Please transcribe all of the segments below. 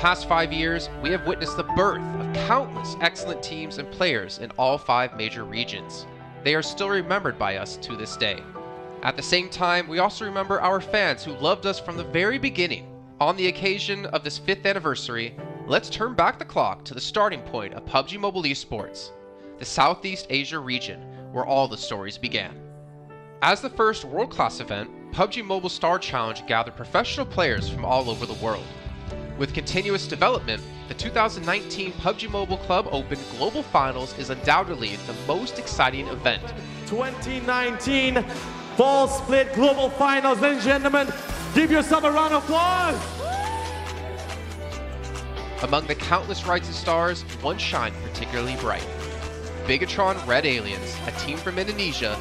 past 5 years, we have witnessed the birth of countless excellent teams and players in all 5 major regions. They are still remembered by us to this day. At the same time, we also remember our fans who loved us from the very beginning. On the occasion of this 5th anniversary, let's turn back the clock to the starting point of PUBG Mobile Esports, the Southeast Asia region, where all the stories began. As the first world-class event, PUBG Mobile Star Challenge gathered professional players from all over the world. With continuous development, the 2019 PUBG Mobile Club Open Global Finals is undoubtedly the most exciting event. 2019 Fall Split Global Finals, ladies and gentlemen, give yourself a round of applause! Among the countless rising stars, one shined particularly bright. Bigatron Red Aliens, a team from Indonesia,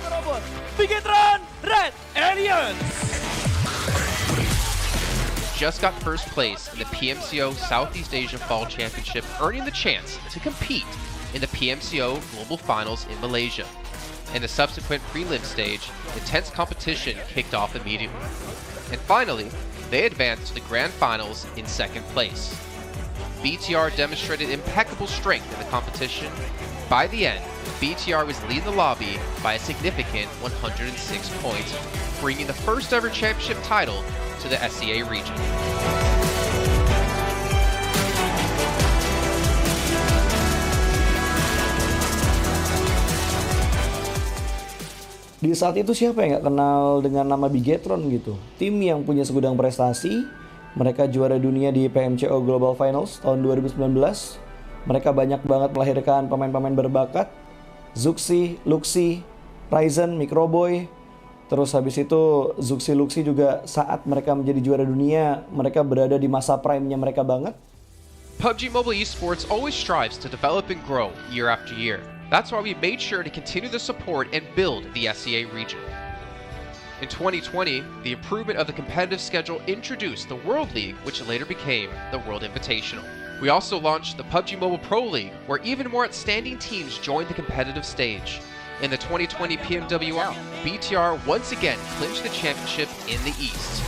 Bigatron Red Aliens! just got first place in the PMCO Southeast Asia Fall Championship, earning the chance to compete in the PMCO Global Finals in Malaysia. In the subsequent prelim stage, intense competition kicked off immediately. And finally, they advanced to the Grand Finals in 2nd place. BTR demonstrated impeccable strength in the competition. By the end, BTR was leading the lobby by a significant 106 points, bringing the first ever championship title to the SEA region. Di saat itu siapa yang nggak kenal dengan nama Bigatron gitu? Tim yang punya segudang prestasi, mereka juara dunia di PMCO Global Finals tahun 2019. Mereka banyak banget melahirkan pemain-pemain berbakat. Zuxi, Luxi, Ryzen, Microboy. Terus habis itu Zuxi, Luxi juga saat mereka menjadi juara dunia, mereka berada di masa prime-nya mereka banget. PUBG Mobile Esports always strives to develop and grow year after year. That's why we made sure to continue the support and build the SEA region. In 2020, the improvement of the competitive schedule introduced the World League, which later became the World Invitational. We also launched the PUBG Mobile Pro League, where even more outstanding teams joined the competitive stage. In the 2020 PMWL, BTR once again clinched the championship in the East.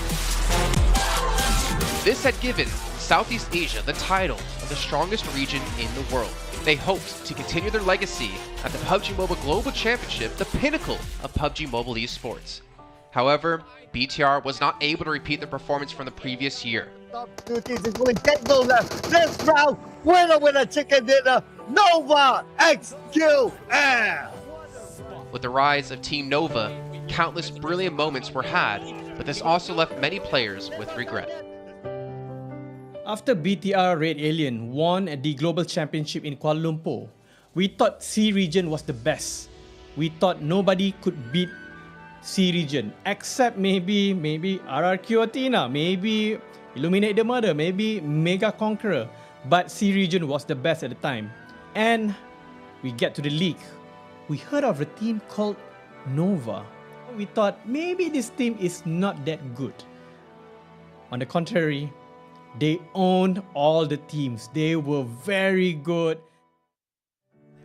This had given Southeast Asia the title of the strongest region in the world. They hoped to continue their legacy at the PUBG Mobile Global Championship, the pinnacle of PUBG Mobile Esports. However, BTR was not able to repeat their performance from the previous year. Top 2 teams is going to this round. Winner, chicken dinner, Nova XQL. With the rise of Team Nova, countless brilliant moments were had, but this also left many players with regret. After BTR Red Alien won at the Global Championship in Kuala Lumpur, we thought C region was the best. We thought nobody could beat C region except maybe RRQ Athena, maybe Illuminate the Murder, maybe Mega Conqueror, but C region was the best at the time. And we get to the league. We heard of a team called Nova. We thought maybe this team is not that good. On the contrary, they owned all the teams. They were very good.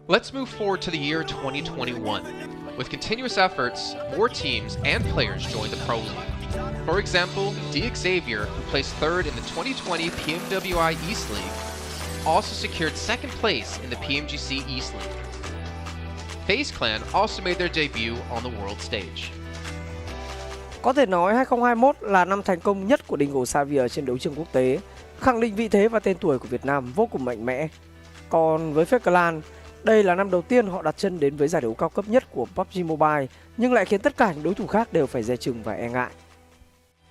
Let's move forward to the year 2021. With continuous efforts, more teams and players joined the Pro League. For example, Xavier, who placed 3rd in the 2020 PMWI East League, also secured 2nd place in the PMGC East League. FaZe Clan also made their debut on the world stage. Có thể nói 2021 là năm thành công nhất của Dingo Xavier trên đấu trường quốc tế, khẳng định vị thế và tên tuổi của Việt Nam vô cùng mạnh mẽ. Còn với FaZe Clan, đây là năm đầu tiên họ đặt chân đến với giải đấu cao cấp nhất của PUBG Mobile, nhưng lại khiến tất cả những đối thủ khác đều phải dè chừng và e ngại.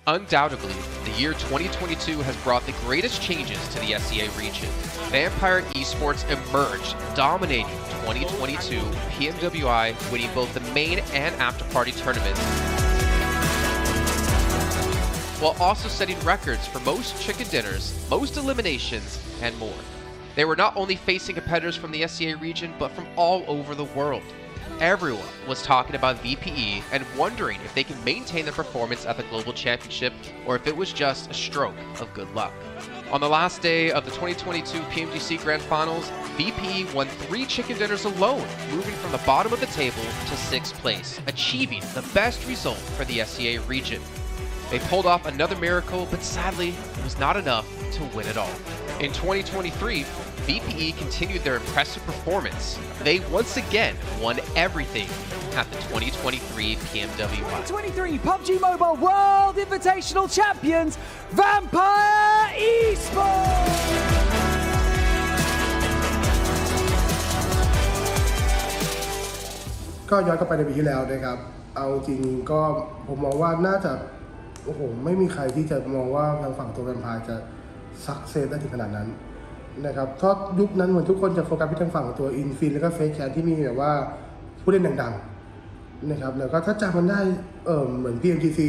Undoubtedly, the year 2022 has brought the greatest changes to the SEA region. Vampire Esports emerged, dominating 2022 PMWI, winning both the main and after-party tournaments, while also setting records for most chicken dinners, most eliminations, and more. They were not only facing competitors from the SEA region, but from all over the world. Everyone was talking about VPE and wondering if they can maintain their performance at the Global Championship or if it was just a stroke of good luck. On the last day of the 2022 PMGC Grand Finals, VPE won 3 chicken dinners alone, moving from the bottom of the table to 6th place, achieving the best result for the SEA region. They pulled off another miracle, but sadly, it was not enough to win it all. In 2023, VPE continued their impressive performance. They once again won everything at the 2023 PMWI. 2023 PUBG Mobile World Invitational Champions, Vampire Esports! ก็ย้อนกลับไปในปีที่แล้วนะครับเอาจริงก็ผมมองว่าน่าจะโอ้โหไม่มีใครที่จะมองว่าทางฝั่งตัวแวมไพร์จะซักเซสได้ถึงขนาดนั้นนะครับเพราะยุคนั้นเหมือนทุกคนจะโฟกัสไปทางฝั่งตัวอินฟินแล้วก็เฟซแคนที่มีแบบว่าผู้เล่นดังๆนะครับแล้วก็ถ้าจำมันได้เหมือน PMGC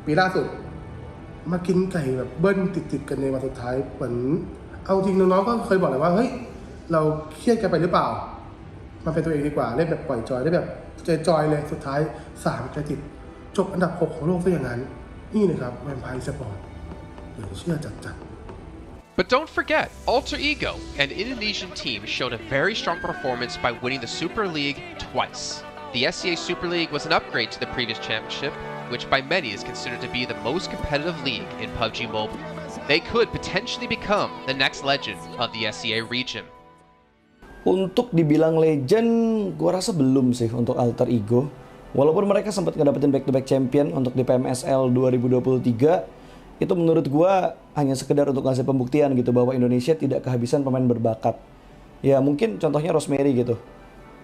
ปีล่าสุดมากินไก่แบบเบิ้ลติดๆกันในวันสุดท้ายเหมือนเอาจริงน้องๆก็เคยบอกเลยว่าเฮ้ยเราเครียดกันไปหรือเปล่ามาเป็นตัวเองดีกว่าเล่นแบบปล่อยจอยได้แบบจอยเลยสุดท้าย3 ติดจบอันดับ 6 ของโลกซะอย่างนั้นนี่นะครับแวมไพร์สปอร์ตเหลือเชื่อจัด But don't forget, Alter Ego, an Indonesian team, showed a very strong performance by winning the Super League twice. The SCA Super League was an upgrade to the previous championship, which by many is considered to be the most competitive league in PUBG Mobile. They could potentially become the next legend of the SCA region. Untuk dibilang legend, gue rasa belum sih untuk Alter Ego. Walaupun mereka sempat ngedapetin back-to-back champion untuk di PMSL 2023, itu menurut gue hanya sekedar untuk ngasih pembuktian gitu bahwa Indonesia tidak kehabisan pemain berbakat. Ya mungkin contohnya Rosemary gitu.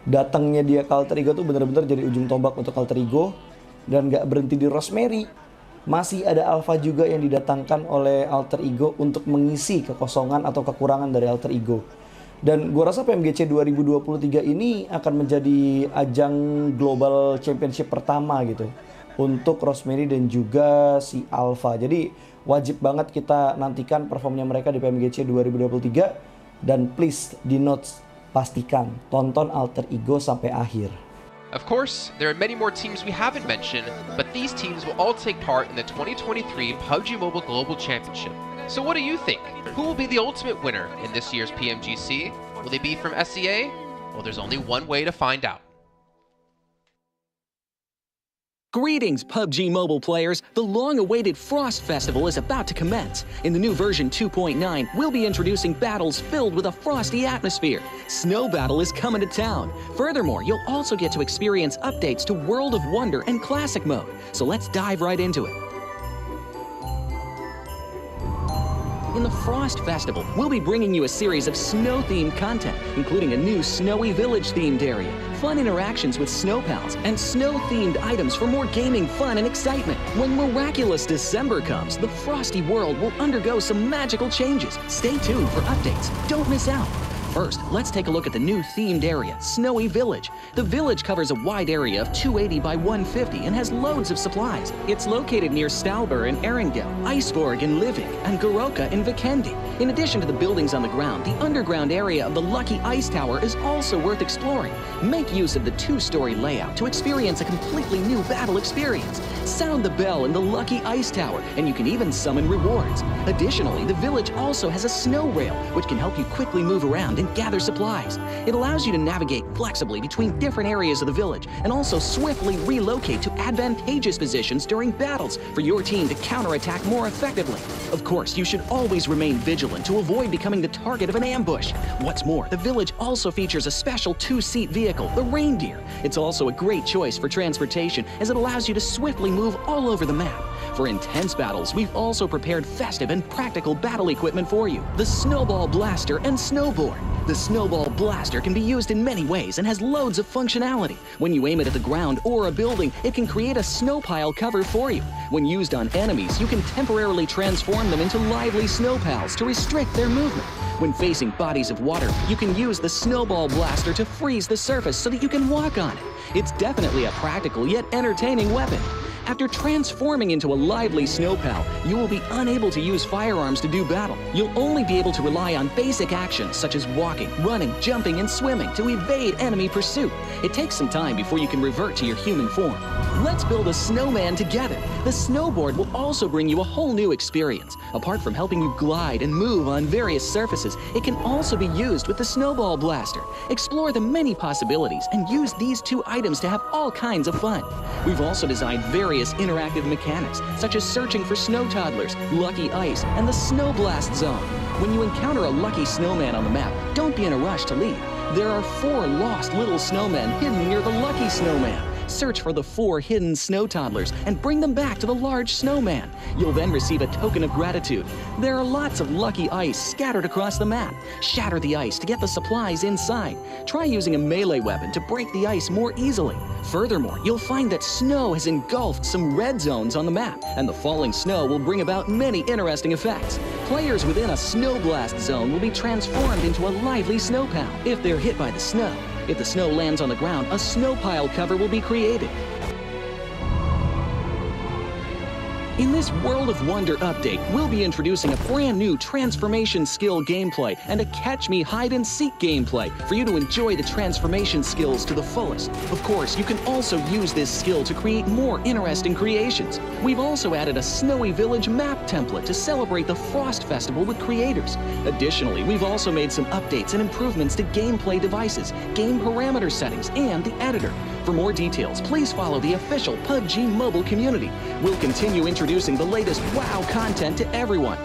Datangnya dia ke Alter Ego tuh bener-bener jadi ujung tombak untuk Alter Ego. Dan gak berhenti di Rosemary. Masih ada Alpha juga yang didatangkan oleh Alter Ego untuk mengisi kekosongan atau kekurangan dari Alter Ego. Dan gue rasa PMGC 2023 ini akan menjadi ajang Global Championship pertama gitu untuk Rosemary dan juga si Alpha. Jadi wajib banget kita nantikan performnya mereka di PMGC 2023. Dan please di notes pastikan tonton Alter Ego sampai akhir. Of course, there are many more teams we haven't mentioned, but these teams will all take part in the 2023 PUBG Mobile Global Championship. So what do you think? Who will be the ultimate winner in this year's PMGC? Will they be from SCA? Well, there's only one way to find out. Greetings, PUBG Mobile players! The long-awaited Frost Festival is about to commence. In the new version 2.9, we'll be introducing battles filled with a frosty atmosphere. Snow Battle is coming to town. Furthermore, you'll also get to experience updates to World of Wonder and Classic Mode. So let's dive right into it. In the Frost Festival, we'll be bringing you a series of snow-themed content, including a new Snowy Village-themed area, fun interactions with snow pals, and snow-themed items for more gaming fun and excitement. When miraculous December comes, the frosty world will undergo some magical changes. Stay tuned for updates. Don't miss out. First, let's take a look at the new themed area, Snowy Village. The village covers a wide area of 280 by 150 and has loads of supplies. It's located near Stalber in Erengel, Iceborg in Livik, and Goroka in Vikendi. In addition to the buildings on the ground, the underground area of the Lucky Ice Tower is also worth exploring. Make use of the 2-story layout to experience a completely new battle experience. Sound the bell in the Lucky Ice Tower, and you can even summon rewards. Additionally, the village also has a snow rail, which can help you quickly move around and gather supplies. It allows you to navigate flexibly between different areas of the village and also swiftly relocate to advantageous positions during battles for your team to counterattack more effectively. Of course, you should always remain vigilant to avoid becoming the target of an ambush. What's more, the village also features a special 2-seat vehicle, the Reindeer. It's also a great choice for transportation as it allows you to swiftly move all over the map. For intense battles, we've also prepared festive and practical battle equipment for you, the Snowball Blaster and Snowboard. The Snowball Blaster can be used in many ways and has loads of functionality. When you aim it at the ground or a building, it can create a snow pile cover for you. When used on enemies, you can temporarily transform them into lively snow pals to restrict their movement. When facing bodies of water, you can use the Snowball Blaster to freeze the surface so that you can walk on it. It's definitely a practical yet entertaining weapon. After transforming into a lively snow pal, you will be unable to use firearms to do battle. You'll only be able to rely on basic actions such as walking, running, jumping, and swimming to evade enemy pursuit. It takes some time before you can revert to your human form. Let's build a snowman together. The snowboard will also bring you a whole new experience. Apart from helping you glide and move on various surfaces, it can also be used with the Snowball Blaster. Explore the many possibilities and use these two items to have all kinds of fun. We've also designed very various interactive mechanics, such as searching for snow toddlers, lucky ice, and the snow blast zone. When you encounter a lucky snowman on the map, don't be in a rush to leave. There are 4 lost little snowmen hidden near the lucky snowman. Search for the 4 hidden snow toddlers and bring them back to the large snowman. You'll then receive a token of gratitude. There are lots of lucky ice scattered across the map. Shatter the ice to get the supplies inside. Try using a melee weapon to break the ice more easily. Furthermore, you'll find that snow has engulfed some red zones on the map, and the falling snow will bring about many interesting effects. Players within a snow blast zone will be transformed into a lively snow pal if they're hit by the snow. If the snow lands on the ground, a snow pile cover will be created. In this World of Wonder update, we'll be introducing a brand new transformation skill gameplay and a catch me hide and seek gameplay for you to enjoy the transformation skills to the fullest. Of course, you can also use this skill to create more interesting creations. We've also added a Snowy Village map template to celebrate the Frost Festival with creators. Additionally, we've also made some updates and improvements to gameplay devices, game parameter settings, and the editor. For more details, please follow the official PUBG Mobile community. We'll continue introducing the latest WoW content to everyone.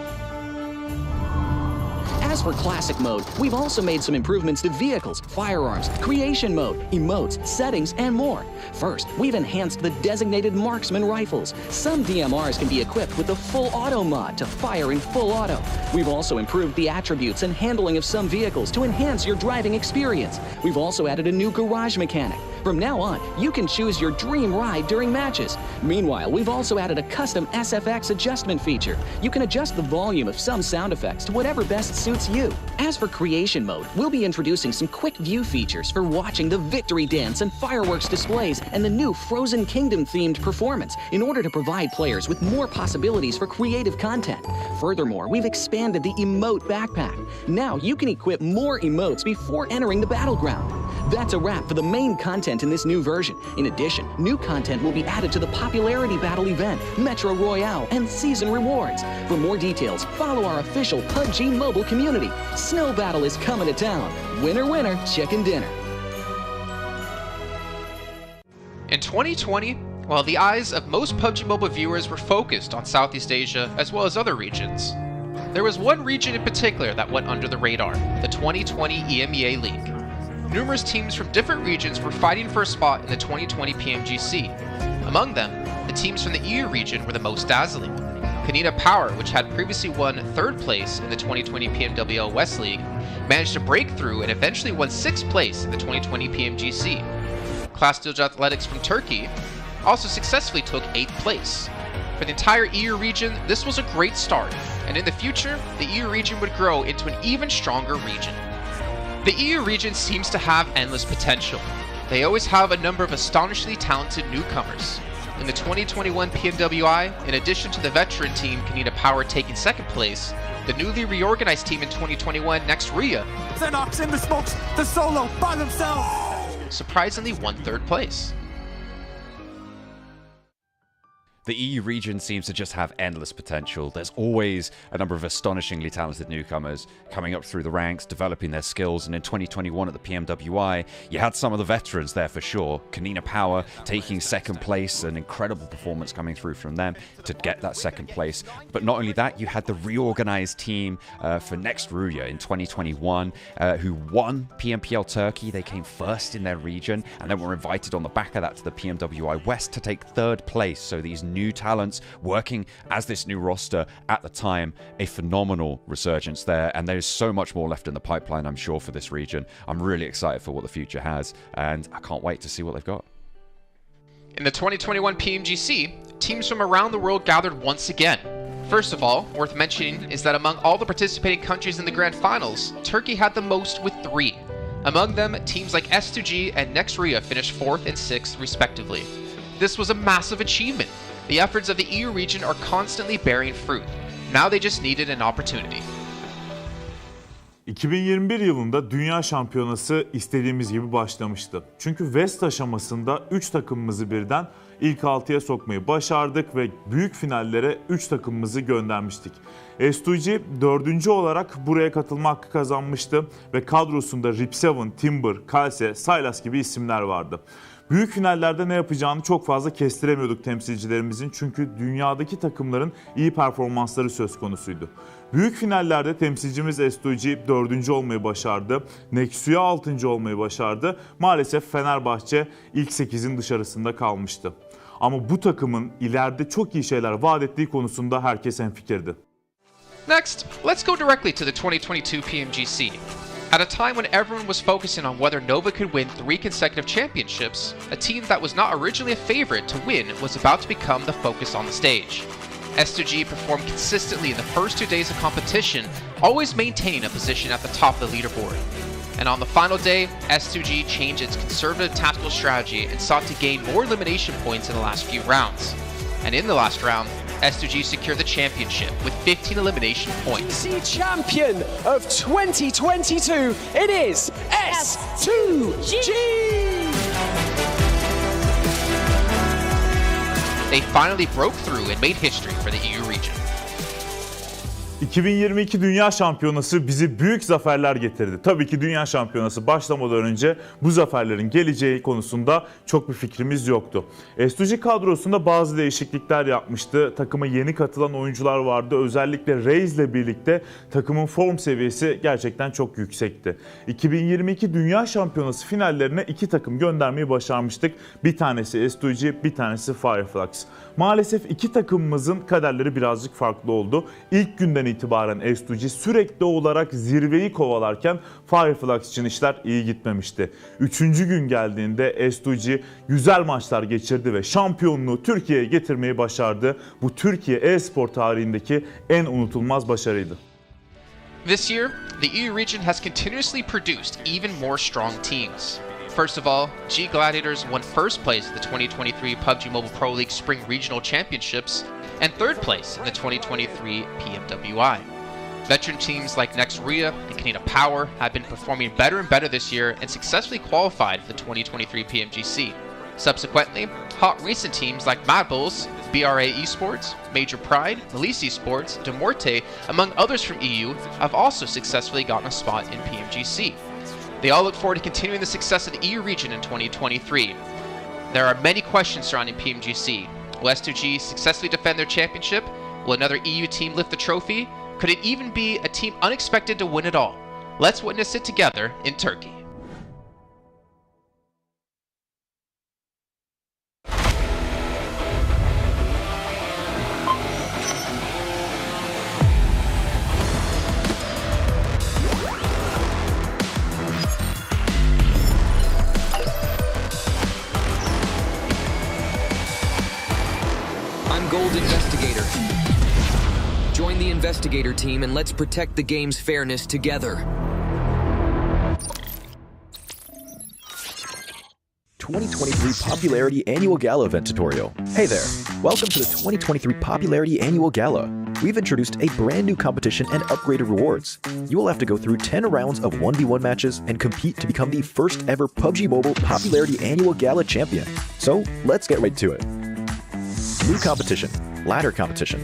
As for Classic Mode, we've also made some improvements to vehicles, firearms, creation mode, emotes, settings, and more. First, we've enhanced the designated marksman rifles. Some DMRs can be equipped with the full auto mod to fire in full auto. We've also improved the attributes and handling of some vehicles to enhance your driving experience. We've also added a new garage mechanic. From now on, you can choose your dream ride during matches. Meanwhile, we've also added a custom SFX adjustment feature. You can adjust the volume of some sound effects to whatever best suits you. As for creation mode, we'll be introducing some quick view features for watching the victory dance and fireworks displays and the new Frozen Kingdom themed performance in order to provide players with more possibilities for creative content. Furthermore, we've expanded the emote backpack. Now you can equip more emotes before entering the battleground. That's a wrap for the main content in this new version. In addition, new content will be added to the Popularity Battle event, Metro Royale, and Season Rewards. For more details, follow our official PUBG Mobile community. Snow Battle is coming to town. Winner, winner, chicken dinner. In 2020, while the eyes of most PUBG Mobile viewers were focused on Southeast Asia as well as other regions, there was one region in particular that went under the radar, the 2020 EMEA League. Numerous teams from different regions were fighting for a spot in the 2020 PMGC. Among them, the teams from the EU region were the most dazzling. Canada Power, which had previously won 3rd place in the 2020 PMWL West League, managed to break through and eventually won 6th place in the 2020 PMGC. Class Dilge Athletics from Turkey also successfully took 8th place. For the entire EU region, this was a great start, and in the future, the EU region would grow into an even stronger region. The EU region seems to have endless potential. They always have a number of astonishingly talented newcomers. In the 2021 PMWI, in addition to the veteran team Canada Power taking 2nd place, the newly reorganized team in 2021, Nextria, Xenox in the smokes, the solo by themselves, surprisingly won 3rd place. The EU region seems to just have endless potential. There's always a number of astonishingly talented newcomers coming up through the ranks, developing their skills, and in 2021 at the PMWI, you had some of the veterans there for sure. Canada Power taking 2nd place, an incredible performance coming through from them to get that 2nd place. But not only that, you had the reorganized team for Nextria in 2021 who won PMPL Turkey. They came 1st in their region and then were invited on the back of that to the PMWI West to take 3rd place. So these new talents working as this new roster at the time, a phenomenal resurgence there, and there's so much more left in the pipeline, I'm sure, for this region. I'm really excited for what the future has, and I can't wait to see what they've got. In the 2021 PMGC, teams from around the world gathered once again. First of all, worth mentioning is that among all the participating countries in the Grand Finals, Turkey had the most with 3. Among them, teams like S2G and Nextria finished 4th and 6th respectively. This was a massive achievement. The efforts of the EU region are constantly bearing fruit. Now they just needed an opportunity. 2021 yılında Dünya Şampiyonası istediğimiz gibi başlamıştı. Çünkü West aşamasında 3 takımımızı birden ilk 6'ya sokmayı başardık ve büyük finallere 3 takımımızı göndermiştik. S2G 4. olarak buraya katılma hakkı kazanmıştı ve kadrosunda Rip7, Timber, Kalse, Sylas gibi isimler vardı. Büyük finallerde ne yapacağını çok fazla kestiremiyorduk temsilcilerimizin çünkü dünyadaki takımların iyi performansları söz konusuydu. Büyük finallerde temsilcimiz S2G 4. olmayı başardı. Nexu'ya 6. olmayı başardı. Maalesef Fenerbahçe ilk 8'in dışarısında kalmıştı. Ama bu takımın ileride çok iyi şeyler vaat ettiği konusunda herkes hemfikirdi. Next, let's go directly to the 2022 PMGC. At a time when everyone was focusing on whether Nova could win 3 consecutive championships, a team that was not originally a favorite to win was about to become the focus on the stage. S2G performed consistently in the first 2 days of competition, always maintaining a position at the top of the leaderboard. And on the final day, S2G changed its conservative tactical strategy and sought to gain more elimination points in the last few rounds. And in the last round, S2G secured the championship with 15 elimination points. The champion of 2022, it is S2G! They finally broke through and made history for the EU region. 2022 Dünya Şampiyonası bizi büyük zaferler getirdi. Tabii ki Dünya Şampiyonası başlamadan önce bu zaferlerin geleceği konusunda çok bir fikrimiz yoktu. S2G kadrosunda bazı değişiklikler yapmıştı. Takıma yeni katılan oyuncular vardı. Özellikle Reis ile birlikte takımın form seviyesi gerçekten çok yüksekti. 2022 Dünya Şampiyonası finallerine 2 takım göndermeyi başarmıştık. Bir tanesi S2G, bir tanesi Fireflux. Maalesef 2 takımımızın kaderleri birazcık farklı oldu. İlk günden itibaren S2G sürekli olarak zirveyi kovalarken Fireflux için işler iyi gitmemişti. 3. gün geldiğinde S2G güzel maçlar geçirdi ve şampiyonluğu Türkiye'ye getirmeyi başardı. Bu Türkiye e-spor tarihindeki en unutulmaz başarıydı. This year, the EU region has continuously produced even more strong teams. First of all, G Gladiators won first place at the 2023 PUBG Mobile Pro League Spring Regional Championships and third place in the 2023 PMWI. Veteran teams like Nexuria and Canada Power have been performing better and better this year and successfully qualified for the 2023 PMGC. Subsequently, hot recent teams like Mad Bulls, BRA Esports, Major Pride, Elise Esports, Demorte, among others from EU, have also successfully gotten a spot in PMGC. They all look forward to continuing the success of the EU region in 2023. There are many questions surrounding PMGC. Will S2G successfully defend their championship? Will another EU team lift the trophy? Could it even be a team unexpected to win it all? Let's witness it together in Turkey. Gold Investigator. Join the Investigator team and let's protect the game's fairness together. 2023 Popularity Annual Gala event tutorial. Hey there, welcome to the 2023 Popularity Annual Gala. We've introduced a brand new competition and upgraded rewards. You will have to go through 10 rounds of 1v1 matches and compete to become the first ever PUBG Mobile Popularity Annual Gala champion. So let's get right to it. New competition, ladder competition.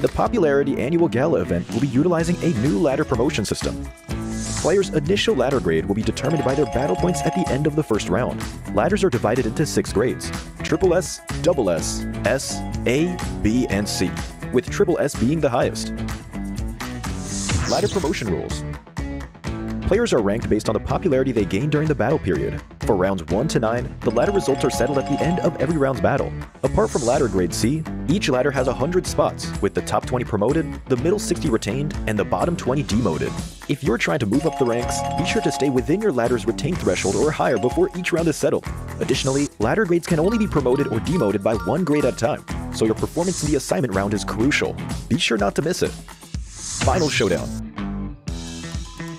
The Popularity Annual Gala event will be utilizing a new ladder promotion system. Players' initial ladder grade will be determined by their battle points at the end of the first round. Ladders are divided into 6 grades: Triple S, Double S, S, A, B, and C, with Triple S being the highest. Ladder promotion rules. Players are ranked based on the popularity they gain during the battle period. For rounds 1 to 9, the ladder results are settled at the end of every round's battle. Apart from ladder grade C, each ladder has 100 spots, with the top 20 promoted, the middle 60 retained, and the bottom 20 demoted. If you're trying to move up the ranks, be sure to stay within your ladder's retained threshold or higher before each round is settled. Additionally, ladder grades can only be promoted or demoted by 1 grade at a time, so your performance in the assignment round is crucial. Be sure not to miss it. Final Showdown.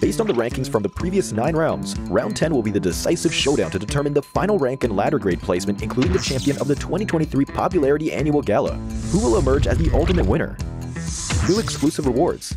Based on the rankings from the previous 9 rounds, round 10 will be the decisive showdown to determine the final rank and ladder grade placement, including the champion of the 2023 Popularity Annual Gala, who will emerge as the ultimate winner. New exclusive rewards.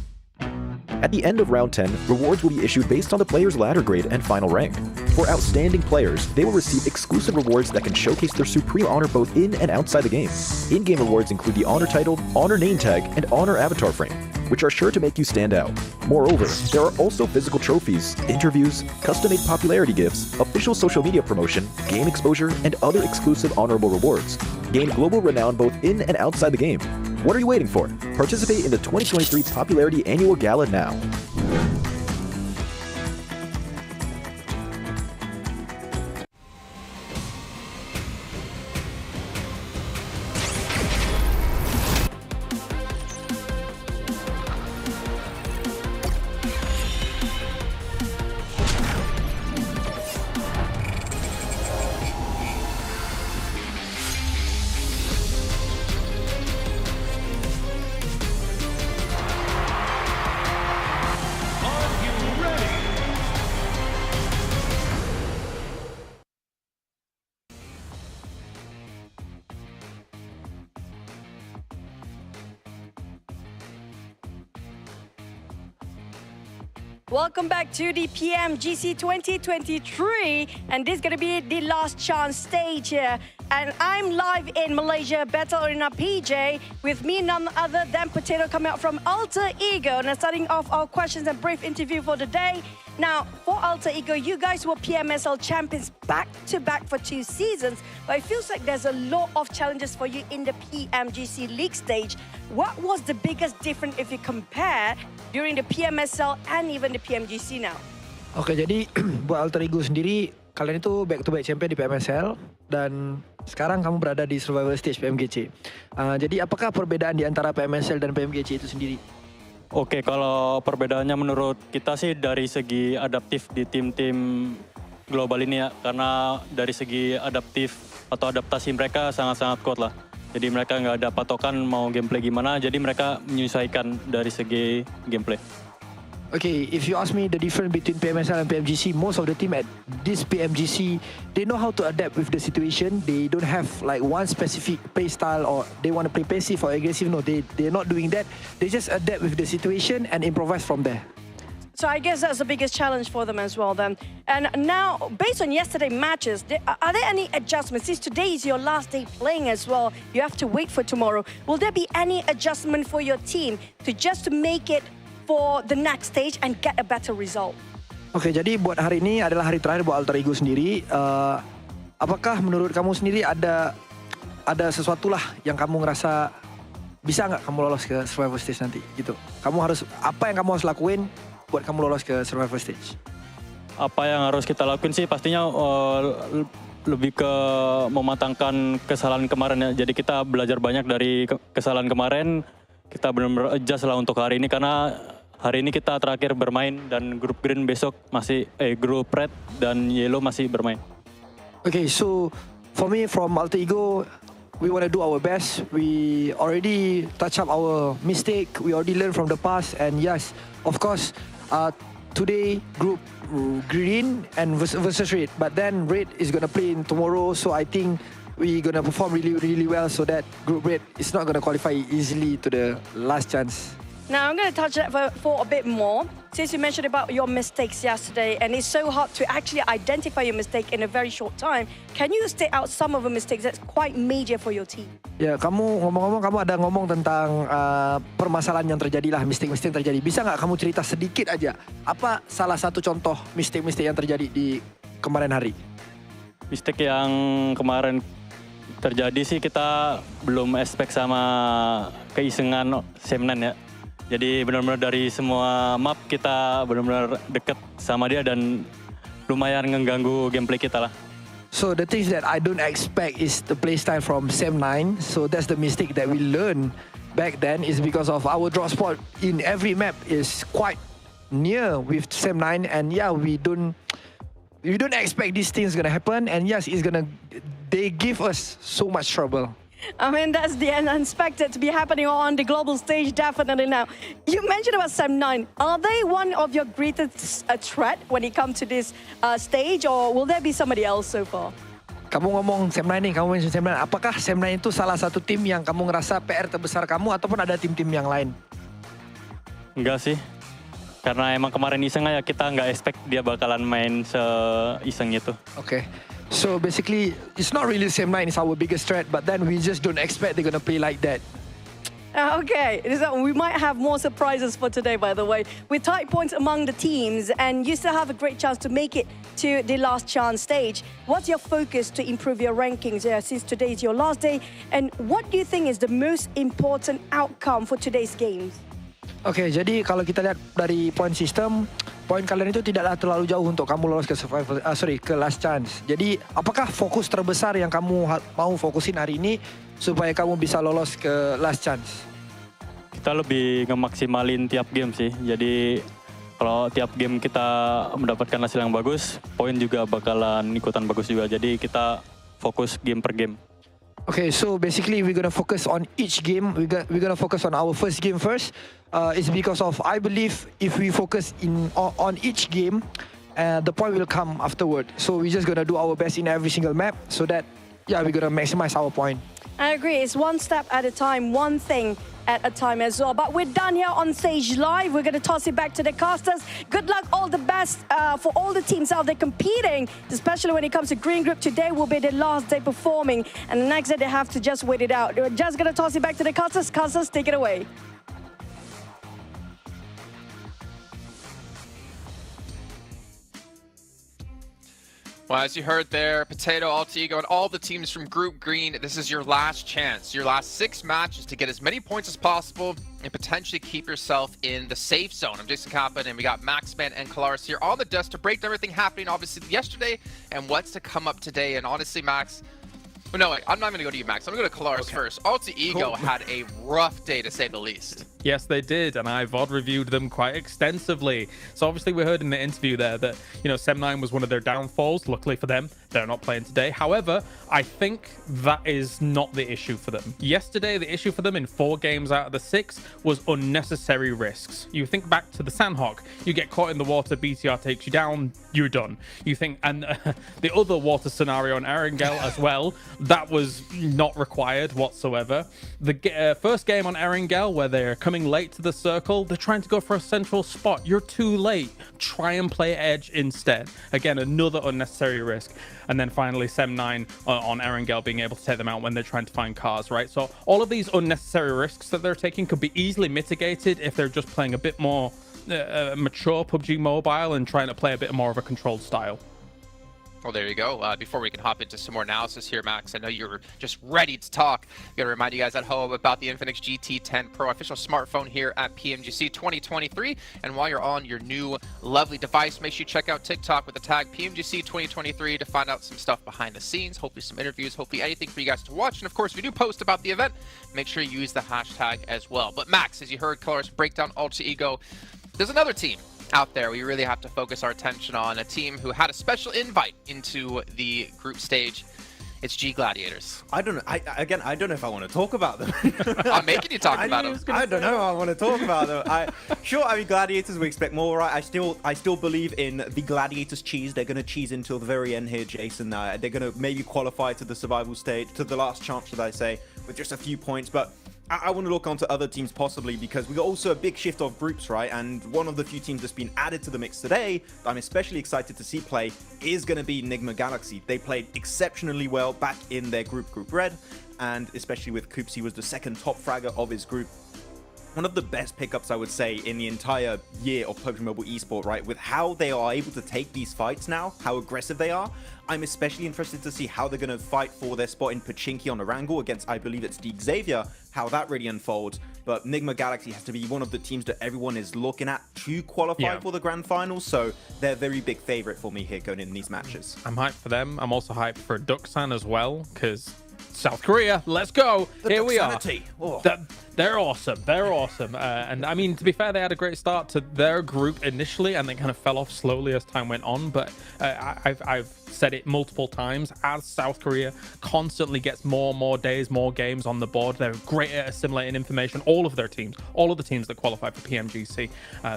At the end of round 10, rewards will be issued based on the player's ladder grade and final rank. For outstanding players, they will receive exclusive rewards that can showcase their supreme honor both in and outside the game. In-game rewards include the honor title, honor name tag, and honor avatar frame. which are sure to make you stand out. Moreover, there are also physical trophies, interviews, custom-made popularity gifts, official social media promotion, game exposure, and other exclusive honorable rewards. Gain global renown both in and outside the game. What are you waiting for? Participate in the 2023 Popularity Annual Gala now. Welcome back to the PMGC 2023, and this is going to be the last chance stage here. And I'm live in Malaysia, Battle Arena PJ, with me none other than Potato coming out from Alter Ego. Now, starting off our questions and brief interview for the day. Now, for Alter Ego, you guys were PMSL champions back-to-back for 2 seasons, but it feels like there's a lot of challenges for you in the PMGC League stage. What was the biggest difference if you compare during the PMSL and even the PMGC now? Oke, jadi buat Alter Ego sendiri, kalian itu back-to-back champion di PMSL dan sekarang kamu berada di survival stage PMGC. Jadi apakah perbedaan di antara PMSL dan PMGC itu sendiri? Oke, kalau perbedaannya menurut kita sih dari segi adaptif di tim-tim global ini ya. Karena dari segi adaptif atau adaptasi mereka sangat-sangat kuat lah. Jadi mereka nggak ada patokan mau gameplay gimana, jadi mereka menyesuaikan dari segi gameplay. Okay, if you ask me the difference between PMSL and PMGC, most of the team at this PMGC, they know how to adapt with the situation. They don't have like one specific play style or they want to play passive or aggressive. No, they're not doing that. They just adapt with the situation and improvise from there. So I guess that's the biggest challenge for them as well then. And now, based on yesterday's matches, are there any adjustments? Since today is your last day playing as well, you have to wait for tomorrow. Will there be any adjustment for your team to just make it for the next stage and get a better result? Oke, jadi buat hari ini adalah hari terakhir buat Alter Ego sendiri. Apakah menurut kamu sendiri ada sesuatu lah yang kamu ngerasa bisa nggak kamu lolos ke survival stage nanti gitu? Apa yang kamu harus lakuin buat kamu lolos ke survival stage? Apa yang harus kita lakuin sih pastinya lebih ke mematangkan kesalahan kemarin ya. Jadi kita belajar banyak dari kesalahan kemarin. Kita benar-benar adjust lah untuk hari ini karena hari ini kita terakhir bermain dan grup green besok masih grup red dan yellow masih bermain. Okay, so for me from Alter Ego, we want to do our best. We already touch up our mistake. We already learned from the past, and yes, of course, today group green and versus red, but then red is gonna play in tomorrow. So I think we're gonna perform really well so that group red is not gonna qualify easily to the last chance. Now I'm gonna touch that for a bit more. Since you mentioned about your mistakes yesterday, and it's so hard to actually identify your mistake in a very short time, can you state out some of the mistakes that's quite major for your team? Ya, kamu ngomong-ngomong, kamu ada ngomong tentang permasalahan yang terjadi lah, mistake-mistake yang terjadi. Bisa nggak kamu cerita sedikit aja, apa salah satu contoh mistake-mistake yang terjadi di kemarin hari? Mistake yang kemarin terjadi sih kita belum expect sama keisengan Semnan ya. Jadi benar-benar dari semua map kita benar-benar deket sama dia dan lumayan mengganggu gameplay kita lah. So the things that I don't expect is the playstyle from Sem9. So that's the mistake that we learned back then is because of our drop spot in every map is quite near with Sem9, and yeah, we don't expect these things gonna happen, and yes, they give us so much trouble. I mean, that's the unexpected to be happening on the global stage, definitely now. You mentioned about Sem9. Are they one of your greatest threat when it comes to this stage, or will there be somebody else so far? Kamu ngomong Sem9 nih, kamu mention Sem9. Apakah Sem9 itu salah satu tim yang kamu ngerasa PR terbesar kamu, ataupun ada tim-tim yang lain? Enggak sih. Karena emang kemarin iseng aja, kita nggak expect dia bakalan main se-iseng itu. Okay. So basically, it's not really Sem9 is our biggest threat, but then we just don't expect they're gonna play like that. Okay, so we might have more surprises for today, by the way. With tight points among the teams, and you still have a great chance to make it to the last chance stage. What's your focus to improve your rankings since today is your last day? And what do you think is the most important outcome for today's games? Okay, jadi kalau kita lihat dari point system, poin kalian itu tidaklah terlalu jauh untuk kamu lolos ke ke last chance. Jadi, apakah fokus terbesar yang kamu mau fokusin hari ini supaya kamu bisa lolos ke last chance? Kita lebih ngemaksimalin tiap game sih. Jadi kalau tiap game kita mendapatkan hasil yang bagus, poin juga bakalan ikutan bagus juga. Jadi kita fokus game per game. Okay, so basically we're gonna focus on each game. We're gonna focus on our first game first. It's because of I believe if we focus on each game, the point will come afterward. So we're just gonna do our best in every single map so that we're gonna maximize our point. I agree. It's one step at a time, one thing at a time as well. But we're done here on stage live. We're going to toss it back to the casters. Good luck, all the best for all the teams out there competing, especially when it comes to Green Group. Today will be their last day performing, and the next day they have to just wait it out. We're just going to toss it back to the casters. Casters, take it away. Well, as you heard there, Potato, Alter Ego, and all the teams from Group Green, this is your last chance, your last 6 matches to get as many points as possible and potentially keep yourself in the safe zone. I'm Jason Kaplan, and we got Maxman and Kalaris here on the desk to break down everything happening, obviously, yesterday and what's to come up today. And honestly, Max, well, no, I'm not going to go to you, Max. I'm going to go to Kalaris first. Alter Ego had a rough day, to say the least. Yes, they did, and I VOD reviewed them quite extensively. So obviously we heard in the interview there that, Sem9 was one of their downfalls. Luckily for them, they're not playing today. However, I think that is not the issue for them. Yesterday, the issue for them in 4 games out of the 6 was unnecessary risks. You think back to the Sandhawk, you get caught in the water, BTR takes you down, you're done. You think, and the other water scenario on Erangel as well, that was not required whatsoever. The first game on Erangel, where they're coming late to the circle, they're trying to go for a central spot. You're too late. Try and play edge instead. Again, another unnecessary risk. And then finally, Sem9 on Erangel being able to take them out when they're trying to find cars, right? So all of these unnecessary risks that they're taking could be easily mitigated if they're just playing a bit more mature PUBG Mobile and trying to play a bit more of a controlled style. Well, there you go. Before we can hop into some more analysis here, Max, I know you're just ready to talk. Got to remind you guys at home about the Infinix GT10 Pro official smartphone here at PMGC 2023. And while you're on your new lovely device, make sure you check out TikTok with the tag PMGC 2023 to find out some stuff behind the scenes, hopefully some interviews, hopefully anything for you guys to watch. And of course, if you do post about the event, make sure you use the hashtag as well. But Max, as you heard Kalaris break down Alter Ego, there's another team out there we really have to focus our attention on, a team who had a special invite into the group stage. It's G Gladiators. I don't know. I don't know if I want to talk about them. I'm making you talk about them. I don't know. I want to talk about them. I mean, Gladiators, we expect more, right? I still believe in the Gladiators cheese. They're going to cheese until the very end here, Jason. They're going to maybe qualify to the survival stage, to the last chance, should I say, with just a few points. But I want to look onto other teams possibly, because we got also a big shift of groups, right? And one of the few teams that's been added to the mix today that I'm especially excited to see play is going to be Enigma Galaxy. They played exceptionally well back in their Group Red, and especially with Coops, he was the second top fragger of his group. One of the best pickups, I would say, in the entire year of PUBG Mobile Esport, right? With how they are able to take these fights now, how aggressive they are. I'm especially interested to see how they're going to fight for their spot in Pachinki on Erangel against, I believe it's Deek Xavier, how that really unfolds. But Enigma Galaxy has to be one of the teams that everyone is looking at to qualify for the Grand Finals, so they're a very big favorite for me here going in these matches. I'm hyped for them. I'm also hyped for Duxan as well, because South Korea, let's go. Here we are. Oh. They're awesome. They're awesome. And I mean, to be fair, they had a great start to their group initially, and they kind of fell off slowly as time went on. But I've said it multiple times, as South Korea constantly gets more and more days, more games on the board, they're great at assimilating information. All of their teams, all of the teams that qualify for PMGC.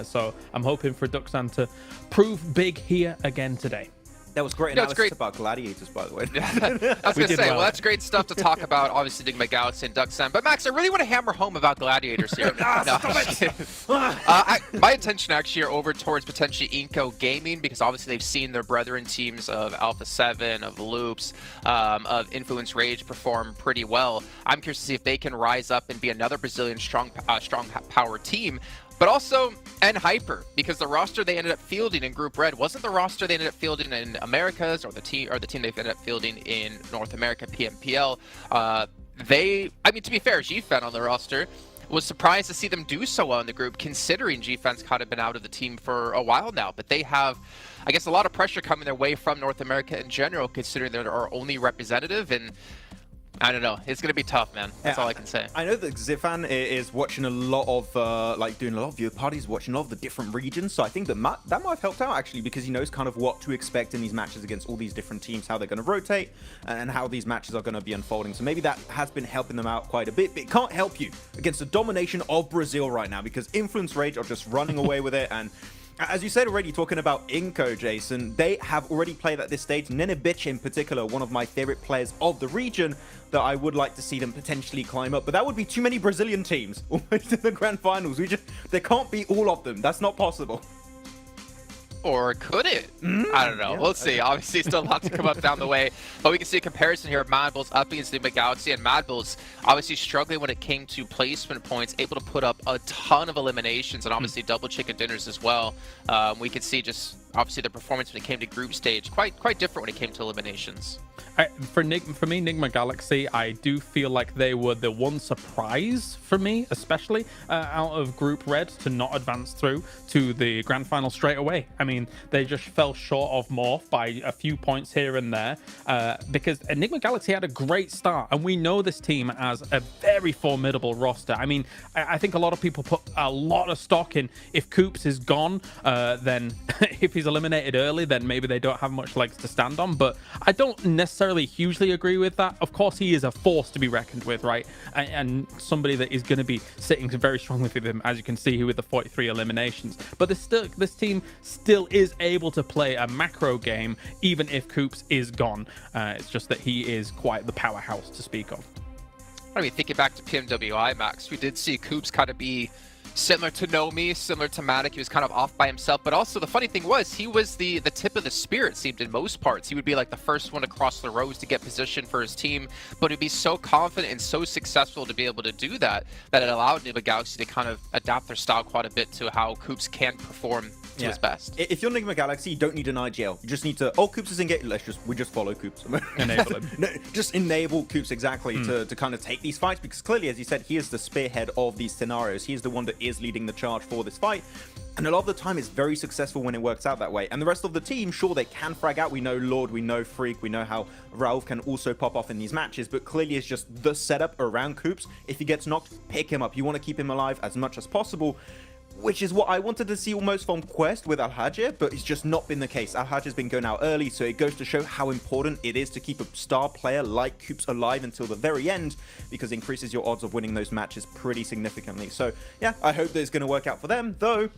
So I'm hoping for Duxan to prove big here again today. That was great analysis about gladiators, by the way. I was going to say, well, that's great stuff to talk about, obviously, Enigma Galaxy and Duxan. But, Max, I really want to hammer home about gladiators here. My attention, actually, are over towards potentially Inco Gaming, because obviously they've seen their brethren teams of Alpha 7, of Loops, of Influence Rage perform pretty well. I'm curious to see if they can rise up and be another Brazilian strong power team. But also Hyper, because the roster they ended up fielding in Group Red wasn't the roster they ended up fielding in Americas, or the team they ended up fielding in North America PMPL. I mean, to be fair, GFan on the roster was surprised to see them do so well in the group, considering GFan's kind of been out of the team for a while now. But they have, I guess, a lot of pressure coming their way from North America in general, considering they're our only representative. And I don't know. It's going to be tough, man. That's all I can say. I know that Zifan is watching a lot of, doing a lot of viewer parties, watching all of the different regions. So I think that might have helped out, actually, because he knows kind of what to expect in these matches against all these different teams, how they're going to rotate, and how these matches are going to be unfolding. So maybe that has been helping them out quite a bit. But it can't help you against the domination of Brazil right now, because Influence Rage are just running away with it. And as you said already, talking about Inco, Jason, they have already played at this stage. Nenebich in particular, one of my favorite players of the region, that I would like to see them potentially climb up. But that would be too many Brazilian teams almost in the Grand Finals. There can't be all of them. That's not possible. Or could it? I don't know. We'll see. Obviously, still a lot to come up down the way. But we can see a comparison here of Mad Bulls up against Enigma Galaxy. And Mad Bulls obviously struggling when it came to placement points, able to put up a ton of eliminations and obviously double chicken dinners as well. We could see just obviously the performance when it came to group stage quite different when it came to eliminations. For me, Enigma Galaxy, I do feel like they were the one surprise for me, especially out of Group Red, to not advance through to the Grand Final straight away. I mean, they just fell short of Morph by a few points here and there, because Enigma Galaxy had a great start, and we know this team as a very formidable roster. I mean, I think a lot of people put a lot of stock in if Coops is gone, then if he's eliminated early, then maybe they don't have much legs to stand on. But I don't necessarily hugely agree with that. Of course, he is a force to be reckoned with, right? And somebody that is going to be sitting very strongly with him, as you can see with the 43 eliminations. But this team still is able to play a macro game, even if Coops is gone. It's just that he is quite the powerhouse to speak of. I mean, thinking back to PMWI, Max, we did see Coops kind of be similar to Nomi, similar to Matic. He was kind of off by himself, but also the funny thing was he was the tip of the spear, it seemed, in most parts. He would be like the first one across the rows to get position for his team, but he'd be so confident and so successful to be able to do that it allowed Enigma Galaxy to kind of adapt their style quite a bit to how Coops can perform to his best. If you're Enigma Galaxy, you don't need an IGL. You just need to, Coops is engaged, we just follow Coops. Enable him. No, just enable Coops, exactly, to kind of take these fights, because clearly, as you said, he is the spearhead of these scenarios. He is the one that is leading the charge for this fight. And a lot of the time, it's very successful when it works out that way. And the rest of the team, sure, they can frag out. We know Lord, we know Freak, we know how Rauf can also pop off in these matches. But clearly, it's just the setup around Coops. If he gets knocked, pick him up. You want to keep him alive as much as possible, which is what I wanted to see almost from Quest with Al-Hajj, but it's just not been the case. Al-Hajj has been going out early, so it goes to show how important it is to keep a star player like Coops alive until the very end, because it increases your odds of winning those matches pretty significantly. So yeah, I hope that it's going to work out for them, though.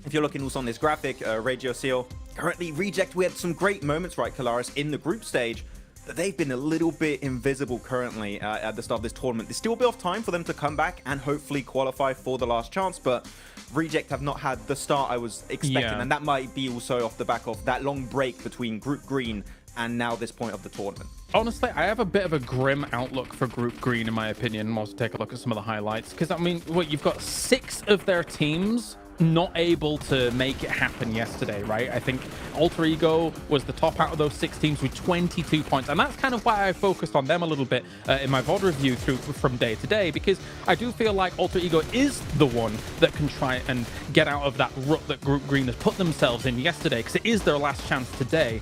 If you're looking also on this graphic, Radio Seal, currently Reject, we had some great moments, right, Kalaris, in the group stage, but they've been a little bit invisible currently at the start of this tournament. There's still a bit of time for them to come back and hopefully qualify for the last chance, but Reject have not had the start I was expecting, and that might be also off the back of that long break between Group Green and now this point of the tournament. Honestly, I have a bit of a grim outlook for Group Green, in my opinion. We'll also take a look at some of the highlights, because, I mean, you've got 6 of their teams not able to make it happen yesterday, right? I think Alter Ego was the top out of those 6 teams with 22 points, and that's kind of why I focused on them a little bit in my VOD review from day to day, because I do feel like Alter Ego is the one that can try and get out of that rut that Group Green has put themselves in yesterday, because it is their last chance today.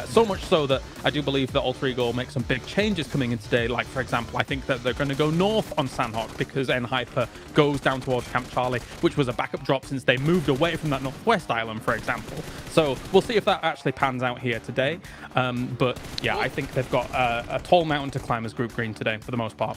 So much so that I do believe that Alter Ego will make some big changes coming in today. Like, for example, I think that they're going to go north on Sandhawk, because Hyper goes down towards Camp Charlie, which was a backup drop since they moved away from that northwest island, for example. So we'll see if that actually pans out here today. But yeah, I think they've got a tall mountain to climb as Group Green today, for the most part.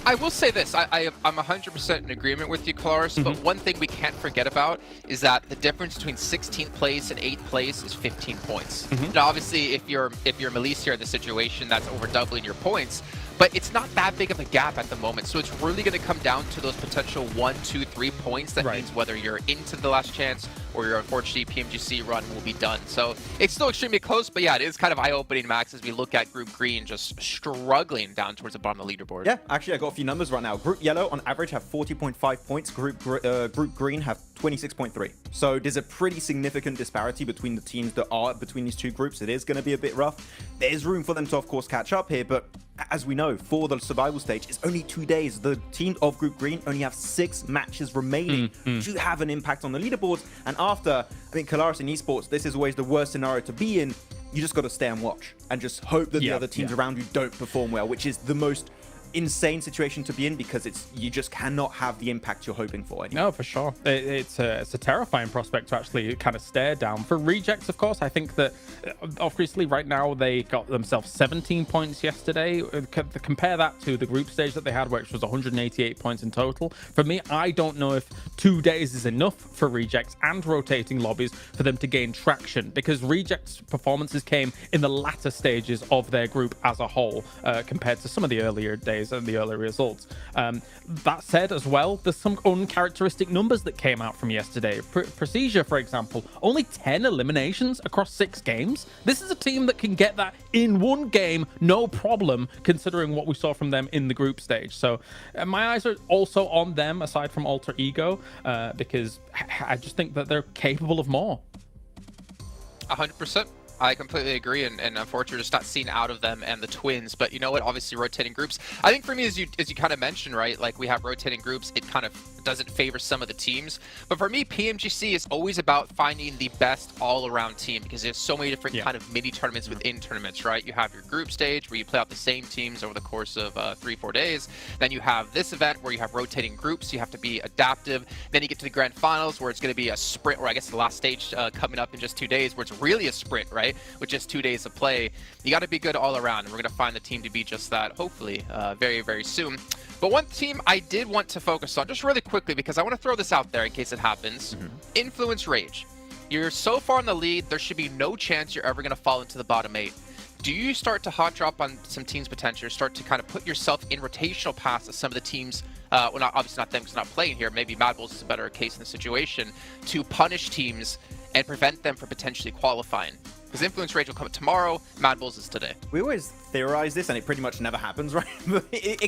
I will say this, I'm 100% in agreement with you, Kalaris, but one thing we can't forget about is that the difference between 16th place and 8th place is 15 points. Now, obviously, if you're Melissa in the situation, that's over doubling your points, but it's not that big of a gap at the moment, so it's really going to come down to those potential 1, 2, 3 points. That means whether you're into the last chance or your unfortunately PMGC run will be done. So it's still extremely close, but yeah, it is kind of eye-opening, Max, as we look at Group Green just struggling down towards the bottom of the leaderboard. Yeah, actually, I got a few numbers right now. Group Yellow, on average, have 40.5 points. Group Green have 26.3. So there's a pretty significant disparity between the teams that are between these two groups. It is going to be a bit rough. There's room for them to, of course, catch up here, but as we know, for the survival stage, it's only 2 days. The team of Group Green only have 6 matches remaining to have an impact on the leaderboards. And after, I mean, Kalaris in esports, this is always the worst scenario to be in. You just got to stay and watch and just hope that the other teams around you don't perform well, which is the most insane situation to be in, because you just cannot have the impact you're hoping for anymore. No, for sure. It's a terrifying prospect to actually kind of stare down. For Rejects, of course, I think that obviously right now they got themselves 17 points yesterday. Compare that to the group stage that they had, which was 188 points in total. For me, I don't know if 2 days is enough for Rejects and rotating lobbies for them to gain traction, because Rejects' performances came in the latter stages of their group as a whole, compared to some of the earlier days and the early results. That said, as well, there's some uncharacteristic numbers that came out from yesterday. Procedure, for example, only 10 eliminations across 6 games. This is a team that can get that in one game, no problem, considering what we saw from them in the group stage. So my eyes are also on them, aside from Alter Ego, because I just think that they're capable of more. 100%. I completely agree, and unfortunately, we're just not seeing out of them and the Twins. But you know what? Obviously, rotating groups. I think for me, as you kind of mentioned, right? Like we have rotating groups. It kind of doesn't favor some of the teams. But for me, PMGC is always about finding the best all-around team, because there's so many different kind of mini tournaments within tournaments, right? You have your group stage where you play out the same teams over the course of 3-4 days. Then you have this event where you have rotating groups. You have to be adaptive. Then you get to the grand finals where it's going to be a sprint, or I guess the last stage coming up in just 2 days, where it's really a sprint, right? With just 2 days of play. You got to be good all around, and we're going to find the team to be just that, hopefully, very, very soon. But one team I did want to focus on, just really quickly, because I want to throw this out there in case it happens. Influence Rage. You're so far in the lead, there should be no chance you're ever going to fall into the bottom 8. Do you start to hot drop on some teams' potential, start to kind of put yourself in rotational paths of some of the teams, well, obviously not them because they're not playing here, maybe Mad Bulls is a better case in the situation, to punish teams and prevent them from potentially qualifying? Because Influence Rage will come tomorrow, Mad Bulls is today. We always theorize this, and it pretty much never happens, right? But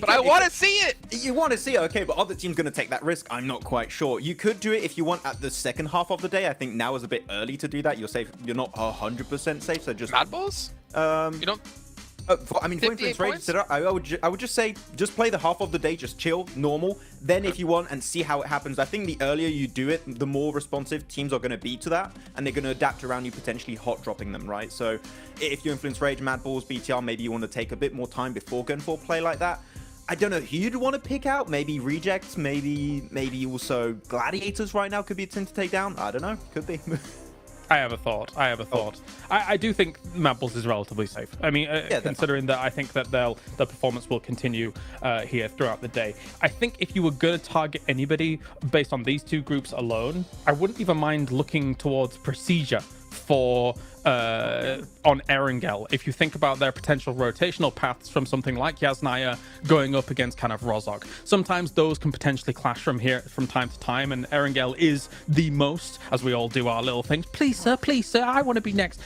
I want to see it! You want to see it, okay, but are the teams going to take that risk? I'm not quite sure. You could do it if you want at the second half of the day. I think now is a bit early to do that. You're safe. You're not 100% safe, so just... Mad Bulls? You don't... I mean, for Influence Rage, I would just say, just play the half of the day, just chill, normal. Then if you want, and see how it happens. I think the earlier you do it, the more responsive teams are going to be to that, and they're going to adapt around you, potentially hot dropping them, right? So if you Influence Rage, Mad Bulls, BTR, maybe you want to take a bit more time before going for a play like that. I don't know who you'd want to pick out. Maybe Rejects, maybe also Gladiators right now could be a team to take down. I don't know, could be. I have a thought. I do think Mad Bulls is relatively safe. I mean, considering that I think that the performance will continue here throughout the day. I think if you were going to target anybody based on these two groups alone, I wouldn't even mind looking towards Procedure for on Erangel. If you think about their potential rotational paths from something like Yasnaya going up against kind of Rozog, sometimes those can potentially clash from time to time, and Erangel is the most, as we all do our little things. Please sir, I want to be next.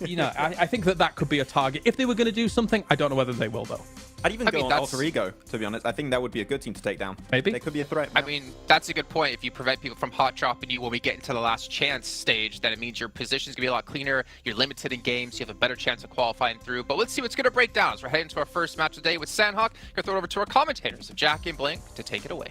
You know, I think that could be a target. If they were going to do something, I don't know whether they will though. I'd even go on Alter Ego, to be honest. I think that would be a good team to take down. Maybe. They could be a threat. I mean, that's a good point. If you prevent people from hot dropping you when we get into the last chance stage, then it means your position's going to be a lot cleaner. You're limited in games. You have a better chance of qualifying through. But let's see what's going to break down as we're heading to our first match of the day with Sandhawk. Going to throw it over to our commentators, Jack and Blink, to take it away.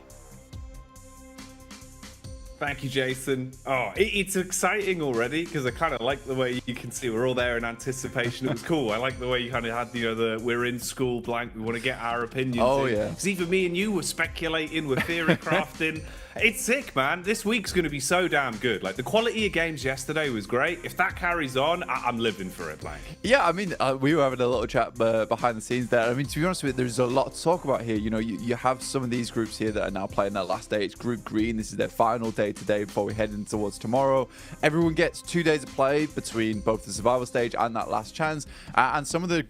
Thank you, Jason. Oh, it's exciting already because I kind of like the way you can see we're all there in anticipation. It was cool. I like the way you kind of had, you know, the we're in school blank. We want to get our opinions. Oh, in. yeah. Because even me and you were speculating, we're theory crafting. It's sick, man. This week's going to be so damn good. Like, the quality of games yesterday was great. If that carries on, I'm living for it, Blank. Yeah, I mean, we were having a little chat behind the scenes there. I mean, to be honest with you, there's a lot to talk about here. You know, you have some of these groups here that are now playing their last day. It's Group Green. This is their final day today before we head in towards tomorrow. Everyone gets 2 days of play between both the survival stage and that last chance. And some of the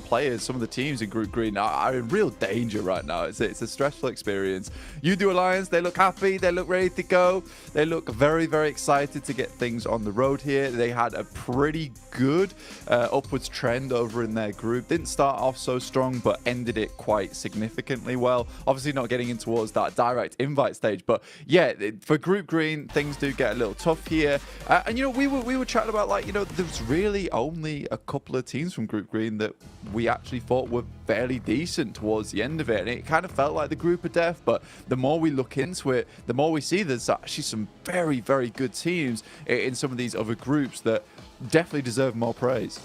players, some of the teams in Group Green are in real danger right now. It's a stressful experience. You2 Alliance, they look happy. They look ready to go. They look very, very excited to get things on the road here. They had a pretty good upwards trend over in their group. Didn't start off so strong, but ended it quite significantly well. Obviously not getting in towards that direct invite stage, but yeah, for Group Green, things do get a little tough here. And you know, we were chatting about, like, you know, there's really only a couple of teams from Group Green that we actually thought were fairly decent towards the end of it, and it kind of felt like the group of death. But the more we look into it, the more we see there's actually some very, very good teams in some of these other groups that definitely deserve more praise.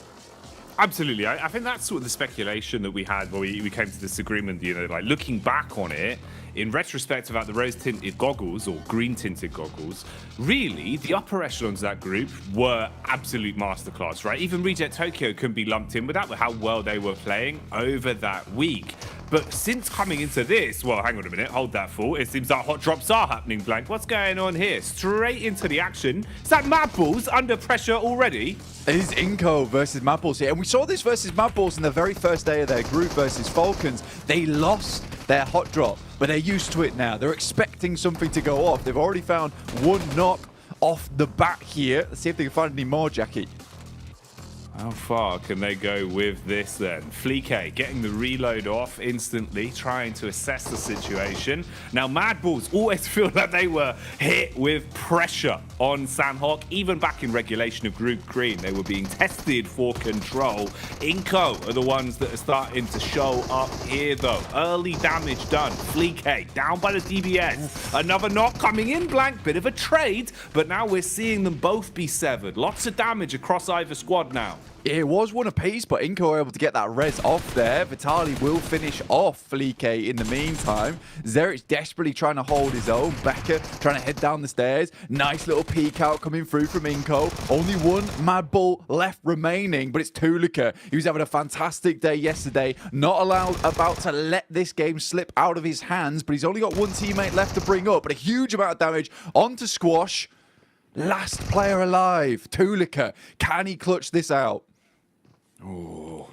Absolutely. I think that's sort of the speculation that we had when we came to this agreement, you know, like looking back on it, in retrospect about the rose-tinted goggles or green-tinted goggles, really, the upper echelons of that group were absolute masterclass, right? Even Reject Tokyo can be lumped in with that, with how well they were playing over that week. But since coming into this, well, hang on a minute, hold that thought. It seems that hot drops are happening, Blank. What's going on here? Straight into the action. Is that Mad Balls under pressure already? It is Inco versus Mad Balls here. And we saw this versus Mad Balls in the very first day of their group versus Falcons. They lost their hot drop, but they're used to it now. They're expecting something to go off. They've already found one knock off the bat here. Let's see if they can find any more, Jackie. How far can they go with this then? Fleek getting the reload off instantly, trying to assess the situation. Now, Mad Balls always feel like they were hit with pressure on Sanhok. Even back in regulation of Group Green, they were being tested for control. Inco are the ones that are starting to show up here, though. Early damage done. Fleek down by the DBS. Another knock coming in, Blank. Bit of a trade, but now we're seeing them both be severed. Lots of damage across either squad now. It was one apiece, but Inco were able to get that res off there. Vitali will finish off Fleek in the meantime. Zerich desperately trying to hold his own. Becker trying to head down the stairs. Nice little peek out coming through from Inco. Only one Mad Bull left remaining, but it's Tulika. He was having a fantastic day yesterday. Not about to let this game slip out of his hands, but he's only got one teammate left to bring up. But a huge amount of damage onto Squash. Last player alive, Tulika. Can he clutch this out? Oh,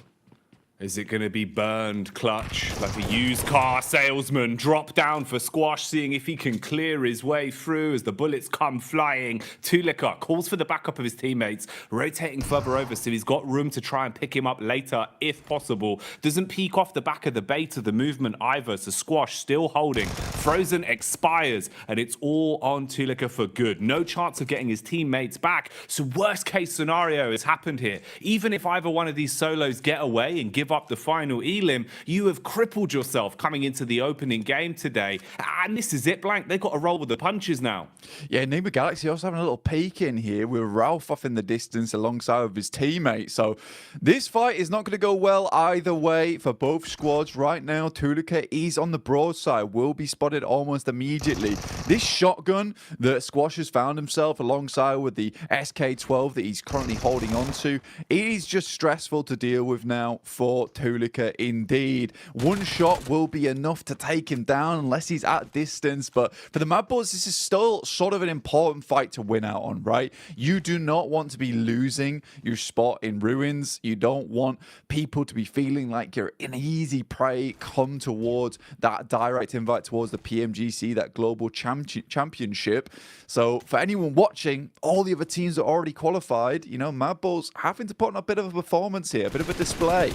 is it going to be burned clutch like a used car salesman? Drop down for Squash, seeing if he can clear his way through as the bullets come flying. Tulika calls for the backup of his teammates, rotating further over so he's got room to try and pick him up later if possible. Doesn't peek off the back of the bait of the movement either, so Squash still holding. Frozen expires, and it's all on Tulika for good. No chance of getting his teammates back, so worst case scenario has happened here. Even if either one of these solos get away and give up the final elim, you have crippled yourself coming into the opening game today. And this is it, Blank. They've got to roll with the punches now. Yeah, Neighbor Galaxy also having a little peek in here with Ralph off in the distance alongside with his teammate. So this fight is not going to go well either way for both squads right now. Tulika is on the broadside, will be spotted almost immediately. This shotgun that Squash has found himself alongside with the SK-12 that he's currently holding on to, it is just stressful to deal with now for Tulika indeed. One shot will be enough to take him down unless he's at distance, but for the Mad Balls, this is still sort of an important fight to win out on, right? You do not want to be losing your spot in Ruins. You don't want people to be feeling like you're an easy prey come towards that direct invite towards the PMGC, that global championship. So for anyone watching, all the other teams are already qualified. You know, Mad Balls having to put on a bit of a performance here, a bit of a display.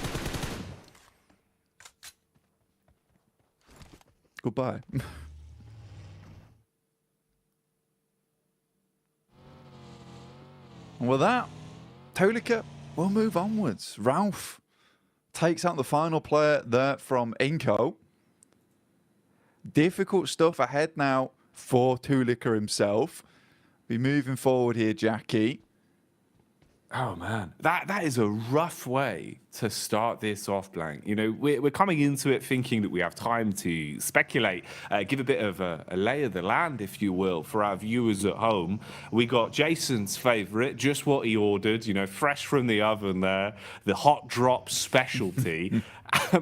Goodbye. And with that, Tulika will move onwards. Ralph takes out the final player there from Inco. Difficult stuff ahead now for Tulika himself. Be moving forward here, Jackie. Oh man, that is a rough way to start this off, Blank. You know, we're coming into it thinking that we have time to speculate, give a bit of a lay of the land, if you will, for our viewers at home. We got Jason's favourite, just what he ordered, you know, fresh from the oven there, the hot drop specialty.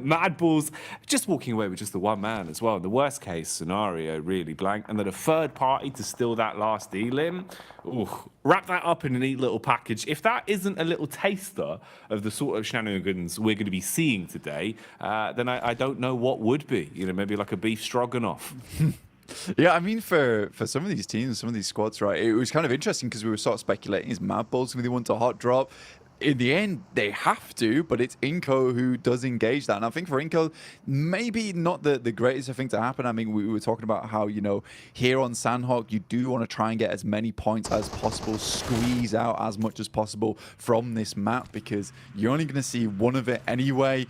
Mad Balls just walking away with just the one man as well. The worst case scenario, really, Blank. And then a third party to steal that last elim. Ooh, wrap that up in a neat little package. If that isn't a little taster of the sort of shenanigans we're going to be seeing today, then I don't know what would be. You know, maybe like a beef stroganoff. Yeah, I mean, for some of these teams, some of these squads, right, it was kind of interesting because we were sort of speculating, is Mad Balls going to want to hot drop? In the end, they have to, but it's Inco who does engage that. And I think for Inco, maybe not the greatest thing to happen. I mean, we were talking about how, you know, here on Sandhawk, you do want to try and get as many points as possible, squeeze out as much as possible from this map, because you're only going to see one of it anyway.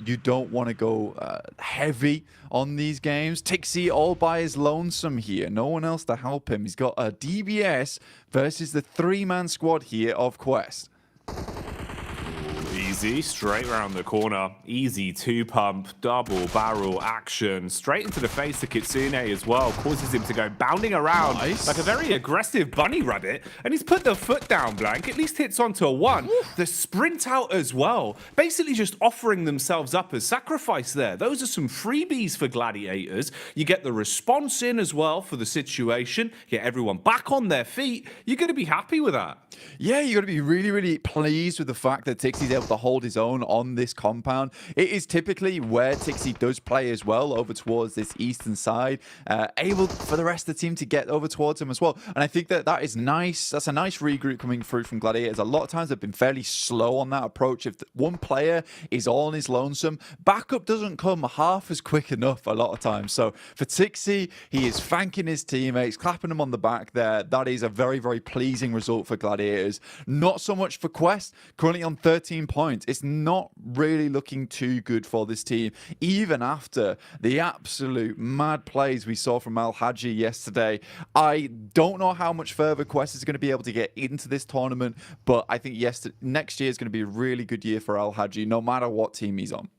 You don't want to go heavy on these games. Tixie all by his lonesome here. No one else to help him. He's got a DBS versus the three-man squad here of Quest. Easy, straight around the corner. Easy two-pump, double barrel action. Straight into the face of Kitsune as well. Causes him to go bounding around like a very aggressive bunny rabbit. And he's put the foot down, Blank. At least hits onto a one. The sprint out as well. Basically just offering themselves up as sacrifice there. Those are some freebies for Gladiators. You get the response in as well for the situation. Get everyone back on their feet. You're going to be happy with that. Yeah, you got to be really, really pleased with the fact that Tixie's able to hold his own on this compound. It is typically where Tixie does play as well, over towards this eastern side, able for the rest of the team to get over towards him as well. And I think that is nice. That's a nice regroup coming through from Gladiators. A lot of times they've been fairly slow on that approach. If one player is all on his lonesome, backup doesn't come half as quick enough a lot of times. So for Tixie, he is thanking his teammates, clapping them on the back there. That is a very, very pleasing result for Gladiators. Not so much for Quest, currently on 13 points. It's not really looking too good for this team, even after the absolute mad plays we saw from Al Haji yesterday. I don't know how much further Quest is going to be able to get into this tournament, but I think next year is going to be a really good year for Al Haji, no matter what team he's on.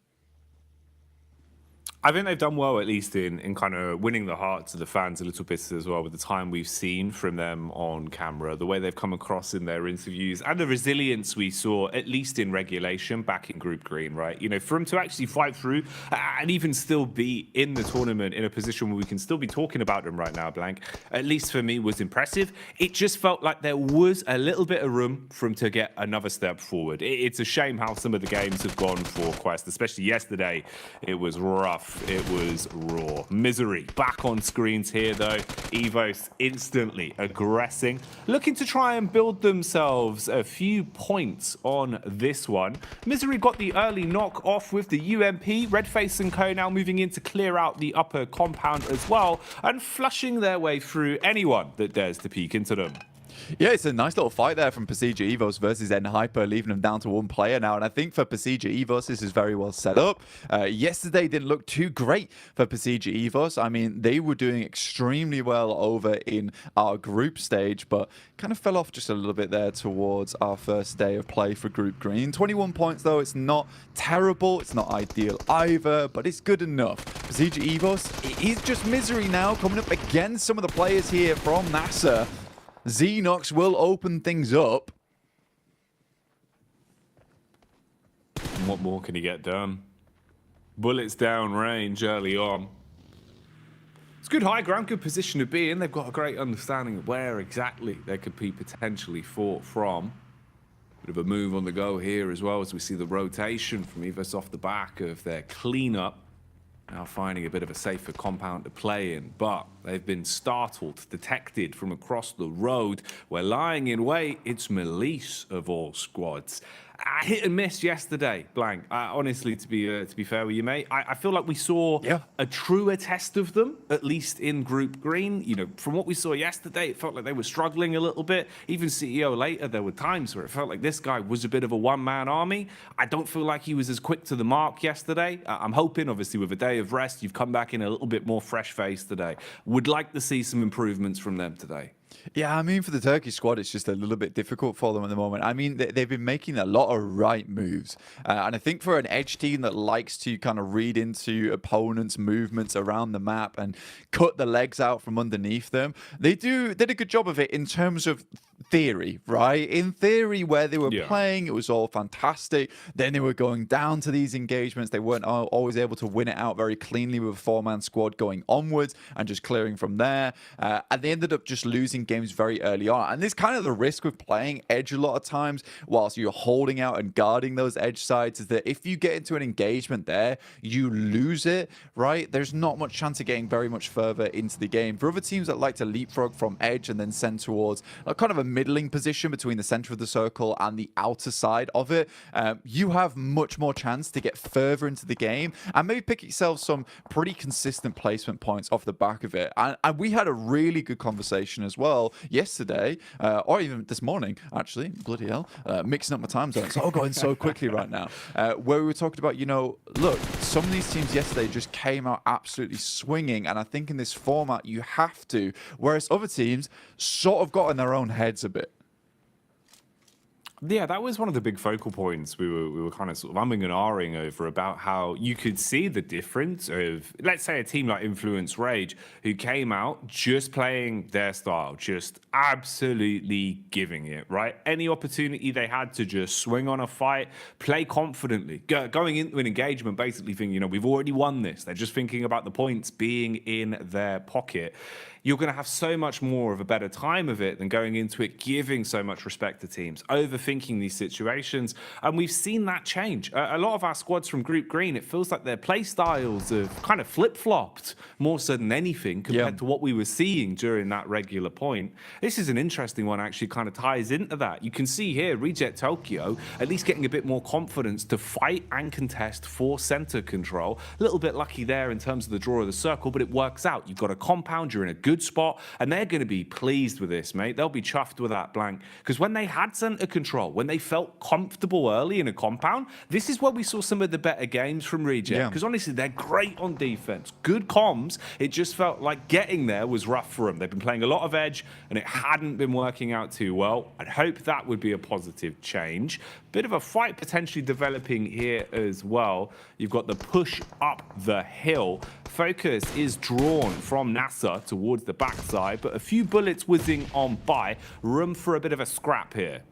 I think they've done well, at least in kind of winning the hearts of the fans a little bit as well, with the time we've seen from them on camera, the way they've come across in their interviews, and the resilience we saw, at least in regulation, back in Group Green, right? You know, for them to actually fight through and even still be in the tournament in a position where we can still be talking about them right now, Blank, at least for me, was impressive. It just felt like there was a little bit of room for them to get another step forward. It's a shame how some of the games have gone for Quest, especially yesterday. It was rough. It was raw. Misery back on screens here, though. Evos instantly aggressing, looking to try and build themselves a few points on this one. Misery got the early knock off with the UMP. Redface and Co now moving in to clear out the upper compound as well, and flushing their way through anyone that dares to peek into them. Yeah, it's a nice little fight there from Pasija Evos versus Enhyper, leaving them down to one player now. And I think for Pasija Evos, this is very well set up. Yesterday didn't look too great for Pasija Evos. I mean, they were doing extremely well over in our group stage, but kind of fell off just a little bit there towards our first day of play for Group Green. 21 points, though. It's not terrible. It's not ideal either, but it's good enough. Pasija Evos, it is just Misery now coming up against some of the players here from NASA. Xenox will open things up. And what more can he get done? Bullets down range early on. It's good high ground, good position to be in. They've got a great understanding of where exactly they could be potentially fought from. Bit of a move on the go here as well, as we see the rotation from Evos off the back of their cleanup. Now finding a bit of a safer compound to play in, but they've been startled, detected from across the road. We're lying in wait. It's Melise of all squads. Hit and miss yesterday, Blank. Honestly, to be fair with you, mate, I feel like we saw a truer test of them, at least in Group Green. You know, from what we saw yesterday, it felt like they were struggling a little bit. Even CEO later, there were times where it felt like this guy was a bit of a one-man army. I don't feel like he was as quick to the mark yesterday. I'm hoping, obviously, with a day of rest. You've come back in a little bit more fresh face today. Would like to see some improvements from them today. Yeah, I mean, for the Turkish squad, it's just a little bit difficult for them at the moment. I mean, they've been making a lot of right moves. And I think for an Edge team that likes to kind of read into opponents' movements around the map and cut the legs out from underneath them, they did a good job of it in terms of theory, right? In theory, where they were playing, it was all fantastic. Then they were going down to these engagements. They weren't always able to win it out very cleanly with a four-man squad going onwards and just clearing from there. And they ended up just losing games very early on. And this kind of the risk with playing Edge a lot of times whilst you're holding out and guarding those Edge sides is that if you get into an engagement there, you lose it, right? There's not much chance of getting very much further into the game. For other teams that like to leapfrog from Edge and then send towards a kind of a middling position between the center of the circle and the outer side of it, you have much more chance to get further into the game and maybe pick yourself some pretty consistent placement points off the back of it. And we had a really good conversation as well yesterday, or even this morning, actually, bloody hell, mixing up my time zones, all going so quickly right now, where we were talking about, you know, look, some of these teams yesterday just came out absolutely swinging, and I think in this format you have to, whereas other teams sort of got in their own heads a bit. Yeah, that was one of the big focal points we were kind of sort of umming and ahhing over, about how you could see the difference of, let's say, a team like Influence Rage, who came out just playing their style, just absolutely giving it, right? Any opportunity they had to just swing on a fight, play confidently, going into an engagement, basically thinking, you know, we've already won this. They're just thinking about the points being in their pocket. You're going to have so much more of a better time of it than going into it giving so much respect to teams, overthinking these situations. And we've seen that change. A lot of our squads from Group Green, it feels like their play styles have kind of flip-flopped more so than anything compared to what we were seeing during that regular point. This is an interesting one, actually kind of ties into that. You can see here, Reject Tokyo at least getting a bit more confidence to fight and contest for center control. A little bit lucky there in terms of the draw of the circle, but it works out. You've got a compound, you're in a good spot, and they're going to be pleased with this, mate. They'll be chuffed with that blank, because when they had center control, when they felt comfortable early in a compound, this is where we saw some of the better games from Reject, because honestly, they're great on defense, good comms. It just felt like getting there was rough for them. They've been playing a lot of Edge, and it hadn't been working out too well. I'd hope that would be a positive change. Bit of a fight potentially developing here as well. You've got the push up the hill. Focus is drawn from NASA towards the backside, but a few bullets whizzing on by. Room for a bit of a scrap here.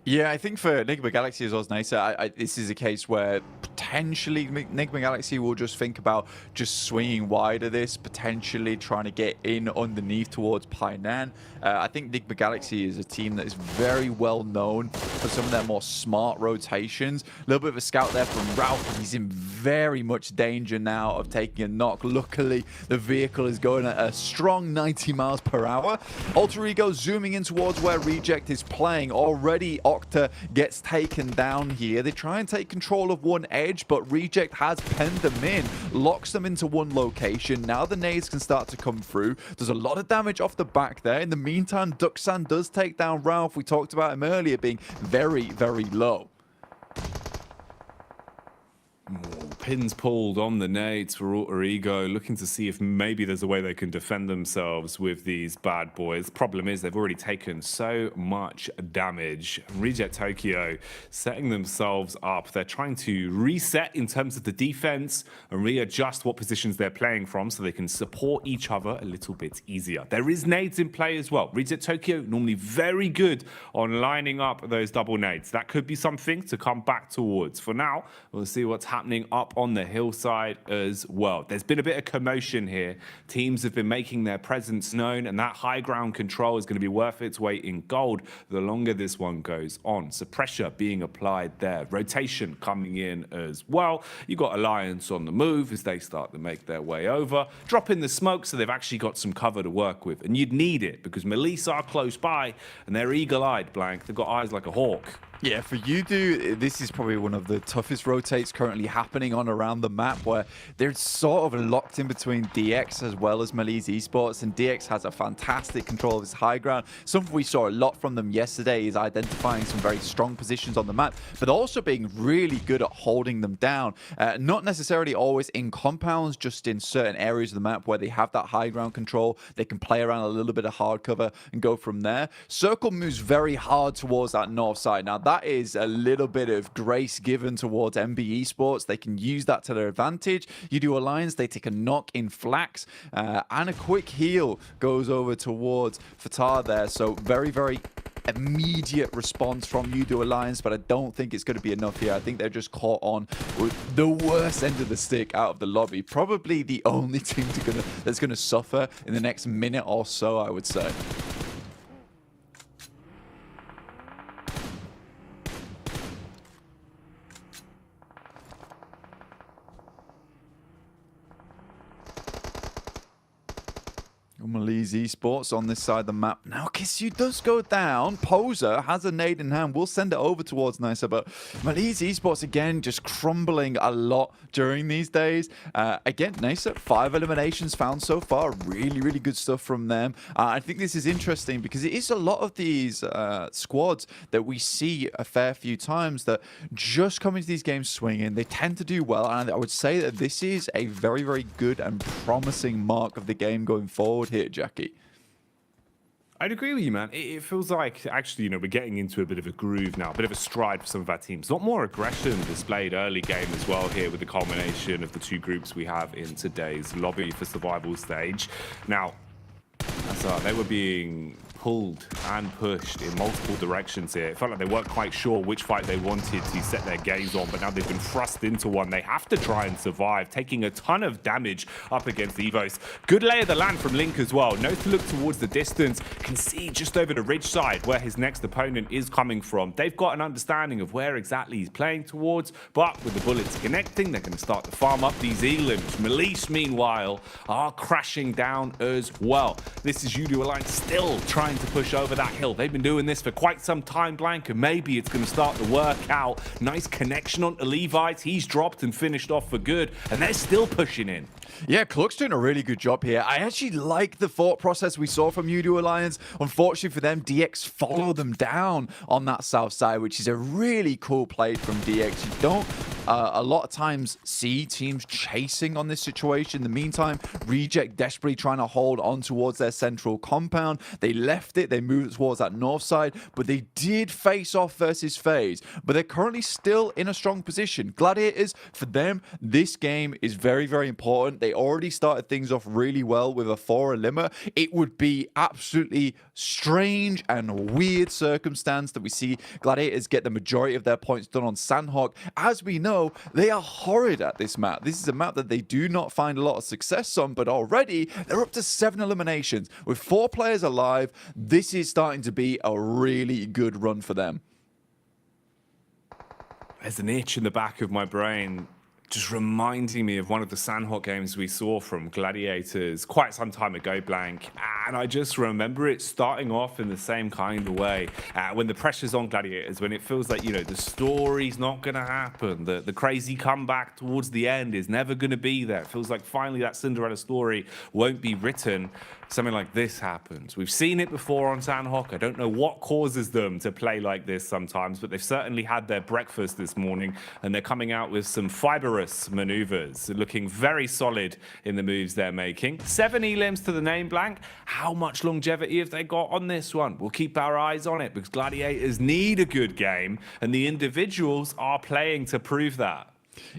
Yeah, I think for Enigma Galaxy as well as Nasa, this is a case where potentially Enigma Galaxy will just think about just swinging wide of this, potentially trying to get in underneath towards Painan. I think Enigma Galaxy is a team that is very well known for some of their more smart rotations. A little bit of a scout there from Ralph. He's in very much danger now of taking a knock. Luckily, the vehicle is going at a strong 90 miles per hour. Alter Ego zooming in towards where Reject is playing. Already Octa gets taken down here. They try and take control of one edge, but Reject has penned them in, locks them into one location. Now the nades can start to come through. There's a lot of damage off the back there. In the meantime, Duxan does take down Ralph. We talked about him earlier being very, very low. Pins pulled on the nades for Alter Ego, looking to see if maybe there's a way they can defend themselves with these bad boys. Problem is they've already taken so much damage. Reject Tokyo setting themselves up. They're trying to reset in terms of the defense and readjust what positions they're playing from so they can support each other a little bit easier. There is nades in play as well. Reject Tokyo normally very good on lining up those double nades. That could be something to come back towards. For now, we'll see what's happening up on the hillside as well. There's been a bit of commotion here. Teams have been making their presence known, and that high ground control is going to be worth its weight in gold the longer this one goes on. So pressure being applied there. Rotation coming in as well. You've got Alliance on the move as they start to make their way over. Drop in the smoke so they've actually got some cover to work with. And you'd need it because Melissa are close by and they're eagle-eyed, Blank. They've got eyes like a hawk. Yeah, for Udo, this is probably one of the toughest rotates currently happening on around the map, where they're sort of locked in between DX as well as Malice Esports, and DX has a fantastic control of his high ground. Something we saw a lot from them yesterday is identifying some very strong positions on the map, but also being really good at holding them down. Not necessarily always in compounds, just in certain areas of the map where they have that high ground control. They can play around a little bit of hard cover and go from there. Circle moves very hard towards that north side. Now, that is a little bit of grace given towards MB Esports. They can use that to their advantage. Udo Alliance, they take a knock in Flax, and a quick heal goes over towards Fatah there. So very, very immediate response from Udo Alliance, but I don't think it's going to be enough here. I think they're just caught on with the worst end of the stick out of the lobby. Probably the only team that's going to suffer in the next minute or so, I would say. Malice Esports on this side of the map. Now, Kissu does go down. Poser has a nade in hand. We'll send it over towards Nisa, but Malice Esports, again, just crumbling a lot during these days. Again, Nisa, 5 eliminations found so far. Really, really good stuff from them. I think this is interesting because it is a lot of these squads that we see a fair few times that just come into these games swinging. They tend to do well, and I would say that this is a very, very good and promising mark of the game going forward here, Jackie. I'd agree with you, man. It feels like, actually, we're getting into a bit of a groove now, a bit of a stride for some of our teams. A lot more aggression displayed early game as well here with the culmination of the 2 groups we have in today's lobby for survival stage. Now, they were being pulled and pushed in multiple directions here. It felt like they weren't quite sure which fight they wanted to set their gaze on, but now they've been thrust into one. They have to try and survive, taking a ton of damage up against Evos. Good lay of the land from Link as well. Knows to look towards the distance, can see just over the ridge side where his next opponent is coming from. They've got an understanding of where exactly he's playing towards, but with the bullets connecting, they're going to start to farm up these elims. Malice, meanwhile, are crashing down as well. This is Udo Alliance still trying to push over that hill. They've been doing this for quite some time, Blank, and maybe it's going to start to work out. Nice connection onto Levites. He's dropped and finished off for good, and they're still pushing in. Yeah, Cluck's doing a really good job here. I actually like the thought process we saw from Udo Alliance. Unfortunately for them, DX follow them down on that south side, which is a really cool play from DX. You don't a lot of times see teams chasing on this situation. In the meantime, Reject desperately trying to hold on towards their central compound. They left it, they moved towards that north side, but they did face off versus FaZe. But they're currently still in a strong position. Gladiators, for them, this game is very, very important. They already started things off really well with a 4 eliminer. It would be absolutely strange and weird circumstance that we see Gladiators get the majority of their points done on Sandhawk. As we know, they are horrid at this map. This is a map that they do not find a lot of success on, but already they're up to 7 eliminations. With 4 players alive, this is starting to be a really good run for them. There's an itch in the back of my brain just reminding me of one of the Sandhawk games we saw from Gladiators quite some time ago, Blank. And I just remember it starting off in the same kind of way. When the pressure's on Gladiators, when it feels like, the story's not going to happen, the crazy comeback towards the end is never going to be there. It feels like finally that Cinderella story won't be written. Something like this happens. We've seen it before on Sandhawk. I don't know what causes them to play like this sometimes, but they've certainly had their breakfast this morning, and they're coming out with some fibrous maneuvers, looking very solid in the moves they're making. 7 elims to the name, Blank. How much longevity have they got on this one? We'll keep our eyes on it because Gladiators need a good game, and the individuals are playing to prove that.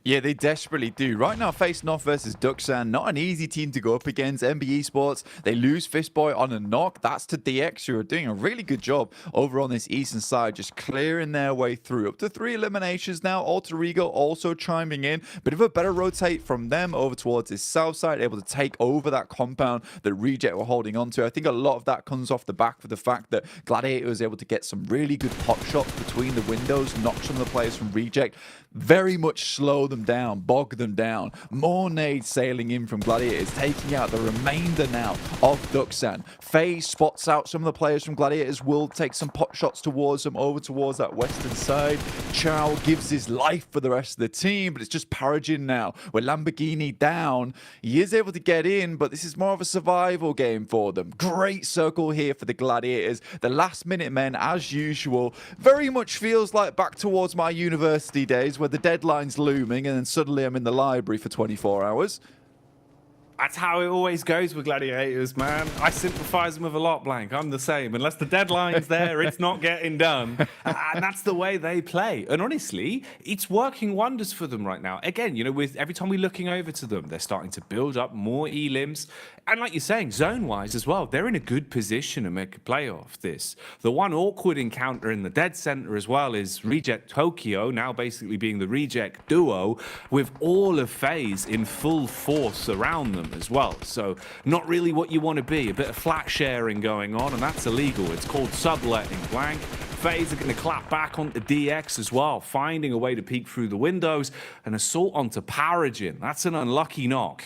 Yeah, they desperately do. Right now, facing off versus Duxan, not an easy team to go up against. MB Esports, they lose Fistboy on a knock. That's to DX, who are doing a really good job over on this eastern side, just clearing their way through. Up to 3 eliminations now. Alter Ego also chiming in. Bit of a better rotate from them over towards this south side, able to take over that compound that Reject were holding on to. I think a lot of that comes off the back of the fact that Gladiator was able to get some really good pop shots between the windows, knock some of the players from Reject very much slow slow them down, bog them down. More nades sailing in from Gladiators, taking out the remainder now of Duxan. FaZe spots out some of the players from Gladiators, will take some pot shots towards them, over towards that western side. Chow gives his life for the rest of the team, but it's just Paragin now. With Lamborghini down, he is able to get in, but this is more of a survival game for them. Great circle here for the Gladiators. The last minute men, as usual, very much feels like back towards my university days where the deadline's looming and then suddenly I'm in the library for 24 hours. That's how it always goes with Gladiators, man. I sympathize them with a lot, Blank. I'm the same. Unless the deadline's there, it's not getting done. And that's the way they play. And honestly, it's working wonders for them right now. Again, you know, with every time we're looking over to them, they're starting to build up more elims. And like you're saying, zone-wise as well, they're in a good position to make a play off this. The one awkward encounter in the dead center as well is Reject Tokyo, now basically being the Reject duo, with all of FaZe in full force around them as well. So not really what you want to be. A bit of flat sharing going on, and that's illegal. It's called subletting, Blank. FaZe are going to clap back onto DX as well, finding a way to peek through the windows. An assault onto Paragin. That's an unlucky knock.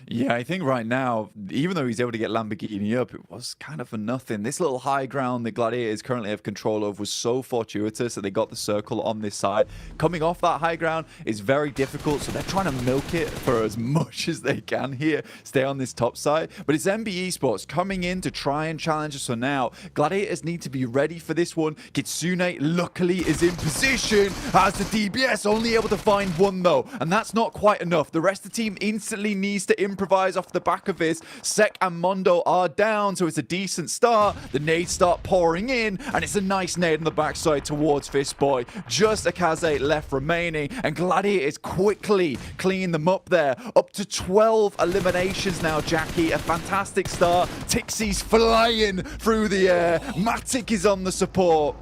Yeah, I think right now, even though he's able to get Lamborghini up, it was kind of for nothing. This little high ground the Gladiators currently have control of was so fortuitous that they got the circle on this side. Coming off that high ground is very difficult, so they're trying to milk it for as much as they can here, stay on this top side. But it's MB Esports coming in to try and challenge us for now. Gladiators need to be ready for this one. Kitsune luckily is in position as the DBS, only able to find one though, and that's not quite enough. The rest of the team instantly needs to improvise off the back of this. Sek and Mondo are down, so it's a decent start. The nades start pouring in, and it's a nice nade on the backside towards Fistboy. Just a Kaze left remaining, and Gladiators quickly clean them up there. Up to 12 eliminations now, Jackie. A fantastic start. Tixie's flying through the air. Matic is on the support.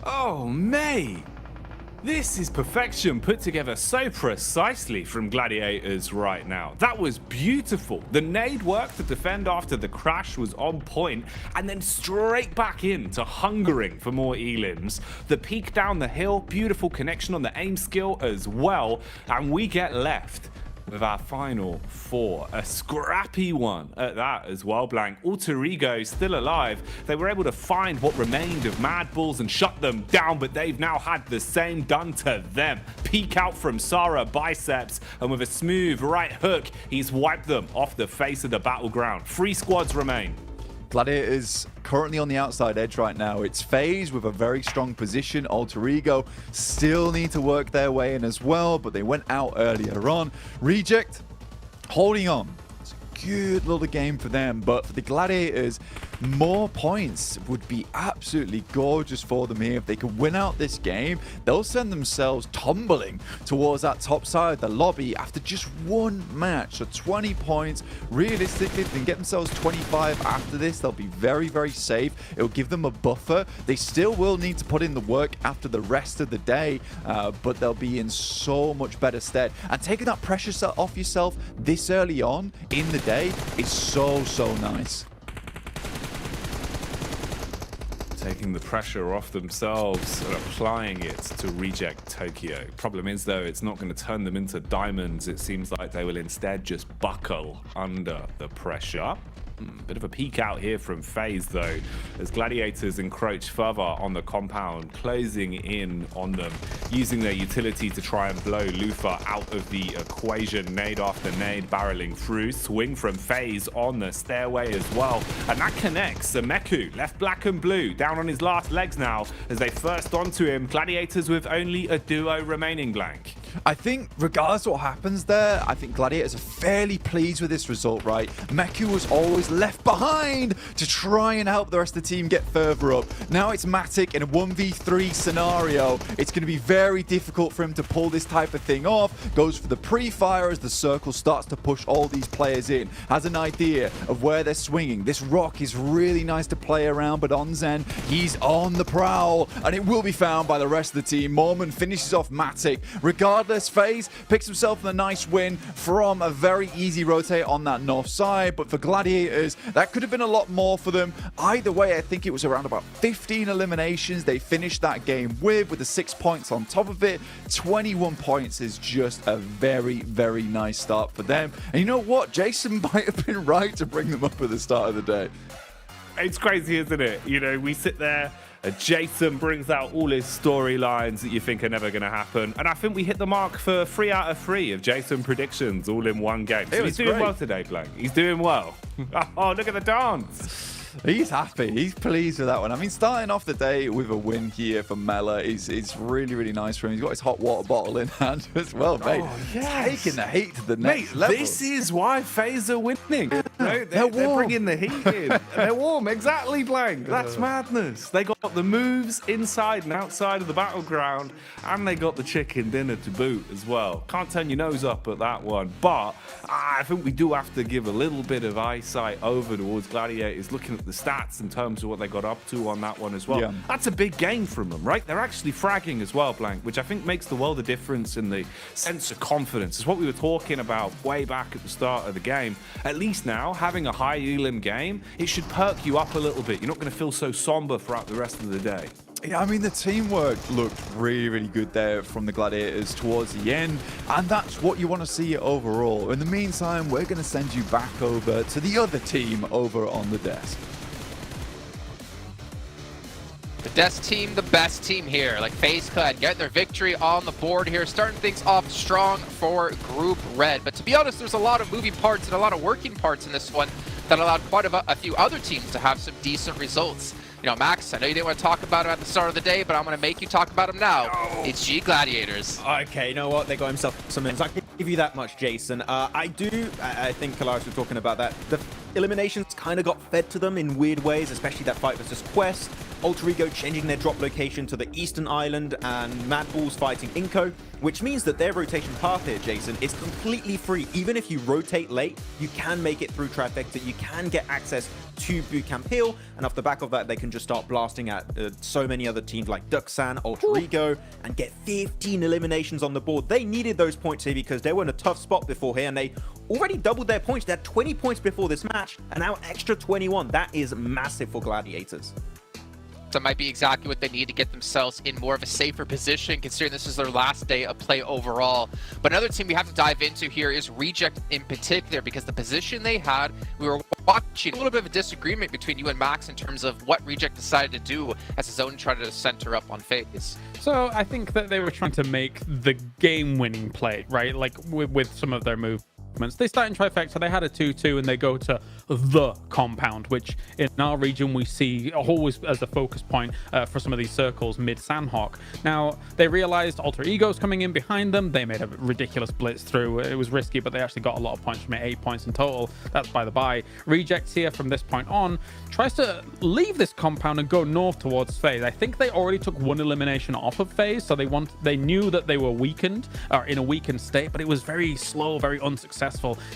Oh, mate. This is perfection put together so precisely from Gladiators right now. That was beautiful. The nade work to defend after the crash was on point, and then straight back into hungering for more elims. The peek down the hill, beautiful connection on the aim skill as well, and we get left with our final four. A scrappy one at that as well, Blank. Alter Ego still alive. They were able to find what remained of Mad Bulls and shut them down, but they've now had the same done to them. Peek out from Sarah Biceps, and with a smooth right hook, he's wiped them off the face of the battleground. 3 squads remain. Gladiators currently on the outside edge right now. It's FaZe with a very strong position. Alter Ego still need to work their way in as well, but they went out earlier on. Reject holding on. It's a good little game for them, but for the Gladiators, more points would be absolutely gorgeous for them here. If they could win out this game, they'll send themselves tumbling towards that top side of the lobby after just one match. So 20 points. Realistically, if they can get themselves 25 after this, they'll be very, very safe. It'll give them a buffer. They still will need to put in the work after the rest of the day, but they'll be in so much better stead. And taking that pressure off yourself this early on in the day is so, so nice. Taking the pressure off themselves and applying it to Reject Tokyo. Problem is, though, it's not going to turn them into diamonds. It seems like they will instead just buckle under the pressure. Bit of a peek out here from FaZe, though, as Gladiators encroach further on the compound, closing in on them, using their utility to try and blow Lufa out of the equation. Nade after nade barreling through. Swing from FaZe on the stairway as well. And that connects. Meku left black and blue, down on his last legs now as they first onto him. Gladiators with only a duo remaining, Blank. I think regardless of what happens there, I think Gladiators are fairly pleased with this result, right? Meku was always left behind to try and help the rest of the team get further up. Now it's Matic in a 1v3 scenario. It's going to be very difficult for him to pull this type of thing off. Goes for the pre-fire as the circle starts to push all these players in. Has an idea of where they're swinging. This rock is really nice to play around, but Onzen, he's on the prowl, and it will be found by the rest of the team. Mormon finishes off Matic. Regardless regardless, FaZe picks himself a nice win from a very easy rotate on that north side. But for Gladiators, that could have been a lot more for them. Either way, I think it was around about 15 eliminations they finished that game with the 6 points on top of it. 21 points is just a very, very nice start for them. And you know what? Jason might have been right to bring them up at the start of the day. It's crazy, isn't it? You know, we sit there, Jason brings out all his storylines that you think are never going to happen. And I think we hit the mark for 3 out of 3 of Jason predictions all in one game. So he's doing well today, Blank. He's doing well. Oh, look at the dance. He's happy. He's pleased with that one. I mean, starting off the day with a win here for Mela is really, really nice for him. He's got his hot water bottle in hand as well, mate. Oh, yes. Taking the heat to the next level. This is why FaZe are winning. They're bringing the heat in. They're warm. Exactly, Blank. That's madness. They got the moves inside and outside of the battleground, and they got the chicken dinner to boot as well. Can't turn your nose up at that one. But I think we do have to give a little bit of eyesight over towards Gladiators, looking at the stats in terms of what they got up to on that one as well. Yeah. That's a big game from them, right? They're actually fragging as well, Blank, which I think makes the world of difference in the sense of confidence. It's what we were talking about way back at the start of the game. At least now, having a high elim game, it should perk you up a little bit. You're not going to feel so somber throughout the rest of the day. Yeah, I mean, the teamwork looked really, really good there from the Gladiators towards the end, and that's what you want to see overall. In the meantime, we're going to send you back over to the other team over on the desk. The desk team, the best team here. Like FaZe could get their victory on the board here, starting things off strong for Group Red. But to be honest, there's a lot of moving parts and a lot of working parts in this one that allowed quite a few other teams to have some decent results. You know, Max, I know you didn't want to talk about him at the start of the day, but I'm going to make you talk about him now. It's G Gladiators. Okay, you know what? They got himself some wins. I can give you that much, Jason. I think Kalaris was talking about that. The eliminations kind of got fed to them in weird ways, especially that fight versus Quest. Alter Ego changing their drop location to the Eastern Island, and Mad Bulls fighting Inko, which means that their rotation path here, Jason, is completely free. Even if you rotate late, you can make it through Trifecta, you can get access to Bootcamp Hill, and off the back of that, they can just start blasting at so many other teams like Duxan, Alter Ego, and get 15 eliminations on the board. They needed those points here because they were in a tough spot before here, and they already doubled their points. They had 20 points before this match, and now extra 21. That is massive for Gladiators. That might be exactly what they need to get themselves in more of a safer position, considering this is their last day of play overall. But another team we have to dive into here is Reject in particular, because the position they had, we were watching a little bit of a disagreement between you and Max in terms of what Reject decided to do as his own tried to center up on FaZe. So I think that they were trying to make the game-winning play, right? Like with some of their moves. They start in Trifecta, they had a 2-2, and they go to the compound, which in our region we see always as a focus point for some of these circles mid-Sandhawk. Now, they realized Alter Ego's coming in behind them. They made a ridiculous blitz through. It was risky, but they actually got a lot of points from it, 8 points in total. That's by the by. Rejects here from this point on tries to leave this compound and go north towards FaZe. I think they already took one elimination off of FaZe, so they knew that they were weakened, or in a weakened state, but it was very slow, very unsuccessful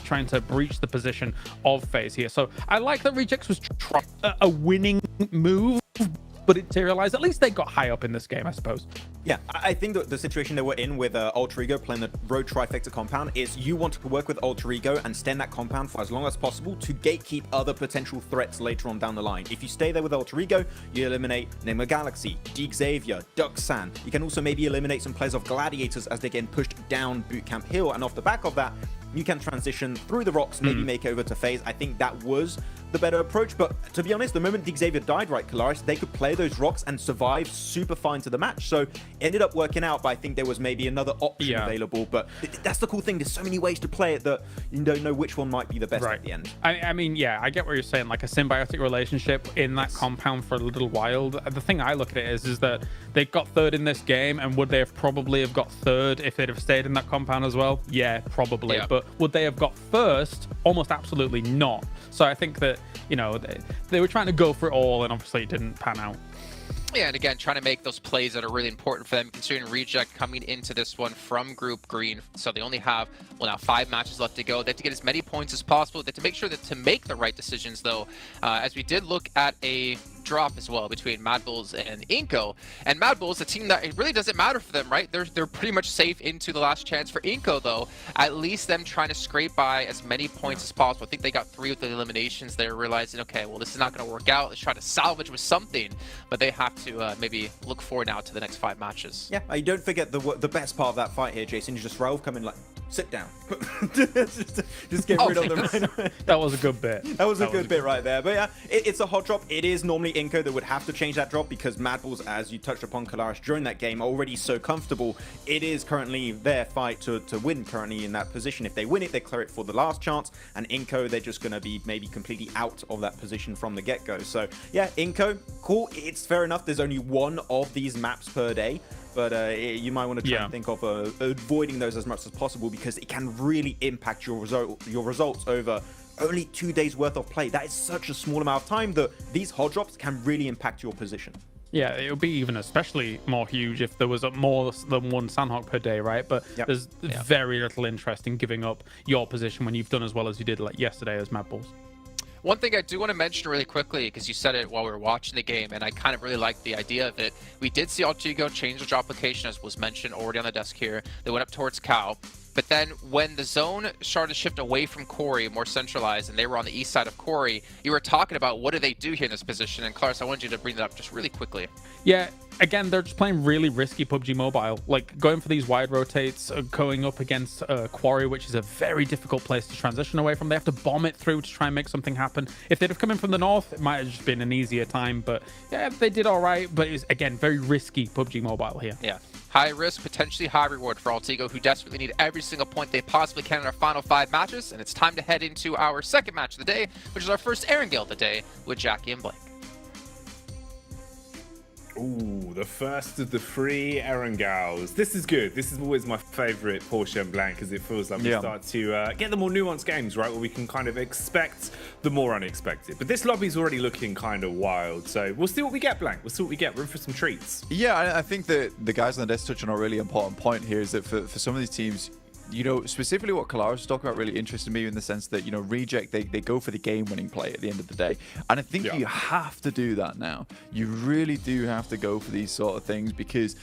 trying to breach the position of FaZe here. So I like that Rejects was trying a winning move, but it materialized. At least they got high up in this game, I suppose. Yeah, I think that the situation they were in with Alter Ego playing the Road Trifecta compound is you want to work with Alter Ego and stand that compound for as long as possible to gatekeep other potential threats later on down the line. If you stay there with Alter Ego, you eliminate Nemo Galaxy, Deke Xavier, Duxan. You can also maybe eliminate some players of Gladiators as they're getting pushed down Bootcamp Hill, and off the back of that, you can transition through the rocks, maybe make over to FaZe. I think that was the better approach, but to be honest, the moment Deke Xavier died, right, Kalaris, they could play those rocks and survive super fine to the match. So it ended up working out, but I think there was maybe another option available. But that's the cool thing. There's so many ways to play it that you don't know which one might be the best at the end. I mean, yeah, I get what you're saying, like a symbiotic relationship in that compound for a little while. The thing I look at it is that they got third in this game, and would they have probably have got third if they'd have stayed in that compound as well? Yeah, probably. Yeah. But would they have got first? Almost absolutely not. So I think that, you know, they were trying to go for it all, and obviously it didn't pan out. Yeah, and again, trying to make those plays that are really important for them, considering Reject coming into this one from Group Green. So they only have, well, now 5 matches left to go. They have to get as many points as possible. They have to make sure that to make the right decisions, though, as we did look at a drop as well between Mad Bulls and Inco. And Mad Bulls, a team that it really doesn't matter for them, right? They're pretty much safe into the last chance. For Inco, though, at least them trying to scrape by as many points as possible. I think they got 3 with the eliminations. They're realizing, okay, well, this is not going to work out. Let's try to salvage with something. But they have to maybe look forward now to the next 5 matches. Yeah, you don't forget the best part of that fight here, Jason. You just Raouf come in like, sit down. just get rid of them right. That was a good bit. That was a good bit right there. But yeah, it's a hot drop. It is normally Inco that would have to change that drop because Mad Bulls, as you touched upon, Kalaris, during that game, are already so comfortable. It is currently their fight to win currently in that position. If they win it, they clear it for the last chance. And Inco, they're just going to be maybe completely out of that position from the get-go. So yeah, Inco, cool. It's fair enough. There's only 1 of these maps per day. But you might want to try and think of avoiding those as much as possible because it can really impact your results over only 2 days worth of play. That is such a small amount of time that these hot drops can really impact your position. Yeah, it would be even especially more huge if there was more than 1 Sandhawk per day, right? But there's very little interest in giving up your position when you've done as well as you did like yesterday as Mad Bulls. One thing I do want to mention really quickly, because you said it while we were watching the game, and I kind of really liked the idea of it. We did see Altigo change the drop location, as was mentioned already on the desk here. They went up towards Cow. But then when the zone started to shift away from Corey, more centralized, and they were on the east side of Corey, you were talking about what do they do here in this position. And Klaus, I wanted you to bring that up just really quickly. Yeah, again, they're just playing really risky PUBG Mobile. Like going for these wide rotates, going up against Quarry, which is a very difficult place to transition away from. They have to bomb it through to try and make something happen. If they'd have come in from the north, it might have just been an easier time. But yeah, they did all right. But it was, again, very risky PUBG Mobile here. Yeah. High risk, potentially high reward for Altigo, who desperately need every single point they possibly can in our final 5 matches. And it's time to head into our second match of the day, which is our first Erangel of the day with Jackie and Blake. Ooh, the first of the 3 Erangels. This is good. This is always my favorite Porsche and Blanc because it feels like we start to get the more nuanced games, right? Where we can kind of expect the more unexpected. But this lobby's already looking kind of wild. So we'll see what we get, Blanc. We'll see what we get. We're in for some treats. Yeah, I think that the guys on the desk touch on a really important point here is that for some of these teams, you know, specifically what Kalaris was talking about really interested me in the sense that, you know, Reject, they go for the game-winning play at the end of the day. And I think you have to do that now. You really do have to go for these sort of things because,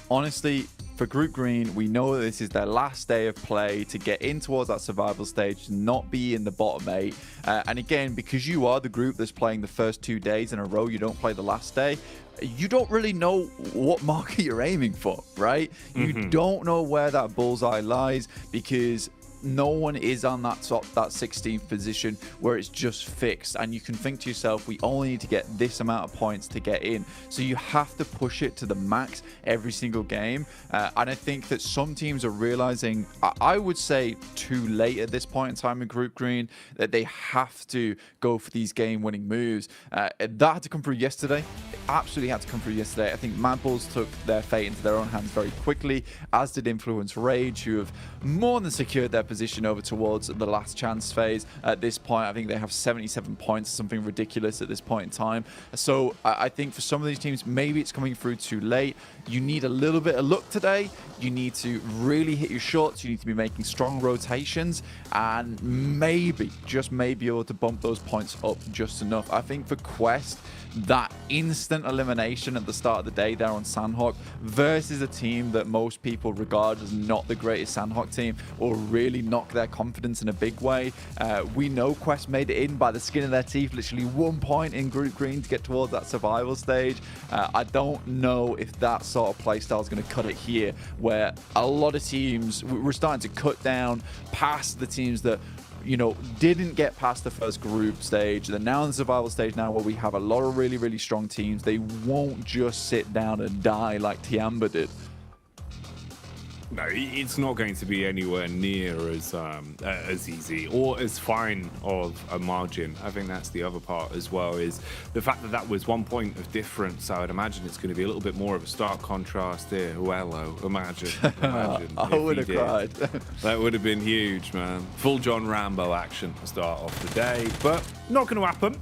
honestly, for Group Green, we know that this is their last day of play to get in towards that survival stage, not be in the bottom 8. And again, because you are the group that's playing the first 2 days in a row, you don't play the last day, you don't really know what marker you're aiming for, right? You don't know where that bullseye lies because no one is on that 16th position where it's just fixed, and you can think to yourself, we only need to get this amount of points to get in. So you have to push it to the max every single game, and I think that some teams are realizing, I would say too late at this point in time in Group Green, that they have to go for these game-winning moves. That had to come through yesterday. It absolutely had to come through yesterday. I think Mad Bulls took their fate into their own hands very quickly, as did Influence Rage, who have more than secured their position over towards the last chance phase. At this point, I think they have 77 points, something ridiculous at this point in time. So I think for some of these teams, maybe it's coming through too late. You need a little bit of luck today. You need to really hit your shots. You need to be making strong rotations and maybe, just maybe, able to bump those points up just enough. I think for Quest, that instant elimination at the start of the day there on Sandhawk versus a team that most people regard as not the greatest Sandhawk team or really knock their confidence in a big way. We know Quest made it in by the skin of their teeth, literally 1 point in Group Green to get towards that survival stage. I don't know if that sort of playstyle is going to cut it here, where a lot of teams, we're starting to cut down past the teams that, you know, didn't get past the first group stage. They're now in the survival stage now where we have a lot of really, really strong teams. They won't just sit down and die like Tiamba did. No, it's not going to be anywhere near as easy or as fine of a margin. I think that's the other part as well, is the fact that that was 1 point of difference. I would imagine it's going to be a little bit more of a stark contrast here. Well, imagine I would have cried. That would have been huge, man. Full John Rambo action to start off the day, but not going to happen.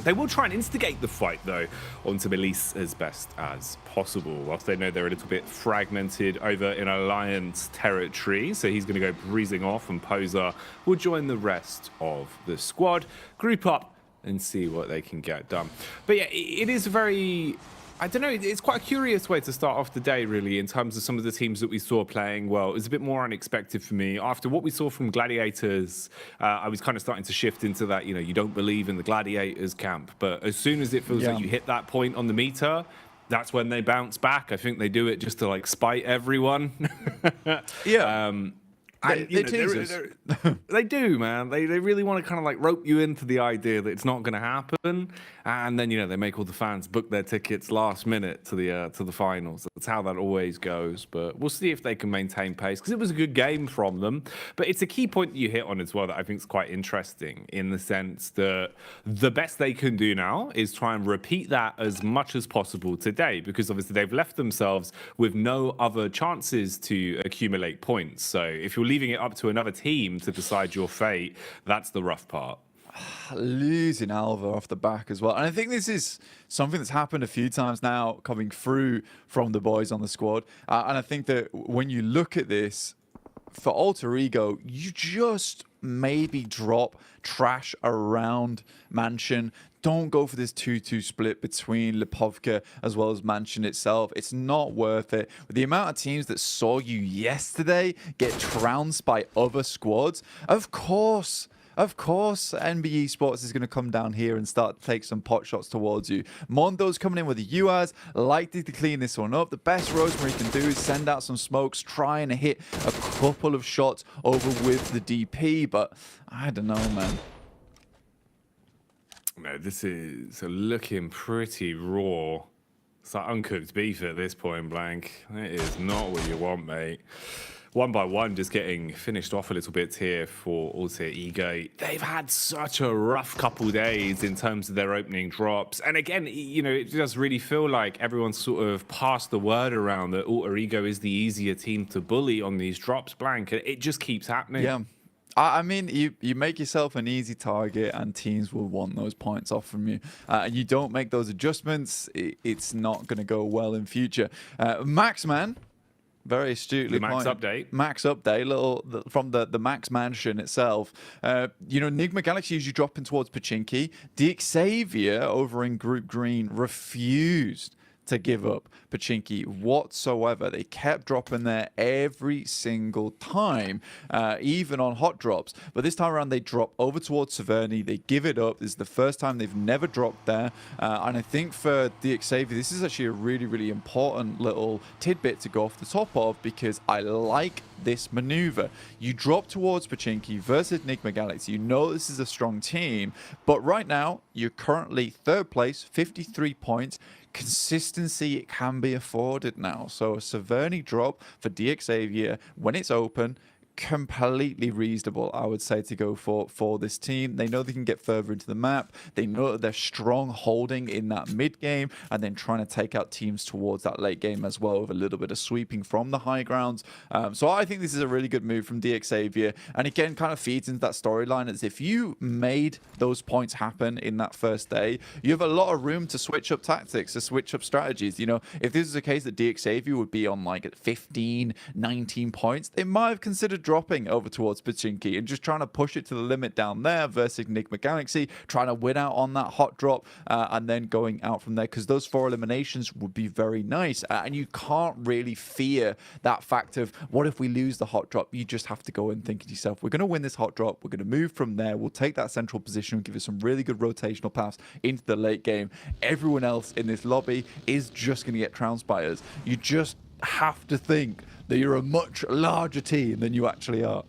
They will try and instigate the fight, though, onto Melise as best as possible, whilst they know they're a little bit fragmented over in Alliance territory. So he's going to go breezing off, and Poser will join the rest of the squad. Group up and see what they can get done. But yeah, it is very... I don't know, it's quite a curious way to start off the day, really, in terms of some of the teams that we saw playing well. It was a bit more unexpected for me. After what we saw from Gladiators, I was kind of starting to shift into that, you know, you don't believe in the Gladiators camp. But as soon as it feels like you hit that point on the meter, that's when they bounce back. I think they do it just to, like, spite everyone. They do, man. They really want to kind of like rope you into the idea that it's not going to happen, and then, you know, they make all the fans book their tickets last minute to the finals. That's how that always goes. But we'll see if they can maintain pace, because it was a good game from them. But it's a key point that you hit on as well that I think is quite interesting, in the sense that the best they can do now is try and repeat that as much as possible today, because obviously they've left themselves with no other chances to accumulate points. So if you're leaving it up to another team to decide your fate, that's the rough part. Losing Alva off the back as well. And I think this is something that's happened a few times now coming through from the boys on the squad. And I think that when you look at this, for Alter Ego, you just maybe drop trash around Mansion. Don't go for this 2-2 split between Lipovka as well as Mansion itself. It's not worth it. With the amount of teams that saw you yesterday get trounced by other squads, of course, NBE Sports is going to come down here and start to take some pot shots towards you. Mondo's coming in with the UAS, likely to clean this one up. The best Rosemary can do is send out some smokes, try and hit a couple of shots over with the DP, but I don't know, man. No, this is looking pretty raw. It's like uncooked beef at this point, Blank. It is not what you want, mate. One by one, just getting finished off a little bit here for Alter Ego. They've had such a rough couple days in terms of their opening drops. And again, you know, it does really feel like everyone's sort of passed the word around that Alter Ego is the easier team to bully on these drops, Blank. It just keeps happening. Yeah. I mean, you make yourself an easy target and teams will want those points off from you. You don't make those adjustments, it's not going to go well in future. Max, man. Very astutely the Max update. Max update, from the Max Mansion itself. You know, Nigma Galaxy usually dropping towards Pachinki. The Xavier over in Group Green refused to give up Pachinki whatsoever. They kept dropping there every single time, even on hot drops. But this time around, they drop over towards Severny. They give it up. This is the first time they've never dropped there. And I think for the Xavier, this is actually a really, really important little tidbit to go off the top of, because I like this maneuver. You drop towards Pachinki versus Nigma Galaxy. You know this is a strong team, but right now, you're currently third place, 53 points. Consistency, it can be afforded now. So a Severny drop for DXavier when it's open, completely reasonable, I would say, to go for this team. They know they can get further into the map. They know that they're strong holding in that mid game and then trying to take out teams towards that late game as well, with a little bit of sweeping from the high grounds. So I think this is a really good move from DXavier, and again kind of feeds into that storyline as if you made those points happen in that first day, you have a lot of room to switch up tactics, to switch up strategies. You know, if this is a case that DXavier would be on like 15, 19 points, they might have considered dropping over towards Pachinki and just trying to push it to the limit down there versus Nigma Galaxy, trying to win out on that hot drop and then going out from there, because those 4 eliminations would be very nice. And you can't really fear that fact of, what if we lose the hot drop? You just have to go and think to yourself, we're going to win this hot drop, we're going to move from there, we'll take that central position and give it some really good rotational paths into the late game. Everyone else in this lobby is just going to get trounced by us. You just have to think that you're a much larger team than you actually are.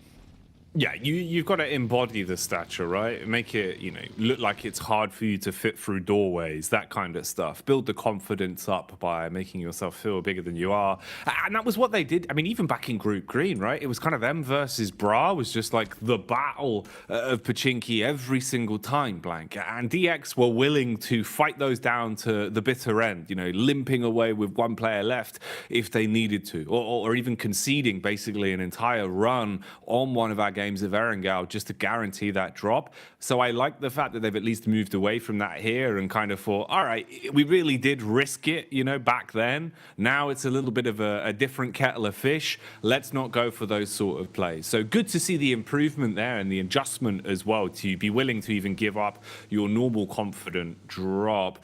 Yeah, you've got to embody the stature, right? Make it, you know, look like it's hard for you to fit through doorways, that kind of stuff. Build the confidence up by making yourself feel bigger than you are. And that was what they did. I mean, even back in Group Green, right? It was kind of them versus Bra, was just like the battle of Pachinki every single time, Blank. And DX were willing to fight those down to the bitter end, you know, limping away with one player left if they needed to, or even conceding basically an entire run on one of our games of Erangel just to guarantee that drop. So I like the fact that they've at least moved away from that here and kind of thought, all right, we really did risk it, you know, back then. Now it's a little bit of a different kettle of fish. Let's not go for those sort of plays. So good to see the improvement there and the adjustment as well to be willing to even give up your normal confident drop.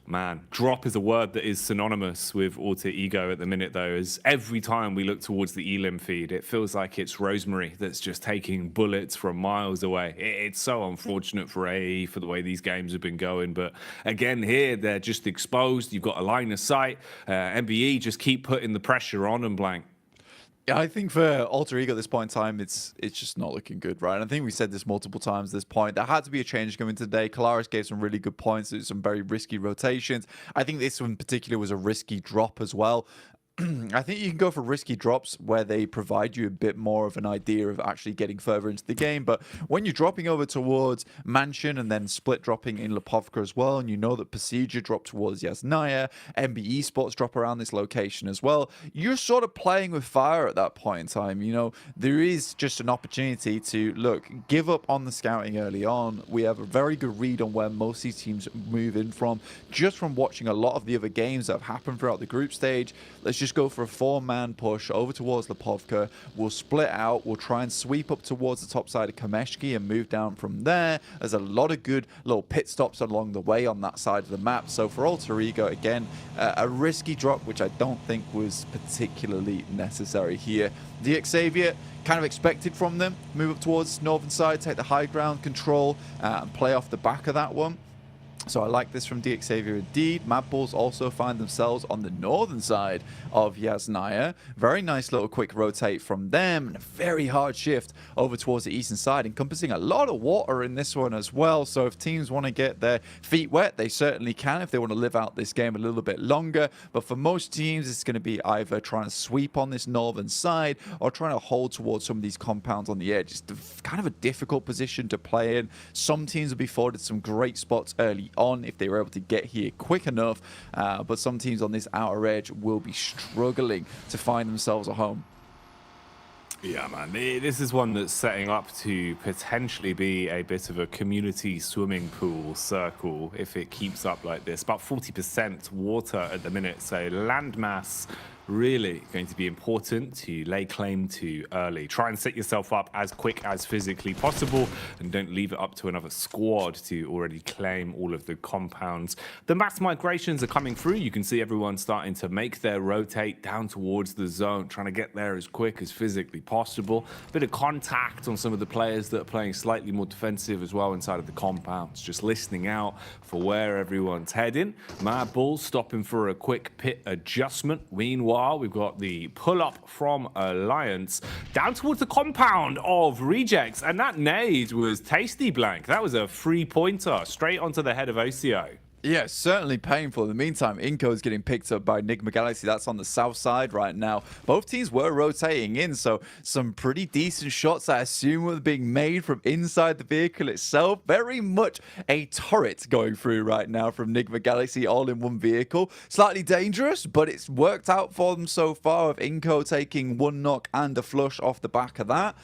Man, drop is a word that is synonymous with Alter Ego at the minute, though, as every time we look towards the Elim feed, it feels like it's Rosemary that's just taking bullets from miles away. It's so unfortunate for AE for the way these games have been going. But again, here, they're just exposed. You've got a line of sight. MBE just keep putting the pressure on and blank. Yeah, I think for Alter Ego at this point in time, it's just not looking good, right? And I think we said this multiple times at this point. There had to be a change coming today. Kalaris gave some really good points. Some very risky rotations. I think this one in particular was a risky drop as well. I think you can go for risky drops where they provide you a bit more of an idea of actually getting further into the game. But when you're dropping over towards Mansion and then split dropping in Lipovka as well, and you know that Pasija dropped towards Yasnaya, MBE Sports drop around this location as well, you're sort of playing with fire at that point in time. You know, there is just an opportunity to, look, give up on the scouting early on. We have a very good read on where most of these teams move in from, just from watching a lot of the other games that have happened throughout the group stage. Let's just go for a 4-man push over towards Lipovka. We'll split out. We'll try and sweep up towards the top side of Kameshki and move down from there. There's a lot of good little pit stops along the way on that side of the map. So for Alter Ego, again, a risky drop, which I don't think was particularly necessary here. The Xavier, kind of expected from them. Move up towards northern side, take the high ground, control, and play off the back of that one. So I like this from DXavier indeed. Mad Bulls also find themselves on the northern side of Yasnaya. Very nice little quick rotate from them and a very hard shift over towards the eastern side, encompassing a lot of water in this one as well. So if teams want to get their feet wet, they certainly can if they want to live out this game a little bit longer. But for most teams, it's going to be either trying to sweep on this northern side or trying to hold towards some of these compounds on the edge. It's kind of a difficult position to play in. Some teams will be afforded some great spots early on if they were able to get here quick enough, but some teams on this outer edge will be struggling to find themselves a home. Yeah, man, this is one that's setting up to potentially be a bit of a community swimming pool circle if it keeps up like this. About 40% water at the minute, so landmass really going to be important to lay claim to early. Try and set yourself up as quick as physically possible and don't leave it up to another squad to already claim all of the compounds. The mass migrations are coming through. You can see everyone starting to make their rotate down towards the zone, trying to get there as quick as physically possible. Bit of contact on some of the players that are playing slightly more defensive as well inside of the compounds, just listening out for where everyone's heading. Mad Bulls stopping for a quick pit adjustment. Meanwhile, we've got the pull-up from Alliance down towards the compound of Rejects, and that nade was tasty, Blank. That was a 3-pointer straight onto the head of OCO. Yeah, certainly painful. In the meantime, Inco is getting picked up by Enigma Galaxy. That's on the south side right now. Both teams were rotating in, so some pretty decent shots, I assume, were being made from inside the vehicle itself. Very much a turret going through right now from Enigma Galaxy, all in one vehicle. Slightly dangerous, but it's worked out for them so far, with Inco taking one knock and a flush off the back of that.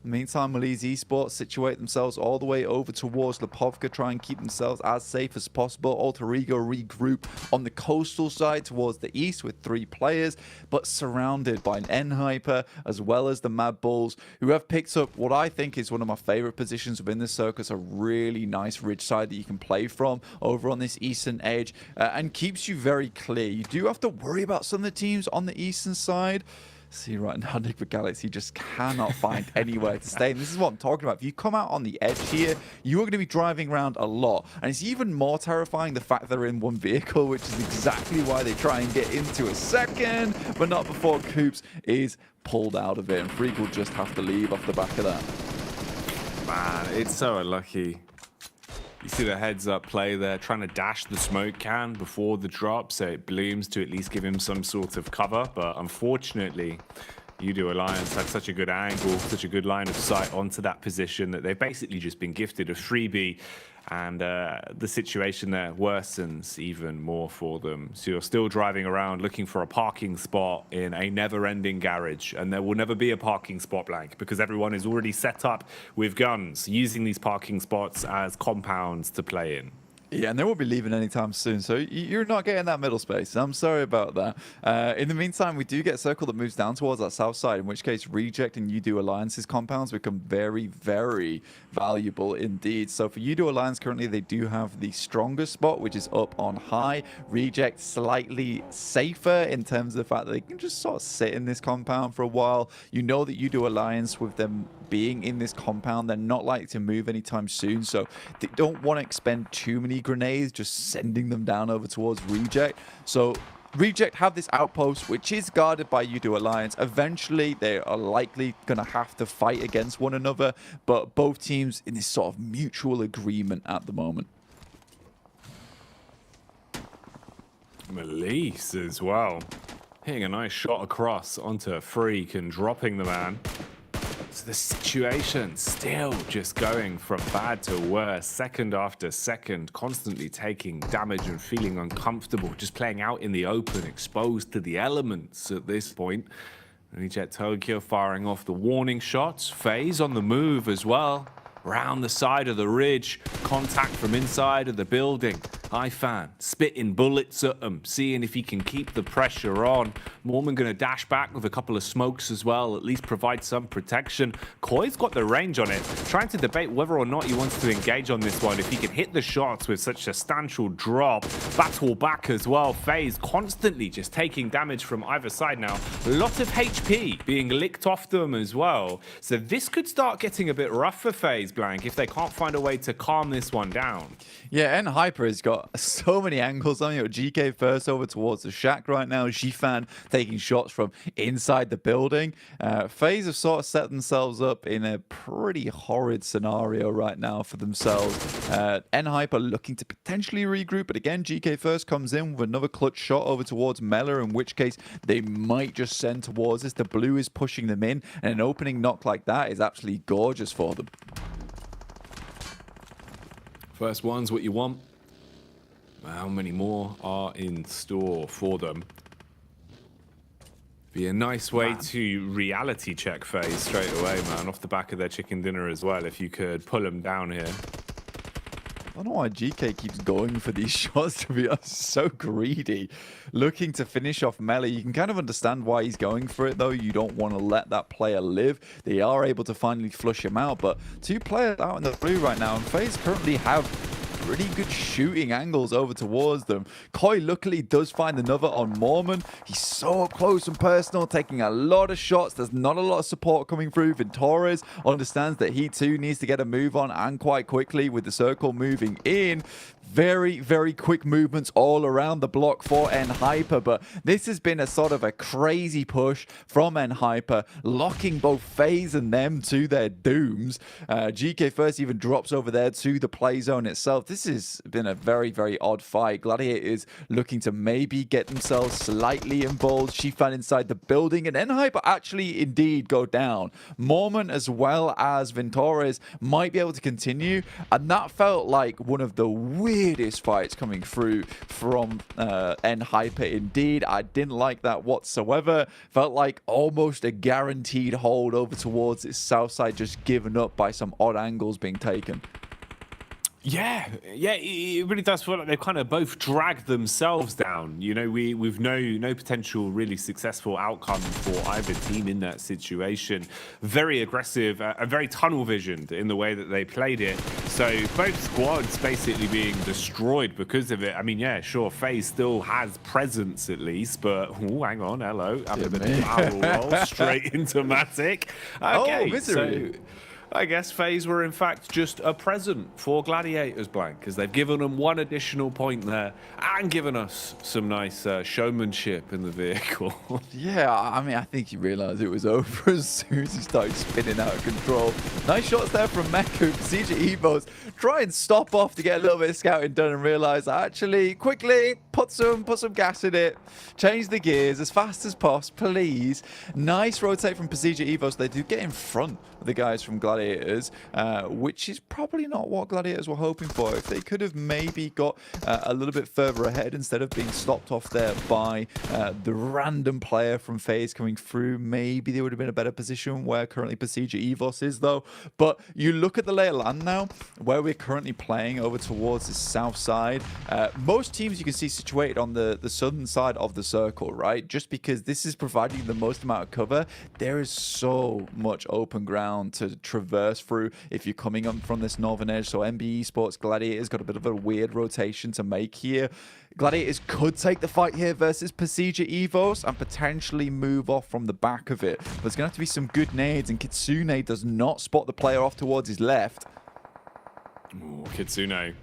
In the meantime, Malise Esports situate themselves all the way over towards Lipovka, try and keep themselves as safe as possible. Alter Ego regroup on the coastal side towards the east with 3 players, but surrounded by an N-Hyper as well as the Mad Bulls, who have picked up what I think is one of my favorite positions within the circus, a really nice ridge side that you can play from over on this eastern edge, and keeps you very clear. You do have to worry about some of the teams on the eastern side. See right now, Enigma Galaxy just cannot find anywhere to stay. And this is what I'm talking about. If you come out on the edge here, you are going to be driving around a lot. And it's even more terrifying the fact they're in one vehicle, which is exactly why they try and get into a second, but not before Coops is pulled out of it. And Freak will just have to leave off the back of that. Man, it's so unlucky. You see the heads-up play there, trying to dash the smoke can before the drop, so it blooms to at least give him some sort of cover. But unfortunately, UDO Alliance had such a good angle, such a good line of sight onto that position that they've basically just been gifted a freebie, and the situation there worsens even more for them. So you're still driving around looking for a parking spot in a never-ending garage, and there will never be a parking spot blank because everyone is already set up with guns, using these parking spots as compounds to play in. Yeah, and they won't be leaving anytime soon, so you're not getting that middle space. I'm sorry about that. In the meantime, we do get a circle that moves down towards that south side, in which case Reject and UDO Alliance's compounds become very, very valuable indeed. So for UDO Alliance, currently they do have the strongest spot, which is up on high. Reject slightly safer in terms of the fact that they can just sort of sit in this compound for a while. You know that UDO Alliance, with them being in this compound, they're not likely to move anytime soon, so they don't want to expend too many grenades just sending them down over towards Reject. So Reject have this outpost which is guarded by UDO Alliance. Eventually they are likely going to have to fight against one another, but both teams in this sort of mutual agreement at the moment. Melise as well, hitting a nice shot across onto Freak and dropping the man. So the situation still just going from bad to worse, second after second, constantly taking damage and feeling uncomfortable, just playing out in the open, exposed to the elements at this point. Reject Tokyo firing off the warning shots. FaZe on the move as well. Round the side of the ridge, contact from inside of the building. Ifan spitting bullets at him, seeing if he can keep the pressure on. Mormon going to dash back with a couple of smokes as well, at least provide some protection. Koi's got the range on it, trying to debate whether or not he wants to engage on this one. If he can hit the shots with such substantial drop, battle back as well. FaZe constantly just taking damage from either side now. A lot of HP being licked off them as well. So this could start getting a bit rough for FaZe, Blank, if they can't find a way to calm this one down. Yeah, and Hyper has got so many angles on you. GK first over towards the shack right now. Jifan taking shots from inside the building. FaZe have sort of set themselves up in a pretty horrid scenario right now for themselves. Hyper looking to potentially regroup, but again, GK first comes in with another clutch shot over towards Mela, in which case they might just send towards this. The blue is pushing them in, and an opening knock like that is absolutely gorgeous for them. First one's what you want. How many more are in store for them? Be a nice way to reality check FaZe straight away, man, off the back of their chicken dinner as well, if you could pull them down here. I don't know why GK keeps going for these shots, to be honest. So greedy. Looking to finish off Melee. You can kind of understand why he's going for it, though. You don't want to let that player live. They are able to finally flush him out, but two players out in the blue right now, and FaZe currently have pretty good shooting angles over towards them. Koi luckily does find another on Mormon. He's so up close and personal, taking a lot of shots. There's not a lot of support coming through. Ventores understands that he too needs to get a move on, and quite quickly with the circle moving in. Very, very quick movements all around the block for Hyper, but this has been a sort of a crazy push from Hyper, locking both FaZe and them to their dooms. GK first even drops over there to the play zone itself. This has been a very, very odd fight. Gladiator is looking to maybe get themselves slightly involved. Shifan inside the building, and Hyper actually indeed go down. Mormon as well as Ventores might be able to continue, and that felt like one of the weirdest fights coming through from Hyper indeed. I didn't like that whatsoever. Felt like almost a guaranteed hold over towards its south side, just given up by some odd angles being taken. Yeah, it really does feel like they've kind of both dragged themselves down. You know, we've no potential really successful outcome for either team in that situation. Very aggressive and very tunnel visioned in the way that they played it. So both squads basically being destroyed because of it. I mean, yeah, sure, FaZe still has presence at least, but hang on, hello, having a bit of barrel roll straight into Matic. Okay, misery. I guess FaZe were in fact just a present for Gladiators, Blank, because they've given them one additional point there and given us some nice showmanship in the vehicle. Yeah, I mean, I think he realised it was over as soon as he started spinning out of control. Nice shots there from Meku. PCG Evos try and stop off to get a little bit of scouting done and realise actually quickly put some gas in it, change the gears as fast as possible, please. Nice rotate from PCG Evos. They do get in front of the guys from Gladiators, which is probably not what Gladiators were hoping for. If they could have maybe got a little bit further ahead instead of being stopped off there by the random player from FaZe coming through, maybe they would have been in a better position where currently PCG Evos is though. But you look at the lay of land now, where we're currently playing over towards the south side. Most teams you can see situated on the southern side of the circle, right? Just because this is providing the most amount of cover, there is so much open ground to traverse through if you're coming up from this northern edge. So MBE Sports Gladiators got a bit of a weird rotation to make here. Gladiators could take the fight here versus Pasija Evos and potentially move off from the back of it. But there's going to have to be some good nades, and Kitsune does not spot the player off towards his left. Ooh, Kitsune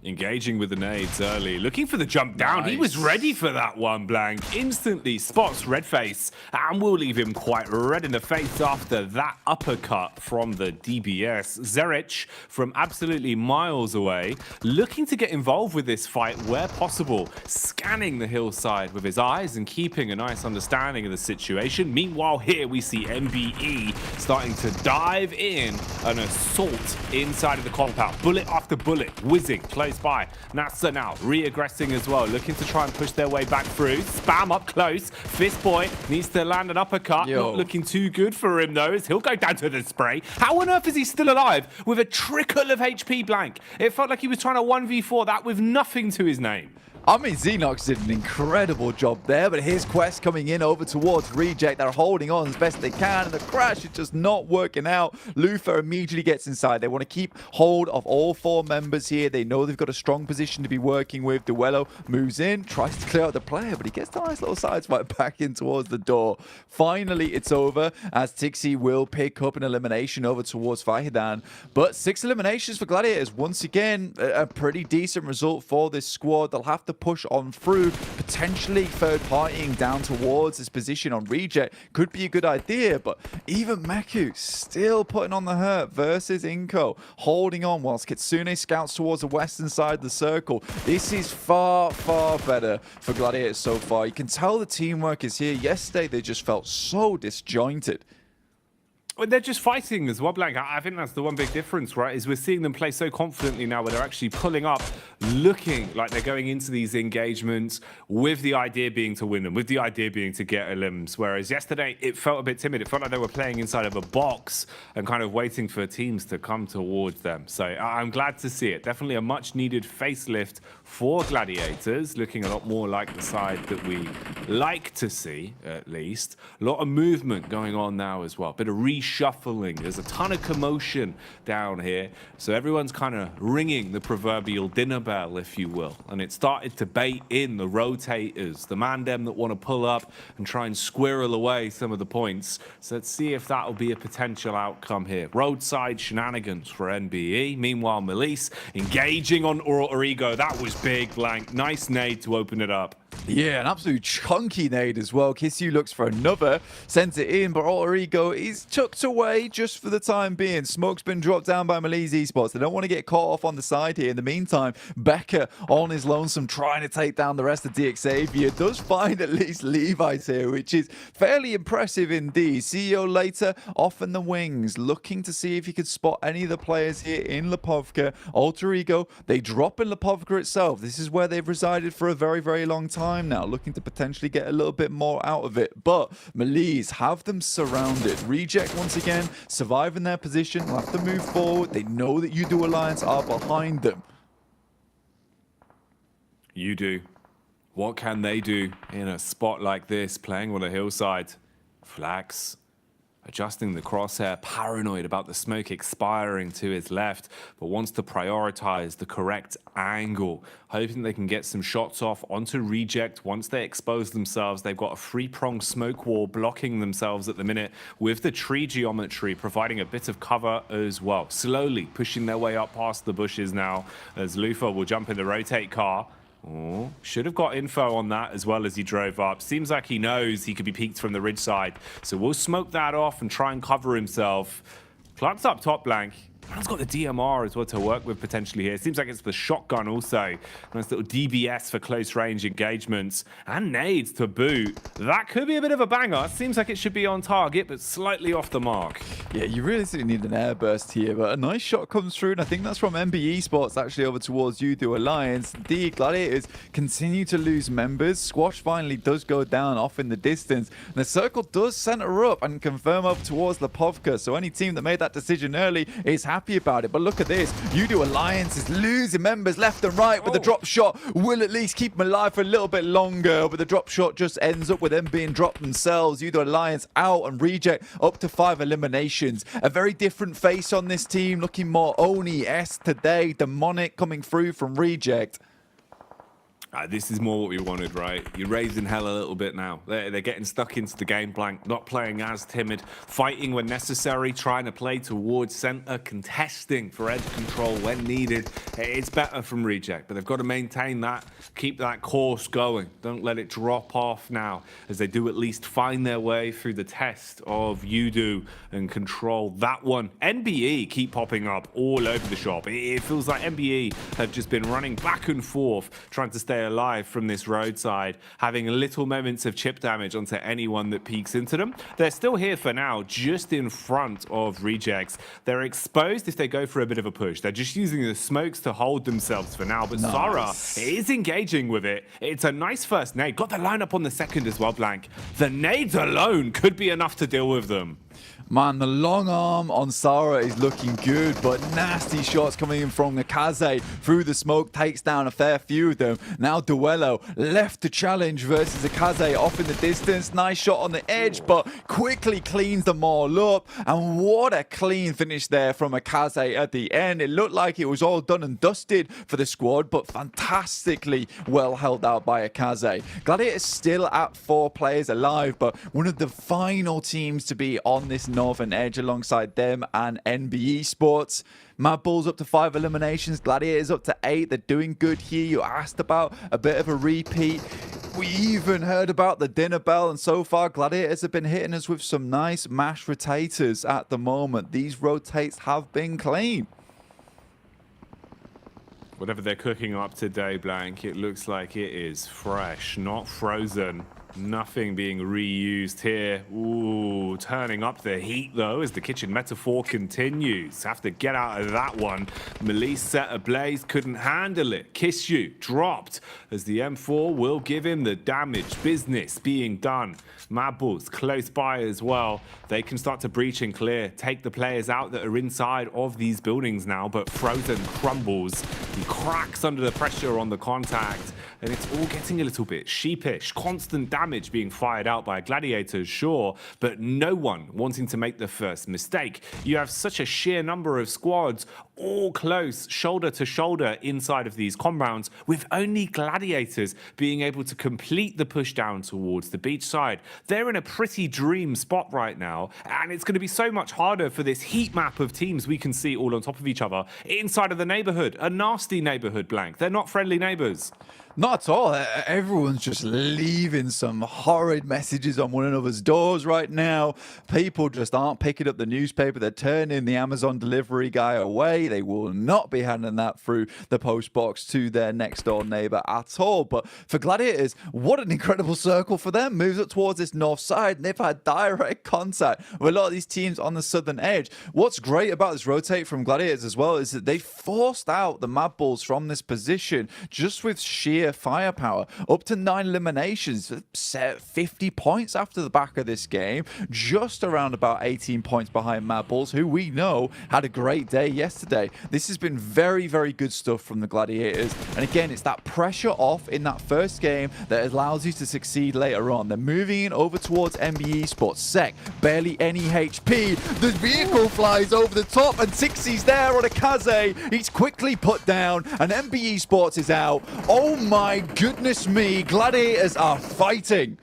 engaging with the nades early, looking for the jump down. Nice. He was ready for that one, Blank. Instantly spots Redface and will leave him quite red in the face after that uppercut from the DBS. Zerich from absolutely miles away, looking to get involved with this fight where possible, scanning the hillside with his eyes and keeping a nice understanding of the situation. Meanwhile, here we see MBE starting to dive in an assault inside of the compound. Bullet after bullet, whizzing close by. Natsa now re-aggressing as well, looking to try and push their way back through. Spam up close. Fist Boy needs to land an uppercut. Not looking too good for him though, as he'll go down to the spray. How on earth is he still alive with a trickle of HP, Blank? It felt like he was trying to 1v4 that with nothing to his name. I mean, Xenox did an incredible job there, but his quest coming in over towards Reject. They're holding on as best they can, and the crash is just not working out. Luther immediately gets inside. They want to keep hold of all four members here. They know they've got a strong position to be working with. Duello moves in, tries to clear out the player, but he gets a nice little sideswipe back in towards the door. Finally, it's over, as Tixi will pick up an elimination over towards Fahidan. But 6 eliminations for Gladiators. Once again, a pretty decent result for this squad. They'll have to push on through, potentially third partying down towards this position on Reject. Could be a good idea, but even Meku still putting on the hurt versus Inko, holding on whilst Kitsune scouts towards the western side of the circle. This is far, far better for Gladiators so far. You can tell the teamwork is here. Yesterday, they just felt so disjointed. Well, they're just fighting as well, Blank. I think that's the one big difference, right? Is we're seeing them play so confidently now where they're actually pulling up, looking like they're going into these engagements with the idea being to win them, with the idea being to get elims. Whereas yesterday, it felt a bit timid. It felt like they were playing inside of a box and kind of waiting for teams to come towards them. So I'm glad to see it. Definitely a much needed facelift for Gladiators, looking a lot more like the side that we like to see, at least. A lot of movement going on now as well. Bit of reshuffling. There's a ton of commotion down here. So everyone's kind of ringing the proverbial dinner bell, if you will. And it started to bait in the rotators, the mandem that want to pull up and try and squirrel away some of the points. So let's see if that'll be a potential outcome here. Roadside shenanigans for NBE. Meanwhile, Melise engaging on Ego. That was big, Blank. Nice nade to open it up. Yeah, an absolute chunky nade as well. Kisyu looks for another, sends it in, but Alter Ego is chucked away just for the time being. Smoke's been dropped down by Melise Esports. They don't want to get caught off on the side here. In the meantime, Becker on his lonesome trying to take down the rest of DX Xavier. Does find at least Levi's here, which is fairly impressive indeed. CEO later off in the wings, looking to see if he could spot any of the players here in Lipovka. Alter Ego, they drop in Lipovka itself. This is where they've resided for a very, very long time now, looking to potentially get a little bit more out of it. But Melise have them surrounded. Reject once again, surviving their position, will have to move forward. They know that U-Do Alliance are behind them. U-Do, what can they do in a spot like this, playing on a hillside? Flax adjusting the crosshair, paranoid about the smoke expiring to his left, but wants to prioritize the correct angle, hoping they can get some shots off onto Reject. Once they expose themselves, they've got a three-pronged smoke wall blocking themselves at the minute, with the tree geometry providing a bit of cover as well. Slowly pushing their way up past the bushes now, as Lufa will jump in the rotate car. Oh, should have got info on that as well as he drove up. Seems like he knows he could be peeked from the ridge side. So we'll smoke that off and try and cover himself. Clark's up top, Blank. Man's got the DMR as well to work with potentially here. Seems like it's the shotgun also. Nice little DBS for close range engagements. And nades to boot. That could be a bit of a banger. Seems like it should be on target, but slightly off the mark. Yeah, you really need an airburst here, but a nice shot comes through, and I think that's from MBE Sports actually over towards Udo Alliance. The Gladiators continue to lose members. Squash finally does go down off in the distance. And the circle does center up and confirm up towards Lepovka. So any team that made that decision early is happy about it. But look at this. Udo Alliance is losing members left and right, but the drop shot will at least keep them alive for a little bit longer. But the drop shot just ends up with them being dropped themselves. Udo Alliance out and Reject up to 5 eliminations. A very different face on this team, looking more Oni-esque today. Demonic coming through from Reject. This is more what we wanted, right? You're raising hell a little bit now. They're getting stuck into the game Blank, not playing as timid, fighting when necessary, trying to play towards center, contesting for edge control when needed. It's better from Reject, but they've got to maintain that, keep that course going. Don't let it drop off now, as they do at least find their way through the test of Udo and control that one. NBE keep popping up all over the shop. It feels like NBE have just been running back and forth, trying to stay alive from this roadside, having little moments of chip damage onto anyone that peeks into them. They're still here for now, just in front of Rejects. They're exposed if they go for a bit of a push. They're just using the smokes to hold themselves for now, but Sara is engaging with it. It's a nice first nade. Got the lineup on the second as well, Blank. The nades alone could be enough to deal with them. Man, the long arm on Sara is looking good, but nasty shots coming in from Nakaze through the smoke, takes down a fair few of them. Now Duello left to challenge versus Nakaze off in the distance. Nice shot on the edge, but quickly cleans them all up. And what a clean finish there from Nakaze at the end. It looked like it was all done and dusted for the squad, but fantastically well held out by Nakaze. Gladiators still at 4 players alive, but one of the final teams to be on this northern edge alongside them and NBE Sports. Mad Bulls up to 5 eliminations, Gladiators up to 8. They're doing good here. You asked about a bit of a repeat. We even heard about the dinner bell, and so far Gladiators have been hitting us with some nice mashed rotators at the moment. These rotates have been clean. Whatever they're cooking up today, Blank, it looks like it is fresh, not frozen. Nothing being reused here. Ooh, turning up the heat though as the kitchen metaphor continues. Have to get out of that one. Melise set ablaze, couldn't handle it. Kiss You dropped as the M4 will give him the damage. Business being done. Mad Bulls close by as well. They can start to breach and clear. Take the players out that are inside of these buildings now, but Frozen crumbles. He cracks under the pressure on the contact, and it's all getting a little bit sheepish. Constant damage being fired out by Gladiators, sure, but no one wanting to make the first mistake. You have such a sheer number of squads all close, shoulder to shoulder inside of these compounds, with only Gladiators being able to complete the push down towards the beach side. They're in a pretty dream spot right now, and it's going to be so much harder for this heat map of teams we can see all on top of each other inside of the neighborhood. A nasty neighborhood, Blank. They're not friendly neighbors. Not at all. Everyone's just leaving some horrid messages on one another's doors right now. People just aren't picking up the newspaper. They're turning the Amazon delivery guy away. They will not be handing that through the post box to their next door neighbor at all. But for Gladiators, what an incredible circle for them. Moves up towards this north side, and they've had direct contact with a lot of these teams on the southern edge. What's great about this rotate from Gladiators as well is that they forced out the Mad Bulls from this position just with sheer sheer firepower. Up to 9 eliminations, set 50 points after the back of this game, just around about 18 points behind Mad Bulls, who we know had a great day yesterday. This has been very, very good stuff from the Gladiators. And again, it's that pressure off in that first game that allows you to succeed later on. They're moving in over towards MBE Sports. Sec, barely any HP. The vehicle flies over the top and Tixie's there on a Kaze. He's quickly put down and MBE Sports is out. Oh my goodness me, Gladiators are fighting.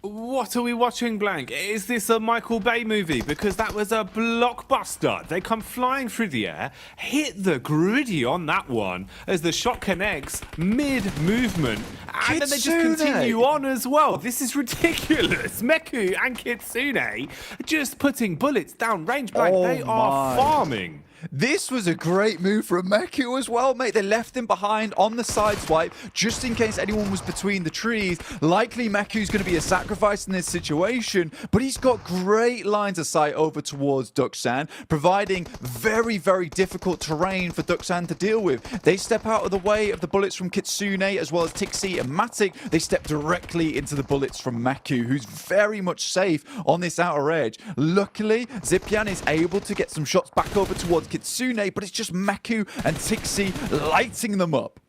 What are we watching, Blank? Is this a Michael Bay movie? Because that was a blockbuster. They come flying through the air, hit the griddy on that one as the shot connects mid-movement, and then they just continue on as well. This is ridiculous. Meku and Kitsune just putting bullets down range, Blank. They are farming. This was a great move from Meku as well, mate. They left him behind on the side swipe just in case anyone was between the trees. Likely Meku's going to be a sacrifice in this situation, but he's got great lines of sight over towards Duxan, providing very, very difficult terrain for Duxan to deal with. They step out of the way of the bullets from Kitsune as well as Tixie and Matic. They step directly into the bullets from Meku, who's very much safe on this outer edge. Luckily, Zipian is able to get some shots back over towards Kitsune, but it's just Meku and Tixie lighting them up.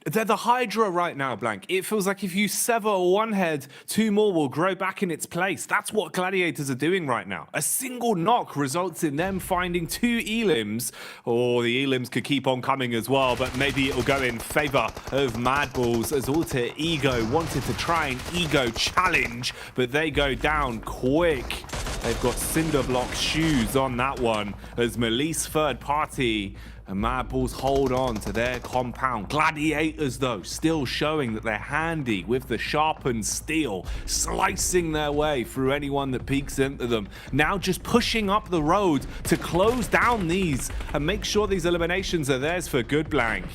They're the Hydra right now, Blank. It feels like if you sever one head, 2 more will grow back in its place. That's what Gladiators are doing right now. A single knock results in them finding 2 elims, or the elims could keep on coming as well, but maybe it'll go in favor of Mad Bulls as Alter Ego wanted to try an ego challenge, but they go down quick. They've got cinder block shoes on that one as Melise third party and Mad Bulls hold on to their compound. Gladiators, though, still showing that they're handy with the sharpened steel, slicing their way through anyone that peeks into them. Now just pushing up the road to close down these and make sure these eliminations are theirs for good, Blank.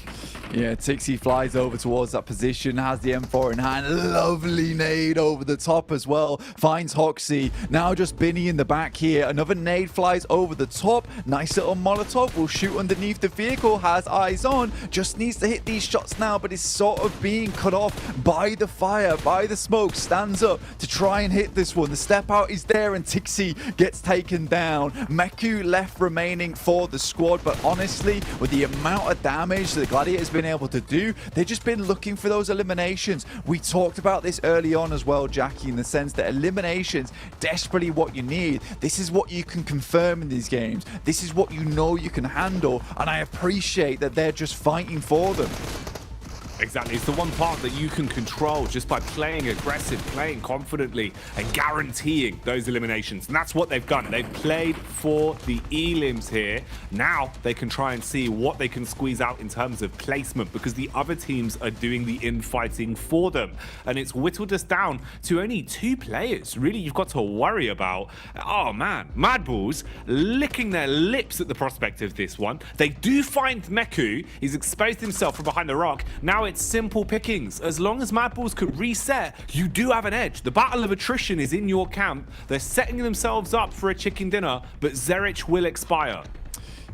Yeah, Tixie flies over towards that position, has the M4 in hand. Lovely nade over the top as well. Finds Hoxie. Now just Binny in the back here. Another nade flies over the top. Nice little Molotov. Will shoot underneath the vehicle. Has eyes on. Just needs to hit these shots now, but is sort of being cut off by the fire, by the smoke. Stands up to try and hit this one. The step out is there and Tixie gets taken down. Meku left remaining for the squad, but honestly, with the amount of damage the Gladiators been able to do, they've just been looking for those eliminations. We talked about this early on as well, Jackie, in the sense that eliminations desperately what you need. This is what you can confirm in these games. This is what you know you can handle, and I appreciate that they're just fighting for them. Exactly, it's the one part that you can control just by playing aggressive, playing confidently, and guaranteeing those eliminations. And that's what they've done. They've played for the elims here. Now they can try and see what they can squeeze out in terms of placement, because the other teams are doing the infighting for them. And it's whittled us down to only 2 players, really, you've got to worry about. Oh man, Mad Bulls licking their lips at the prospect of this one. They do find Meku. He's exposed himself from behind the rock. Now it's simple pickings. As long as Mad Bulls could reset, you do have an edge. The battle of attrition is in your camp. They're setting themselves up for a chicken dinner, but Zerich will expire.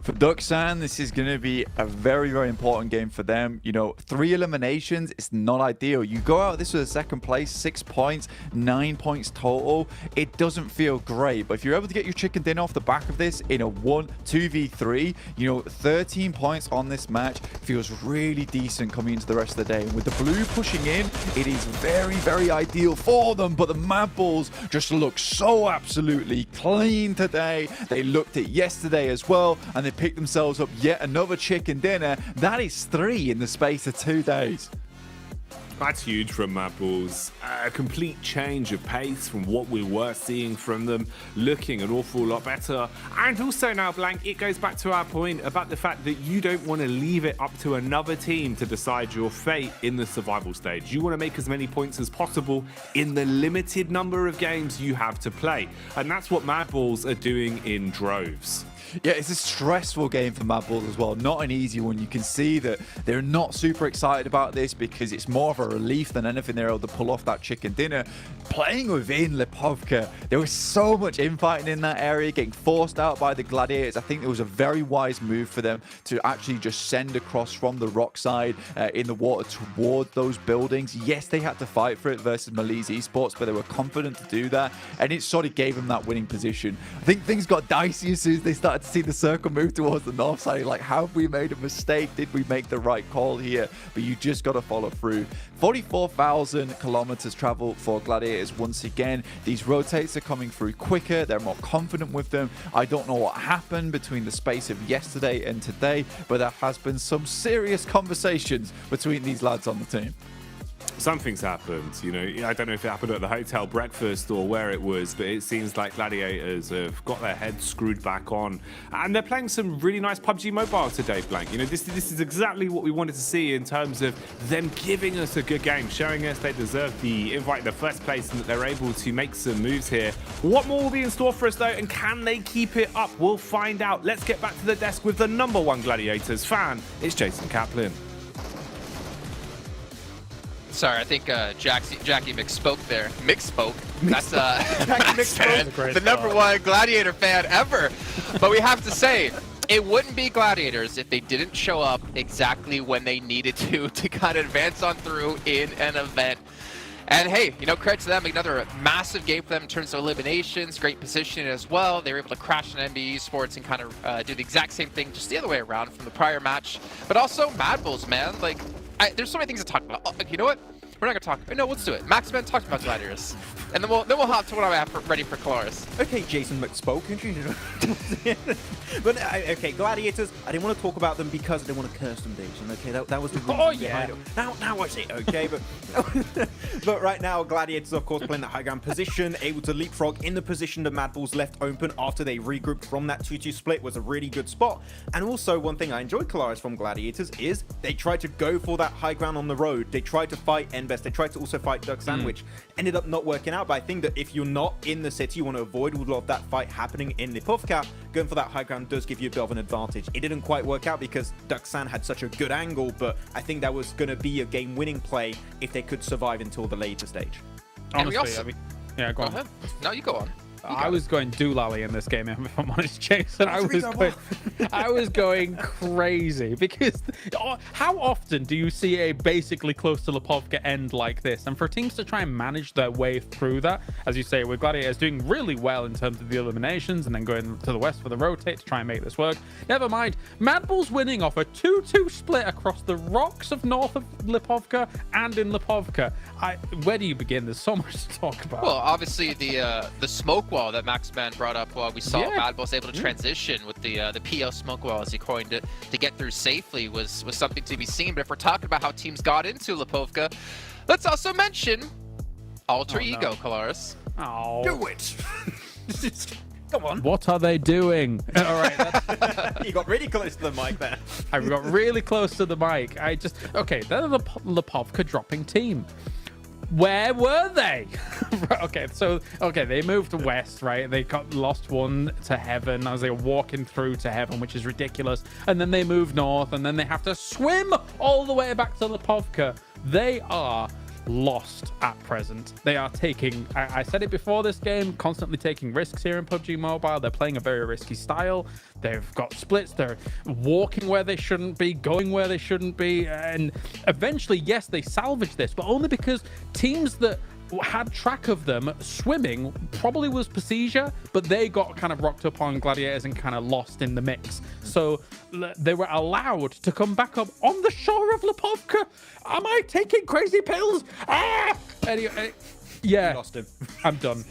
For Duxan, this is going to be a very, very important game for them. You know, 3 eliminations, it's not ideal. You go out this with a second place, 6 points, 9 points total. It doesn't feel great, but if you're able to get your chicken dinner off the back of this in a 2v3, you know, 13 points on this match feels really decent coming into the rest of the day. And with the blue pushing in, it is very, very ideal for them, but the Mad Bulls just look so absolutely clean today. They looked at yesterday as well, and they picked themselves up yet another chicken dinner. That is 3 in the space of 2 days. That's huge from Mad Bulls. A complete change of pace from what we were seeing from them, looking an awful lot better. And also now, Blank, it goes back to our point about the fact that you don't want to leave it up to another team to decide your fate in the survival stage. You want to make as many points as possible in the limited number of games you have to play. And that's what Mad Bulls are doing in droves. Yeah, it's a stressful game for Mad Bulls as well. Not an easy one. You can see that they're not super excited about this because it's more of a a relief than anything they're able to pull off that chicken dinner. Playing within Lipovka, there was so much infighting in that area, getting forced out by the Gladiators. I think it was a very wise move for them to actually just send across from the rock side in the water toward those buildings. Yes, they had to fight for it versus Malise Esports, but they were confident to do that, and it sort of gave them that winning position. I think things got dicey as soon as they started to see the circle move towards the north side. Like, have we made a mistake? Did we make the right call here? But you just got to follow through. 44,000 kilometers travel for Gladiators once again. These rotates are coming through quicker. They're more confident with them. I don't know what happened between the space of yesterday and today, but there has been some serious conversations between these lads on the team. Something's happened, you know. I don't know if it happened at the hotel breakfast or where it was, but it seems like Gladiators have got their heads screwed back on, and they're playing some really nice PUBG Mobile today, Blank. You know, this is exactly what we wanted to see in terms of them giving us a good game, showing us they deserve the invite in the first place and that they're able to make some moves here. What more will be in store for us though, and can they keep it up? We'll find out. Let's get back to the desk with the #1 Gladiators fan. It's Jason Kaplan. Sorry, I think Jackie mixspoke there. Mixspoke. That's the #1 Gladiator fan ever. But we have to say, it wouldn't be Gladiators if they didn't show up exactly when they needed to kind of advance on through in an event. And hey, you know, credit to them, another massive game for them in terms of eliminations, great positioning as well. They were able to crash an MBE Sports and kind of do the exact same thing, just the other way around from the prior match. But also, Mad Bulls, man, like, there's so many things to talk about. Oh, you know what? We're not gonna talk. No, let's do it. Maxman talked about Gladiators, and then we'll hop to what I have ready for Colaris. Okay, Jason McSpoke. But okay, Gladiators. I didn't want to talk about them because I didn't want to curse them, Jason. Okay, that was the reason behind it. Now I see. Okay, but right now, Gladiators, of course, playing that high ground position, able to leapfrog in the position that Mad Bulls left open after they regrouped from that 2-2 split was a really good spot. And also, one thing I enjoyed, Colaris, from Gladiators is they tried to go for that high ground on the road. They tried to fight Best. They tried to also fight Duck Sandwich. Ended up not working out, but I think that if you're not in the city, you want to avoid a lot of that fight happening in Lipovka. Going for that high ground does give you a bit of an advantage. It didn't quite work out because Duck Sand had such a good angle, but I think that was going to be a game-winning play if they could survive until the later stage. Honestly, yeah, go on. No, you go on. I was going doolally in this game, if I'm honest, Jason. I was going crazy because how often do you see a basically close to Lipovka end like this? And for teams to try and manage their way through that, as you say, with Gladiators doing really well in terms of the eliminations and then going to the west for the rotate to try and make this work. Never mind, Mad Bulls winning off a 2-2 split across the rocks of north of Lipovka and in Lipovka. Where do you begin? There's so much to talk about. Well, obviously the smoke wall that Maxman brought up while we saw Mad Bulls able to transition with the PO smoke wall, as he coined it, to get through safely was something to be seen. But if we're talking about how teams got into Lipovka, let's also mention Alter Ego, Colaris. Oh. Do it! Come on. What are they doing? All right. You got really close to the mic there. I got really close to the mic. Okay, they're the Lipovka dropping team. Where were they? They moved west, right? They lost one to heaven as they were walking through to heaven, which is ridiculous. And then they moved north, and then they have to swim all the way back to Lipovka. They are lost at present. They are taking, I said it before this game, constantly taking risks here in PUBG Mobile. They're playing a very risky style. They've got splits. They're walking where they shouldn't be, going where they shouldn't be. And eventually, yes, they salvaged this, but only because teams that had track of them swimming probably was Pasija, but they got kind of rocked up on Gladiators and kind of lost in the mix. So they were allowed to come back up on the shore of Lipovka. Am I taking crazy pills? Anyway, yeah, lost him. I'm done.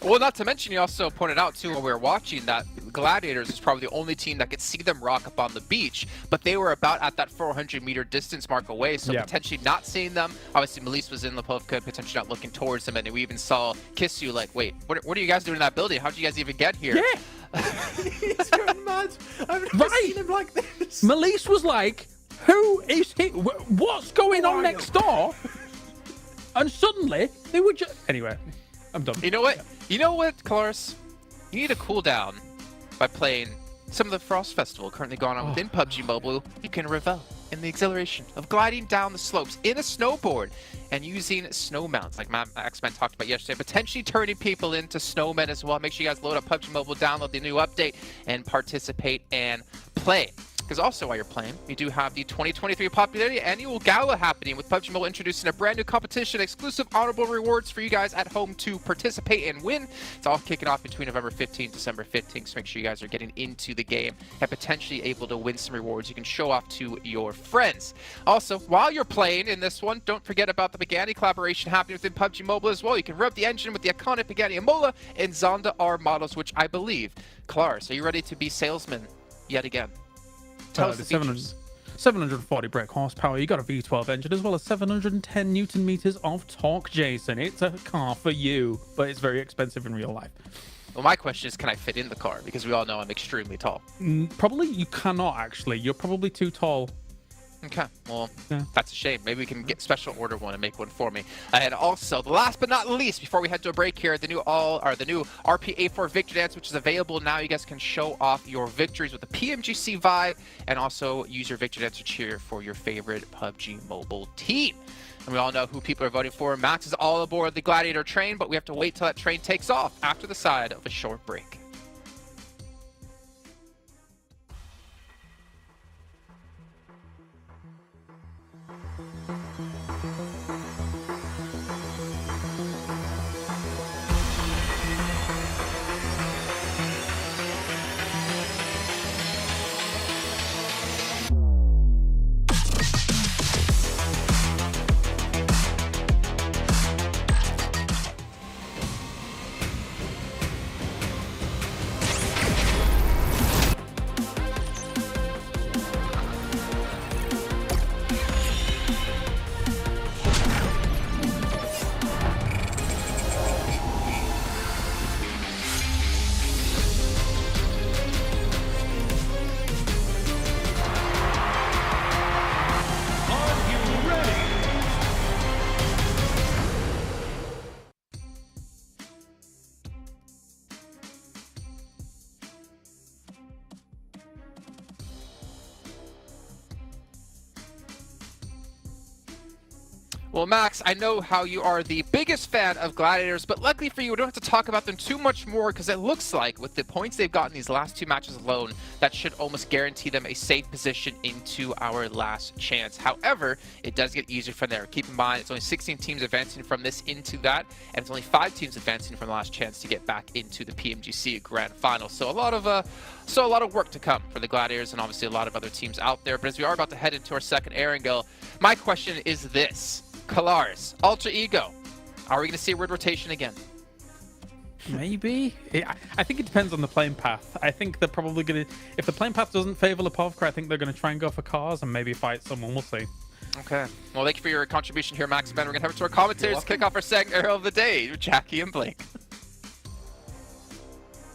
Well, not to mention, you also pointed out, too, when we were watching, that Gladiators was probably the only team that could see them rock up on the beach, but they were about at that 400-meter distance mark away, so potentially not seeing them. Obviously, Malise was in Lipovka, potentially not looking towards them, and we even saw Kissu like, wait, what are you guys doing in that building? How did you guys even get here? Yeah! He's going mad. I've never seen him like this. Malise was like, who is he? What's going on next door? And suddenly, they were just... Anyway, I'm done. You know what? You know what, Colaris? You need to cool down by playing some of the Frost Festival currently going on within PUBG Mobile. You can revel. in the exhilaration of gliding down the slopes in a snowboard and using snow mounts like X-Men talked about yesterday, potentially turning people into snowmen as well. Make sure you guys load up PUBG Mobile, download the new update, and participate and play. Because also while you're playing, we do have the 2023 Popularity Annual Gala happening with PUBG Mobile introducing a brand new competition, exclusive honorable rewards for you guys at home to participate and win. It's all kicking off between November 15th and December 15th, so make sure you guys are getting into the game and potentially able to win some rewards you can show off to your friends. Also, while you're playing in this one, don't forget about the Pagani collaboration happening within PUBG Mobile as well. You can rev the engine with the iconic Pagani Amola and Zonda R models, which I believe. Klars, are you ready to be salesman yet again? Tell us the 740 brake horsepower. You got a V12 engine as well as 710 Newton meters of torque, Jason. It's a car for you, but it's very expensive in real life. Well, my question is, can I fit in the car? Because we all know I'm extremely tall. Probably you cannot, actually. You're probably too tall. Okay, well, that's a shame. Maybe we can get special order one and make one for me. And also, last but not least, before we head to a break here, the new RP-A4 Victory Dance, which is available now. You guys can show off your victories with the PMGC vibe, and also use your Victory Dance to cheer for your favorite PUBG Mobile team. And we all know who people are voting for. Max is all aboard the Gladiator train, but we have to wait till that train takes off after the side of a short break. Well, Max, I know how you are the biggest fan of Gladiators, but luckily for you, we don't have to talk about them too much more because it looks like with the points they've gotten these last two matches alone, that should almost guarantee them a safe position into our last chance. However, it does get easier from there. Keep in mind, it's only 16 teams advancing from this into that, and it's only 5 teams advancing from the last chance to get back into the PMGC Grand Finals. So a lot of work to come for the Gladiators and obviously a lot of other teams out there. But as we are about to head into our second air angle, my question is this. Klars, Alter Ego, are we going to see a word rotation again? Maybe. I think it depends on the playing path. I think they're probably going to... If the playing path doesn't favor Lipovka, I think they're going to try and go for cars and maybe fight someone. We'll see. Okay. Well, thank you for your contribution here, Max. Ben, we're going to head over to our commentators to kick off our second arrow of the day, Jackie and Blake.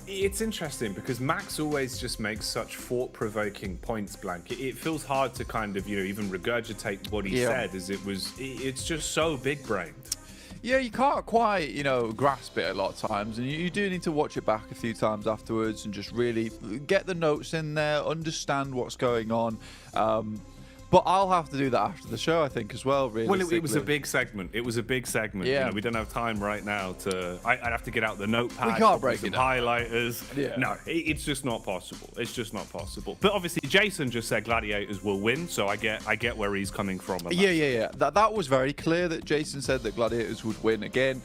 It's interesting because Max always just makes such thought-provoking points, Blank. It feels hard to kind of, even regurgitate what he said, as it's just so big-brained. Yeah, you can't quite, grasp it a lot of times, and you do need to watch it back a few times afterwards and just really get the notes in there, understand what's going on. But I'll have to do that after the show, I think, as well, really. Well, it was a big segment. It was a big segment. Yeah. We don't have time right now to... I'd have to get out the notepad. We can't break some it down. highlighters. Yeah. No, it's just not possible. It's just not possible. But obviously, Jason just said Gladiators will win, so I get where he's coming from. Yeah. That was very clear that Jason said that Gladiators would win again.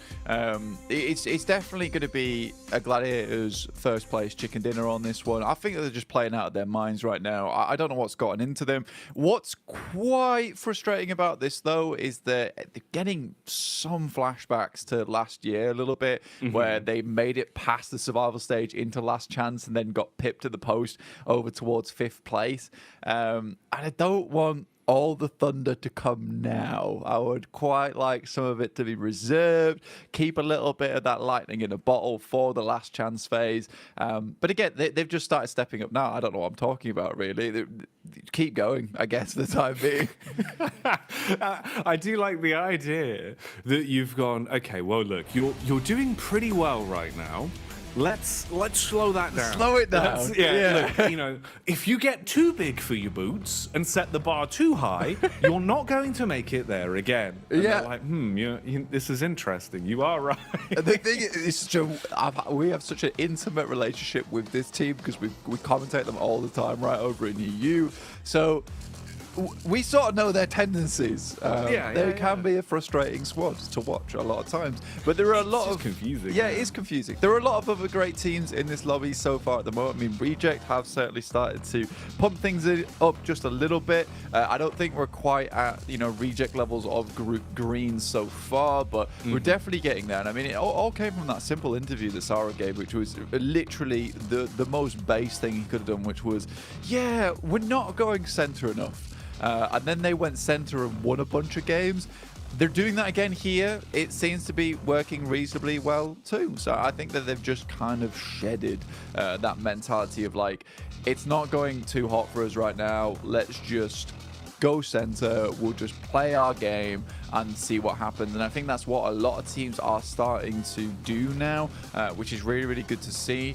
It's definitely going to be a Gladiators first place chicken dinner on this one. I think they're just playing out of their minds right now. I don't know what's gotten into them. What's quite frustrating about this, though, is that they're getting some flashbacks to last year a little bit, where they made it past the survival stage into last chance and then got pipped at the post over towards 5th place. And I don't want all the thunder to come now. I would quite like some of it to be reserved, keep a little bit of that lightning in a bottle for the last chance phase. But again, they've just started stepping up now. I don't know what I'm talking about, really. Keep going, I guess, for the time being. I do like the idea that you've gone, okay, well, look, you're doing pretty well right now. let's slow that down. Slow it down. Look, you know, if you get too big for your boots and set the bar too high, you're not going to make it there again. And they're like, this is interesting. You are right. The thing is, we have such an intimate relationship with this team because we commentate them all the time right over in EU. So we sort of know their tendencies. They can be a frustrating squad to watch a lot of times. But there are a lot of confusing. Yeah, it is confusing. There are a lot of other great teams in this lobby so far at the moment. I mean, Reject have certainly started to pump things up just a little bit. I don't think we're quite at Reject levels of Group Green so far, but we're definitely getting there. And I mean, it all came from that simple interview that Sarah gave, which was literally the most base thing he could have done, which was, we're not going center enough. And then they went center and won a bunch of games. They're doing that again here. It seems to be working reasonably well too. So I think that they've just kind of shedded that mentality of like, it's not going too hot for us right now. Let's just go center. We'll just play our game and see what happens. And I think that's what a lot of teams are starting to do now, which is really, really good to see.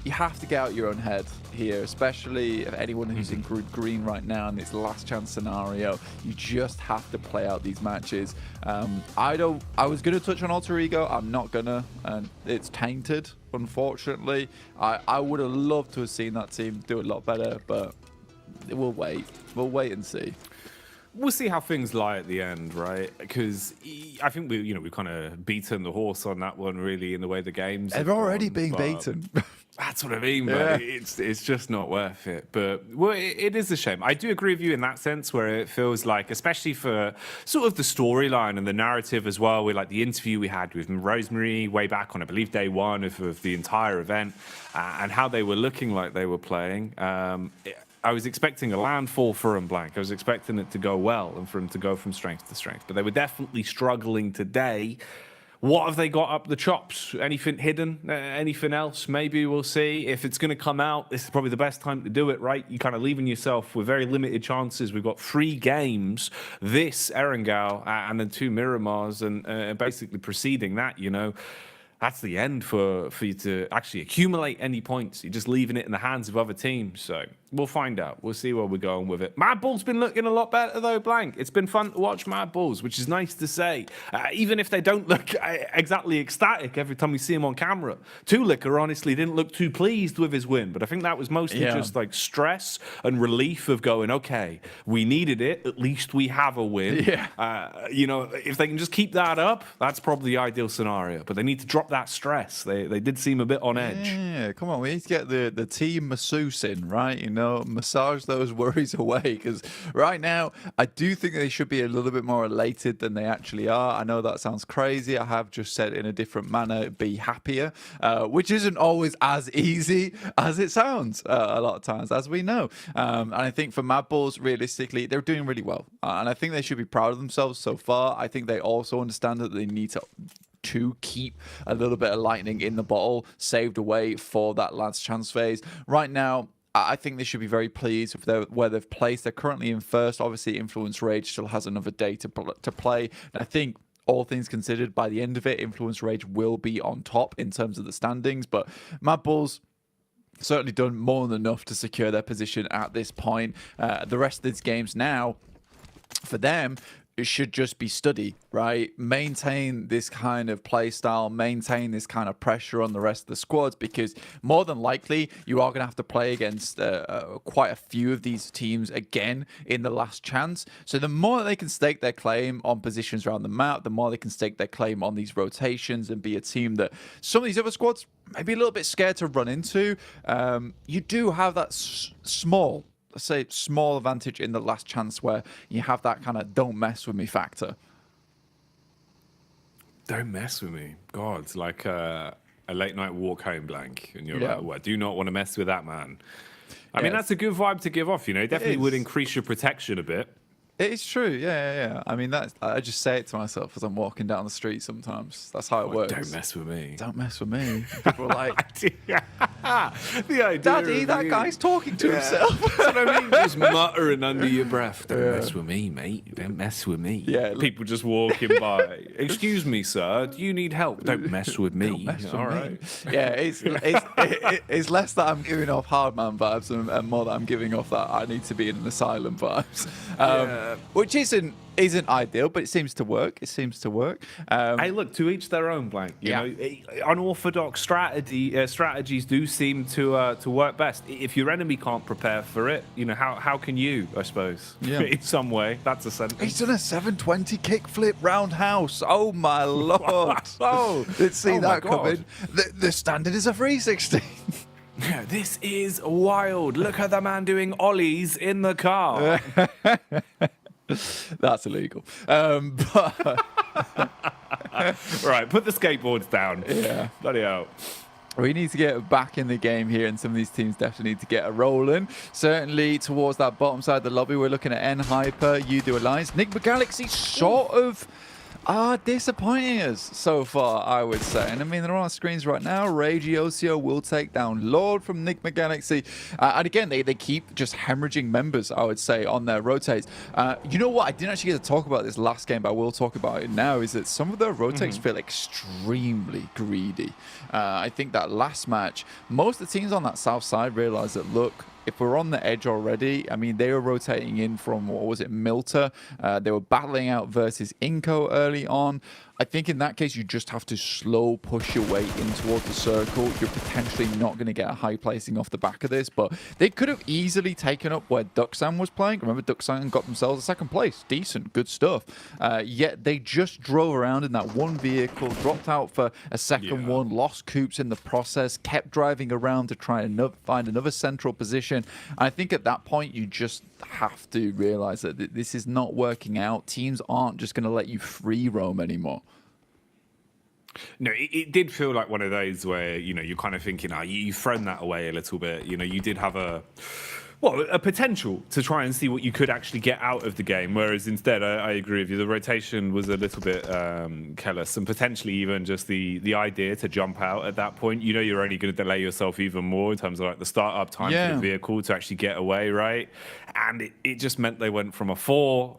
You have to get out your own head here, especially if anyone who's in Group Green right now in this last chance scenario. You just have to play out these matches. I was going to touch on Alter Ego. I'm not gonna, and it's tainted, unfortunately. I would have loved to have seen that team do a lot better, but we'll wait. We'll wait and see. We'll see how things lie at the end, right? Because I think we've kind of beaten the horse on that one, really, in the way the games. They're already being beaten. That's what I mean, but it's just not worth it. But it is a shame. I do agree with you in that sense, where it feels like, especially for sort of the storyline and the narrative as well, with like the interview we had with Rosemary way back on, I believe, day one of the entire event, and how they were looking like they were playing. I was expecting a landfall for them, Blank. I was expecting it to go well and for them to go from strength to strength. But they were definitely struggling today. What have they got up the chops? Anything hidden? Anything else? Maybe we'll see. If it's going to come out, this is probably the best time to do it, right? You're kind of leaving yourself with very limited chances. We've got 3 games, this Erangel and then 2 Miramars, and basically preceding that, that's the end for you to actually accumulate any points. You're just leaving it in the hands of other teams. So we'll find out. We'll see where we're going with it. Mad Bull's been looking a lot better, though, Blank. It's been fun to watch Mad Bulls, which is nice to say. Even if they don't look exactly ecstatic every time we see him on camera. Tulicker, honestly, didn't look too pleased with his win. But I think that was mostly just like stress and relief of going, okay, we needed it. At least we have a win. If they can just keep that up, that's probably the ideal scenario. But they need to drop that stress. They did seem a bit on edge. Yeah, come on. We need to get the team masseuse in, right? Massage those worries away. Because right now, I do think they should be a little bit more elated than they actually are. I know that sounds crazy. I have just said in a different manner, be happier, which isn't always as easy as it sounds a lot of times, as we know. And I think for Mad Bulls, realistically, they're doing really well. And I think they should be proud of themselves so far. I think they also understand that they need to keep a little bit of lightning in the bottle saved away for that last chance phase. Right now, I think they should be very pleased with where they've placed. They're currently in first. Obviously, Influence Rage still has another day to play. And I think, all things considered, by the end of it, Influence Rage will be on top in terms of the standings. But Mad Bulls certainly done more than enough to secure their position at this point. The rest of these games now, for them, it should just be study, right? Maintain this kind of play style, maintain this kind of pressure on the rest of the squads, because more than likely you are going to have to play against quite a few of these teams again in the last chance. So the more they can stake their claim on positions around the map, the more they can stake their claim on these rotations and be a team that some of these other squads may be a little bit scared to run into. You do have that small advantage in the last chance where you have that kind of don't mess with me factor. Don't mess with me. God, it's like a late night walk home, Blank. And you're like, well, I do not want to mess with that man. I mean, that's a good vibe to give off, It definitely would increase your protection a bit. It's true, yeah. I mean, I just say it to myself as I'm walking down the street sometimes. That's how it works. Don't mess with me. Don't mess with me. People are like, the idea Daddy, that guy's talking to himself. That's what I mean. Just muttering under your breath. Don't mess with me, mate. Don't mess with me. Yeah. People just walking by. Excuse me, sir. Do you need help? Don't mess with me. All right. Yeah, it's less that I'm giving off hard man vibes and more that I'm giving off that I need to be in an asylum vibes. Which isn't ideal, but it seems to work. Hey, look, to each their own, Blank. You know, unorthodox strategies do seem to work best. If your enemy can't prepare for it, you know, how can you? I suppose. Yeah. In some way, that's a sentence. He's done a 720 kickflip roundhouse. Oh my lord! Didn't see that coming. The standard is a 360. Yeah, this is wild. Look at the man doing ollies in the car. That's illegal. Right, put the skateboards down. Yeah. Bloody hell. We need to get back in the game here, and some of these teams definitely need to get a rolling. Certainly towards that bottom side of the lobby, we're looking at N-Hyper, Udo Alliance. Nigma Galaxy sort of are disappointing us so far, I would say. And I mean, they're on our screens right now. Regiocio will take down Lord from Nigma Galaxy. And again, they keep just hemorrhaging members, I would say, on their rotates. You know what? I didn't actually get to talk about this last game, but I will talk about it now, is that some of their rotates feel extremely greedy. I think that last match, most of the teams on that south side realized that, look, if we're on the edge already, I mean, they were rotating in from, what was it, Milta. They were battling out versus Inco early on. I think in that case, you just have to slow push your way in towards the circle. You're potentially not going to get a high placing off the back of this, but they could have easily taken up where Duxan was playing. Remember, Duxan got themselves a second place. Decent, good stuff. Yet they just drove around in that one vehicle, dropped out for a second one, lost Coops in the process, kept driving around to try and find another central position. And I think at that point, you just have to realize that this is not working out. Teams aren't just going to let you free roam anymore. No, it did feel like one of those where, you know, you're kind of thinking, you've thrown that away a little bit. You know, you did have a potential to try and see what you could actually get out of the game, whereas instead, I agree with you, the rotation was a little bit careless, and potentially even just the idea to jump out at that point. You know, you're only going to delay yourself even more in terms of like the startup time for the vehicle to actually get away, right? And it just meant they went from a 4,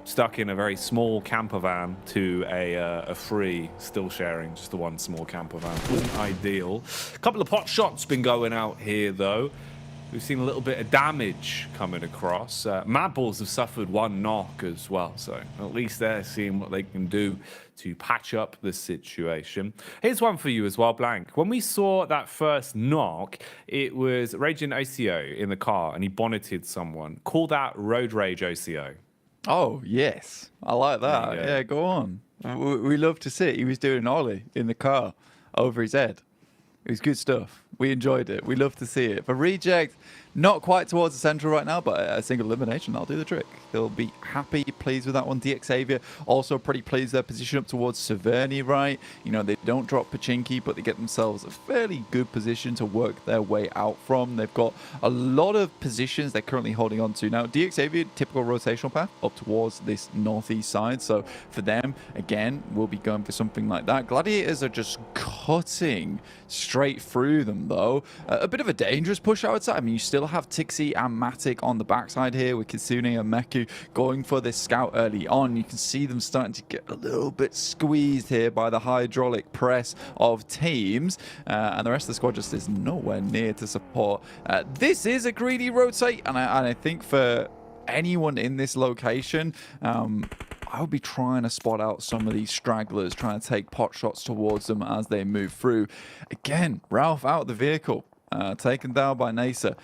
stuck in a very small camper van, to a 3, still sharing just the one small camper van. Wasn't ideal. A couple of pot shots been going out here, though. We've seen a little bit of damage coming across. Mad Balls have suffered 1 knock as well, so at least they're seeing what they can do to patch up the situation. Here's one for you as well, Blank. When we saw that first knock, it was Raging OCO in the car, and he bonneted someone. Call that Road Rage OCO. Oh, yes. I like that. Yeah, go on. We love to see it. He was doing an ollie in the car over his head. It was good stuff. We enjoyed it. We love to see it. For Reject, not quite towards the central right now, but a single elimination, that'll do the trick. They'll be happy, pleased with that one. DX Xavier also pretty pleased with their position up towards Severny, right? You know, they don't drop Pachinki, but they get themselves a fairly good position to work their way out from. They've got a lot of positions they're currently holding on to. Now, DX Xavier, typical rotational path up towards this northeast side. So for them, again, we'll be going for something like that. Gladiators are just cutting straight through them, though. A bit of a dangerous push, I would say. I mean, you still have Tixie and Matic on the backside here with Kitsune and Meku going for this scout early on. You can see them starting to get a little bit squeezed here by the hydraulic press of teams, and the rest of the squad just is nowhere near to support. This is a greedy rotate, and I think for anyone in this location, I would be trying to spot out some of these stragglers, trying to take pot shots towards them as they move through. Again, Ralph out of the vehicle, taken down by Nasa.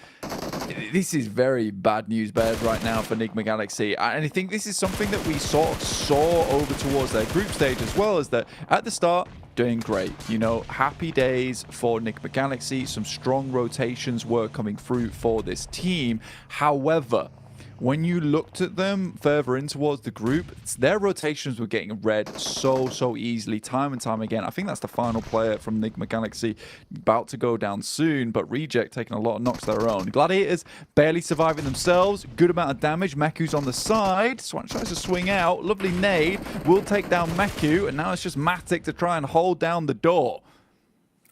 This is very bad news bears right now for Nigma Galaxy, and I think this is something that we sort of saw over towards their group stage as well, as that at the start, doing great. You know, happy days for Nigma Galaxy. Some strong rotations were coming through for this team. However, when you looked at them further in towards the group, their rotations were getting read so easily, time and time again. I think that's the final player from Enigma Galaxy about to go down soon, but Reject taking a lot of knocks of their own. Gladiators barely surviving themselves, good amount of damage. Meku's on the side, Swan tries to swing out, lovely nade, will take down Meku, and now it's just Matic to try and hold down the door.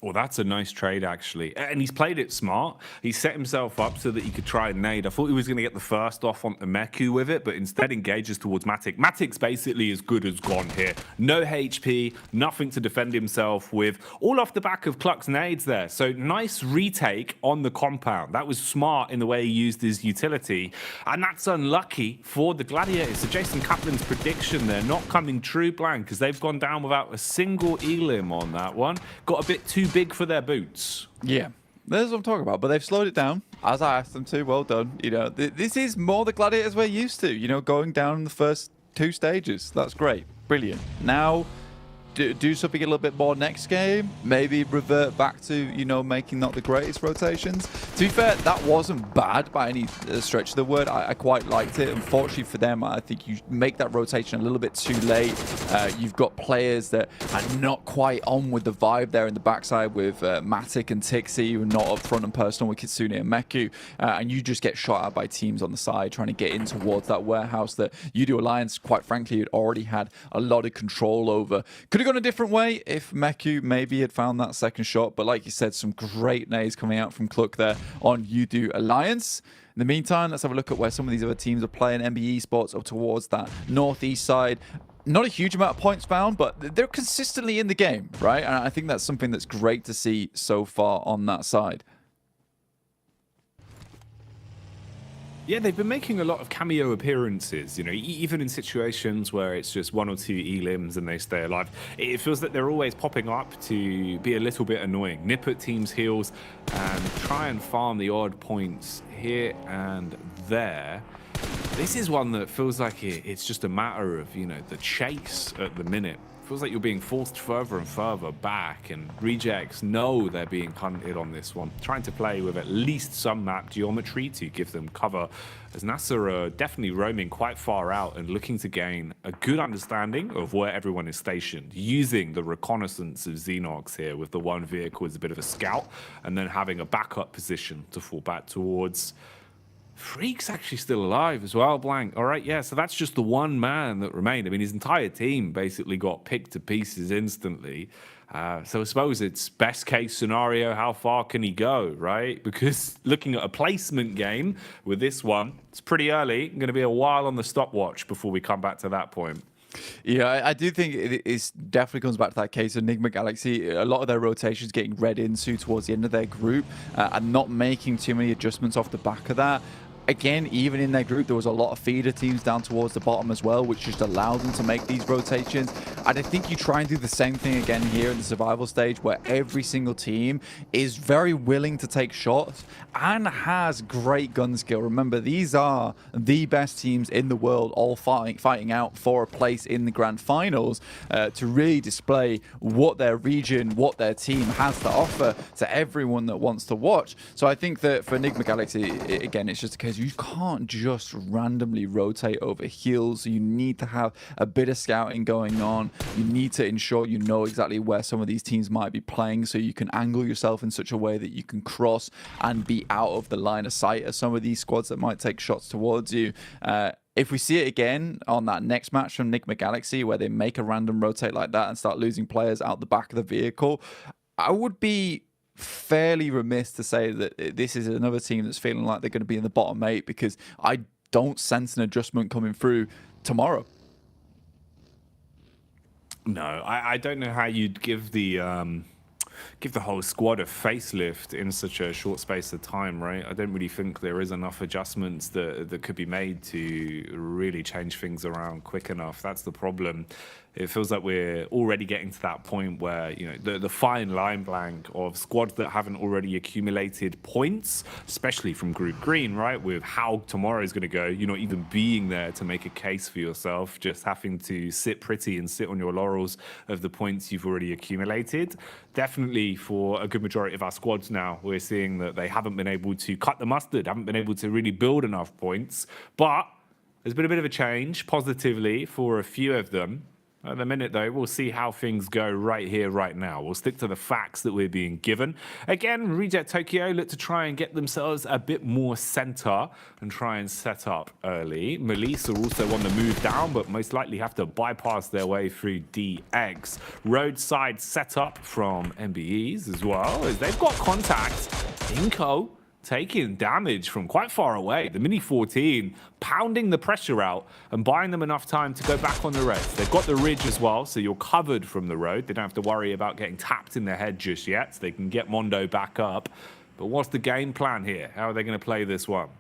Well, that's a nice trade, actually. And he's played it smart. He set himself up so that he could try and nade. I thought he was going to get the first off onto Meku with it, but instead engages towards Matic. Matic's basically as good as gone here. No HP, nothing to defend himself with. All off the back of Cluck's nades there. So nice retake on the compound. That was smart in the way he used his utility. And that's unlucky for the Gladiators. So Jason Kaplan's prediction there not coming true, Blank, because they've gone down without a single elim on that one. Got a bit too big for their boots. Yeah, that's what I'm talking about. But they've slowed it down, as I asked them to. Well done. You know, this is more the Gladiators we're used to. You know, going down in the first 2 stages. That's great. Brilliant. Now, do something a little bit more next game. Maybe revert back to, you know, making not the greatest rotations. To be fair, that wasn't bad by any stretch of the word. I quite liked it. Unfortunately for them, I think you make that rotation a little bit too late. You've got players that are not quite on with the vibe there in the backside with Matic and Tixi, who are not up front and personal with Kitsune and Meku. And you just get shot at by teams on the side trying to get in towards that warehouse that UDO Alliance, quite frankly, had already had a lot of control over. Could have gone a different way if Meku maybe had found that second shot, but like you said, some great nades coming out from Cluck there on UDO Alliance. In the meantime, let's have a look at where some of these other teams are playing. MBE Sports up towards that northeast side. Not a huge amount of points found, but they're consistently in the game, right? And I think that's something that's great to see so far on that side. Yeah, they've been making a lot of cameo appearances, you know, even in situations where it's just 1 or 2 elims and they stay alive. It feels that they're always popping up to be a little bit annoying, nip at teams' heels and try and farm the odd points here and there. This is one that feels like it's just a matter of, you know, the chase at the minute. Feels like you're being forced further and further back, and Rejects know they're being hunted on this one. Trying to play with at least some map geometry to give them cover, as NASA are definitely roaming quite far out and looking to gain a good understanding of where everyone is stationed, using the reconnaissance of Xenox here with the one vehicle as a bit of a scout, and then having a backup position to fall back towards. Freak's actually still alive as well, Blank. All right, yeah, so that's just the one man that remained. I mean, his entire team basically got picked to pieces instantly. So I suppose it's best case scenario, how far can he go, right? Because looking at a placement game with this one, it's pretty early. Going to be a while on the stopwatch before we come back to that point. Yeah, I do think it definitely comes back to that case of Enigma Galaxy. A lot of their rotations getting read into towards the end of their group and not making too many adjustments off the back of that. Again, even in their group, there was a lot of feeder teams down towards the bottom as well, which just allowed them to make these rotations. And I think you try and do the same thing again here in the survival stage, where every single team is very willing to take shots and has great gun skill. Remember, these are the best teams in the world, all fighting out for a place in the Grand Finals to really display what their region, what their team has to offer to everyone that wants to watch. So I think that for Enigma Galaxy, again, it's just a case you can't just randomly rotate over heals. You need to have a bit of scouting going on. You need to ensure you know exactly where some of these teams might be playing, so you can angle yourself in such a way that you can cross and be out of the line of sight of some of these squads that might take shots towards you. If we see it again on that next match from Enigma Galaxy, where they make a random rotate like that and start losing players out the back of the vehicle, I would be fairly remiss to say that this is another team that's feeling like they're going to be in the bottom 8, because I don't sense an adjustment coming through tomorrow. No, I don't know how you'd give the whole squad a facelift in such a short space of time, right? I don't really think there is enough adjustments that could be made to really change things around quick enough. That's the problem. It feels like we're already getting to that point where, you know, the fine line, Blank, of squads that haven't already accumulated points, especially from Group Green, right, with how tomorrow is going to go. You're not even being there to make a case for yourself, just having to sit pretty and sit on your laurels of the points you've already accumulated. Definitely, unfortunately, for a good majority of our squads now, we're seeing that they haven't been able to cut the mustard, haven't been able to really build enough points. But there's been a bit of a change positively for a few of them. At the minute, though, we'll see how things go right here, right now. We'll stick to the facts that we're being given. Again, Reject Tokyo look to try and get themselves a bit more center and try and set up early. Melissa are also on the move down, but most likely have to bypass their way through DX. Roadside setup from MBEs as well, as they've got contact. Inco taking damage from quite far away. The Mini 14 pounding the pressure out and buying them enough time to go back on the race. They've got the ridge as well, so you're covered from the road. They don't have to worry about getting tapped in the head just yet. So they can get Mondo back up. But what's the game plan here? How are they going to play this one?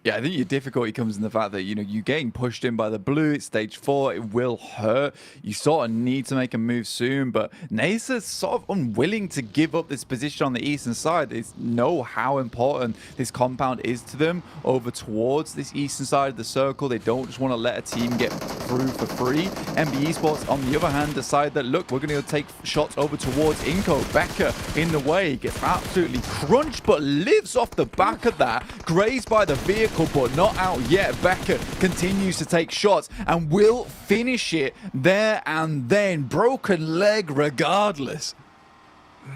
Yeah, I think your difficulty comes in the fact that, you know, you're getting pushed in by the blue. It's stage 4. It will hurt. You sort of need to make a move soon, but Nasa's sort of unwilling to give up this position on the eastern side. They know how important this compound is to them over towards this eastern side of the circle. They don't just want to let a team get through for free. MBE Sports, on the other hand, decide that, look, we're going to take shots over towards Inco. Becker in the way, gets absolutely crunched, but lives off the back of that. Grazed by the vehicle, but not out yet. Becker continues to take shots and will finish it there and then. Broken leg regardless.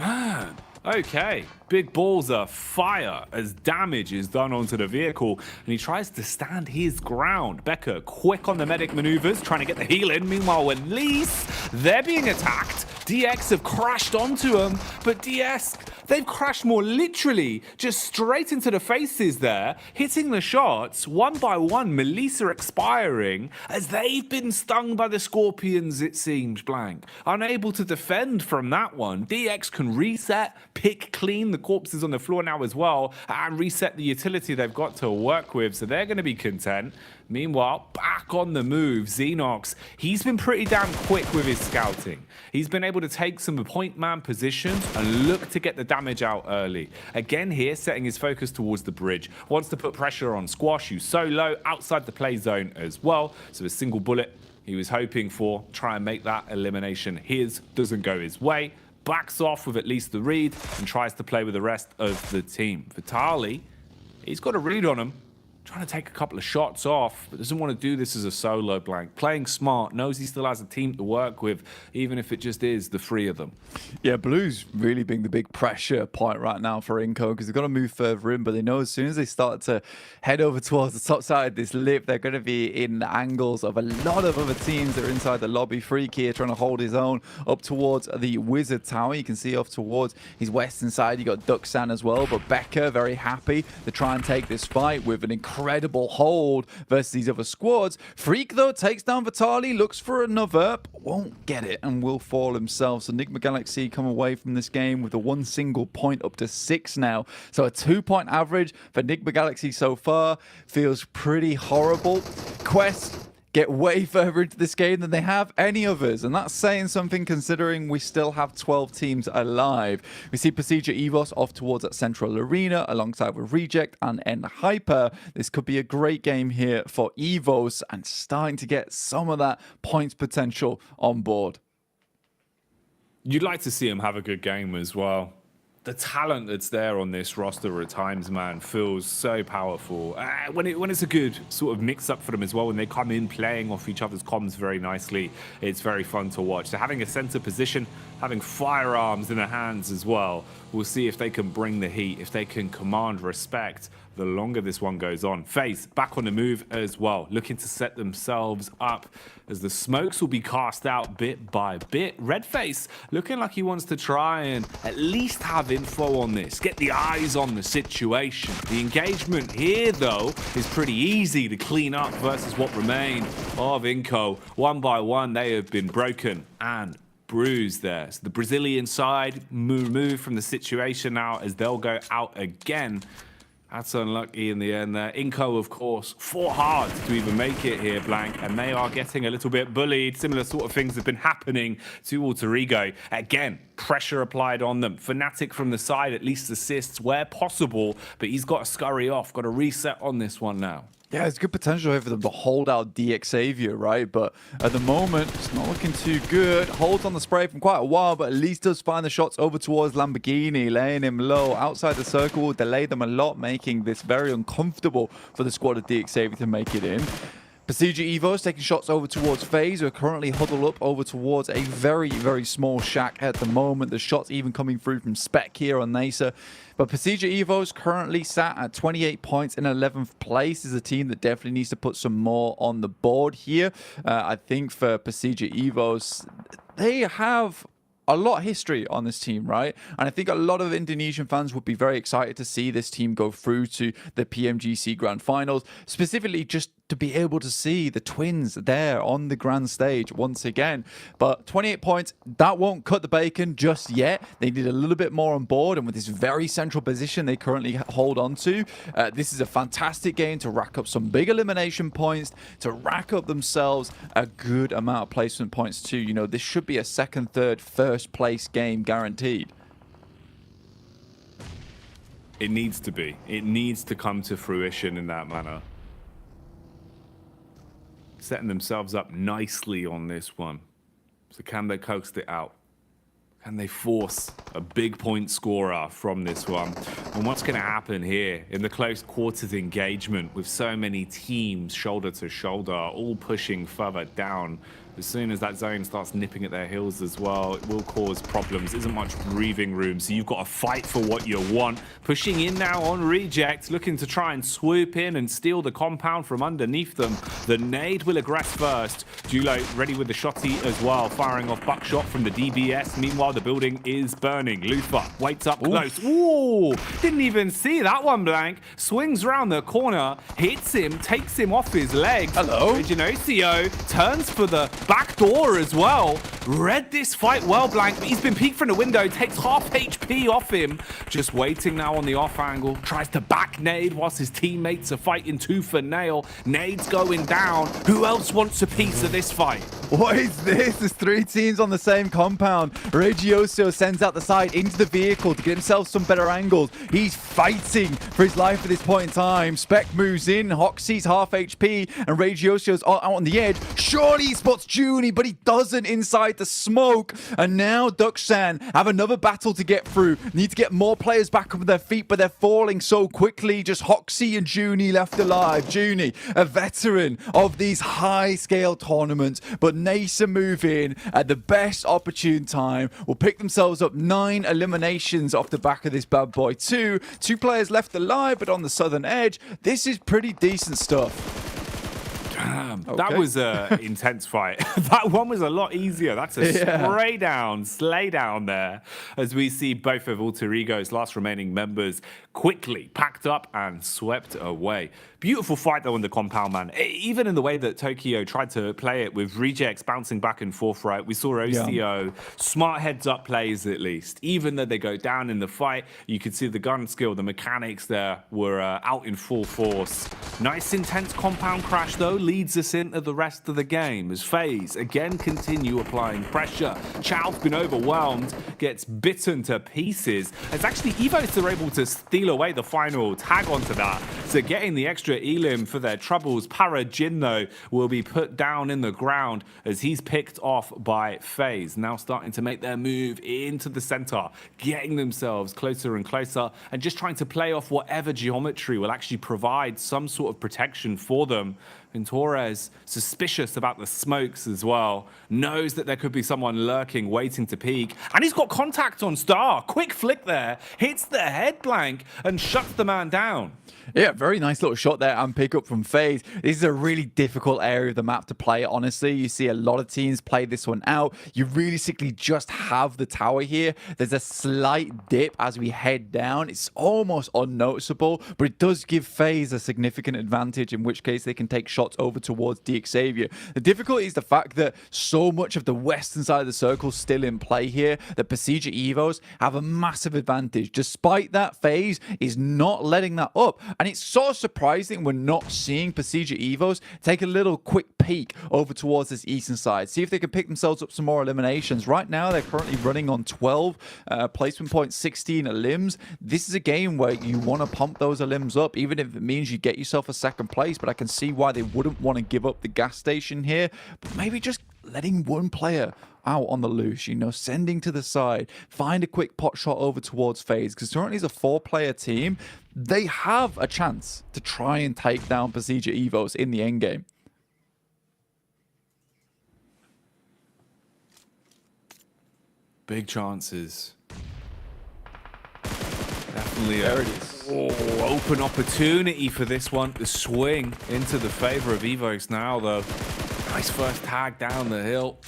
Man, okay. Big balls are fire as damage is done onto the vehicle, and he tries to stand his ground. Becker quick on the medic maneuvers, trying to get the heal in. Meanwhile, when Lease, they're being attacked. DX have crashed onto him, but DS, they've crashed more literally just straight into the faces there, hitting the shots one by one. Melissa expiring as they've been stung by the Scorpions, it seems, blank. Unable to defend from that one. DX can reset, pick clean the corpses on the floor now as well, and reset the utility they've got to work with, so they're going to be content. Meanwhile, back on the move, Xenox, he's been pretty damn quick with his scouting. He's been able to take some point man positions and look to get the damage out early. Again here, setting his focus towards the bridge. Wants to put pressure on Squash, who's so low outside the play zone as well. So a single bullet he was hoping for, try and make that elimination his, doesn't go his way. Backs off with at least the read and tries to play with the rest of the team. Vitali, he's got a read on him. Trying to take a couple of shots off, but doesn't want to do this as a solo blank. Playing smart, knows he still has a team to work with, even if it just is the 3 of them. Yeah, Blue's really being the big pressure point right now for Inco, because they've got to move further in, but they know as soon as they start to head over towards the top side of this lip, they're going to be in angles of a lot of other teams that are inside the lobby. Freak here trying to hold his own up towards the Wizard Tower. You can see off towards his western side, you got Duxan as well, but Becker very happy to try and take this fight with an incredible hold versus these other squads. Freak, though, takes down Vitali, looks for another, but won't get it and will fall himself. So Enigma Galaxy come away from this game with a 1 single point up to 6 now. So a 2-point average for Enigma Galaxy so far feels pretty horrible. Quest get way further into this game than they have any others, and that's saying something considering we still have 12 teams alive. We see Procedure Evos off towards that central arena alongside with Reject and End Hyper. This could be a great game here for Evos and starting to get some of that points potential on board. You'd like to see him have a good game as well. The talent that's there on this roster at times, man, feels so powerful. When it's a good sort of mix-up for them as well, when they come in playing off each other's comms very nicely, it's very fun to watch. So having a center position, having firearms in their hands as well, we'll see if they can bring the heat, if they can command respect the longer this one goes on. FaZe back on the move as well, looking to set themselves up as the smokes will be cast out bit by bit. Redface looking like he wants to try and at least have info on this, get the eyes on the situation. The engagement here, though, is pretty easy to clean up versus what remained of Inco. One by one, they have been broken and bruised there. So the Brazilian side move from the situation now as they'll go out again. That's unlucky in the end there. Inco, of course, fought hard to even make it here, blank, and they are getting a little bit bullied. Similar sort of things have been happening to Alter Ego. Again, pressure applied on them. Fnatic from the side at least assists where possible, but he's got to scurry off, got to reset on this one now. Yeah, there's good potential here for them to hold out DX Xavier, right? But at the moment, it's not looking too good. Holds on the spray from quite a while, but at least does find the shots over towards Lamborghini, laying him low. Outside the circle will delay them a lot, making this very uncomfortable for the squad of DX Xavier to make it in. Pasija Evo's taking shots over towards FaZe, who are currently huddled up over towards a very, very small shack at the moment. The shots even coming through from Spec here on Nasa. But Pasija Evo's currently sat at 28 points in 11th place. Is a team that definitely needs to put some more on the board here. I think for Pasija Evo's, they have a lot of history on this team, right? And I think a lot of Indonesian fans would be very excited to see this team go through to the PMGC Grand Finals, specifically just to be able to see the twins there on the grand stage once again. But 28 points, that won't cut the bacon just yet. They need a little bit more on board, and with this very central position they currently hold on to, this is a fantastic game to rack up some big elimination points, to rack up themselves a good amount of placement points too. You know, this should be a second, third, first place game guaranteed. It needs to be. It needs to come to fruition in that manner. Setting themselves up nicely on this one. So can they coax it out? Can they force a big point scorer from this one? And what's going to happen here in the close quarters engagement with so many teams shoulder to shoulder, all pushing further down? As soon as that zone starts nipping at their heels as well, it will cause problems. Isn't much breathing room, so you've got to fight for what you want. Pushing in now on Reject, looking to try and swoop in and steal the compound from underneath them. The nade will aggress first. Julo ready with the shotty as well, firing off buckshot from the DBS. Meanwhile, the building is burning. Lufa waits up close. Ooh, didn't even see that one, Blank. Swings round the corner, hits him, takes him off his legs. Hello. Genocio turns for the back door as well. Read this fight well, Blank, but he's been peeked from the window, takes half HP off him. Just waiting now on the off angle, tries to back nade whilst his teammates are fighting tooth for nail. Nade's going down. Who else wants a piece of this fight? What is this? There's three teams on the same compound. Regioso sends out the side into the vehicle to get himself some better angles. He's fighting for his life at this point in time. Spec moves in. Hoxie's half HP and Regioso's out on the edge. Surely he spots Junie, but he doesn't inside the smoke. And now Dukshan have another battle to get through. Need to get more players back up on their feet, but they're falling so quickly. Just Hoxie and Junie left alive. Junie, a veteran of these high-scale tournaments, but Nasa move in at the best opportune time. Will pick themselves up 9 eliminations off the back of this bad boy. Two players left alive, but on the southern edge, this is pretty decent stuff. Damn, that was an intense fight. That one was a lot easier. That's a slay down there. As we see both of Alter Ego's last remaining members quickly packed up and swept away. Beautiful fight though in the compound, man. Even in the way that Tokyo tried to play it with rejects bouncing back and forth, right? We saw OCO, smart heads up plays at least. Even though they go down in the fight, you could see the gun skill, the mechanics there were out in full force. Nice intense compound crash though leads us into the rest of the game as FaZe again continue applying pressure. Chow's been overwhelmed, gets bitten to pieces. As actually Evos are able to steal away the final tag onto that. So getting the extra elim for their troubles. Parajin though will be put down in the ground as he's picked off by FaZe. Now starting to make their move into the center, getting themselves closer and closer and just trying to play off whatever geometry will actually provide some sort of protection for them. And Torres, suspicious about the smokes as well, knows that there could be someone lurking, waiting to peek. And he's got contact on Star. Quick flick there, hits the head blank and shuts the man down. Yeah, very nice little shot there and pick up from FaZe. This is a really difficult area of the map to play, honestly. You see a lot of teams play this one out. You realistically just have the tower here. There's a slight dip as we head down. It's almost unnoticeable, but it does give FaZe a significant advantage, in which case they can take shots over towards DXavier. The difficulty is the fact that so much of the western side of the circle is still in play here, that Procedure Evos have a massive advantage. Despite that, FaZe is not letting that up. And it's sort of surprising we're not seeing Procedure Evos take a little quick peek over towards this eastern side. See if they can pick themselves up some more eliminations. Right now, they're currently running on 12 placement points, 16 elims. This is a game where you want to pump those elims up, even if it means you get yourself a second place. But I can see why they wouldn't want to give up the gas station here. But maybe just letting one player out on the loose, you know, sending to the side, find a quick pot shot over towards FaZe, because currently it's a 4-player team. They have a chance to try and take down Procedure Evos in the endgame. Big chances. Definitely there it is. Open opportunity for this one to swing into the favor of Evos now, though. Nice first tag down the hill.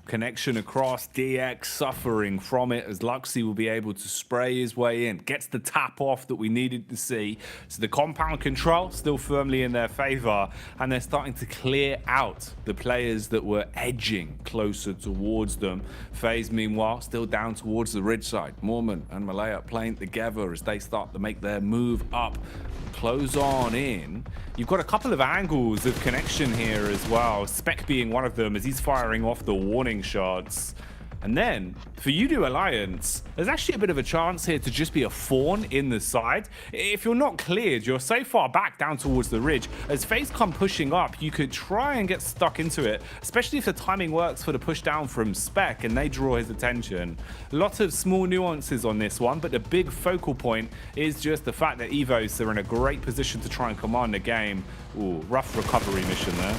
Connection across, DX suffering from it as Luxy will be able to spray his way in. Gets the tap off that we needed to see. So the compound control still firmly in their favor, and they're starting to clear out the players that were edging closer towards them. FaZe, meanwhile, still down towards the ridge side. Mormon and Malaya playing together as they start to make their move up. Close on in. You've got a couple of angles of connection here as well. Spec being one of them as he's firing off the warning shots. And then, for Udo Alliance, there's actually a bit of a chance here to just be a fawn in the side. If you're not cleared, you're so far back down towards the ridge. As FaZe come pushing up, you could try and get stuck into it, especially if the timing works for the push down from Spec and they draw his attention. A lot of small nuances on this one, but the big focal point is just the fact that Evos are in a great position to try and command the game. Ooh, rough recovery mission there.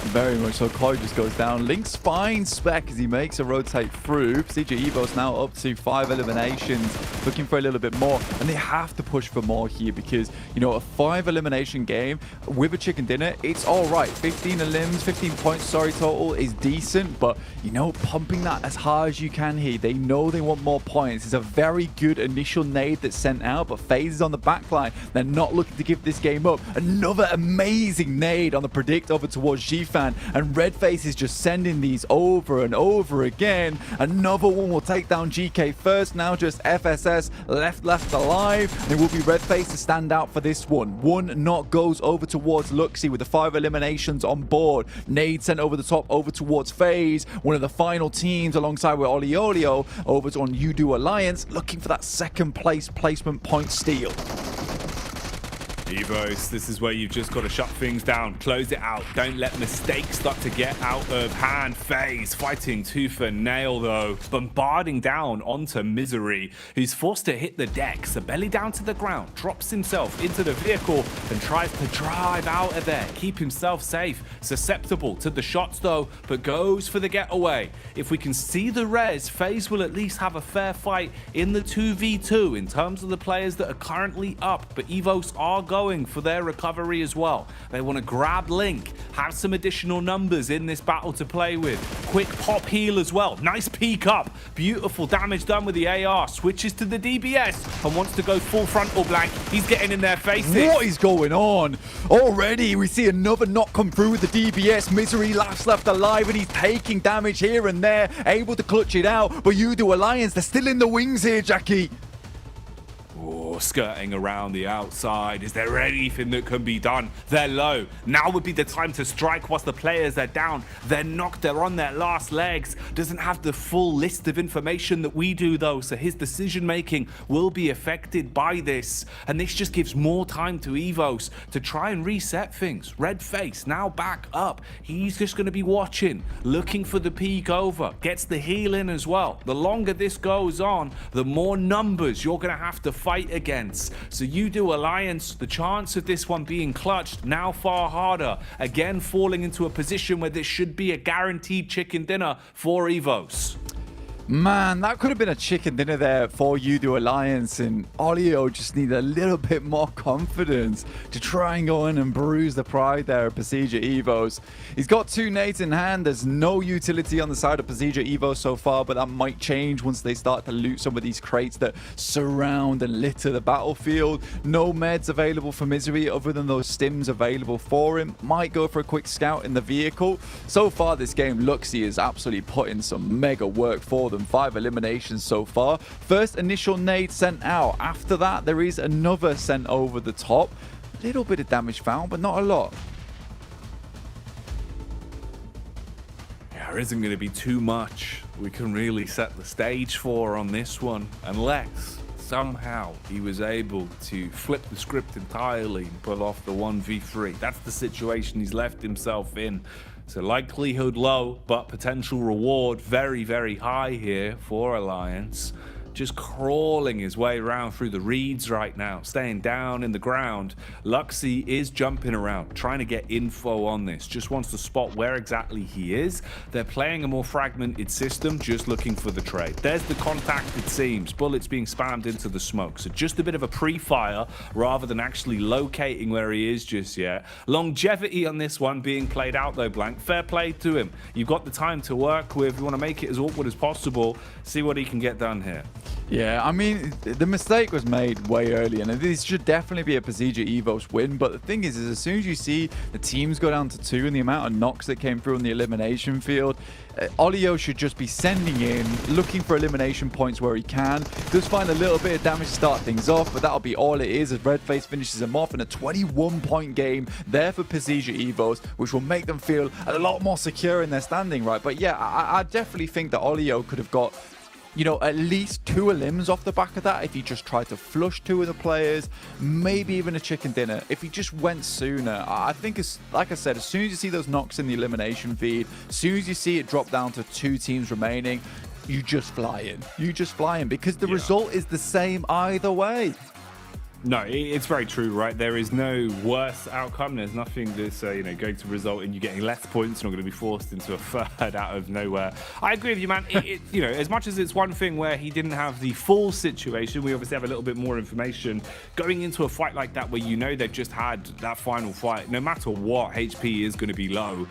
Very much so. Chloe just goes down. Lynx finds Spec as he makes a rotate through. Procedure Evos now up to 5 eliminations, looking for a little bit more. And they have to push for more here because, you know, a 5 elimination game with a chicken dinner, it's all right. 15 elims, 15 points, sorry, total is decent. But, you know, pumping that as hard as you can here. They know they want more points. It's a very good initial nade that's sent out, but FaZe is on the back line. They're not looking to give this game up. Another amazing nade on the predict over towards G-Fan. And Redface is just sending these over and over again. Another one will take down GK first. Now just FSS left alive. It will be Redface to stand out for this one. One knock goes over towards Luxy with the 5 eliminations on board. Nade sent over the top over towards FaZe. One of the final teams alongside with Oliolio over on Udo Alliance, looking for that second place placement point steal. Evos, this is where you've just got to shut things down, close it out, don't let mistakes start to get out of hand. FaZe fighting tooth and nail though, bombarding down onto Misery, who's forced to hit the deck, so belly down to the ground, drops himself into the vehicle and tries to drive out of there, keep himself safe, susceptible to the shots though, but goes for the getaway. If we can see the res, FaZe will at least have a fair fight in the 2v2 in terms of the players that are currently up, but Evos are going for their recovery as well. They want to grab Link, have some additional numbers in this battle to play with. Quick pop heal as well. Nice peek up. Beautiful damage done with the AR. Switches to the DBS and wants to go full frontal blank. He's getting in their faces. What is going on? Already we see another knock come through with the DBS. Misery left alive and he's taking damage here and there, able to clutch it out. But Udo Alliance, they're still in the wings here, Jackie. Oh, skirting around the outside. Is there anything that can be done? They're low. Now would be the time to strike whilst the players are down. They're knocked. They're on their last legs. Doesn't have the full list of information that we do though, so his decision making will be affected by this. And this just gives more time to Evos to try and reset things. Redface now back up. He's just going to be watching, looking for the peek over. Gets the heal in as well. The longer this goes on, the more numbers you're going to have to fight against. So Udo Alliance, the chance of this one being clutched now far harder. Again, falling into a position where this should be a guaranteed chicken dinner for Evos. Man, that could have been a chicken dinner there for Udo Alliance, and Olio just need a little bit more confidence to try and go in and bruise the pride there of Pasija Evos. He's got 2 nades in hand. There's no utility on the side of Pasija Evos so far, but that might change once they start to loot some of these crates that surround and litter the battlefield. No meds available for Misery other than those stims available for him. Might go for a quick scout in the vehicle. So far this game, Luxy is absolutely putting some mega work for them. 5 eliminations so far. First initial nade sent out. After that, there is another sent over the top. A little bit of damage found, but not a lot. Yeah, there isn't going to be too much we can really set the stage for on this one, unless somehow he was able to flip the script entirely and pull off the 1v3. That's the situation he's left himself in. So likelihood low, but potential reward very, very high here for Alliance. Just crawling his way around through the reeds right now, staying down in the ground. Luxy is jumping around, trying to get info on this, just wants to spot where exactly he is. They're playing a more fragmented system, just looking for the trade. There's the contact, it seems. Bullets being spammed into the smoke. So just a bit of a pre-fire rather than actually locating where he is just yet. Longevity on this one being played out though, Blank. Fair play to him. You've got the time to work with. You want to make it as awkward as possible. See what he can get done here. Yeah, I mean, the mistake was made way early, and this should definitely be a Pasija Evos win. But the thing is as soon as you see the teams go down to 2 and the amount of knocks that came through on the elimination field, Olio should just be sending in, looking for elimination points where he can. Does find a little bit of damage to start things off, but that'll be all it is as Redface finishes him off in a 21-point game there for Pasija Evos, which will make them feel a lot more secure in their standing, right? But yeah, I definitely think that Olio could have got, you know, at least 2 elims off the back of that if he just tried to flush 2 of the players, maybe even a chicken dinner if he just went sooner. I think, like I said, as soon as you see those knocks in the elimination feed, as soon as you see it drop down to 2 teams remaining, you just fly in. You just fly in because the result is the same either way. No, it's very true, right? There is no worse outcome. There's nothing that's going to result in you getting less points. You're not going to be forced into a third out of nowhere. I agree with you, man. As much as it's one thing where he didn't have the full situation, we obviously have a little bit more information. Going into a fight like that where they've just had that final fight, no matter what, HP is going to be low.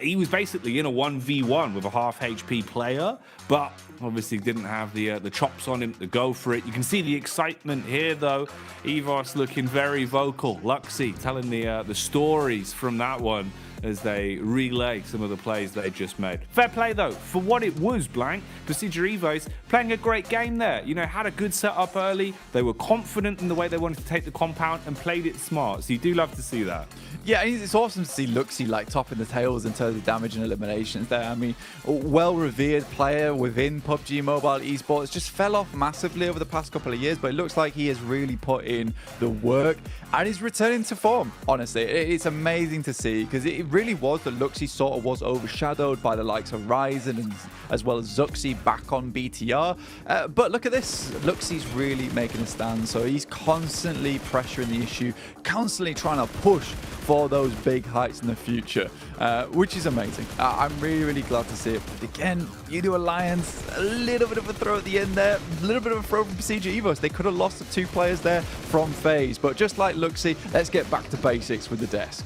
He was basically in a 1v1 with a half HP player, but obviously didn't have the chops on him to go for it. You can see the excitement here, though. Evos looking very vocal. Luxy telling the stories from that one as they relay some of the plays they just made. Fair play, though, for what it was, Blank. Pasija Evos playing a great game there. Had a good setup early. They were confident in the way they wanted to take the compound and played it smart. So you do love to see that. Yeah, it's awesome to see Luxy like topping the tails in terms of damage and eliminations there. I mean, a well-revered player within PUBG Mobile Esports, just fell off massively over the past couple of years, but it looks like he has really put in the work and he's returning to form. Honestly, it's amazing to see because it really was that Luxy sort of was overshadowed by the likes of Ryzen and as well as Zuxi back on BTR. But look at this, Luxy's really making a stand, so he's constantly pressuring the issue, constantly trying to push for those big heights in the future, which is amazing. I'm really, really glad to see it. But again, Udo Alliance, a little bit of a throw at the end there, a little bit of a throw from Pasija Evos. They could have lost the 2 players there from FaZe, but just like Luxy, let's get back to basics with the desk.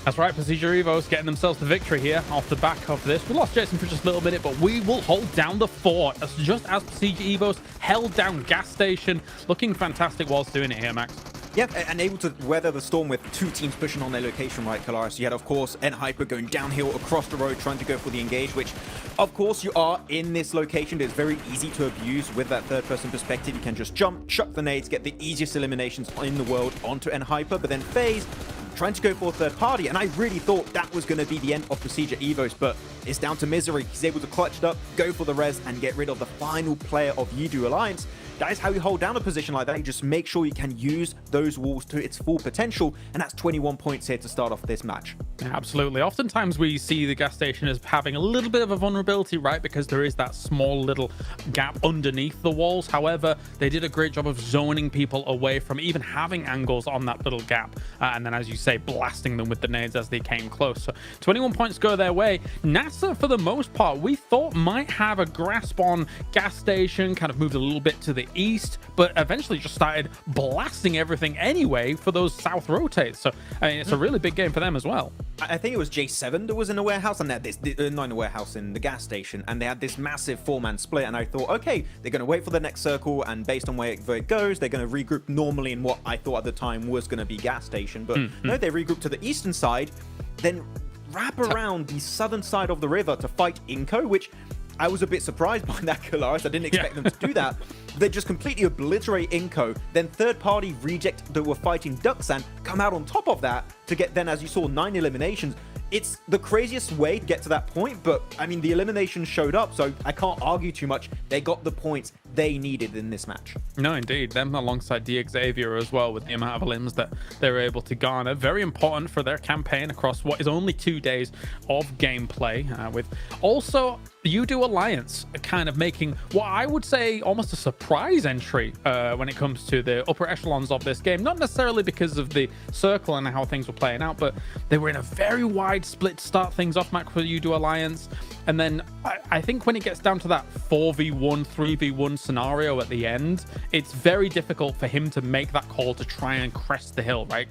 That's right, Pasija Evos getting themselves the victory here off the back of this. We lost Jason for just a little minute, but we will hold down the fort just as Pasija Evos held down gas station. Looking fantastic whilst doing it here, Max. Yep, and able to weather the storm with 2 teams pushing on their location, right, Kalaris? You had, of course, Hyper going downhill across the road, trying to go for the engage, which, of course, you are in this location. It's very easy to abuse with that third-person perspective. You can just jump, chuck the nades, get the easiest eliminations in the world onto Hyper, but then FaZe trying to go for a third party, and I really thought that was going to be the end of Pasija Evos, but it's down to Misery. He's able to clutch it up, go for the res, and get rid of the final player of Yidu Alliance. that is how you hold down a position like that. You just make sure you can use those walls to its full potential, and that's 21 points here to start off this match. Absolutely. Oftentimes we see the gas station as having a little bit of a vulnerability, right? Because there is that small little gap underneath the walls. However, they did a great job of zoning people away from even having angles on that little gap. And then, as you say, blasting them with the nades as they came close. So 21 points go their way. NASA, for the most part, we thought might have a grasp on gas station, kind of moved a little bit to the east, but eventually just started blasting everything anyway for those south rotates. So, I mean, it's a really big game for them as well. I think it was J7 that was in the warehouse, and they had this, not in the warehouse, in the gas station, and they had this massive 4-man split, and I thought, okay, they're going to wait for the next circle, and based on where it goes, they're going to regroup normally in what I thought at the time was going to be gas station, but no, they regrouped to the eastern side, then wrap around the southern side of the river to fight Inco, which I was a bit surprised by that, Kalaris. I didn't expect them to do that. They just completely obliterate Inco. Then third-party Reject that were fighting Duxan come out on top of that to get then, as you saw, 9 eliminations. It's the craziest way to get to that point, but I mean, the eliminations showed up, so I can't argue too much. They got the points they needed in this match. No, indeed. Them alongside Xavier as well, with the amount of elims that they were able to garner. Very important for their campaign across what is only 2 days of gameplay, with also UDO Alliance kind of making what I would say almost a surprise entry when it comes to the upper echelons of this game. Not necessarily because of the circle and how things were playing out, but they were in a very wide split to start things off match for UDO Alliance. And then I think when it gets down to that 4v1, 3v1 scenario at the end, it's very difficult for him to make that call to try and crest the hill, right?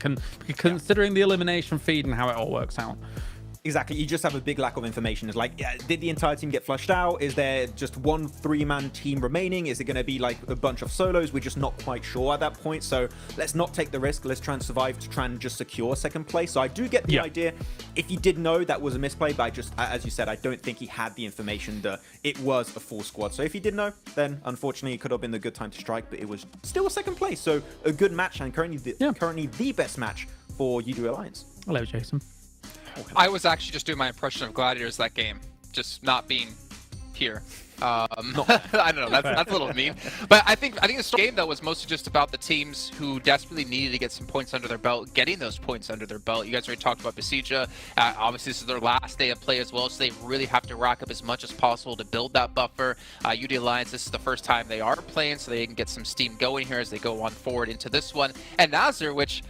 Considering the elimination feed and how it all works out. Exactly, you just have a big lack of information. It's like, did the entire team get flushed out? Is there just one 3-man team remaining? Is it going to be like a bunch of solos? We're just not quite sure at that point. So let's not take the risk. Let's try and survive to try and just secure second place. So I do get the idea. If he did know that was a misplay, but I just, as you said, I don't think he had the information that it was a full squad. So if he did know, then unfortunately it could have been the good time to strike, but it was still a second place. So a good match, and currently the best match for UDO Alliance. Hello, Jason. I was actually just doing my impression of Gladiators that game, just not being here. I don't know, that's a little mean. But I think this game, though, was mostly just about the teams who desperately needed to get some points under their belt, getting those points under their belt. You guys already talked about Besieja. Obviously, this is their last day of play as well, so they really have to rack up as much as possible to build that buffer. UD Alliance, this is the first time they are playing, so they can get some steam going here as they go on forward into this one. And Nazir, which,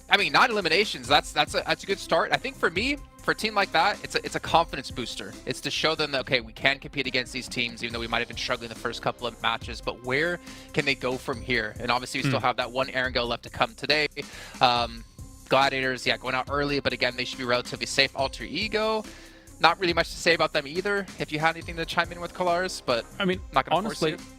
I mean, 9 eliminations, that's a good start. I think for me, for a team like that, it's a confidence booster. It's to show them that, okay, we can compete against these teams, even though we might have been struggling the first couple of matches, but where can they go from here? And obviously we still have that one Erangel left to come today. Gladiators, going out early, but again, they should be relatively safe. Alter Ego, not really much to say about them either, if you had anything to chime in with Kalaris, but I mean, not gonna honestly, force you.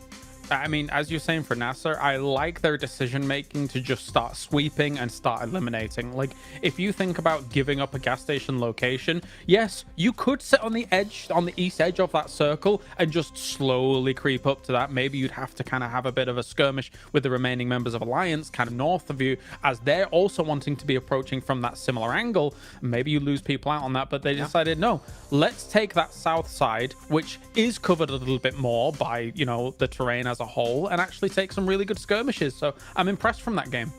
I mean, as you're saying for Nasser, I like their decision-making to just start sweeping and start eliminating. Like, if you think about giving up a gas station location, yes, you could sit on the edge, on the east edge of that circle and just slowly creep up to that. Maybe you'd have to kind of have a bit of a skirmish with the remaining members of Alliance, kind of north of you, as they're also wanting to be approaching from that similar angle. Maybe you lose people out on that, but they decided, no, let's take that south side, which is covered a little bit more by, you know, the terrain as a whole, and actually take some really good skirmishes. So I'm impressed from that game.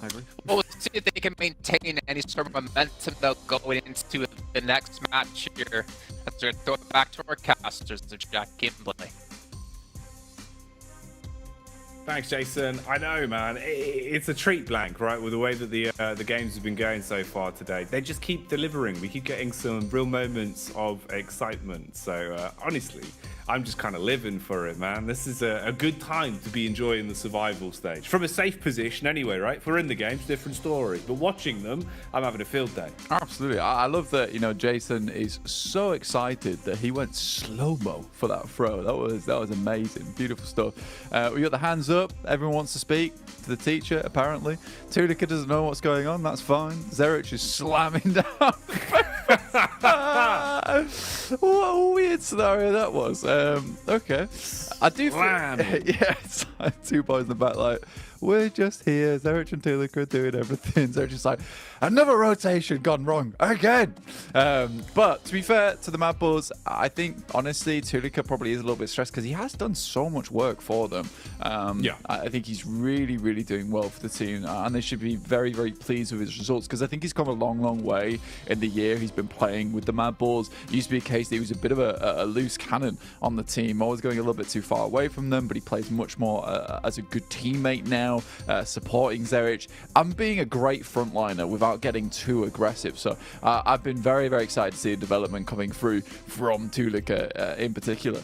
I agree. Well, we'll see if they can maintain any sort of momentum though going into the next match here. Let's throw it back to our casters, Jack Gimbley. Thanks, Jason. I know, man. It's a treat blank, right? With the way that the games have been going so far today, they just keep delivering. We keep getting some real moments of excitement. So honestly, I'm just kind of living for it, man. This is a good time to be enjoying the survival stage from a safe position, anyway, right? If we're in the games, different story. But watching them, I'm having a field day. Absolutely. I love that. You know, Jason is so excited that he went slow-mo for that throw. That was amazing. Beautiful stuff. We got the hands up. Everyone wants to speak to the teacher, apparently. Tunica doesn't know what's going on. That's fine. Zerich is slamming down. What a weird scenario that was. Okay. I do feel, yeah, it's like 2 boys in the back, like, we're just here. Zerich and Tulika are doing everything. Zerich is like, another rotation gone wrong again. But to be fair to the Mad Bulls, I think, honestly, Tulika probably is a little bit stressed because he has done so much work for them. I think he's really, really doing well for the team. And they should be very, very pleased with his results because I think he's come a long, long way in the year he's been playing with the Mad Bulls. It used to be a case that he was a bit of a loose cannon on the team, always going a little bit too far away from them, but he plays much more as a good teammate now. Supporting Zerich and being a great frontliner without getting too aggressive. So I've been very, very excited to see the development coming through from Tulika in particular.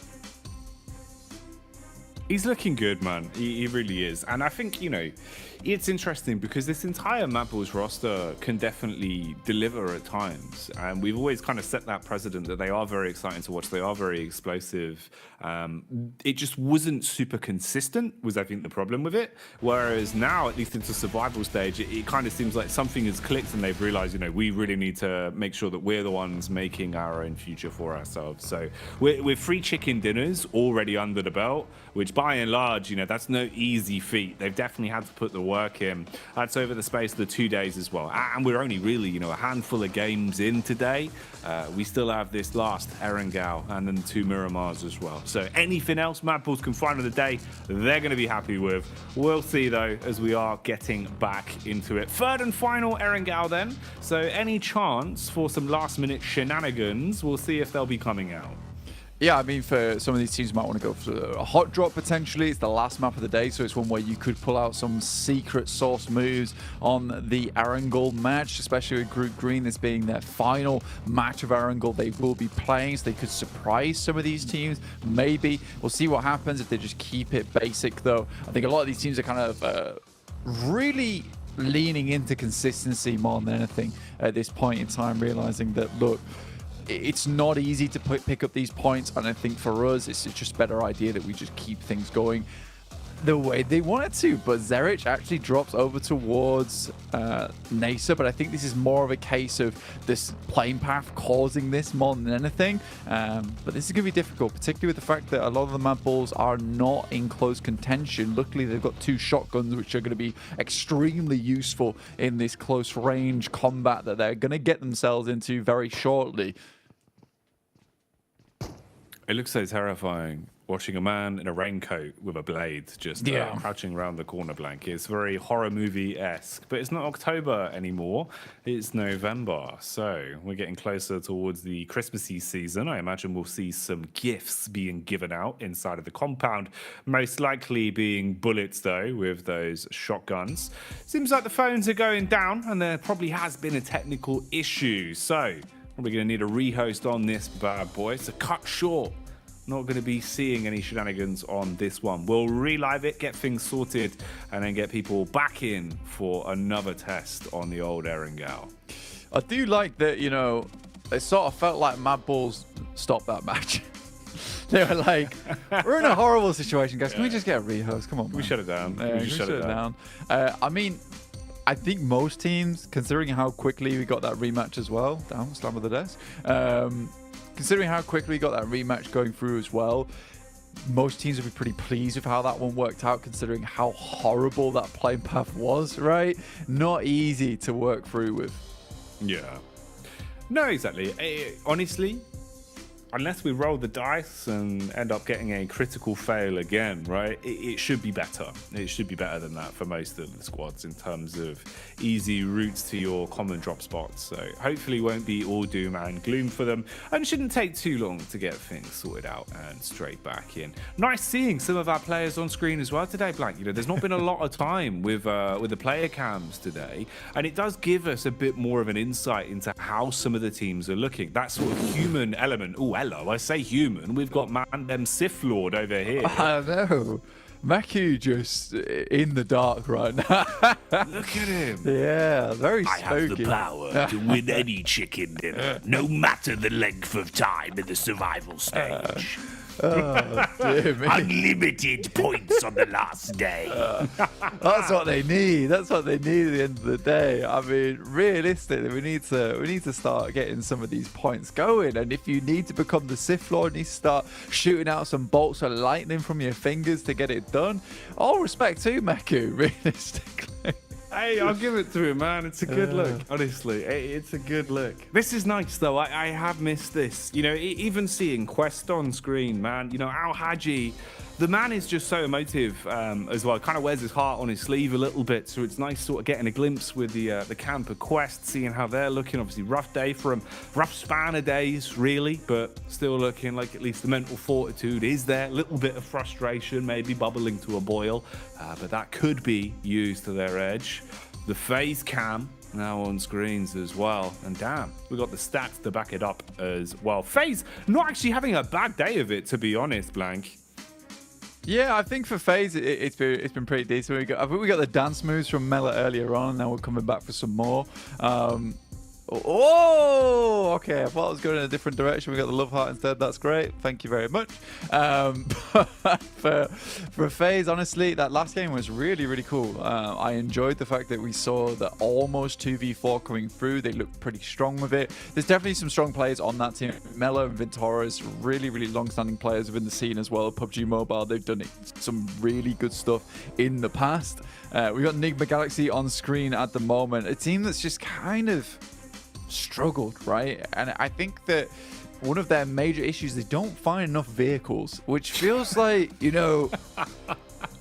He's looking good, man. He really is. And I think, you know, it's interesting because this entire Mad Bulls roster can definitely deliver at times. And we've always kind of set that precedent that they are very exciting to watch. They are very explosive. It just wasn't super consistent, was I think the problem with it. Whereas now, at least into survival stage, it kind of seems like something has clicked and they've realized, you know, we really need to make sure that we're the ones making our own future for ourselves. So we're free chicken dinners already under the belt, which by and large, you know, that's no easy feat. They've definitely had to put the work in. That's over the space of the 2 days as well. And we're only really, you know, a handful of games in today. We still have this last Erangel and then 2 Miramars as well. So anything else Mad Bulls can find on the day, they're going to be happy with. We'll see, though, as we are getting back into it. Third and final Erangel then. So any chance for some last-minute shenanigans, we'll see if they'll be coming out. Yeah, I mean, for some of these teams, you might want to go for a hot drop potentially. It's the last map of the day, so it's one where you could pull out some secret sauce moves on the Erangel match, especially with Group Green, this being their final match of Erangel they will be playing, so they could surprise some of these teams. Maybe. We'll see what happens if they just keep it basic, though. I think a lot of these teams are kind of really leaning into consistency more than anything at this point in time, realizing that, look, it's not easy to pick up these points, and I think for us, it's just a better idea that we just keep things going the way they want it to. But Zerich actually drops over towards Nasa, but I think this is more of a case of this playing path causing this more than anything. But this is going to be difficult, particularly with the fact that a lot of the Mad Bulls are not in close contention. Luckily, they've got 2 shotguns, which are going to be extremely useful in this close range combat that they're going to get themselves into very shortly. It looks so terrifying watching a man in a raincoat with a blade just crouching around the corner blank. It's very horror movie-esque, but it's not October anymore. It's November, so we're getting closer towards the Christmassy season. I imagine we'll see some gifts being given out inside of the compound, most likely being bullets, though, with those shotguns. Seems like the phones are going down, and there probably has been a technical issue, so probably going to need a rehost on this bad boy. So cut short. Not going to be seeing any shenanigans on this one. We'll relive it, get things sorted, and then get people back in for another test on the old Erangel. I do like that, you know, it sort of felt like Mad Bulls stopped that match. They were like, we're in a horrible situation, guys. Can we just get a rehost? Come on, man. We shut it down. Yeah, we just shut it down. I mean, I think most teams, considering how quickly we got that rematch as well, down, slam of the desk, considering how quickly we got that rematch going through as well, most teams would be pretty pleased with how that one worked out, considering how horrible that playing path was, right? Not easy to work through with. Yeah. No, exactly. Honestly, unless we roll the dice and end up getting a critical fail again, right? It should be better. It should be better than that for most of the squads in terms of easy routes to your common drop spots. So hopefully won't be all doom and gloom for them, and shouldn't take too long to get things sorted out and straight back in. Nice seeing some of our players on screen as well today, Blank. You know, there's not been a lot of time with the player cams today, and it does give us a bit more of an insight into how some of the teams are looking. That sort of human element. Oh, hello, I say human. We've got Man Sith Lord over here. I know. Maku just in the dark right now. Look at him. Yeah, very spooky. I have the power to win any chicken dinner, no matter the length of time in the survival stage. Oh, dear me. Unlimited points on the last day. That's what they need. That's what they need at the end of the day. I mean, realistically, we need to start getting some of these points going. And if you need to become the Sith Lord, you need to start shooting out some bolts of lightning from your fingers to get it done. All respect to Meku, realistically. Hey, I'll give it to him, man. It's a good look. Honestly, it's a good look. This is nice, though. I have missed this. You know, even seeing Quest on screen, man. You know, Al Haji, the man is just so emotive as well. Kind of wears his heart on his sleeve a little bit. So it's nice sort of getting a glimpse with the camp of Quest, seeing how they're looking. Obviously, rough day for them. Rough span of days, really. But still looking like at least the mental fortitude is there. A little bit of frustration, maybe bubbling to a boil. But that could be used to their edge. The FaZe cam now on screens as well. And damn, we got the stats to back it up as well. FaZe not actually having a bad day of it, to be honest, Blank. Yeah, I think for FaZe, it's been pretty decent. I think we got the dance moves from Mela earlier on, and now we're coming back for some more. Oh, okay. I thought I was going in a different direction. We got the love heart instead. That's great. Thank you very much. For FaZe, honestly, that last game was really, really cool. I enjoyed the fact that we saw the almost 2v4 coming through. They looked pretty strong with it. There's definitely some strong players on that team. Melo and Ventoras, really, really long-standing players within the scene as well. PUBG Mobile, they've done some really good stuff in the past. We got Enigma Galaxy on screen at the moment. A team that's just kind of struggled, right? And I think that one of their major issues, they don't find enough vehicles, which feels like, you know,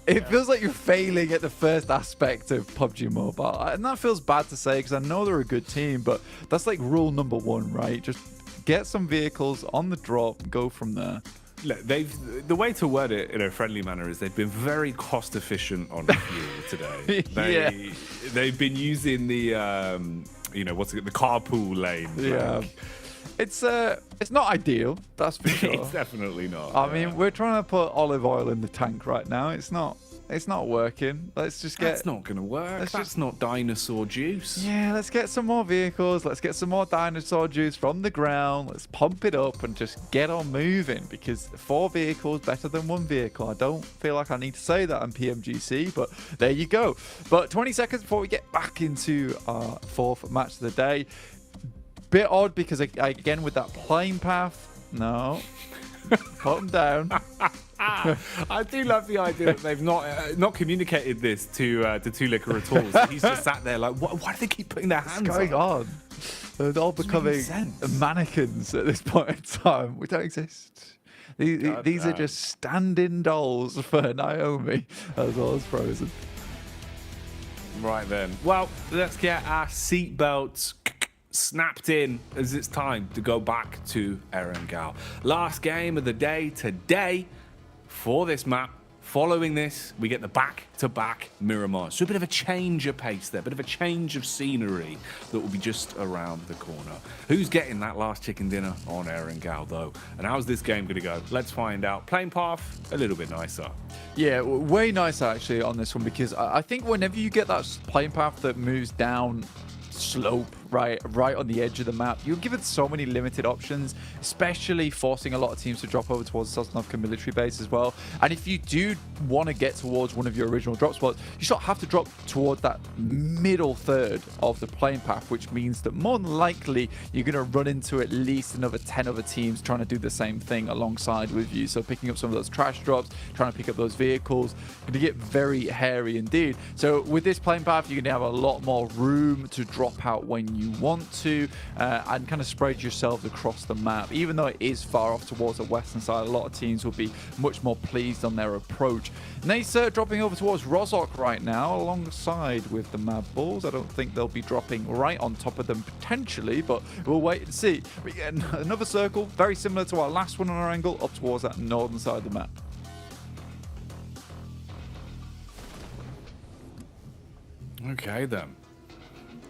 it feels like you're failing at the first aspect of PUBG Mobile. And that feels bad to say because I know they're a good team, but that's like rule number one, right? Just get some vehicles on the drop, go from there. Look, the way to word it in a friendly manner is they've been very cost efficient on fuel today. They've been using the you know, what's it, the carpool lane. Yeah. It's not ideal, that's for sure. It's definitely not. I mean, we're trying to put olive oil in the tank right now. It's not working. Let's just get... That's not going to work. That's not dinosaur juice. Yeah, let's get some more vehicles. Let's get some more dinosaur juice from the ground. Let's pump it up and just get on moving, because 4 vehicles better than 1 vehicle. I don't feel like I need to say that on PMGC, but there you go. But 20 seconds before we get back into our 4th match of the day. Bit odd because, again, with that plane path, no, calm down. I do love the idea that they've not communicated this to Tulicker at all. So he's just sat there like, why do they keep putting their hands What's going on? They're all becoming mannequins at this point in time. We don't exist. These are just stand-in dolls for Naomi as well as Frozen. Right then. Well, let's get our seatbelts snapped in as it's time to go back to Erangel. Last game of the day today for this map. Following this, we get the back-to-back Miramar. So a bit of a change of pace there, a bit of a change of scenery that will be just around the corner. Who's getting that last chicken dinner on Erangel, though? And how's this game going to go? Let's find out. Plane path, a little bit nicer. Yeah, way nicer, actually, on this one, because I think whenever you get that plane path that moves down slope right on the edge of the map, you're given so many limited options, especially forcing a lot of teams to drop over towards the Sosnovka military base as well. And if you do want to get towards one of your original drop spots, you sort of have to drop towards that middle third of the plane path, which means that more than likely you're going to run into at least another 10 other teams trying to do the same thing alongside with you. So picking up some of those trash drops, trying to pick up those vehicles, going to get very hairy indeed. So with this plane path, you're going to have a lot more room to drop out when you want to, and kind of spread yourselves across the map. Even though it is far off towards the western side, a lot of teams will be much more pleased on their approach. Nacer dropping over towards Rozhok right now, alongside with the Mad Bulls. I don't think they'll be dropping right on top of them potentially, but we'll wait and see. We get another circle, very similar to our last one on our angle, up towards that northern side of the map. Okay then.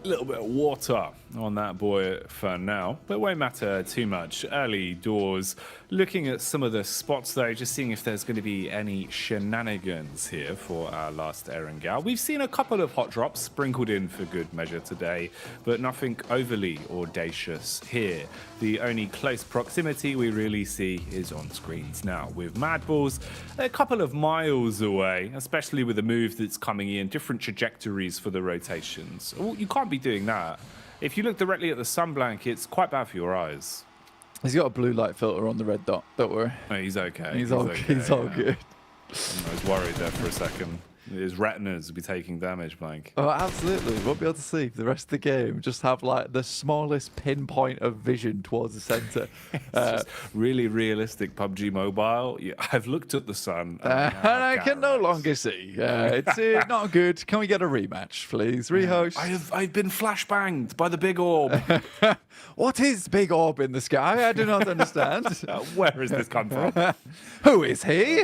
A little bit of water on that boy for now, but it won't matter too much. Early doors, Looking at some of the spots, though, just seeing if there's going to be any shenanigans here for our last Erangel. We've seen a couple of hot drops sprinkled in for good measure today, but nothing overly audacious here. The only close proximity we really see is on screens now, with Mad Balls a couple of miles away, especially with the move that's coming in, different trajectories for the rotations. Well, you can't be doing that. If you look directly at the sunblank, it's quite bad for your eyes. He's got a blue light filter on the red dot. Don't worry. Oh, he's okay. He's all good. I was worried there for a second. His retinas will be taking damage, Blank. Oh, absolutely. Won't be able to see the rest of the game. Just have like the smallest pinpoint of vision towards the center. Just really realistic PUBG Mobile. Yeah, I've looked at the sun. And I can no longer see. It's not good. Can we get a rematch, please? Rehost. I've been flashbanged by the big orb. What is big orb in the sky? I do not understand. Where has this come from? Who is he?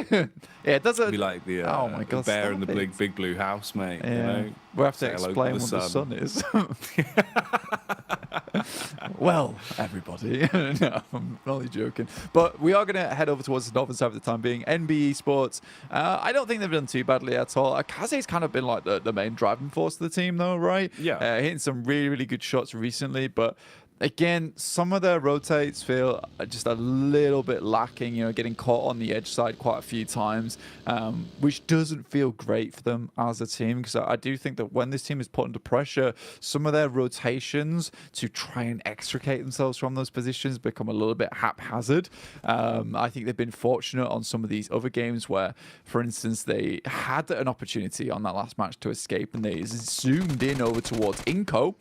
Yeah, it doesn't be like the oh my God, bear in the big blue house, mate. Yeah. You know, we'll have to explain what the sun is. Well, everybody. No, I'm only joking. But we are going to head over towards the northern side for the time being. NBE Sports. I don't think they've done too badly at all. Kaze's kind of been like the main driving force of the team, though, right? Yeah. Hitting some really, really good shots recently, but again, some of their rotates feel just a little bit lacking, you know, getting caught on the edge side quite a few times, which doesn't feel great for them as a team, because I do think that when this team is put under pressure, some of their rotations to try and extricate themselves from those positions become a little bit haphazard. I think they've been fortunate on some of these other games where, for instance, they had an opportunity on that last match to escape and they zoomed in over towards Inco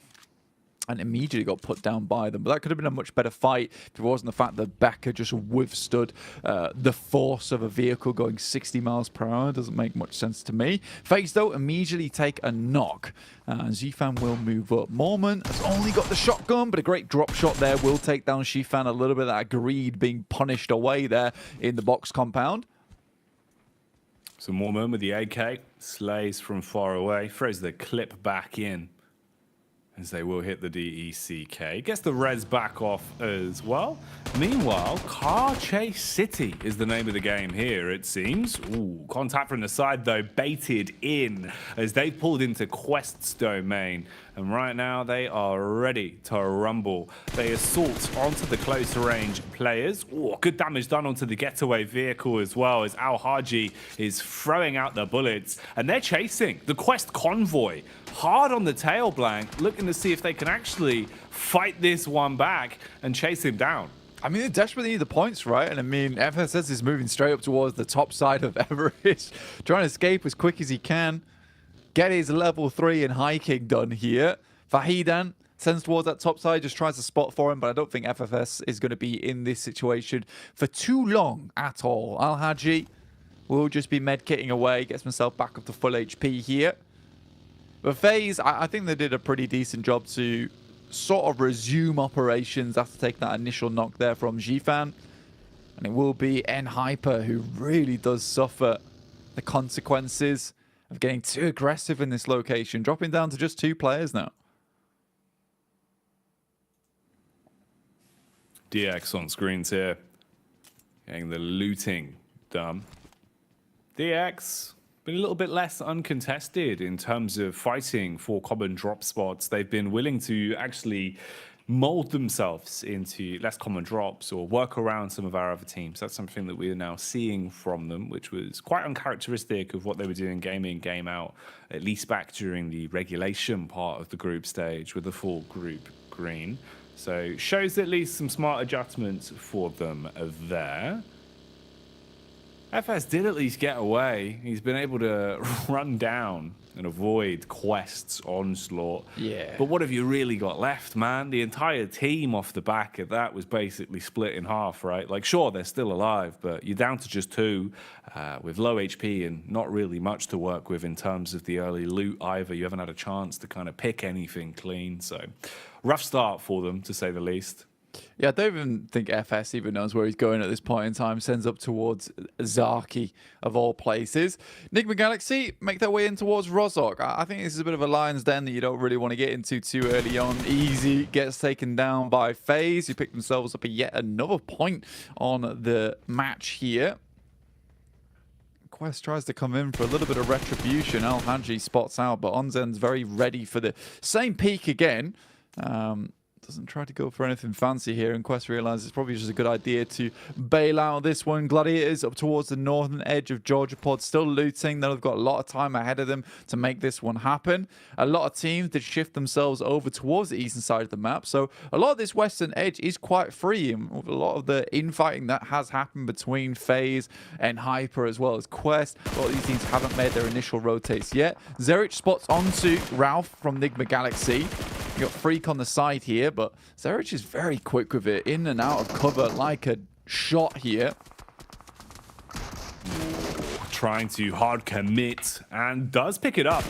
and immediately got put down by them. But that could have been a much better fight if it wasn't the fact that Becker just withstood the force of a vehicle going 60 miles per hour. Doesn't make much sense to me. FaZe, though, immediately take a knock. Zfan will move up. Mormon has only got the shotgun, but a great drop shot there will take down Shifan. A little bit of that greed being punished away there in the box compound. So Mormon with the AK, slays from far away, throws the clip back in, as they will hit the DECK. Gets the res back off as well. Meanwhile, Car Chase City is the name of the game here, it seems. Ooh, contact from the side, though, baited in as they pulled into Quest's domain. And right now, they are ready to rumble. They assault onto the close range players. Ooh, good damage done onto the getaway vehicle as well, as Al Haji is throwing out the bullets. And they're chasing the Quest convoy hard on the tail, Blank, looking to see if they can actually fight this one back and chase him down. I mean, they desperately need the points, right? And I mean, FSS is moving straight up towards the top side of Everest, trying to escape as quick as he can. Get his level 3 in hiking done here. Fahidan sends towards that top side, just tries to spot for him, but I don't think FFS is going to be in this situation for too long at all. Al Haji will just be medkitting away, gets himself back up to full HP here. But FaZe, I think they did a pretty decent job to sort of resume operations after taking that initial knock there from Zfan. And it will be N-Hyper who really does suffer the consequences of getting too aggressive in this location, dropping down to just 2 players now. DX on screens here, getting the looting done. DX been a little bit less uncontested in terms of fighting for common drop spots. They've been willing to actually mold themselves into less common drops or work around some of our other teams. That's something that we are now seeing from them, which was quite uncharacteristic of what they were doing game in, game out, at least back during the regulation part of the group stage with the full group green. So shows at least some smart adjustments for them there. FS did at least get away. He's been able to run down and avoid Quest's onslaught. Yeah. But what have you really got left, man? The entire team off the back of that was basically split in half, right? Like, sure, they're still alive, but you're down to just 2 with low HP and not really much to work with in terms of the early loot either. You haven't had a chance to kind of pick anything clean. So rough start for them, to say the least. Yeah, I don't even think FS even knows where he's going at this point in time. Sends up towards Zaki, of all places. Enigma Galaxy make their way in towards Rozhok. I think this is a bit of a lion's den that you don't really want to get into too early on. Easy gets taken down by FaZe, who pick themselves up yet another point on the match here. Quest tries to come in for a little bit of retribution. Al Haji spots out, but Onzen's very ready for the same peak again. Doesn't try to go for anything fancy here, and Quest realizes it's probably just a good idea to bail out this one. Gladiators up towards the northern edge of Georgia Pod, still looting. They've got a lot of time ahead of them to make this one happen. A lot of teams did shift themselves over towards the eastern side of the map, so a lot of this western edge is quite free, and with a lot of the infighting that has happened between FaZe and Hyper as well as Quest, a lot of these teams haven't made their initial rotates yet. Zerich spots onto Ralph from Enigma Galaxy. You got Freak on the side here, but Zerich is very quick with it, in and out of cover like a shot here. Trying to hard commit and does pick it up,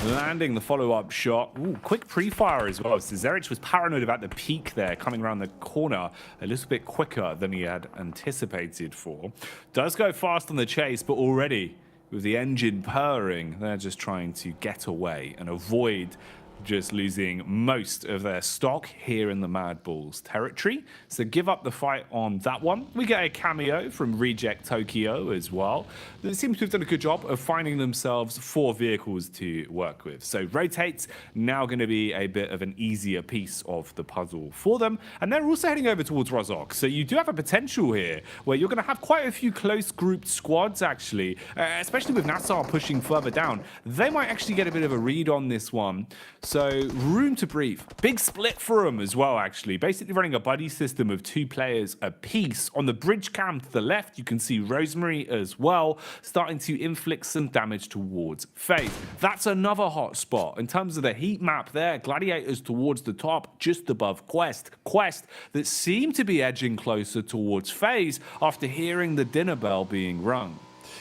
landing the follow-up shot. Ooh, quick pre-fire as well. So Zerich was paranoid about the peak there, coming around the corner a little bit quicker than he had anticipated for. Does go fast on the chase, but already with the engine purring, they're just trying to get away and avoid just losing most of their stock here in the Mad Bulls territory. So give up the fight on that one. We get a cameo from Reject Tokyo as well. They seem to have done a good job of finding themselves 4 vehicles to work with. So rotates now going to be a bit of an easier piece of the puzzle for them. And they're also heading over towards Rozhok. So you do have a potential here where you're going to have quite a few close grouped squads actually, especially with Nassar pushing further down. They might actually get a bit of a read on this one. So room to breathe. Big split for them as well, actually. Basically running a buddy system of 2 players apiece. On the bridge cam to the left, you can see Rosemary as well, starting to inflict some damage towards FaZe. That's another hot spot. In terms of the heat map there, Gladiators towards the top, just above Quest. Quest that seem to be edging closer towards FaZe after hearing the dinner bell being rung.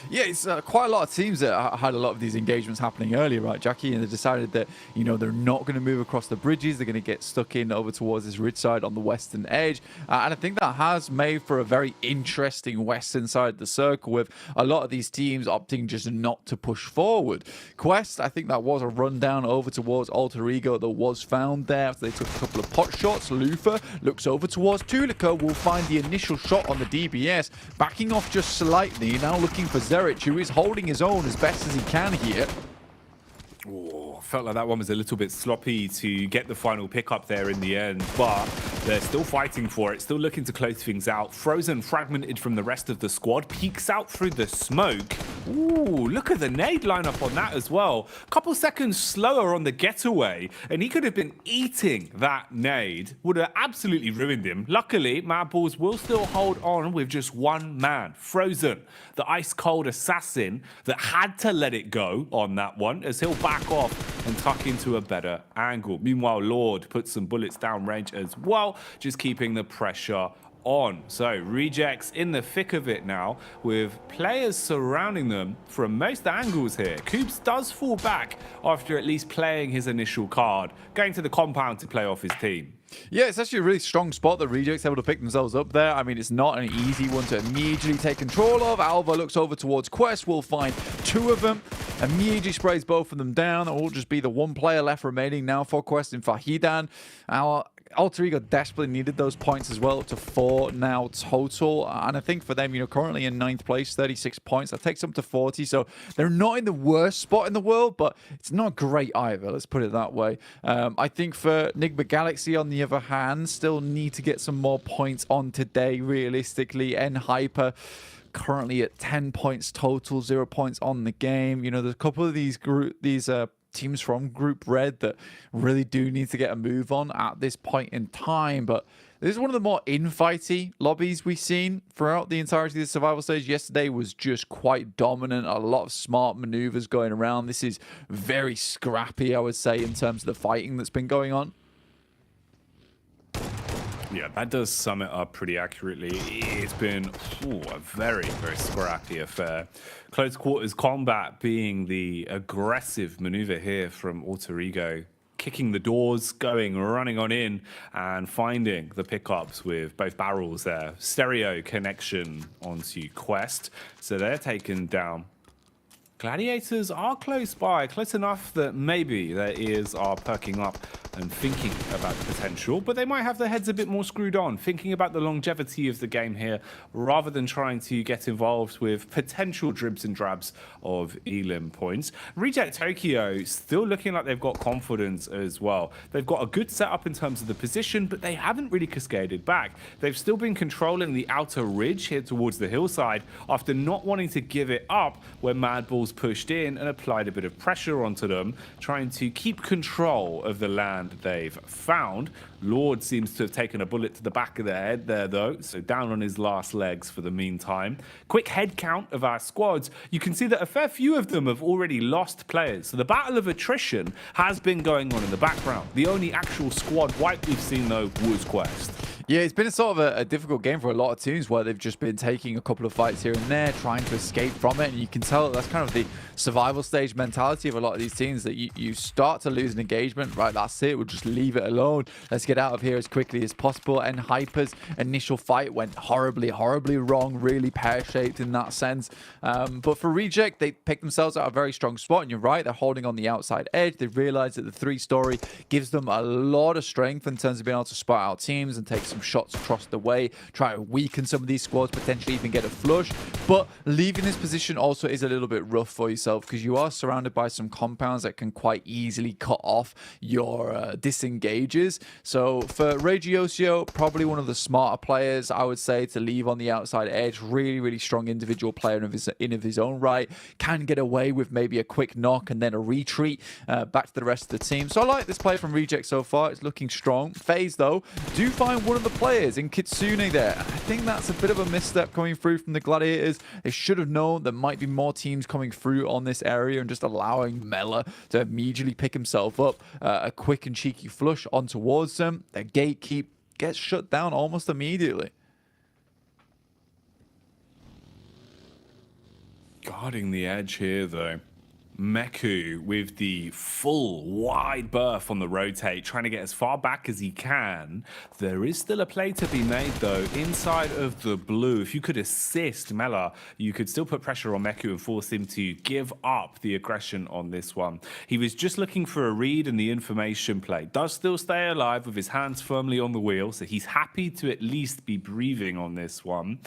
Yeah, it's quite a lot of teams that had a lot of these engagements happening earlier, right, Jackie? And they decided that, you know, they're not going to move across the bridges. They're going to get stuck in over towards this ridge side on the western edge. And I think that has made for a very interesting western side of the circle, with a lot of these teams opting just not to push forward. Quest, I think that was a rundown over towards Alter Ego that was found there after they took a couple of pot shots. Lufa looks over towards Tulica, will find the initial shot on the DBS, backing off just slightly, now looking for Zerich, who is holding his own as best as he can here. Oh, felt like that one was a little bit sloppy to get the final pickup there in the end, but they're still fighting for it, still looking to close things out. Frozen fragmented from the rest of the squad, peeks out through the smoke. Ooh, look at the nade lineup on that as well. A couple seconds slower on the getaway, and he could have been eating that nade. Would have absolutely ruined him. Luckily, Mad Bulls will still hold on with just one man, Frozen, the ice-cold assassin that had to let it go on that one, as he'll back off and tuck into a better angle. Meanwhile, Lord puts some bullets down range as well, just keeping the pressure on. So Rejects in the thick of it now, with players surrounding them from most angles here. Coops does fall back after at least playing his initial card, going to the compound to play off his team. Yeah, it's actually a really strong spot that Rejects able to pick themselves up there. I mean, it's not an easy one to immediately take control of. Alva looks over towards Quest, will find 2 of them, immediately sprays both of them down. It will just be the 1 player left remaining now for Quest in Fahidan. Our Alter Ego desperately needed those points as well, up to 4 now total. And I think for them, you know, currently in 9th place, 36 points. That takes them to 40. So they're not in the worst spot in the world, but it's not great either. Let's put it that way. I think for Enigma Galaxy, on the other hand, still need to get some more points on today, realistically. And Hyper currently at 10 points total, 0 points on the game. You know, there's a couple of these teams from Group Red that really do need to get a move on at this point in time. But this is one of the more infighty lobbies we've seen throughout the entirety of the survival stage. Yesterday was just quite dominant. A lot of smart maneuvers going around. This is very scrappy, I would say, in terms of the fighting that's been going on. Yeah, that does sum it up pretty accurately. It's been a very, very scrappy affair. Close quarters combat being the aggressive maneuver here from Alter Ego. kicking the doors, running on in, and finding the pickups with both barrels there. Stereo connection onto Quest, so they're taken down. Gladiators are close by, close enough that maybe their ears are perking up and thinking about the potential, but they might have their heads a bit more screwed on, thinking about the longevity of the game here, rather than trying to get involved with potential dribs and drabs of elim points. Reject Tokyo still looking like they've got confidence as well. They've got a good setup in terms of the position, but they haven't really cascaded back. They've still been controlling the outer ridge here towards the hillside after not wanting to give it up when Mad Balls pushed in and applied a bit of pressure onto them, trying to keep control of the land they've found. Lord seems to have taken a bullet to the back of the head there though, so down on his last legs for the meantime. Quick head count of our squads. You can see that a fair few of them have already lost players, so the battle of attrition has been going on in the background. The only actual squad wipe we've seen though was Quest. Yeah, it's been a sort of a difficult game for a lot of teams where they've just been taking a couple of fights here and there, trying to escape from it. And you can tell that's kind of the survival stage mentality of a lot of these teams, that you start to lose an engagement. Right, that's it. We'll just leave it alone. Let's get out of here as quickly as possible. And Hyper's initial fight went horribly, horribly wrong, really pear-shaped in that sense. But for Reject, they picked themselves out a very strong spot. And you're right, they're holding on the outside edge. They realized that the 3-story gives them a lot of strength in terms of being able to spot out teams and take some shots across the way, try to weaken some of these squads, potentially even get a flush. But leaving this position also is a little bit rough for yourself, because you are surrounded by some compounds that can quite easily cut off your disengages. So for Regiosio, probably one of the smarter players, I would say, to leave on the outside edge. Really, really strong individual player in of his own right. Can get away with maybe a quick knock and then a retreat back to the rest of the team. So I like this play from Reject so far. It's looking strong. FaZe, though, do find one of the players in Kitsune there. I think that's a bit of a misstep coming through from the Gladiators. They should have known there might be more teams coming through on this area, and just allowing Mela to immediately pick himself up a quick and cheeky flush on towards them. Their gatekeep gets shut down almost immediately. Guarding the edge here though. Meku with the full wide berth on the rotate, trying to get as far back as he can. There is still a play to be made though inside of the blue. If you could assist Mela, you could still put pressure on Meku and force him to give up the aggression on this one. He was just looking for a read, and the information play does still stay alive with his hands firmly on the wheel, so he's happy to at least be breathing on this one.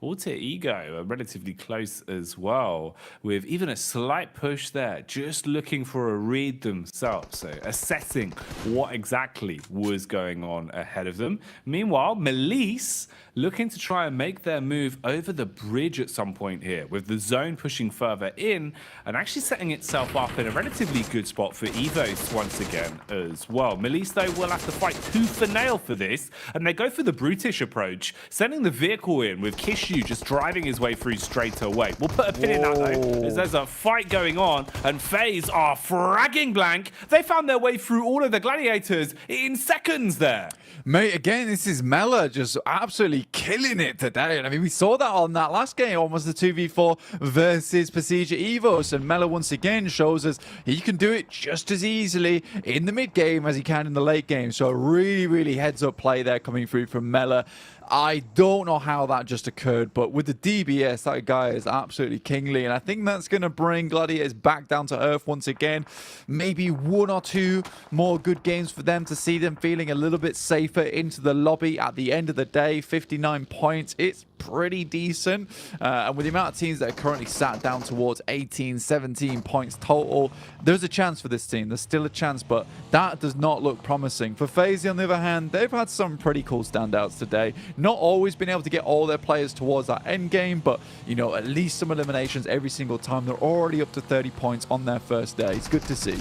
Alter Ego are relatively close as well, with even a slight push there, just looking for a read themselves, so assessing what exactly was going on ahead of them. Meanwhile, Melise looking to try and make their move over the bridge at some point here, with the zone pushing further in and actually setting itself up in a relatively good spot for Evos once again as well. Melise, though, will have to fight tooth and nail for this, and they go for the brutish approach, sending the vehicle in with Kishu just driving his way through straight away. We'll put a pin in that though, as there's a fight going on, and FaZe are fragging blank. They found their way through all of the Gladiators in seconds there. Mate, again, this is Mela just absolutely killing it today. And I mean, we saw that on that last game, almost the 2v4 versus Procedure Evos. And Mela once again shows us he can do it just as easily in the mid game as he can in the late game. So really, really heads up play there coming through from Mela. I don't know how that just occurred, but with the DBS, that guy is absolutely kingly, and I think that's going to bring Gladiators back down to earth once again. Maybe one or two more good games for them to see them feeling a little bit safer into the lobby at the end of the day. 59 points, it's pretty decent, and with the amount of teams that are currently sat down towards 18, 17 points total, there's a chance for this team. There's still a chance, but that does not look promising. For FaZe, on the other hand, they've had some pretty cool standouts today. Not always been able to get all their players towards that end game, but, you know, at least some eliminations every single time. They're already up to 30 points on their first day. It's good to see.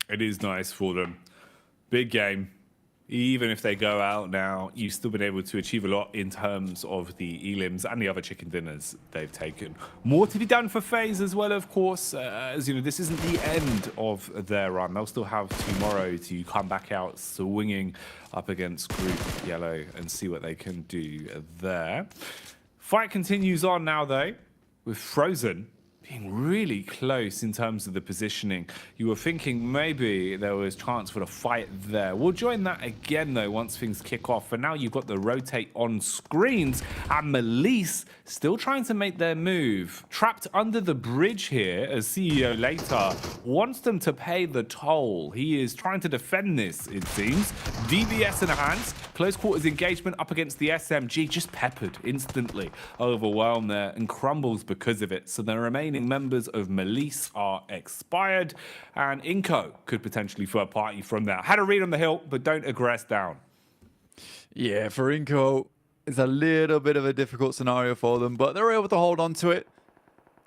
It is nice for them. Big game. Even if they go out now, you've still been able to achieve a lot in terms of the elims and the other chicken dinners they've taken. More to be done for FaZe as well, of course, as you know, this isn't the end of their run. They'll still have tomorrow to come back out swinging up against Group Yellow and see what they can do there. Fight continues on now, though, with Frozen being really close in terms of the positioning. You were thinking maybe there was chance for the fight there. We'll join that again though once things kick off. For now, you've got the rotate on screens, and Melise still trying to make their move. Trapped under the bridge here as CEO later wants them to pay the toll. He is trying to defend this, it seems. DBS in hands, close quarters engagement up against the SMG, just peppered instantly, overwhelmed there and crumbles because of it. So the remaining members of Melise are expired, and Inco could potentially third party from there. Had a read on the hill, but don't aggress down. Yeah, for Inco, it's a little bit of a difficult scenario for them, but they're able to hold on to it.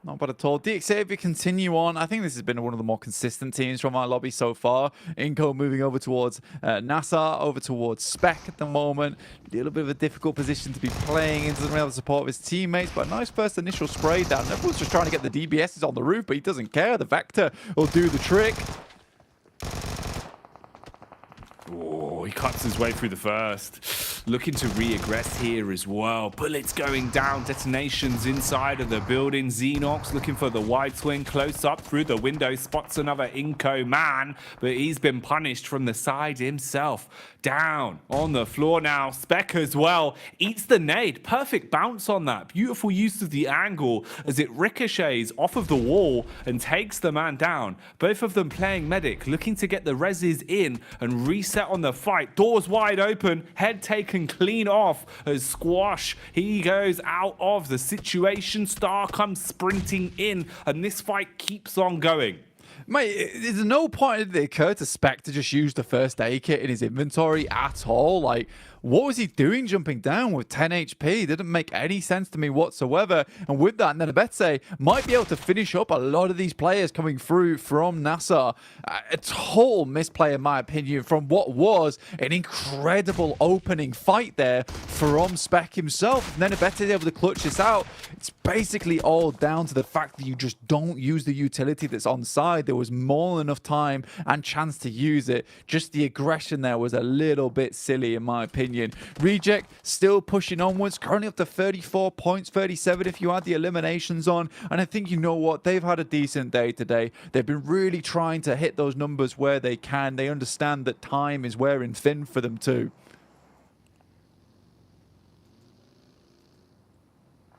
Not bad at all. DXA, if you continue on, I think this has been one of the more consistent teams from our lobby so far. Inco moving over towards NASA, over towards Spec at the moment. A little bit of a difficult position to be playing in. Doesn't really have the support of his teammates, but a nice first initial spray down. Everyone's just trying to get the DBSs on the roof, but he doesn't care. The Vector will do the trick. Oh, he cuts his way through the first. Looking to re-aggress here as well. Bullets going down, detonations inside of the building. Xenox looking for the wide swing, close up through the window, spots another Inco man, but he's been punished from the side himself. Down on the floor now. Spec as well, eats the nade. Perfect bounce on that. Beautiful use of the angle as it ricochets off of the wall and takes the man down. Both of them playing medic, looking to get the reses in and reset on the fight. Doors wide open, head taken clean off as Squash, he goes out of the situation. Star comes sprinting in, and this fight keeps on going. Mate, there's no point did it occur to Spec to just use the first aid kit in his inventory at all. Like, what was he doing jumping down with 10 HP? Didn't make any sense to me whatsoever. And with that, Nenebetse might be able to finish up a lot of these players coming through from NASA. A total misplay, in my opinion, from what was an incredible opening fight there from Spec himself. Nenebetse is able to clutch this out. It's basically all down to the fact that you just don't use the utility that's on side. There was more than enough time and chance to use it. Just the aggression there was a little bit silly, in my opinion. Reject still pushing onwards, currently up to 34 points, 37 if you add the eliminations on. And I think, you know what, they've had a decent day today. They've been really trying to hit those numbers where they can. They understand that time is wearing thin for them too.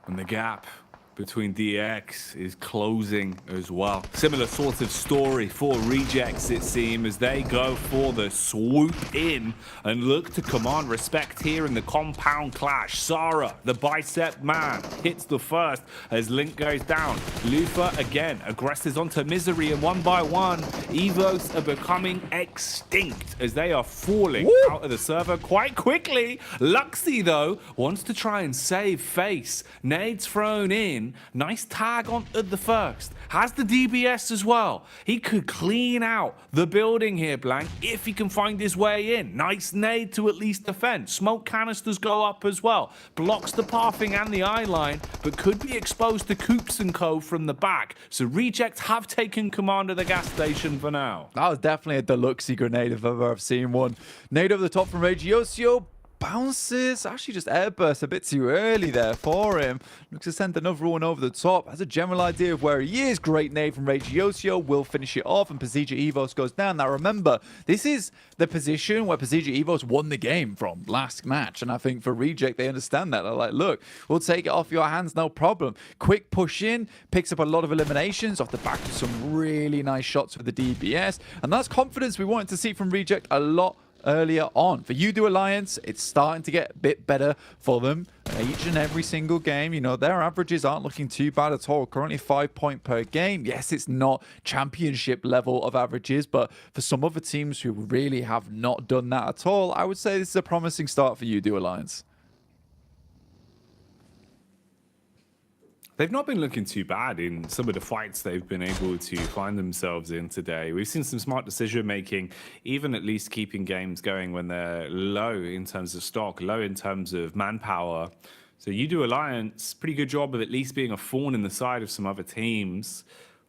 And the gap between DX is closing as well. Similar sort of story for Rejects, it seems, as they go for the swoop in and look to command respect here in the compound clash. Sarah, the bicep man, hits the first as Link goes down. Lufa again aggresses onto Misery, and one by one, Evos are becoming extinct as they are falling out of the server quite quickly. Luxy, though, wants to try and save face. Nades thrown in. Nice tag on at the first. Has the DBS as well. He could clean out the building here, Blank, if he can find his way in. Nice nade to at least defend. Smoke canisters go up as well. Blocks the pathing and the eye line, but could be exposed to Coops and Co from the back. So Rejects have taken command of the gas station for now. That was definitely a deluxe grenade if I've ever seen one. Nade over the top from Regiosio. Bounces, actually just airburst a bit too early there for him. Looks to send another one over the top. Has a general idea of where he is. Great nade from Regiosio. Will finish it off, and Pazija Evos goes down. Now remember, this is the position where Pazija Evos won the game from last match. And I think for Reject, they understand that. They're like, look, we'll take it off your hands, no problem. Quick push in, picks up a lot of eliminations off the back of some really nice shots with the DBS. And that's confidence we wanted to see from Reject a lot earlier on. For Udo Alliance, it's starting to get a bit better for them each and every single game. You know, their averages aren't looking too bad at all. Currently 5 points per game. Yes, it's not championship level of averages, but for some other teams who really have not done that at all, I would say this is a promising start for Udo Alliance. They've not been looking too bad in some of the fights they've been able to find themselves in today. We've seen some smart decision making, even at least keeping games going when they're low in terms of stock, low in terms of manpower. So Udo Alliance, pretty good job of at least being a thorn in the side of some other teams.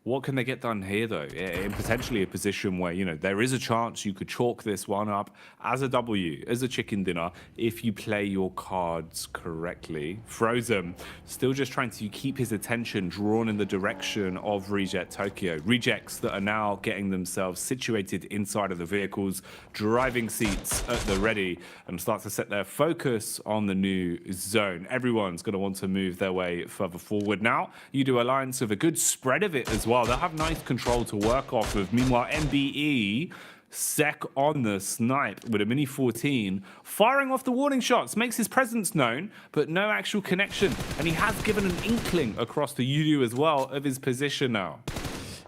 What can they get done here, though? In potentially a position where, you know, there is a chance you could chalk this one up as a W, as a chicken dinner, if you play your cards correctly. Frozen, still just trying to keep his attention drawn in the direction of Reject Tokyo. Rejects that are now getting themselves situated inside of the vehicles, driving seats at the ready, and start to set their focus on the new zone. Everyone's going to want to move their way further forward now. You do Alliance with a good spread of it as well. They'll have nice control to work off of. Meanwhile, MBE, Sec on the snipe with a Mini 14, firing off the warning shots, makes his presence known, but no actual connection. And he has given an inkling across the Yudu as well of his position now.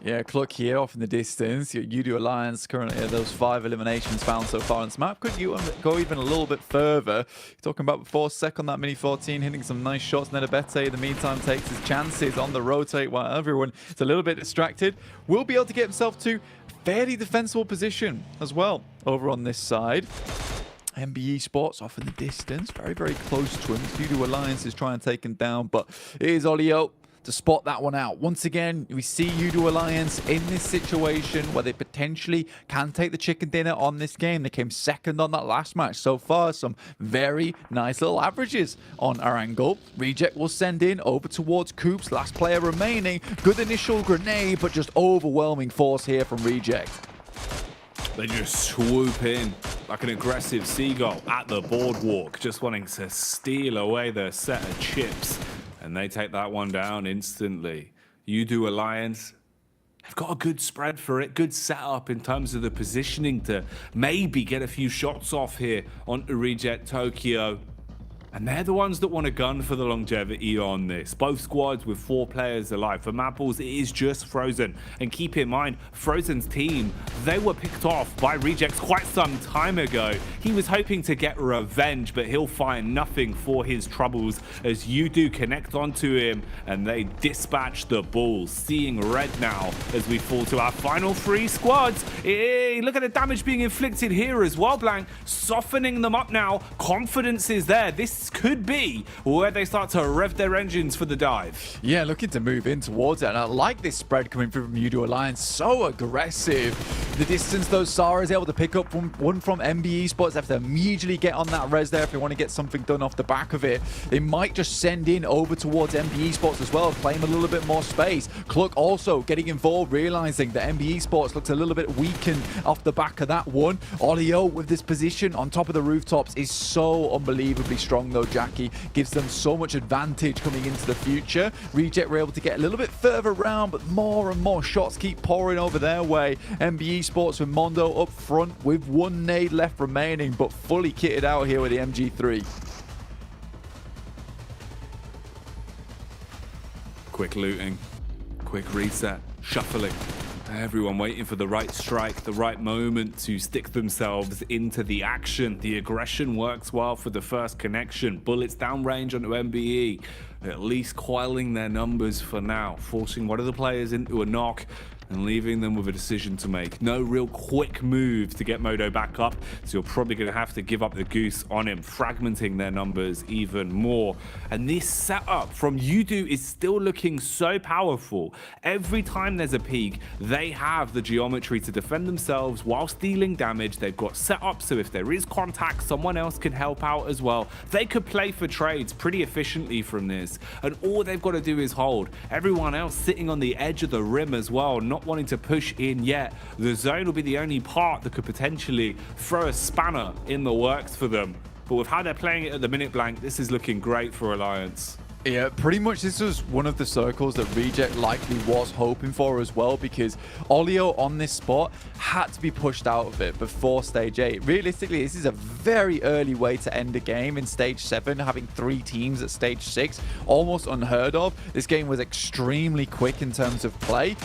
Yeah, Cluck here off in the distance. Your Yudu Alliance currently at those 5 eliminations found so far on this map. Could you go even a little bit further? Talking about before, Sec on that Mini 14, hitting some nice shots. Nedabete in the meantime takes his chances on the rotate while everyone is a little bit distracted. Will be able to get himself to fairly defensible position as well over on this side. MBE Sports off in the distance, very, very close to him. Yudu Alliance is trying to take him down, but it is Olio to spot that one out. Once again, we see Yudu Alliance in this situation where they potentially can take the chicken dinner on this game. They came second on that last match. So far, some very nice little averages on our angle. Reject will send in over towards Coops, last player remaining. Good initial grenade, but just overwhelming force here from Reject. They just swoop in like an aggressive seagull at the boardwalk, just wanting to steal away their set of chips. And they take that one down instantly. Yudu Alliance, they've got a good spread for it, good setup in terms of the positioning to maybe get a few shots off here on Reject Tokyo. And they're the ones that want a gun for the longevity on this. Both squads with 4 players alive. For Mapples, it is just Frozen. And keep in mind, Frozen's team, they were picked off by Rejects quite some time ago. He was hoping to get revenge, but he'll find nothing for his troubles as you do connect onto him and they dispatch the Bulls. Seeing red now as we fall to our final 3 squads. Hey, look at the damage being inflicted here as well, Blank. Softening them up now. Confidence is there. This could be where they start to rev their engines for the dive. Yeah, looking to move in towards it. And I like this spread coming through from Yudu Alliance. So aggressive. The distance, though, Sara is able to pick up one from MBE Sports. They have to immediately get on that res there if they want to get something done off the back of it. They might just send in over towards MBE Sports as well, claim a little bit more space. Cluck also getting involved, realizing that MBE Sports looks a little bit weakened off the back of that one. Olio with this position on top of the rooftops is so unbelievably strong, though, Jackie. Gives them so much advantage coming into the future. Reject were able to get a little bit further around, but more and more shots keep pouring over their way. MBE Sports with Mondo up front with 1 nade left remaining, but fully kitted out here with the MG3. Quick looting, quick reset, shuffling. Everyone waiting for the right strike, the right moment to stick themselves into the action. The aggression works well for the first connection. Bullets downrange onto MBE, at least coiling their numbers for now, forcing one of the players into a knock and leaving them with a decision to make. No real quick move to get Modo back up, so you're probably going to have to give up the goose on him, fragmenting their numbers even more. And this setup from Yudu is still looking so powerful. Every time there's a peak, they have the geometry to defend themselves whilst dealing damage. They've got set up so if there is contact, someone else can help out as well. They could play for trades pretty efficiently from this, and all they've got to do is hold. Everyone else sitting on the edge of the rim as well, not wanting to push in yet. The zone will be the only part that could potentially throw a spanner in the works for them. But with how they're playing it at the minute, Blank, this is looking great for Alliance. Yeah, pretty much this was one of the circles that Reject likely was hoping for as well, because Olio on this spot had to be pushed out of it before stage 8. Realistically, this is a very early way to end a game in stage 7, having 3 teams at stage 6. Almost unheard of. This game was extremely quick in terms of play.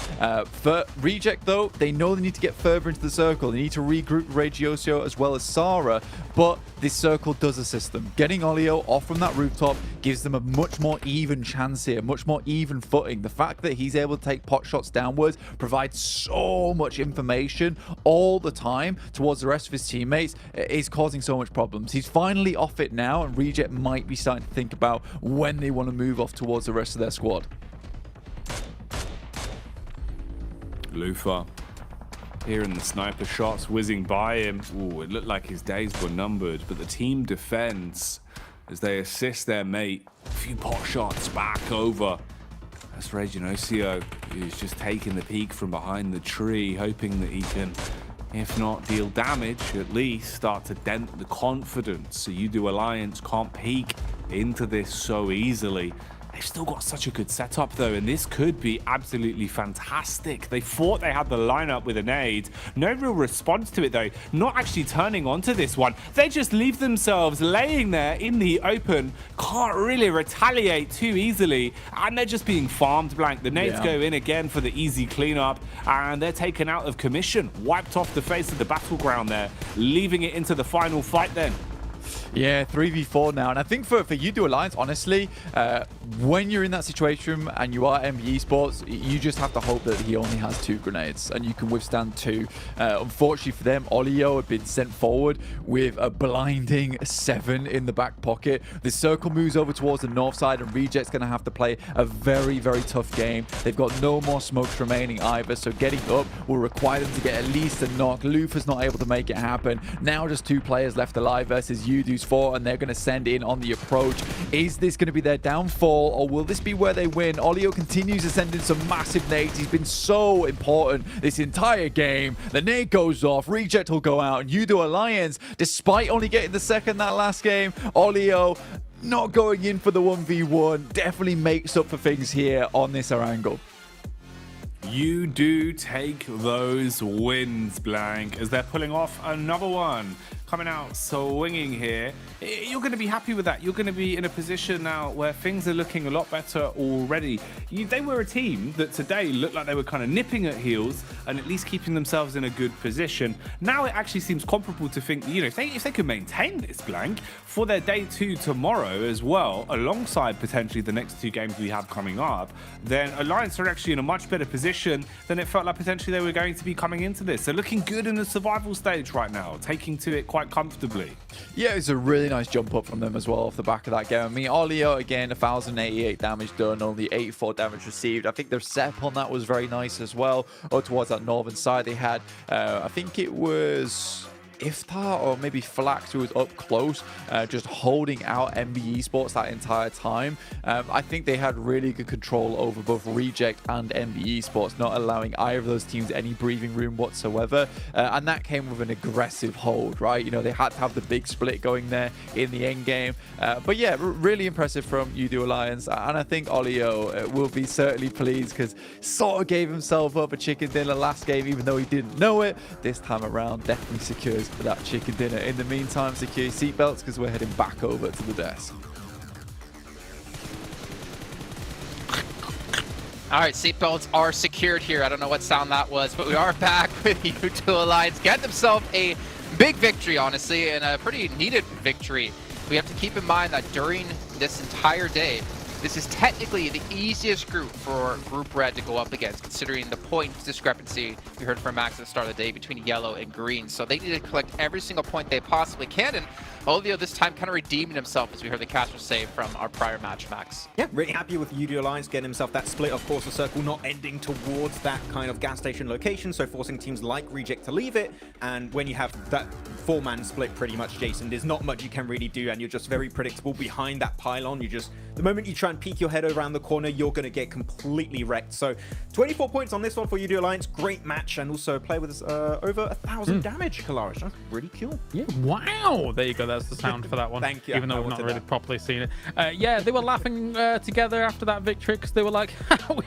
For Reject, though, they know they need to get further into the circle. They need to regroup Regiosio as well as Sara, but this circle does assist them. Getting Olio off from that rooftop gives them a much more even chance here, much more even footing. The fact that he's able to take pot shots downwards provides so much information all the time towards the rest of his teammates is causing so much problems. He's finally off it now, and Reject might be starting to think about when they want to move off towards the rest of their squad. Lufa. Hearing the sniper shots whizzing by him. Ooh, it looked like his days were numbered, but the team defends as they assist their mate. A few pot shots back over. That's Reginocio, who's just taking the peek from behind the tree, hoping that he can, if not deal damage, at least start to dent the confidence. So UDO Alliance can't peek into this so easily. They've still got such a good setup though, and this could be absolutely fantastic. They thought they had the lineup with a nade. No real response to it though. Not actually turning onto this one. They just leave themselves laying there in the open. Can't really retaliate too easily, and they're just being farmed blank. The nades go in again for the easy cleanup, and they're taken out of commission. Wiped off the face of the battleground there, leaving it into the final fight then. Yeah, 3v4 now. And I think for UDO Alliance, honestly, when you're in that situation and you are MBE Sports, you just have to hope that he only has 2 grenades and you can withstand 2. Unfortunately for them, Olio had been sent forward with a blinding 7 in the back pocket. The circle moves over towards the north side, and Reject's going to have to play a very, very tough game. They've got no more smokes remaining either, so getting up will require them to get at least a knock. Lufa's not able to make it happen. Now just 2 players left alive versus UDO's 4, and they're going to send in on the approach. Is this going to be their downfall, or will this be where they win? Olio continues to send in some massive nades. He's been so important this entire game. The nade goes off, Reject will go out, and UDO Alliance, despite only getting the second that last game, Olio not going in for the 1v1 definitely makes up for things here on this Arango. You do take those wins, Blank, as they're pulling off another one. Coming out swinging here. You're going to be happy with that. You're going to be in a position now where things are looking a lot better already. They were a team that today looked like they were kind of nipping at heels and at least keeping themselves in a good position. Now it actually seems comparable to think, you know, if they could maintain this, Blank, for their day 2 tomorrow as well, alongside potentially the next 2 games we have coming up, then Alliance are actually in a much better position than it felt like potentially they were going to be coming into this. They're looking good in the survival stage right now, taking to it quite comfortably. Yeah, it's a really nice jump up from them as well off the back of that game. I mean, Olio, again, 1,088 damage done, only 84 damage received. I think their setup on that was very nice as well. Or towards that northern side, they had, I think it was Iftar or maybe Flax, who was up close, just holding out MBE Sports that entire time. I think they had really good control over both Reject and MBE Sports, not allowing either of those teams any breathing room whatsoever. And that came with an aggressive hold, right? You know, they had to have the big split going there in the end game. But yeah, really impressive from UDO Alliance. And I think Olio will be certainly pleased, because sort of gave himself up a chicken dinner last game, even though he didn't know it. This time around, definitely secures for that chicken dinner. In the meantime, secure your seatbelts, because we're heading back over to the desk. All right, seatbelts are secured here. I don't know what sound that was, but we are back with UDO Alliance. Getting themselves a big victory, honestly, and a pretty needed victory. We have to keep in mind that during this entire day, this is technically the easiest group for Group Red to go up against, considering the point discrepancy we heard from Max at the start of the day between yellow and green. So they need to collect every single point they possibly can, and Olio this time kind of redeeming himself, as we heard the caster say from our prior match, Max. Yeah, really happy with UDO Alliance getting himself that split. Of course, the circle not ending towards that kind of gas station location, so forcing teams like Reject to leave it. And when you have that 4-man split, pretty much, Jason, there's not much you can really do, and you're just very predictable behind that pylon. You just, the moment you try and peek your head around the corner, you're going to get completely wrecked. So 24 points on this one for UDO Alliance. Great match, and also play with over 1,000 damage, Kalaris. That's really cool. Yeah, wow. There you go. That's the sound for that one. Thank you. Even though we've not really properly seen it. Yeah, they were laughing together after that victory, because they were like,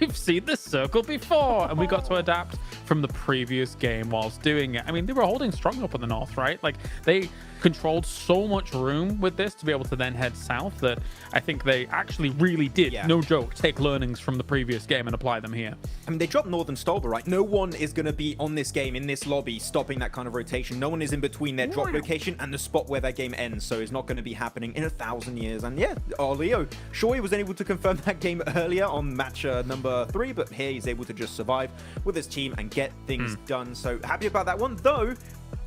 we've seen this circle before. And we got to adapt from the previous game whilst doing it. I mean, they were holding strong up in the north, right? Like, they controlled so much room with this to be able to then head south that I think they actually really did, no joke, take learnings from the previous game and apply them here. I mean, they dropped Northern Stolber, right? No one is going to be on this game, in this lobby, stopping that kind of rotation. No one is in between their drop location and the spot where their game ends, so it's not going to be happening in 1,000 years. And yeah, Olio, sure, he was able to confirm that game earlier on match number 3, but here he's able to just survive with his team and get things done. So happy about that one, though.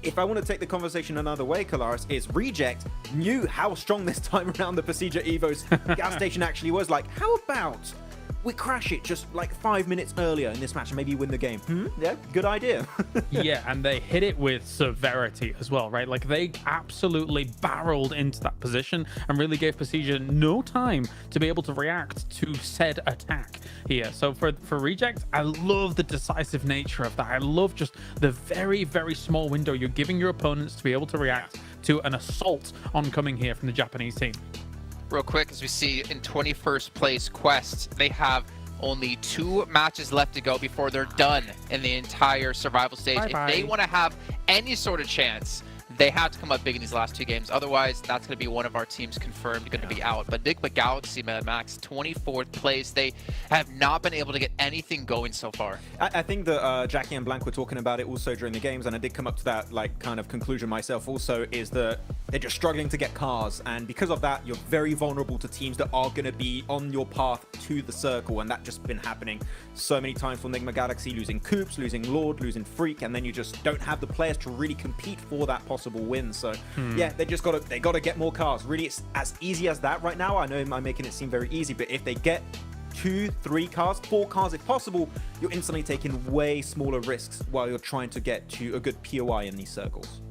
If I want to take the conversation another way, Kalaris, is Reject knew how strong this time around the Procedure Evo's gas station actually was. Like, how about we crash it just like 5 minutes earlier in this match and maybe win the game. Yeah, good idea. Yeah, and they hit it with severity as well, right? Like they absolutely barreled into that position and really gave Procedure no time to be able to react to said attack here. So for Reject, I love the decisive nature of that. I love just the very, very small window you're giving your opponents to be able to react to an assault oncoming here from the Japanese team. Real quick, as we see in 21st place Quest, they have only 2 matches left to go before they're done in the entire survival stage. Bye-bye. If they want to have any sort of chance, they have to come up big in these last 2 games. Otherwise, that's going to be one of our teams confirmed going to be out. But Enigma Galaxy, man, Max, 24th place. They have not been able to get anything going so far. I think that Jackie and Blank were talking about it also during the games, and I did come up to that like kind of conclusion myself also, is that they're just struggling to get cars, and because of that, you're very vulnerable to teams that are going to be on your path to the circle, and that's just been happening so many times for Enigma Galaxy, losing Coops, losing Lord, losing Freak, and then you just don't have the players to really compete for that possible win. So yeah, they got to get more cars. Really, it's as easy as that right now. I know I'm making it seem very easy, but if they get 2, 3 cars, 4 cars if possible, you're instantly taking way smaller risks while you're trying to get to a good POI in these circles.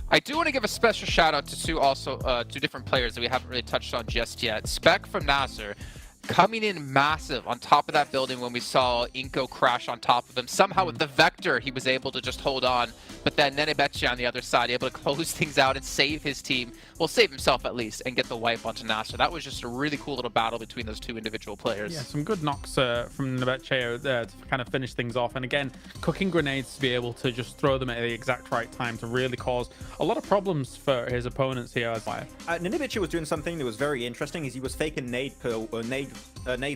I do want to give a special shout out to 2 different players that we haven't really touched on just yet. Spec from Nasser, coming in massive on top of that building when we saw Inko crash on top of him. Somehow with the Vector, he was able to just hold on. But then Nenebechi on the other side, able to close things out and save his team. Well, save himself at least and get the wipe onto Nasser. That was just a really cool little battle between those 2 individual players. Yeah, some good knocks from Nenebechi to kind of finish things off. And again, cooking grenades to be able to just throw them at the exact right time to really cause a lot of problems for his opponents here as well. Nenebechi was doing something that was very interesting, is he was faking nades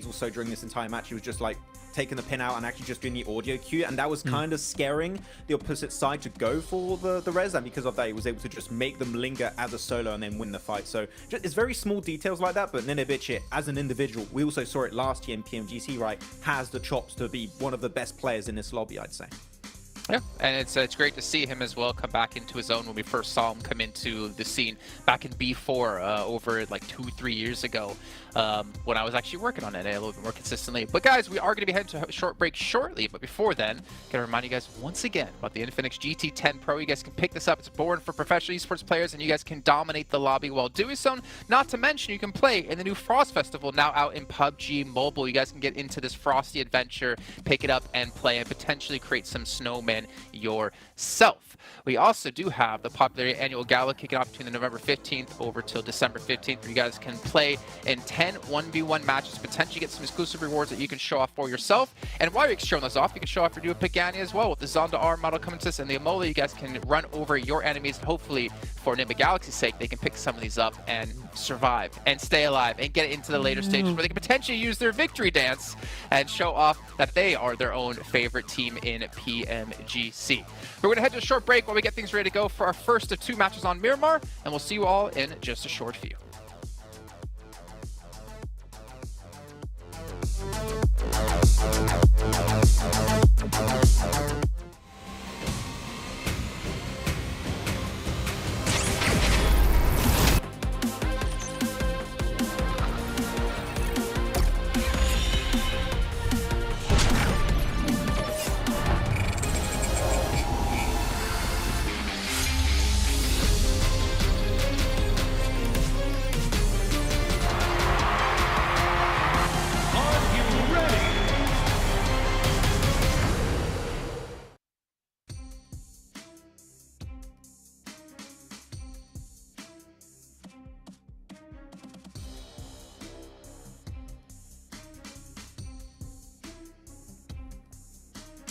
also during this entire match. He was just like taking the pin out and actually just doing the audio cue, and that was kind of scaring the opposite side to go for the res, and because of that he was able to just make them linger as a solo and then win the fight. So it's very small details like that, but Nenebechi as an individual, we also saw it last year in PMGC, right, has the chops to be one of the best players in this lobby, I'd say. Yeah, and it's great to see him as well come back into his own when we first saw him come into the scene back in B4 over like 2-3 years ago when I was actually working on it a little bit more consistently. But guys, we are going to be heading to a short break shortly, but before then, I'm going to remind you guys once again about the Infinix GT10 Pro. You guys can pick this up. It's born for professional esports players, and you guys can dominate the lobby while doing so. Not to mention, you can play in the new Frost Festival now out in PUBG Mobile. You guys can get into this frosty adventure, pick it up and play, and potentially create some snowmen yourself. We also do have the Popularity Annual Gala kicking off between the November 15th over till December 15th, where you guys can play in 10 1v1 matches, potentially get some exclusive rewards that you can show off for yourself. And while you're showing those off, you can show off your new Pagani as well with the Zonda R model coming to us and the Amola. You guys can run over your enemies, and hopefully for Enigma Galaxy's sake, they can pick some of these up and survive and stay alive and get into the later stages where they can potentially use their victory dance and show off that they are their own favorite team in PMGC. We're going to head to a short break while we get things ready to go for our first of 2 matches on Miramar, and we'll see you all in just a short few.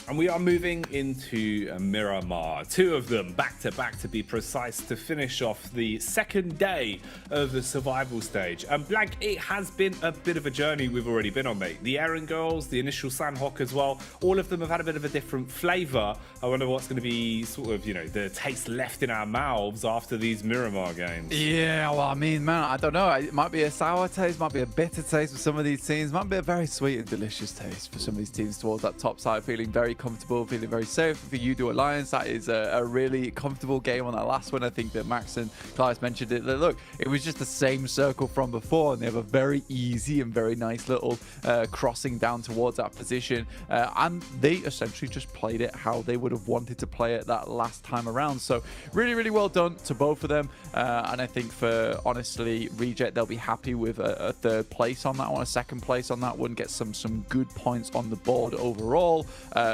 And we are moving into Miramar, 2 of them back to back to be precise, to finish off the second day of the survival stage. And Blank, it has been a bit of a journey we've already been on, mate. The Eren girls, the initial Sandhawk as well, all of them have had a bit of a different flavour. I wonder what's going to be sort of, you know, the taste left in our mouths after these Miramar games. Yeah, well, I mean, man, I don't know. It might be a sour taste, might be a bitter taste for some of these teams, might be a very sweet and delicious taste for some of these teams towards that top side, feeling very comfortable, feeling very safe. For you2 Alliance, that is a really comfortable game on that last one. I think that Max and Clive mentioned it. Look, it was just the same circle from before, and they have a very easy and very nice little crossing down towards that position. And they essentially just played it how they would have wanted to play it that last time around. So really, really well done to both of them. And I think for, honestly, Reject, they'll be happy with a third place on that one, a second place on that one, get some good points on the board overall,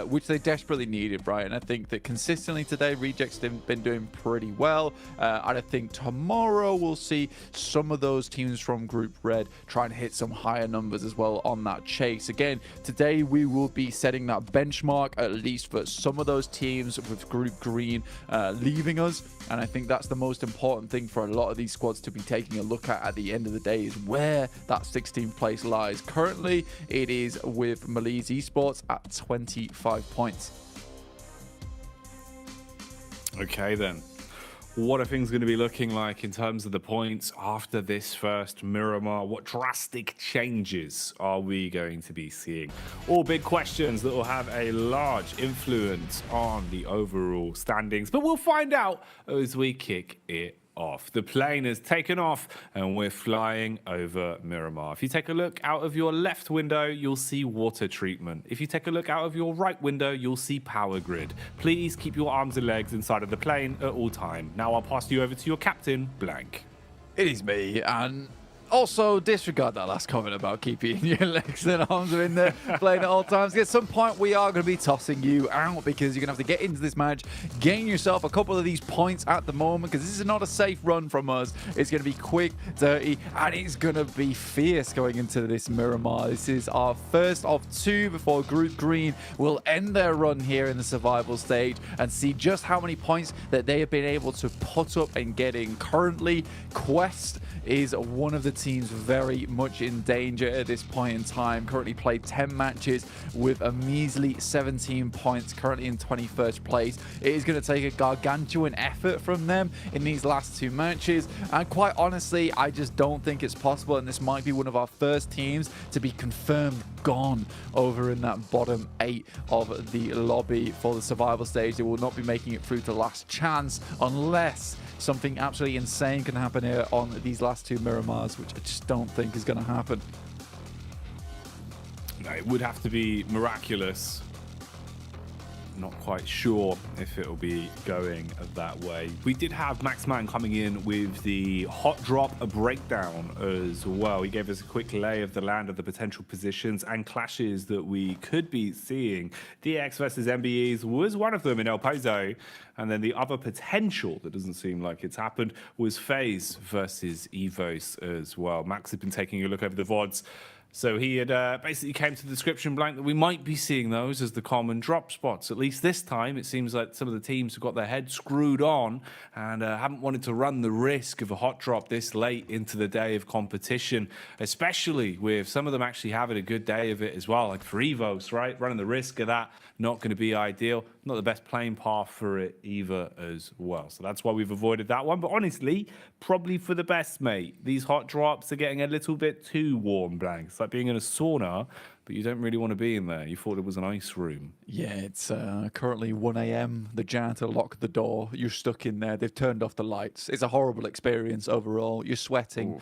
which they desperately needed, right? And I think that consistently today, Reject's been doing pretty well. And I think tomorrow we'll see some of those teams from Group Red try and hit some higher numbers as well on that chase. Again, today we will be setting that benchmark, at least for some of those teams with Group Green leaving us. And I think that's the most important thing for a lot of these squads to be taking a look at the end of the day, is where that 16th place lies. Currently, it is with Maliz Esports at 25 points. Okay, then. What are things going to be looking like in terms of the points after this first Miramar? What drastic changes are we going to be seeing? All big questions that will have a large influence on the overall standings, but we'll find out as we kick it off. The plane has taken off and we're flying over Miramar. If you take a look out of your left window, you'll see water treatment. If you take a look out of your right window, you'll see power grid. Please keep your arms and legs inside of the plane at all time. Now I'll pass you over to your captain, Blank. It is me, and also disregard that last comment about keeping your legs and arms in the plane at all times. At some point, we are going to be tossing you out because you're going to have to get into this match, gain yourself a couple of these points at the moment, because this is not a safe run from us. It's going to be quick, dirty, and it's going to be fierce going into this Miramar. This is our first of two before Group Green will end their run here in the survival stage and see just how many points that they have been able to put up and get in. Currently, Quest is one of the teams very much in danger at this point in time. Currently played 10 matches with a measly 17 points, currently in 21st place. It is going to take a gargantuan effort from them in these last two matches, and quite honestly, I just don't think it's possible, and this might be one of our first teams to be confirmed gone over in that bottom 8 of the lobby for the survival stage. They will not be making it through to last chance unless something absolutely insane can happen here on these last two Miramars, which I just don't think is going to happen. No, it would have to be miraculous. Not quite sure if it'll be going that way. We did have Maxman coming in with the hot drop breakdown as well. He gave us a quick lay of the land of the potential positions and clashes that we could be seeing. DX versus MBEs was one of them in El Pozo. And then the other potential that doesn't seem like it's happened was FaZe versus Evos as well. Max had been taking a look over the VODs. So he had basically came to the description, Blank, that we might be seeing those as the common drop spots. At least this time, it seems like some of the teams have got their heads screwed on and haven't wanted to run the risk of a hot drop this late into the day of competition, especially with some of them actually having a good day of it as well. Like for Evos, right? Running the risk of that, not going to be ideal. Not the best playing path for it either as well. So that's why we've avoided that one. But honestly, probably for the best, mate. These hot drops are getting a little bit too warm, Blank. It's like being in a sauna, but you don't really want to be in there. You thought it was an ice room. Yeah, it's currently 1 a.m. The janitor locked the door. You're stuck in there. They've turned off the lights. It's a horrible experience overall. You're sweating.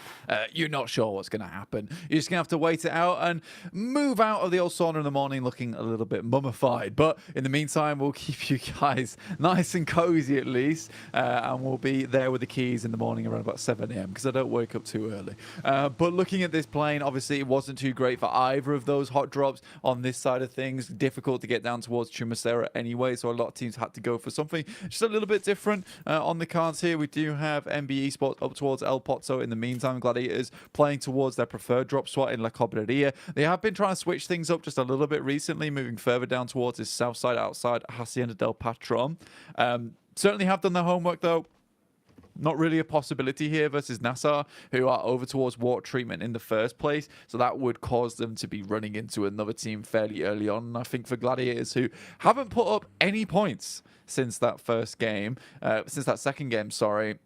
You're not sure what's going to happen. You're just going to have to wait it out and move out of the old sauna in the morning looking a little bit mummified. But in the meantime, we'll keep you guys nice and cozy at least. And we'll be there with the keys in the morning around about 7 a.m. because I don't wake up too early. But looking at this plane, obviously it wasn't too great for either of those hot drops on this side of things. Difficult to get down towards Chumacera anyway, so a lot of teams had to go for something just a little bit different. On the cards here, we do have MBE Sports up towards El Pozo. In the meantime, Gladiators playing towards their preferred drop spot in La Cobreria. They have been trying to switch things up just a little bit recently, moving further down towards this south side outside Hacienda del Patron. Certainly have done their homework though. Not really a possibility here versus Nassar, who are over towards water treatment in the first place. So that would cause them to be running into another team fairly early on. And I think for Gladiators, who haven't put up any points since that first game, since that second game, sorry,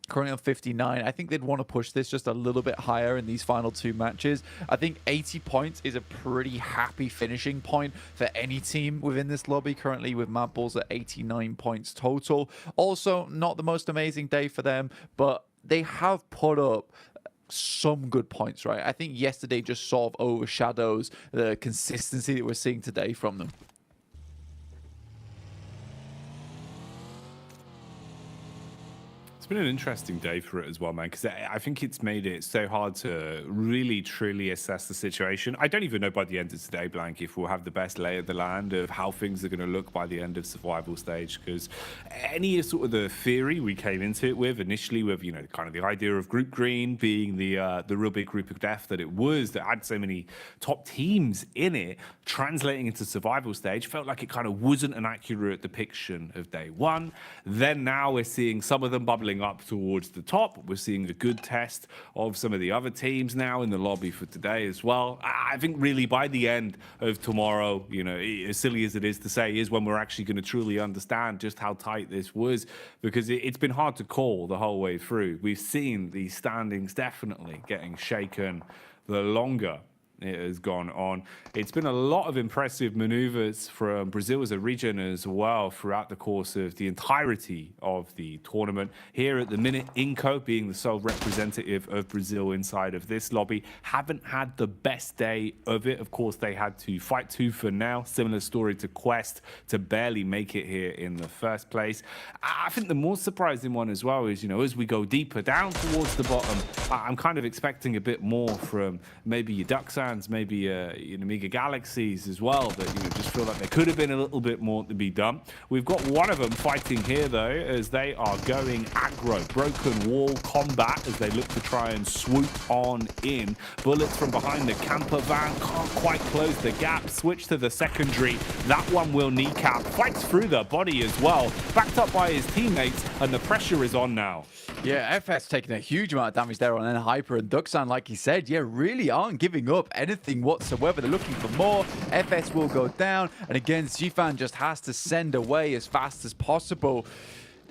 currently on 59. I think they'd want to push this just a little bit higher in these final 2 matches. I think 80 points is a pretty happy finishing point for any team within this lobby, currently with Mad Bulls at 89 points total. Also, not the most amazing day for them, but they have put up some good points, right? I think yesterday just sort of overshadows the consistency that we're seeing today from them. It's been an interesting day for it as well, man, because I think it's made it so hard to really, truly assess the situation. I don't even know by the end of today, Blank, if we'll have the best lay of the land of how things are going to look by the end of survival stage, because any sort of the theory we came into it with initially with, you know, kind of the idea of Group Green being the real big group of death that it was, that had so many top teams in it, translating into survival stage, felt like it kind of wasn't an accurate depiction of day one. Then now we're seeing some of them bubbling up towards the top. We're seeing a good test of some of the other teams now in the lobby for today as well. I think really by the end of tomorrow, you know, as silly as it is to say, is when we're actually going to truly understand just how tight this was, because it's been hard to call the whole way through. We've seen the standings definitely getting shaken the longer it has gone on. It's been a lot of impressive maneuvers from Brazil as a region as well throughout the course of the entirety of the tournament. Here at the minute, Inco, being the sole representative of Brazil inside of this lobby, haven't had the best day of it. Of course, they had to fight tooth and nail. Similar story to Quest, to barely make it here in the first place. I think the more surprising one as well is, you know, as we go deeper down towards the bottom, I'm kind of expecting a bit more from maybe your Ducks, maybe you know, Mega Galaxies as well, that, you know, just feel like there could have been a little bit more to be done. We've got one of them fighting here though, as they are going aggro, broken wall combat as they look to try and swoop on in. Bullets from behind the camper van, can't quite close the gap, switch to the secondary. That one will kneecap, fights through the body as well, backed up by his teammates, and the pressure is on now. Yeah, FS taking a huge amount of damage there on Hyper, and Duxan, like he said, yeah, really aren't giving up anything whatsoever. They're looking for more. FS will go down, and again, Zifan just has to send away as fast as possible.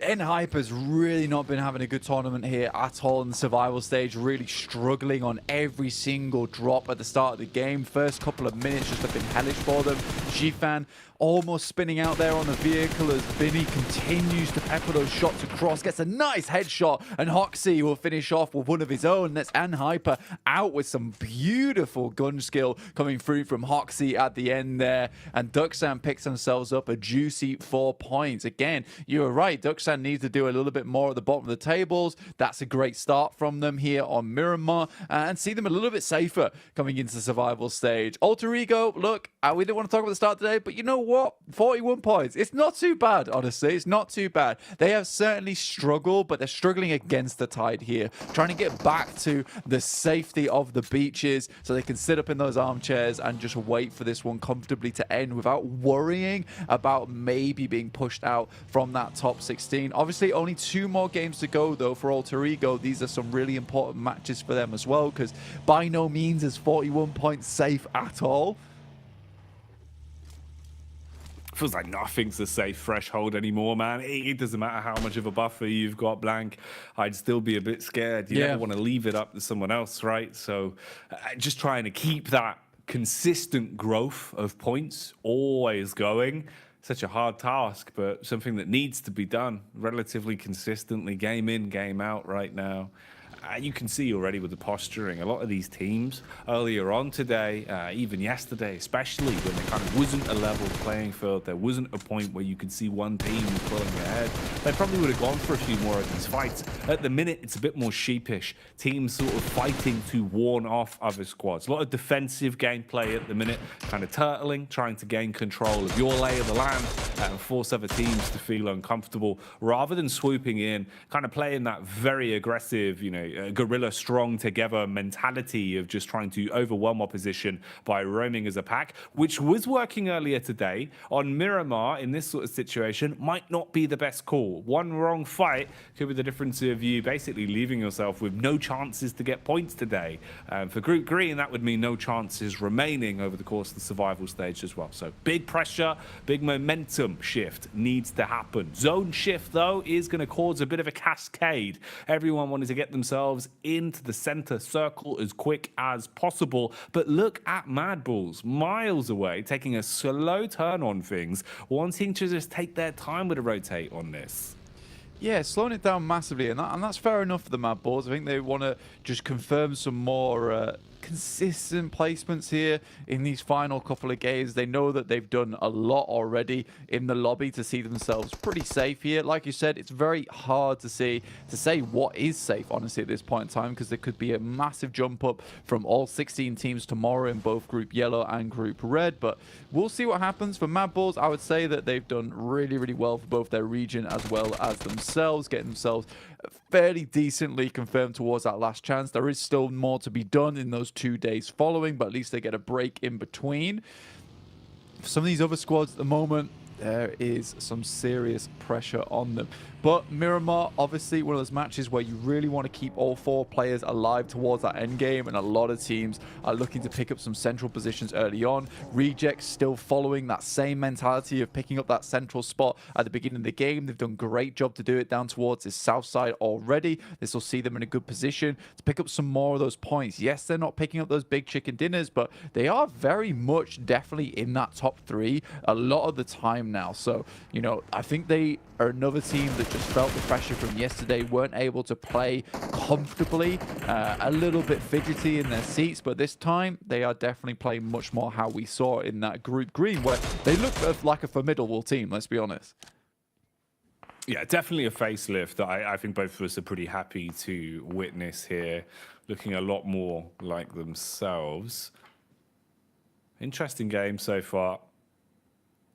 Hyper's really not been having a good tournament here at all in the survival stage, really struggling on every single drop at the start of the game. First couple of minutes just have been hellish for them. Zifan almost spinning out there on the vehicle as Vinny continues to pepper those shots across, gets a nice headshot, and Hoxie will finish off with one of his own. That's Hyper out with some beautiful gun skill coming through from Hoxie at the end there, and Duxan picks themselves up a juicy 4 points. Again, you were right, Duxan needs to do a little bit more at the bottom of the tables. That's a great start from them here on Miramar, and see them a little bit safer coming into the survival stage. Alter Ego, look, we didn't want to talk about the start today, but you know what? 41 points. It's not too bad, honestly. It's not too bad. They have certainly struggled, but they're struggling against the tide here, trying to get back to the safety of the beaches so they can sit up in those armchairs and just wait for this one comfortably to end without worrying about maybe being pushed out from that top 16. Obviously, only 2 more games to go, though, for Alter Ego. These are some really important matches for them as well, because by no means is 41 points safe at all. Feels like nothing's a safe threshold anymore, man. It doesn't matter how much of a buffer you've got, Blank. I'd still be a bit scared. You never want to leave it up to someone else, right? So just trying to keep that consistent growth of points always going. Such a hard task, but something that needs to be done relatively consistently, game in, game out right now. You can see already with the posturing, a lot of these teams earlier on today, even yesterday, especially when there kind of wasn't a level playing field, there wasn't a point where you could see one team pulling ahead. They probably would have gone for a few more of these fights. At the minute, it's a bit more sheepish. Teams sort of fighting to warn off other squads. A lot of defensive gameplay at the minute, kind of turtling, trying to gain control of your lay of the land and force other teams to feel uncomfortable, rather than swooping in, kind of playing that very aggressive, you know, guerrilla strong together mentality of just trying to overwhelm opposition by roaming as a pack, which was working earlier today. On Miramar, in this sort of situation, might not be the best call. One wrong fight could be the difference of you basically leaving yourself with no chances to get points today. For Group Green, that would mean no chances remaining over the course of the survival stage as well. So big pressure, big momentum shift needs to happen. Zone shift, though, is going to cause a bit of a cascade. Everyone wanted to get themselves into the center circle as quick as possible. But look at Mad Bulls, miles away, taking a slow turn on things, wanting to just take their time with a rotate on this. Yeah, slowing it down massively, and that's fair enough for the Mad Bulls. I think they want to just confirm some more consistent placements here in these final couple of games. They know that they've done a lot already in the lobby to see themselves pretty safe here. Like you said, it's very hard to say what is safe, honestly, at this point in time, because there could be a massive jump up from all 16 teams tomorrow in both Group Yellow and Group Red. But we'll see what happens. For Mad Bulls, I would say that they've done really, really well for both their region as well as themselves, getting themselves fairly decently confirmed towards that last chance. There is still more to be done in those 2 days following, but at least they get a break in between. For some of these other squads at the moment, there is some serious pressure on them. But Miramar, obviously, one of those matches where you really want to keep all 4 players alive towards that end game, and a lot of teams are looking to pick up some central positions early on. Reject still following that same mentality of picking up that central spot at the beginning of the game. They've done a great job to do it down towards this south side already. This will see them in a good position to pick up some more of those points. Yes, they're not picking up those big chicken dinners, but they are very much definitely in that top 3 a lot of the time now. So, I think they are another team that just felt the pressure from yesterday, weren't able to play comfortably, a little bit fidgety in their seats, but this time they are definitely playing much more how we saw in that Group Green, where they look like a formidable team, let's be honest. Yeah, definitely a facelift that I think both of us are pretty happy to witness here, looking a lot more like themselves. Interesting game so far.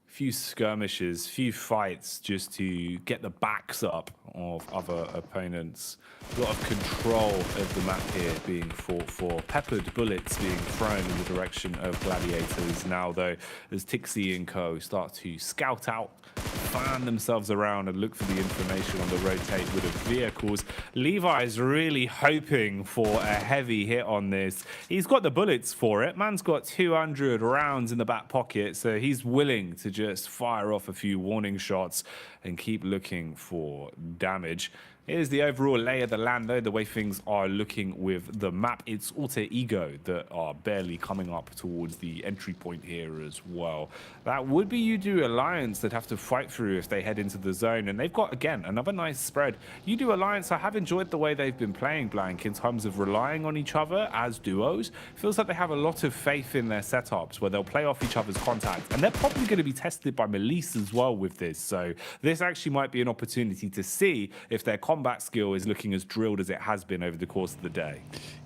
Few skirmishes, few fights just to get the backs up of other opponents. A lot of control of the map here being fought for. Peppered bullets being thrown in the direction of Gladiators now, though, as Tixie and co start to scout out, fan themselves around and look for the information on the rotate with the vehicles. Levi's really hoping for a heavy hit on this. He's got the bullets for it. Man's got 200 rounds in the back pocket, so he's willing to just fire off a few warning shots and keep looking for damage. Here's the overall lay of the land, though, the way things are looking with the map. It's Alter Ego that are barely coming up towards the entry point here as well. That would be Udo Alliance that have to fight through if they head into the zone. And they've got, again, another nice spread. Udo Alliance, I have enjoyed the way they've been playing, Blank, in terms of relying on each other as duos. Feels like they have a lot of faith in their setups where they'll play off each other's contacts. And they're probably going to be tested by Melise as well with this. So this actually might be an opportunity to see if their combat skill is looking as drilled as it has been over the course of the day.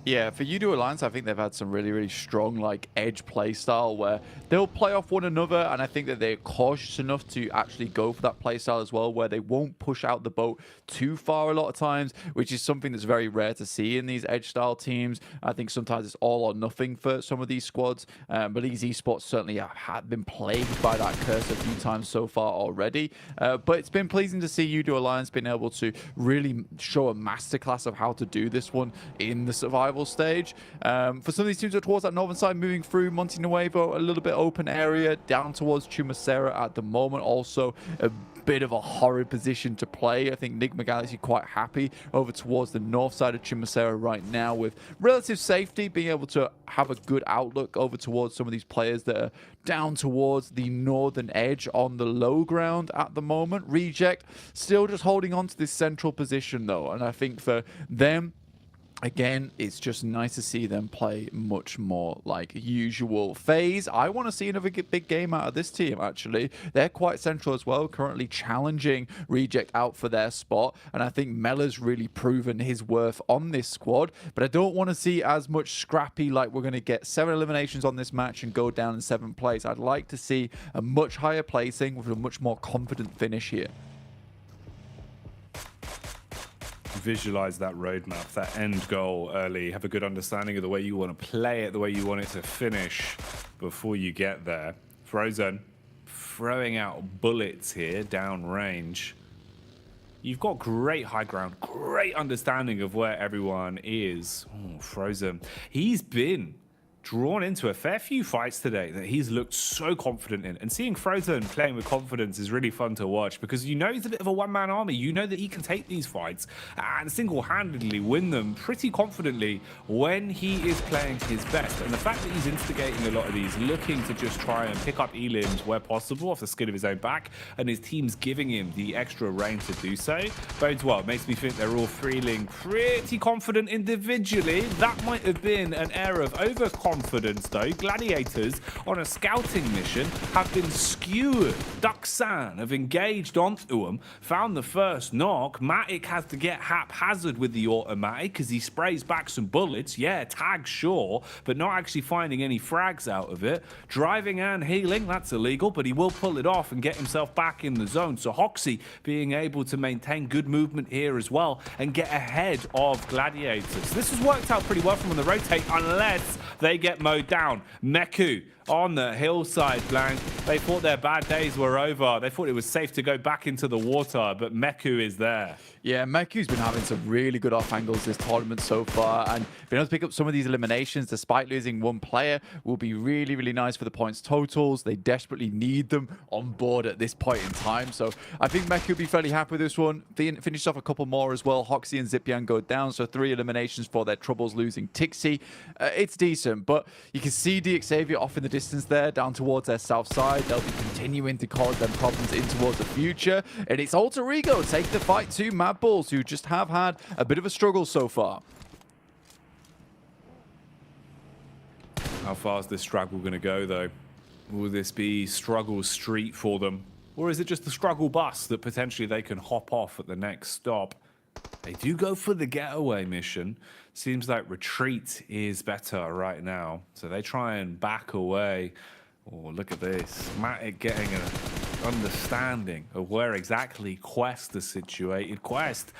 Yeah, for Udo Alliance, I think they've had some really, really strong edge play style where they'll play off one another, and I think that they're cautious enough to actually go for that play style as well, where they won't push out the boat too far a lot of times, which is something that's very rare to see in these edge style teams. I think sometimes it's all or nothing for some of these squads, but these esports certainly have been plagued by that curse a few times so far already. But it's been pleasing to see Udo Alliance being able to really show a masterclass of how to do this one in the survival stage. For some of these teams towards that northern side, moving through Monte Nuevo, a little bit open area, down towards Chumacera at the moment. Also a bit of a horrid position to play. I think Nigma Galaxy quite happy over towards the north side of Chumacera right now with relative safety, being able to have a good outlook over towards some of these players that are down towards the northern edge on the low ground at the moment. Reject still just holding on to this central position though, and I think for them, again, it's just nice to see them play much more like usual. FaZe, I want to see another big game out of this team, actually. They're quite central as well, currently challenging Reject out for their spot, and I think Mella's really proven his worth on this squad, but I don't want to see as much scrappy, like we're going to get 7 eliminations on this match and go down in 7th place. I'd like to see a much higher placing with a much more confident finish here. visualize that roadmap, that end goal early, have a good understanding of the way you want to play it, the way you want it to finish before you get there. Frozen throwing out bullets here downrange. You've got great high ground, great understanding of where everyone is. Ooh, Frozen, he's been drawn into a fair few fights today that he's looked so confident in. And seeing Frozen playing with confidence is really fun to watch because you know he's a bit of a one-man army. You know that he can take these fights and single-handedly win them pretty confidently when he is playing his best. And the fact that he's instigating a lot of these, looking to just try and pick up elims where possible off the skin of his own back, and his team's giving him the extra range to do so, bodes well. It makes me think they're all feeling pretty confident individually. That might have been an air of overconfidence though. Gladiators on a scouting mission have been skewered. Duxan have engaged onto them, found the first knock. Matic has to get haphazard with the automatic because he sprays back some bullets. Yeah, tag sure, but not actually finding any frags out of it. Driving and healing, that's illegal, but he will pull it off and get himself back in the zone. So Hoxie being able to maintain good movement here as well and get ahead of Gladiators. This has worked out pretty well from on the rotate unless they get mowed down. Meku on the hillside flank. They thought their bad days were over. They thought it was safe to go back into the water, but Meku is there. Yeah, Meku's been having some really good off angles this tournament so far, and being able to pick up some of these eliminations despite losing one player will be really, really nice for the points totals. They desperately need them on board at this point in time, so I think Meku will be fairly happy with this one. They finished off a couple more as well. Hoxie and Zipian go down, so 3 eliminations for their troubles losing Tixi. It's decent, but you can see DXavier off in the distance there, down towards their south side. They'll be continuing to cause them problems in towards the future, and it's Alter Ego take the fight to Mad Bulls, who just have had a bit of a struggle so far. How far is this struggle going to go, though? Will this be struggle street for them? Or is it just the struggle bus that potentially they can hop off at the next stop? They do go for the getaway mission. Seems like retreat is better right now. So they try and back away. Oh, look at this. Matic getting an understanding of where exactly Quest is situated. Quest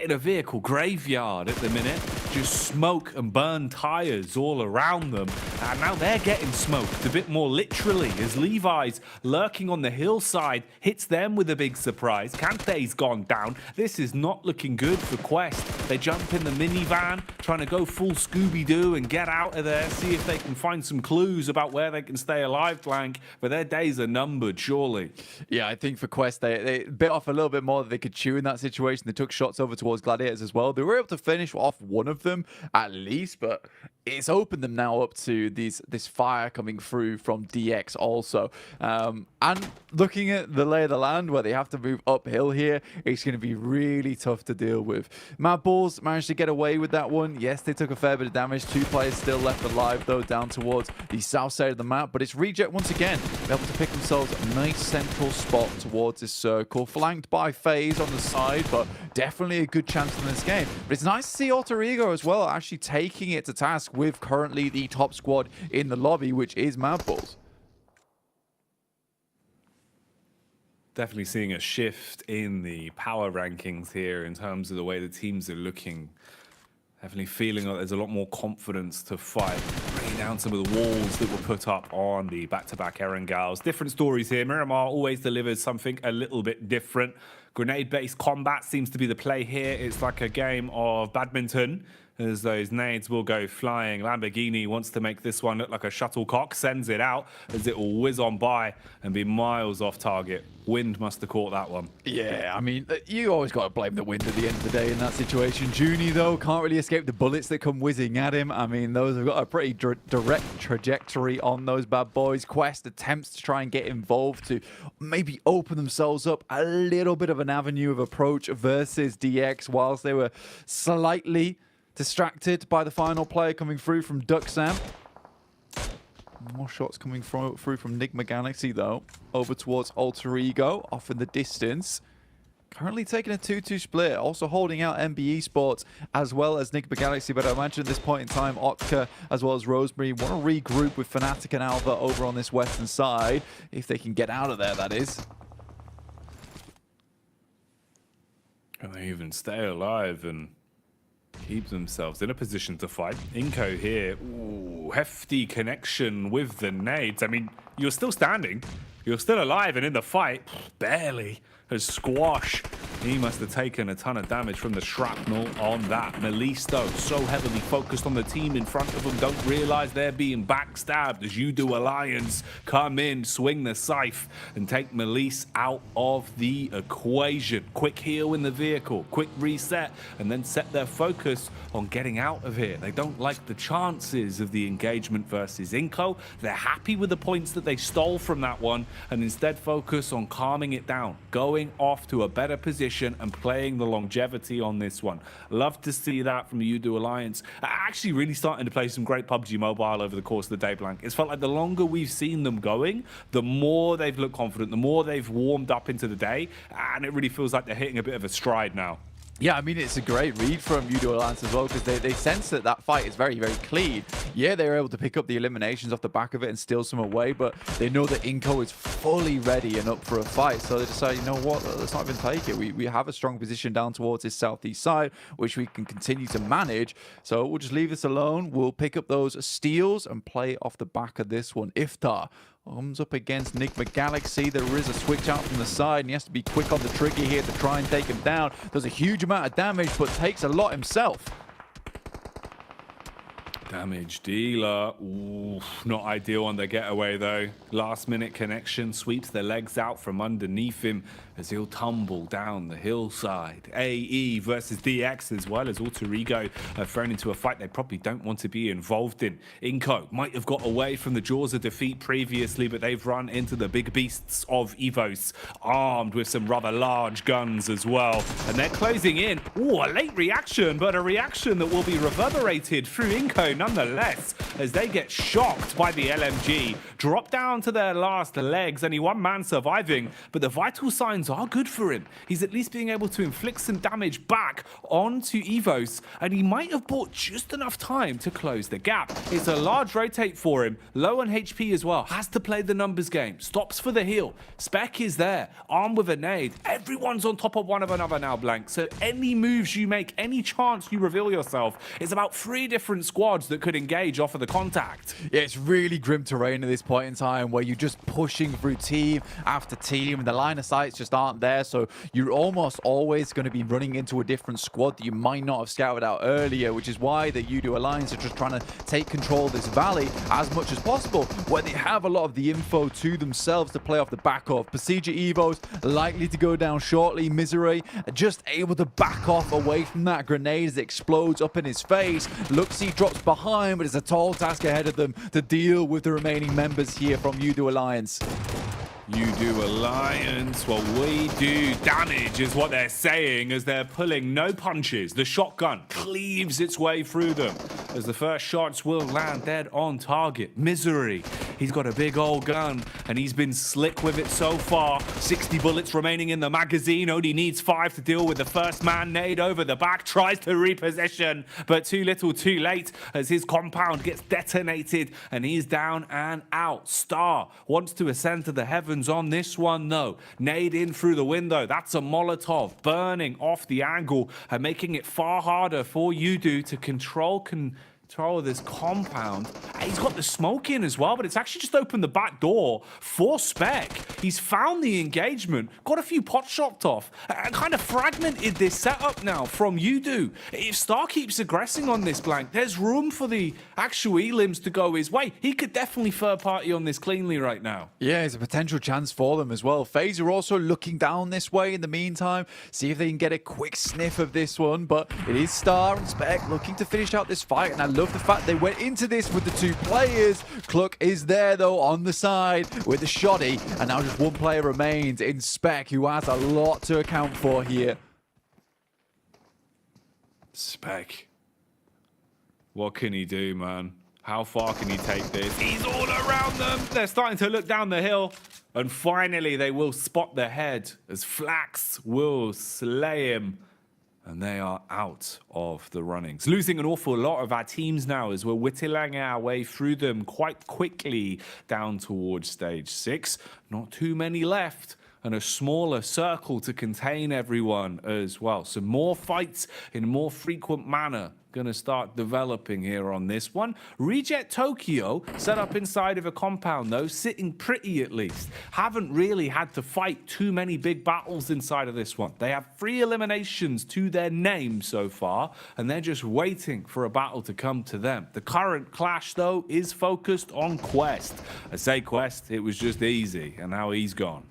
in a vehicle graveyard at the minute. Just smoke and burn tires all around them. And now they're getting smoked a bit more literally as Levi's lurking on the hillside hits them with a big surprise. Kante's gone down. This is not looking good for Quest. They jump in the minivan, trying to go full Scooby-Doo and get out of there, see if they can find some clues about where they can stay alive, Blank. But their days are numbered, surely. Yeah, I think for Quest, they bit off a little bit more than they could chew in that situation. They took shots over towards Gladiators as well. They were able to finish off one of them at least, but it's opened them now up to this fire coming through from DX also. And looking at the lay of the land where they have to move uphill here, it's going to be really tough to deal with. Mad Bulls managed to get away with that one. Yes, they took a fair bit of damage. 2 players still left alive though, down towards the south side of the map, but it's Reject once again. They're able to pick themselves a nice central spot towards this circle, flanked by FaZe on the side, but definitely a good chance in this game. But it's nice to see Alter Ego as well, actually taking it to task with currently the top squad in the lobby, which is Mad Bulls. Definitely seeing a shift in the power rankings here in terms of the way the teams are looking. Definitely feeling like there's a lot more confidence to fight, bringing down some of the walls that were put up on the back-to-back Erangels. Different stories here. Miramar always delivers something a little bit different. Grenade-based combat seems to be the play here. It's like a game of badminton, as those nades will go flying. Lamborghini wants to make this one look like a shuttlecock, sends it out as it will whiz on by and be miles off target. Wind must have caught that one. Yeah, I mean, you always got to blame the wind at the end of the day in that situation. Junie, though, can't really escape the bullets that come whizzing at him. I mean, those have got a pretty direct trajectory on those bad boys. Quest attempts to try and get involved to maybe open themselves up a little bit of an avenue of approach versus DX whilst they were slightly distracted by the final player coming through from Duxam. More shots coming through from Nigma Galaxy, though. Over towards Alter Ego, off in the distance. Currently taking a 2-2 split. Also holding out MBE Sports as well as Nigma Galaxy. But I imagine at this point in time, Otka as well as Rosemary want to regroup with Fnatic and Alva over on this western side. If they can get out of there, that is. And they even stay alive and keep themselves in a position to fight. Inko here, ooh, hefty connection with the nades. I mean, you're still standing, you're still alive, and in the fight, barely has Squash. He must have taken a ton of damage from the shrapnel on that. Melisto, so heavily focused on the team in front of them, don't realize they're being backstabbed as You Do Alliance come in, swing the scythe, and take Melise out of the equation. Quick heal in the vehicle, quick reset, and then set their focus on getting out of here. They don't like the chances of the engagement versus Inko. They're happy with the points that they stole from that one, and instead focus on calming it down, going off to a better position and playing the longevity on this one. Love to see that from the You Do Alliance. Actually really starting to play some great PUBG Mobile over the course of the day, Blank. It's felt like the longer we've seen them going, the more they've looked confident, the more they've warmed up into the day, and it really feels like they're hitting a bit of a stride now. Yeah, I mean, it's a great read from You Do Alliance as well, because they sense that that fight is very, very clean. Yeah, they were able to pick up the eliminations off the back of it and steal some away, but they know that Inko is fully ready and up for a fight. So they decide, you know what, let's not even take it. We have a strong position down towards this southeast side, which we can continue to manage. So we'll just leave this alone. We'll pick up those steals and play off the back of this one. Iftar comes up against Enigma Galaxy. There is a switch out from the side, and he has to be quick on the trigger here to try and take him down. Does a huge amount of damage, but takes a lot himself. Damage dealer. Ooh, not ideal on the getaway though. Last minute connection sweeps the legs out from underneath him as he'll tumble down the hillside. AE versus DX as well as Alter Ego thrown into a fight they probably don't want to be involved in. Inko might have got away from the jaws of defeat previously, but they've run into the big beasts of Evos, armed with some rather large guns as well. And they're closing in. Ooh, a late reaction, but a reaction that will be reverberated through Inko nonetheless, as they get shocked by the LMG, drop down to their last legs, only one man surviving, but the vital signs are good for him. He's at least being able to inflict some damage back onto Evos, and he might have bought just enough time to close the gap. It's a large rotate for him, low on HP as well, has to play the numbers game, stops for the heal. Spec is there, armed with a nade. Everyone's on top of one of another now, Blank, so any moves you make, any chance you reveal yourself, it's about 3 different squads that could engage off of the contact. Yeah, it's really grim terrain at this point in time where you're just pushing through team after team and the line of sights just aren't there, so you're almost always going to be running into a different squad that you might not have scouted out earlier, which is why the You Do Alliance are just trying to take control of this valley as much as possible, where they have a lot of the info to themselves to play off the back of. Procedure Evos likely to go down shortly. Misery just able to back off away from that grenade as it explodes up in his face. Luxie drops behind, but it's a tall task ahead of them to deal with the remaining members here from You Do Alliance. You Do Alliance, well, we do damage is what they're saying as they're pulling no punches. The shotgun cleaves its way through them as the first shots will land dead on target. Misery, he's got a big old gun and he's been slick with it so far. 60 bullets remaining in the magazine, only needs 5 to deal with the first man. Nade over the back, tries to reposition, but too little too late as his compound gets detonated and he's down and out. Star wants to ascend to the heavens on this one though. Nade in through the window. That's a Molotov burning off the angle and making it far harder for You Do to control of this compound. He's got the smoke in as well, but it's actually just opened the back door for Spec. He's found the engagement, got a few pots shopped off, and kind of fragmented this setup now from You Do. If Star keeps aggressing on this, Blank, there's room for the actual elims to go his way. He could definitely third party on this cleanly right now. Yeah, it's a potential chance for them as well. FaZe are also looking down this way in the meantime, see if they can get a quick sniff of this one, but it is Star and Spec looking to finish out this fight, and I love the fact they went into this with the 2 players. Cluck is there though on the side with the shoddy, and now just 1 player remains in Spec, who has a lot to account for here. Spec, what can he do, man? How far can he take this? He's all around them. They're starting to look down the hill, and finally they will spot the head as Flax will slay him. And they are out of the runnings. Losing an awful lot of our teams now as we're whittling our way through them quite quickly down towards stage 6. Not too many left. and a smaller circle to contain everyone as well. So more fights in a more frequent manner going to start developing here on this one. Reject Tokyo set up inside of a compound though, sitting pretty at least. Haven't really had to fight too many big battles inside of this one. They have 3 eliminations to their name so far, and they're just waiting for a battle to come to them. The current clash though is focused on Quest. I say Quest, it was just easy, and now he's gone.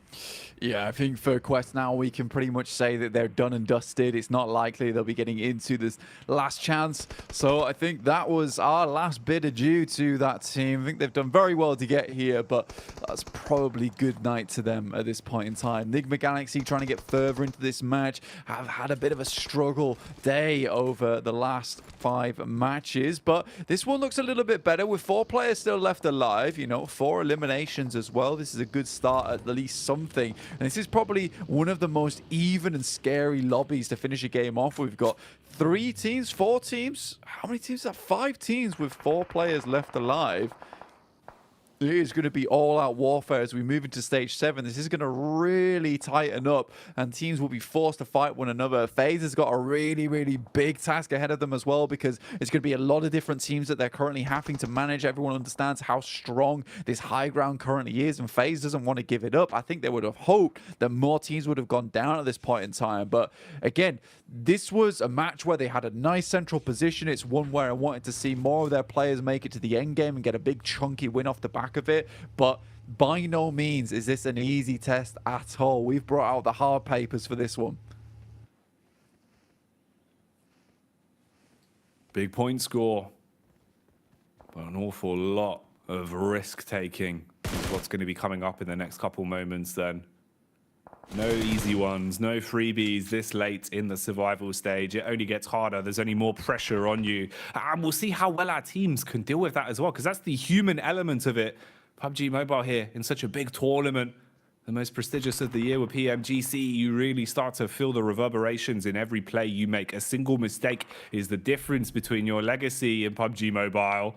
Yeah, I think for Quest now we can pretty much say that they're done and dusted. It's not likely they'll be getting into this last chance. So I think that was our last bit adieu to that team. I think they've done very well to get here, but that's probably good night to them at this point in time. Enigma Galaxy trying to get further into this match have had a bit of a struggle day over the last 5 matches, but this one looks a little bit better with 4 players still left alive, you know, 4 eliminations as well. This is a good start, at least something. And this is probably one of the most even and scary lobbies to finish a game off. We've got 3 teams, 4 teams. How many teams are 5 teams with 4 players left alive. It is going to be all-out warfare as we move into Stage 7. This is going to really tighten up, and teams will be forced to fight one another. FaZe has got a really, really big task ahead of them as well, because it's going to be a lot of different teams that they're currently having to manage. Everyone understands how strong this high ground currently is, and FaZe doesn't want to give it up. I think they would have hoped that more teams would have gone down at this point in time. But again, this was a match where they had a nice central position. It's one where I wanted to see more of their players make it to the end game and get a big chunky win off the back of it, but by no means is this an easy test at all. We've brought out the hard papers for this one. Big point score, but an awful lot of risk taking is what's going to be coming up in the next couple moments then. No easy ones, no freebies this late in the survival stage. It only gets harder. There's only more pressure on you. And we'll see how well our teams can deal with that as well, because that's the human element of it. PUBG Mobile here in such a big tournament, the most prestigious of the year with PMGC, you really start to feel the reverberations in every play you make. A single mistake is the difference between your legacy and PUBG Mobile.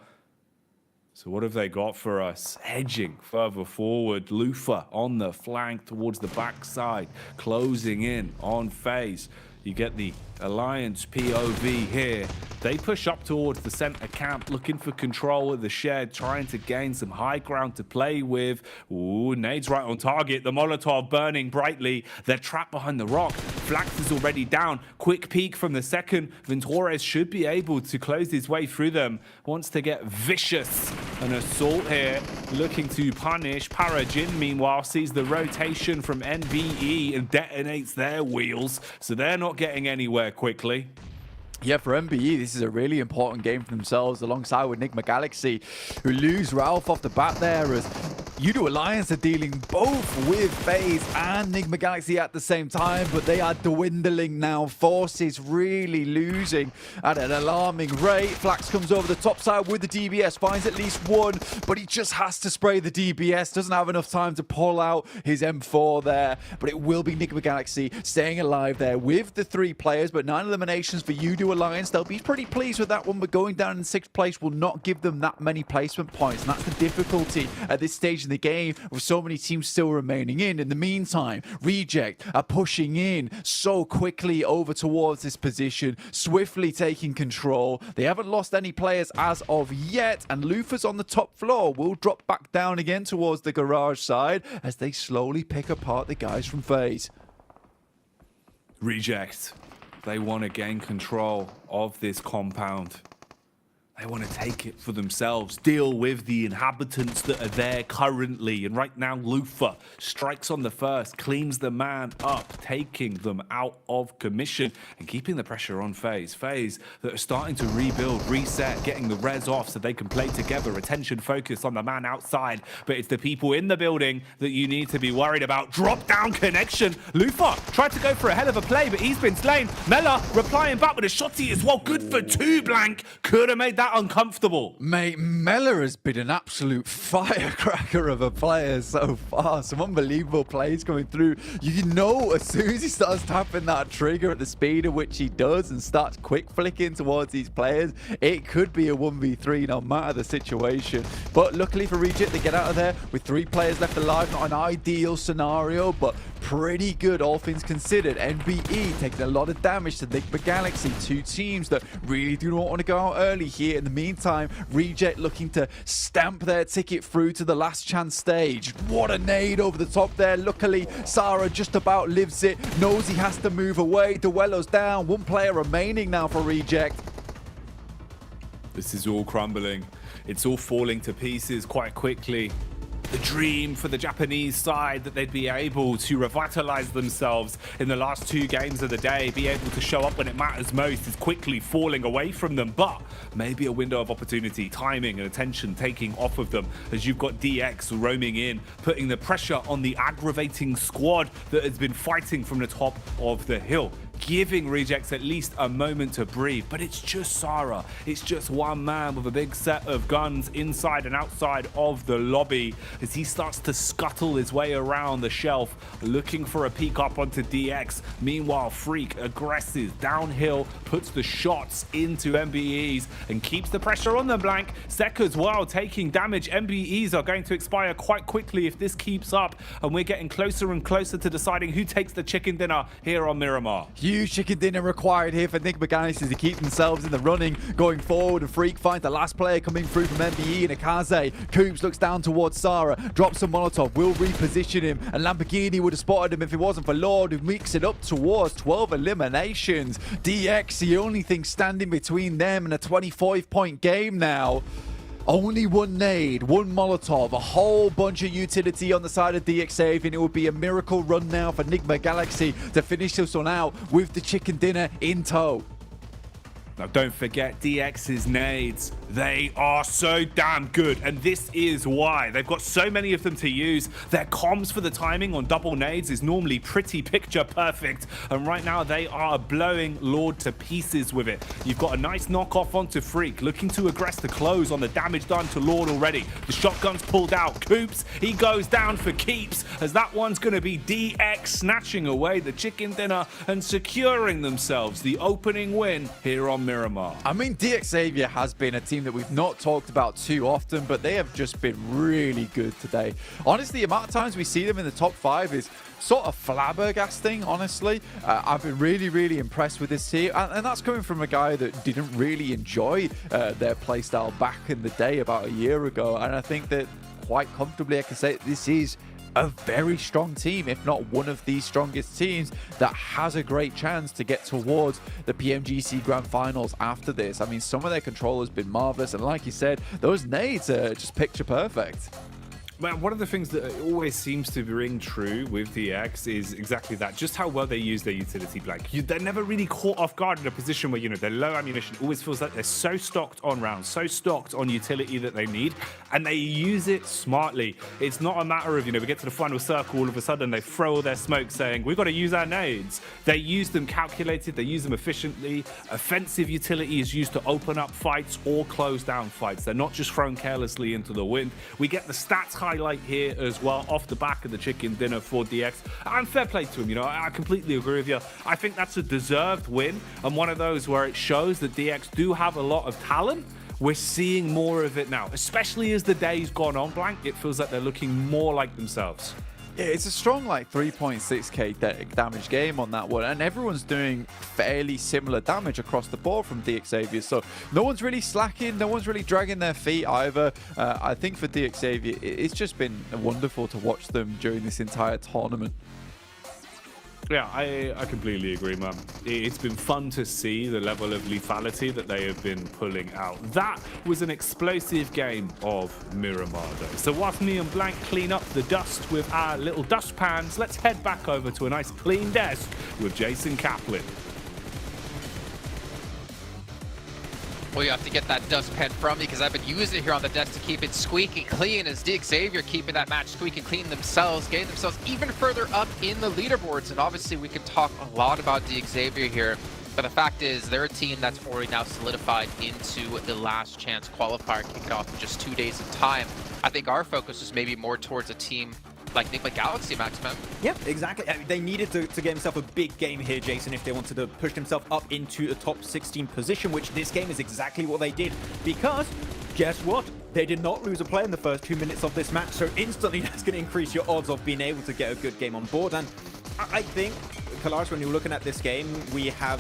So what have they got for us? Edging further forward. Lufa on the flank towards the backside, closing in on FaZe. You get the Alliance POV here. They push up towards the center camp, looking for control of the shed, trying to gain some high ground to play with. Ooh, nades right on target. The Molotov burning brightly. They're trapped behind the rock. Flax is already down. Quick peek from the second. Ventores should be able to close his way through them. Wants to get vicious. An assault here, looking to punish. Parajin, meanwhile, sees the rotation from NVE and detonates their wheels. So they're not getting anywhere quickly. Yeah, for MBE, this is a really important game for themselves, alongside with Enigma Galaxy, who lose Ralph off the bat there, as U2 Alliance are dealing both with FaZe and Enigma Galaxy at the same time, but they are dwindling now. Forces really losing at an alarming rate. Flax comes over the top side with the DBS, finds at least one, but he just has to spray the DBS, doesn't have enough time to pull out his M4 there, but it will be Enigma Galaxy staying alive there with the 3 players, but 9 eliminations for U2 Alliance. They'll be pretty pleased with that one, but going down in 6th place will not give them that many placement points, and that's the difficulty at this stage in the game with so many teams still remaining in. In the meantime, Reject are pushing in so quickly over towards this position, swiftly taking control. They haven't lost any players as of yet, and Lufa's on the top floor will drop back down again towards the garage side as they slowly pick apart the guys from FaZe. Reject. They want to gain control of this compound. They want to take it for themselves, deal with the inhabitants that are there currently. And right now, Lufa strikes on the first, cleans the man up, taking them out of commission and keeping the pressure on FaZe. FaZe that are starting to rebuild, reset, getting the res off so they can play together. Attention focus on the man outside, but it's the people in the building that you need to be worried about. Drop down connection. Lufa tried to go for a hell of a play, but he's been slain. Mela replying back with a shotty as well. Good for 2 blank. Could have made that uncomfortable. Mate, Mela has been an absolute firecracker of a player so far. Some unbelievable plays coming through. You know, as soon as he starts tapping that trigger at the speed at which he does and starts quick flicking towards these players, it could be a 1v3 no matter the situation. But luckily for Reject, they get out of there with 3 players left alive. Not an ideal scenario, but pretty good, all things considered. NBE taking a lot of damage to Enigma Galaxy, two teams that really do not want to go out early here. In the meantime, Reject looking to stamp their ticket through to the last chance stage. What a nade over the top there. Luckily, Sarah just about lives it, knows he has to move away. Duello's down, one player remaining now for Reject. This is all crumbling. It's all falling to pieces quite quickly. The dream for the Japanese side that they'd be able to revitalize themselves in the last 2 games of the day, be able to show up when it matters most, is quickly falling away from them. But maybe a window of opportunity, timing and attention taking off of them as you've got DX roaming in, putting the pressure on the aggravating squad that has been fighting from the top of the hill, giving Rejects at least a moment to breathe. But it's just Sarah. It's just one man with a big set of guns inside and outside of the lobby as he starts to scuttle his way around the shelf, looking for a peek up onto DX. Meanwhile, Freak aggresses downhill, puts the shots into MBEs and keeps the pressure on them, Blank. Sek as well taking damage. MBEs are going to expire quite quickly if this keeps up, and we're getting closer and closer to deciding who takes the chicken dinner here on Miramar. Huge chicken dinner required here for Enigma Galaxy to keep themselves in the running going forward. And Freak finds the last player coming through from MBE and Akaze. Coombs looks down towards Sarah, drops a Molotov, will reposition him, and Lamborghini would have spotted him if it wasn't for Lord, who makes it up towards 12 eliminations. DX, the only thing standing between them and a 25-point game now. Only one nade, one Molotov, a whole bunch of utility on the side of DX, and it would be a miracle run now for Enigma Galaxy to finish this one out with the chicken dinner in tow. Now don't forget DX's nades. They are so damn good, and this is why. They've got so many of them to use. Their comms for the timing on double nades is normally pretty picture perfect, and right now they are blowing Lord to pieces with it. You've got a nice knockoff onto Freak, looking to aggress the close on the damage done to Lord already. The shotgun's pulled out. Coops, he goes down for keeps, as that one's going to be DX snatching away the chicken dinner and securing themselves the opening win here on Miramar. I mean, DX Xavier has been a team that we've not talked about too often, but they have just been really good today. Honestly, the amount of times we see them in the top 5 is sort of flabbergasting, honestly. I've been really impressed with this team, and that's coming from a guy that didn't really enjoy their playstyle back in the day about a year ago, and I think that quite comfortably I can say this is a very strong team, if not one of the strongest teams, that has a great chance to get towards the PMGC Grand Finals after this. I mean, some of their control has been marvelous, and like you said, those nades are just picture perfect. Man, one of the things that always seems to ring true with DX is exactly that, just how well they use their utility blank. They're never really caught off guard in a position where, you know, they're low ammunition. It always feels like they're so stocked on rounds, so stocked on utility that they need, and they use it smartly. It's not a matter of, you know, we get to the final circle, all of a sudden they throw all their smoke saying, we've got to use our nades. They use them calculated, they use them efficiently. Offensive utility is used to open up fights or close down fights. They're not just thrown carelessly into the wind. We get the stats highlight here as well off the back of the chicken dinner for DX, and fair play to him. You know, I completely agree with you. I think that's a deserved win, and one of those where it shows that DX do have a lot of talent. We're seeing more of it now, especially as the day's gone on, Blank. It feels like they're looking more like themselves. Yeah, it's a strong like 3.6k damage game on that one, and everyone's doing fairly similar damage across the board from DX Xavier, so no one's really slacking, no one's really dragging their feet either. I think for DX Xavier, it's just been wonderful to watch them during this entire tournament. Yeah, I completely agree, man. It's been fun to see the level of lethality that they have been pulling out. That was an explosive game of Miramar, though. So whilst me and Blank clean up the dust with our little dustpans, let's head back over to a nice clean desk with Jason Kaplan. Well, you have to get that dustpan from me because I've been using it here on the desk to keep it squeaky clean, as DX Xavier keeping that match squeaky clean themselves, getting themselves even further up in the leaderboards. And obviously we can talk a lot about DX Xavier here, but the fact is they're a team that's already now solidified into the last chance qualifier, kicking off in just 2 days of time. I think our focus is maybe more towards a team like Enigma Galaxy, Maxman. Yeah, exactly. I mean, they needed to get himself a big game here, Jason, if they wanted to push themselves up into a top 16 position, which this game is exactly what they did. Because, guess what? They did not lose a player in the first 2 minutes of this match, so instantly that's going to increase your odds of being able to get a good game on board. And I think, Kalash, when you're looking at this game, we have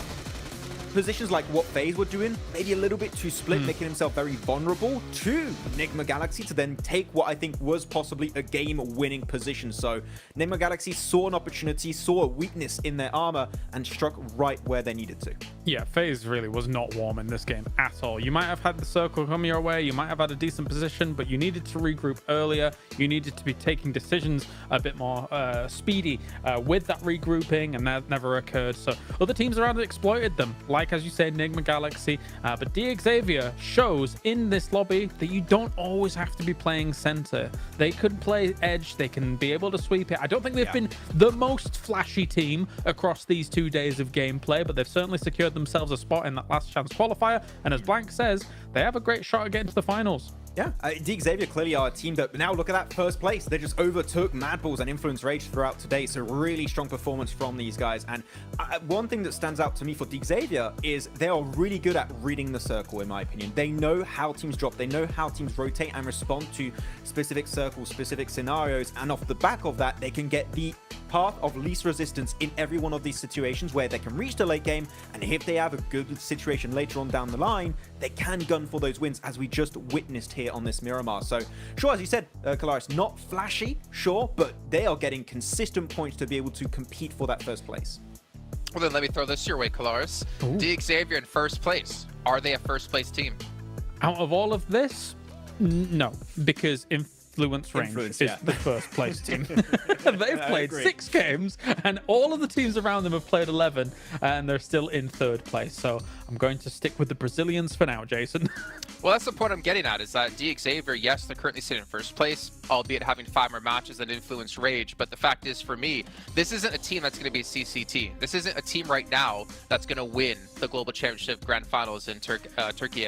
positions like what FaZe were doing, maybe a little bit too split, making himself very vulnerable to Nigma Galaxy to then take what I think was possibly a game-winning position. So Nigma Galaxy saw an opportunity, saw a weakness in their armor, and struck right where they needed to. Yeah, FaZe really was not warm in this game at all. You might have had the circle come your way, you might have had a decent position, but you needed to regroup earlier. You needed to be taking decisions a bit more speedy with that regrouping, and that never occurred. So other teams around it exploited them, like, as you said, Nigma Galaxy. But Xavier shows in this lobby that you don't always have to be playing center. They could play edge, they can be able to sweep it. I don't think they've been the most flashy team across these 2 days of gameplay, but they've certainly secured themselves a spot in that last chance qualifier. And as Blank says, they have a great shot at getting to the finals. Yeah, Xavier clearly are a team that now look at that first place. They just overtook Mad Balls and Influence Rage throughout today. So really strong performance from these guys. And one thing that stands out to me for Xavier is they are really good at reading the circle, in my opinion. They know how teams drop. They know how teams rotate and respond to specific circles, specific scenarios. And off the back of that, they can get the path of least resistance in every one of these situations where they can reach the late game. And if they have a good situation later on down the line, they can gun for those wins, as we just witnessed here on this Miramar. So sure, as you said, Kalaris, not flashy, sure, but they are getting consistent points to be able to compete for that first place. Well, then let me throw this your way, Kalaris. Xavier in first place. Are they a first place team? Out of all of this, no, because Influence Range is the first place team. They've played 6 games, and all of the teams around them have played 11, and they're still in third place. So I'm going to stick with the Brazilians for now, Jason. Well, that's the point I'm getting at, is that Xavier, yes, they're currently sitting in first place, albeit having 5 more matches than Influence Rage. But the fact is, for me, this isn't a team that's going to be a CCT. This isn't a team right now that's going to win the Global Championship Grand Finals in Turkey.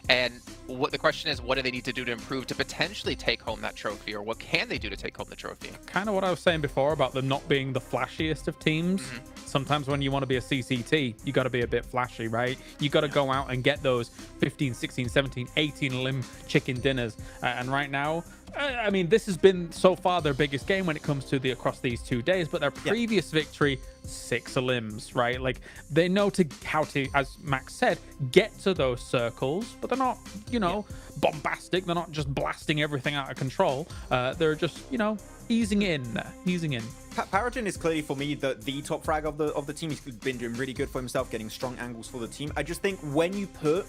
And what the question is, what do they need to do to improve to potentially take home that trophy, or what can they do to take home the trophy? Kind of what I was saying before about them not being the flashiest of teams. Sometimes when you want to be a CCT, you got to be a bit flashy, right? You got to go out and get those 15, 16, 17, 18 limb chicken dinners. And right now, I mean, this has been so far their biggest game when it comes to across these 2 days, but their previous victory, 6 limbs, right? Like, they know how to, as Max said, get to those circles, but they're not, you know, bombastic. They're not just blasting everything out of control. They're just, you know, easing in. Paragon is clearly, for me, the top frag of the team. He's been doing really good for himself, getting strong angles for the team. I just think when you put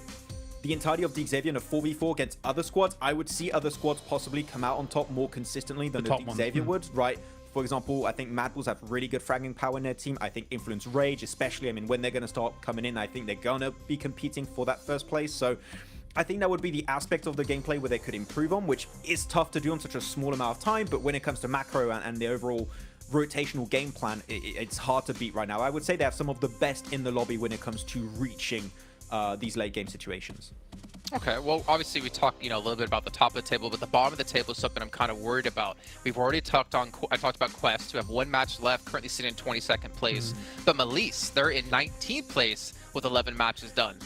the entirety of Xavier in a 4v4 against other squads, I would see other squads possibly come out on top more consistently than the Xavier would, right? For example, I think Mad Bulls have really good fragging power in their team. I think Influence Rage, especially, I mean, when they're going to start coming in, I think they're going to be competing for that first place. So I think that would be the aspect of the gameplay where they could improve on, which is tough to do on such a small amount of time. But when it comes to macro and the overall rotational game plan, it's hard to beat right now. I would say they have some of the best in the lobby when it comes to reaching these late game situations. Okay, well, obviously we talked, you know, a little bit about the top of the table, but the bottom of the table is something I'm kind of worried about. We've already talked about Quest, who have 1 match left, currently sitting in 22nd place. But Melise, they're in 19th place with 11 matches done.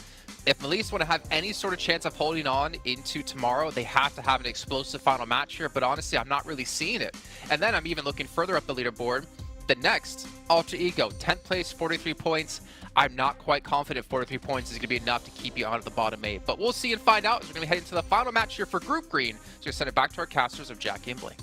If Melise want to have any sort of chance of holding on into tomorrow, they have to have an explosive final match here, but honestly, I'm not really seeing it. And then I'm even looking further up the leaderboard. The next, Alter Ego, 10th place, 43 points. I'm not quite confident 43 points is going to be enough to keep you out of the bottom 8. But we'll see and find out as we're going to be heading to the final match here for Group Green. So we'll send it back to our casters of Jackie and Blake.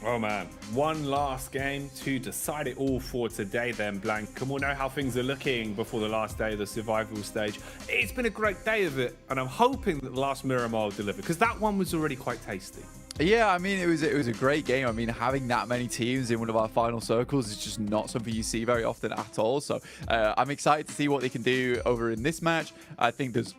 Oh man, one last game to decide it all for today then, Blank. And we'll know how things are looking before the last day of the survival stage. It's been a great day of it, and I'm hoping that the last Miramar will deliver, because that one was already quite tasty. Yeah, I mean, it was a great game. I mean, having that many teams in one of our final circles is just not something you see very often at all. So I'm excited to see what they can do over in this match. I think there's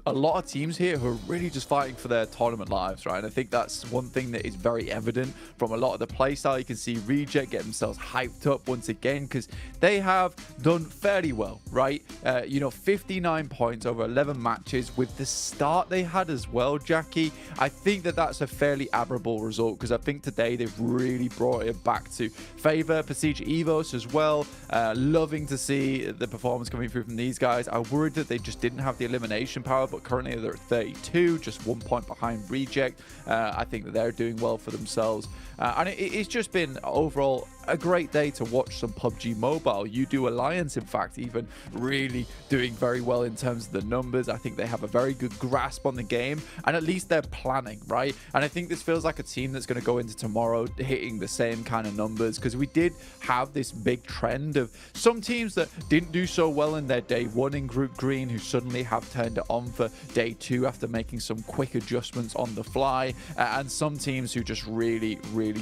a lot of teams here who are really just fighting for their tournament lives, right? And I think that's one thing that is very evident from a lot of the playstyle. You can see Reject get themselves hyped up once again because they have done fairly well, right? 59 points over 11 matches with the start they had as well, Jackie. I think that that's a fairly admirable result because I think today they've really brought it back to favor. Prestige Evos as well. Loving to see the performance coming through from these guys. I worried that they just didn't have the elimination power, but currently they're at 32, just 1 point behind Reject. I think that they're doing well for themselves. And it's just been overall a great day to watch some PUBG Mobile. U2 Alliance, in fact, even really doing very well in terms of the numbers. I think they have a very good grasp on the game, and at least they're planning, right? And I think this feels like a team that's going to go into tomorrow hitting the same kind of numbers, because we did have this big trend of some teams that didn't do so well in their day one in Group Green who suddenly have turned it on for day two after making some quick adjustments on the fly, and some teams who just really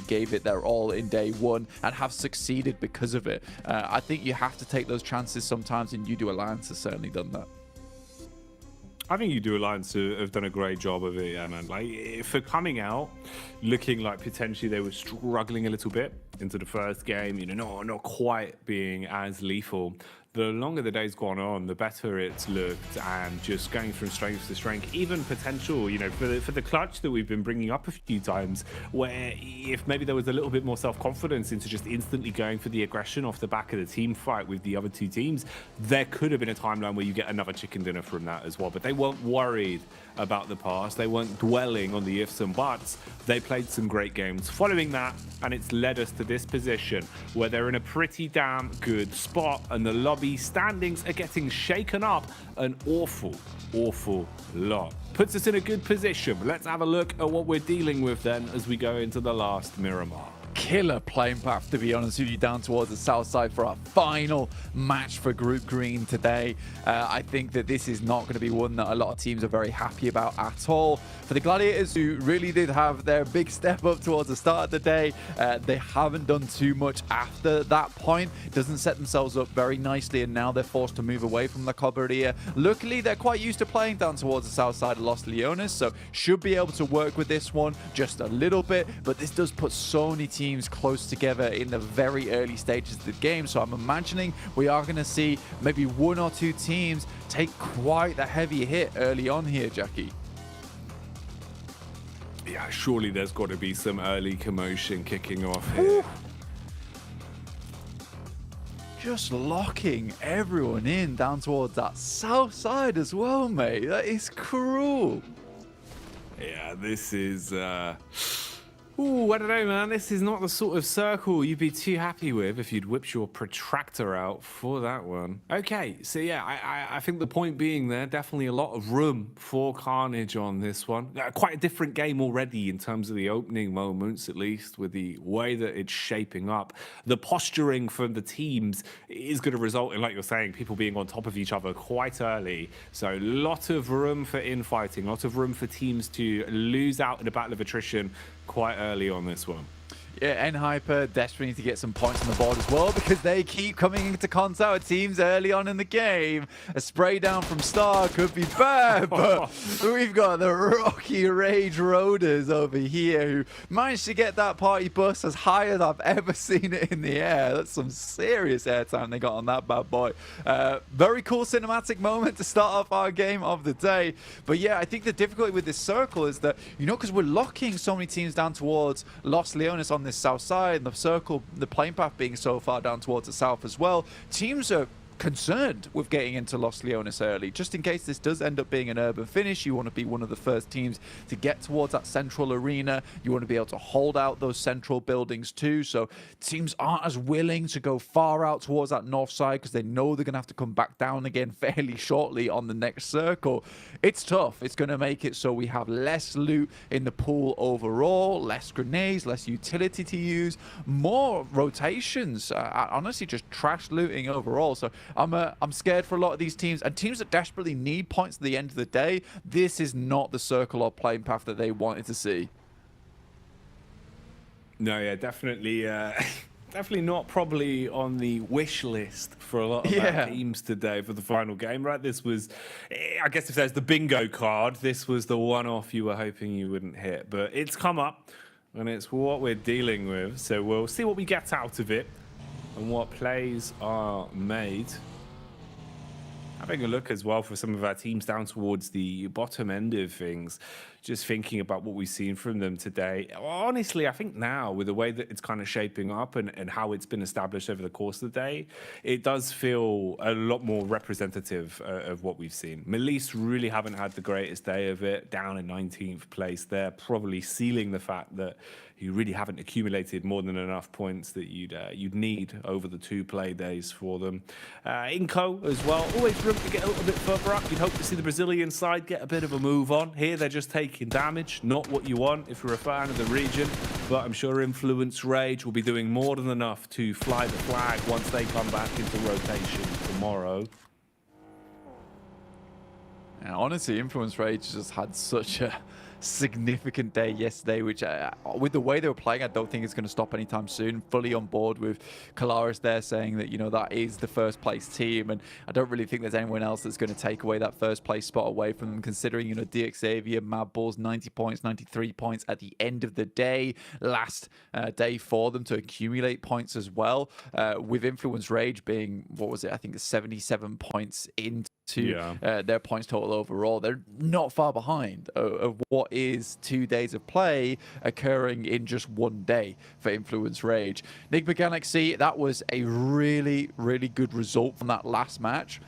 gave it their all in day one and have succeeded because of it. I think you have to take those chances sometimes, and U2 Alliance has certainly done that. I think U2 Alliance have done a great job of it, yeah, man. Like, for coming out looking like potentially they were struggling a little bit into the first game, you know, not quite being as lethal. The longer the day's gone on, the better it's looked, and just going from strength to strength, even potential, you know, for the clutch that we've been bringing up a few times, where if maybe there was a little bit more self-confidence into just instantly going for the aggression off the back of the team fight with the other two teams, there could have been a timeline where you get another chicken dinner from that as well. But they weren't worried about the past. They weren't dwelling on the ifs and buts. They played some great games following that, and it's led us to this position where they're in a pretty damn good spot, and the lobby standings are getting shaken up an awful lot. Puts us in a good position. Let's have a look at what we're dealing with then as we go into the last Miramar. Killer playing path, to be honest with you, down towards the south side for our final match for Group Green today. I think that this is not going to be one that a lot of teams are very happy about at all. For the Gladiators, who really did have their big step up towards the start of the day, they haven't done too much after that point. Doesn't set themselves up very nicely, and now they're forced to move away from La Coberia. Luckily, they're quite used to playing down towards the south side of Los Leones, so should be able to work with this one just a little bit, but this does put so many teams close together in the very early stages of the game, so I'm imagining we are going to see maybe one or two teams take quite a heavy hit early on here, Jackie. Yeah, surely there's got to be some early commotion kicking off here. Ooh. Just locking everyone in down towards that south side as well, mate. That is cruel. Yeah, this is ooh, I don't know, man. This is not the sort of circle you'd be too happy with if you'd whipped your protractor out for that one. Okay, so yeah, I think the point being there, definitely a lot of room for carnage on this one. Quite a different game already in terms of the opening moments, at least, with the way that it's shaping up. The posturing from the teams is going to result in, like you're saying, people being on top of each other quite early. So a lot of room for infighting, a lot of room for teams to lose out in a battle of attrition quite early on this one. Yeah, N-Hyper desperately to get some points on the board as well, because they keep coming into contact with teams early on in the game. A spray down from Star could be bad, but we've got the Rocky Rage Roaders over here who managed to get that party bus as high as I've ever seen it in the air. That's some serious airtime they got on that bad boy. Very cool cinematic moment to start off our game of the day. But yeah, I think the difficulty with this circle is that, you know, because we're locking so many teams down towards Los Leones on this south side, and the circle, the playing path being so far down towards the south as well, teams are concerned with getting into Los Leones early. Just in case this does end up being an urban finish, you want to be one of the first teams to get towards that central arena. You want to be able to hold out those central buildings too, so teams aren't as willing to go far out towards that north side because they know they're going to have to come back down again fairly shortly on the next circle. It's tough. It's going to make it so we have less loot in the pool overall, less grenades, less utility to use, more rotations, honestly just trash looting overall. So I'm scared for a lot of these teams, and teams that desperately need points at the end of the day. This is not the circle or playing path that they wanted to see. No, yeah, definitely definitely not probably on the wish list for a lot of our teams today for the final game, right? This was, I guess if there's the bingo card, this was the one-off you were hoping you wouldn't hit, but it's come up and it's what we're dealing with, so we'll see what we get out of it and what plays are made. Having a look as well for some of our teams down towards the bottom end of things, just thinking about what we've seen from them today. Honestly, I think now with the way that it's kind of shaping up and how it's been established over the course of the day, it does feel a lot more representative of what we've seen. Melise really haven't had the greatest day of it, down in 19th place. They're probably sealing the fact that you really haven't accumulated more than enough points that you'd need over the 2 play days for them. Inco as well, always room to get a little bit further up. You'd hope to see the Brazilian side get a bit of a move on. Here they're just taking damage, not what you want if you're a fan of the region, but I'm sure Influence Rage will be doing more than enough to fly the flag once they come back into rotation tomorrow. And honestly, Influence Rage just had such a significant day yesterday, which with the way they were playing, I don't think it's going to stop anytime soon. Fully on board with Kalaris there saying that, you know, that is the first place team, and I don't really think there's anyone else that's going to take away that first place spot away from them, considering, you know, DXavier, Mad Bulls, 90 points, 93 points at the end of the day. Last day for them to accumulate points as well, with Influence Rage being, what was it, I think 77 points into their points total overall. They're not far behind of what is 2 days of play occurring in just 1 day for Influence Rage. Enigma Galaxy, that was a really, really good result from that last match.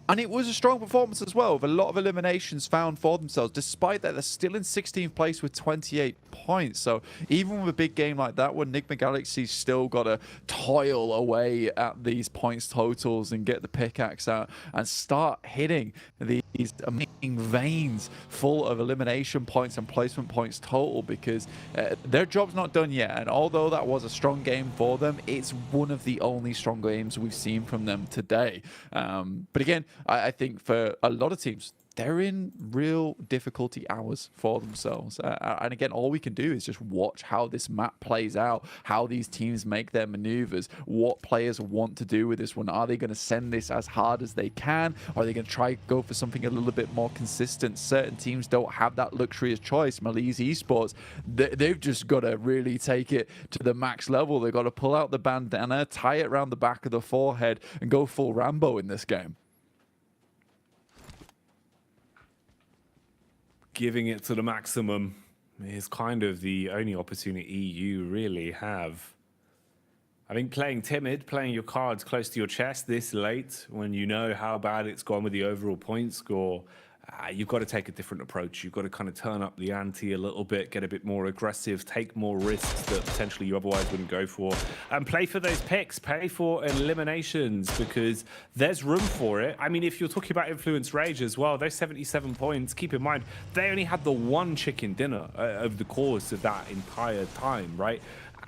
And it was a strong performance as well, with a lot of eliminations found for themselves. Despite that, they're still in 16th place with 28 points. So even with a big game like that one, Enigma Galaxy's still got to toil away at these points totals and get the pickaxe out and start hitting these amazing veins full of elimination points and placement points total, because their job's not done yet. And although that was a strong game for them, it's one of the only strong games we've seen from them today. But again, I think for a lot of teams, they're in real difficulty hours for themselves. And again, all we can do is just watch how this map plays out, how these teams make their maneuvers, what players want to do with this one. Are they going to send this as hard as they can? Or are they going to try go for something a little bit more consistent? Certain teams don't have that luxurious choice. Melise Esports, they've just got to really take it to the max level. They've got to pull out the bandana, tie it around the back of the forehead, and go full Rambo in this game. Giving it to the maximum is kind of the only opportunity you really have. I think playing timid, playing your cards close to your chest this late, when you know how bad it's gone with the overall point score, you've got to take a different approach. You've got to kind of turn up the ante a little bit, get a bit more aggressive, take more risks that potentially you otherwise wouldn't go for, and play for those picks, pay for eliminations, because there's room for it. I mean, if you're talking about Influence Rage as well, those 77 points, keep in mind, they only had the 1 chicken dinner over the course of that entire time, right?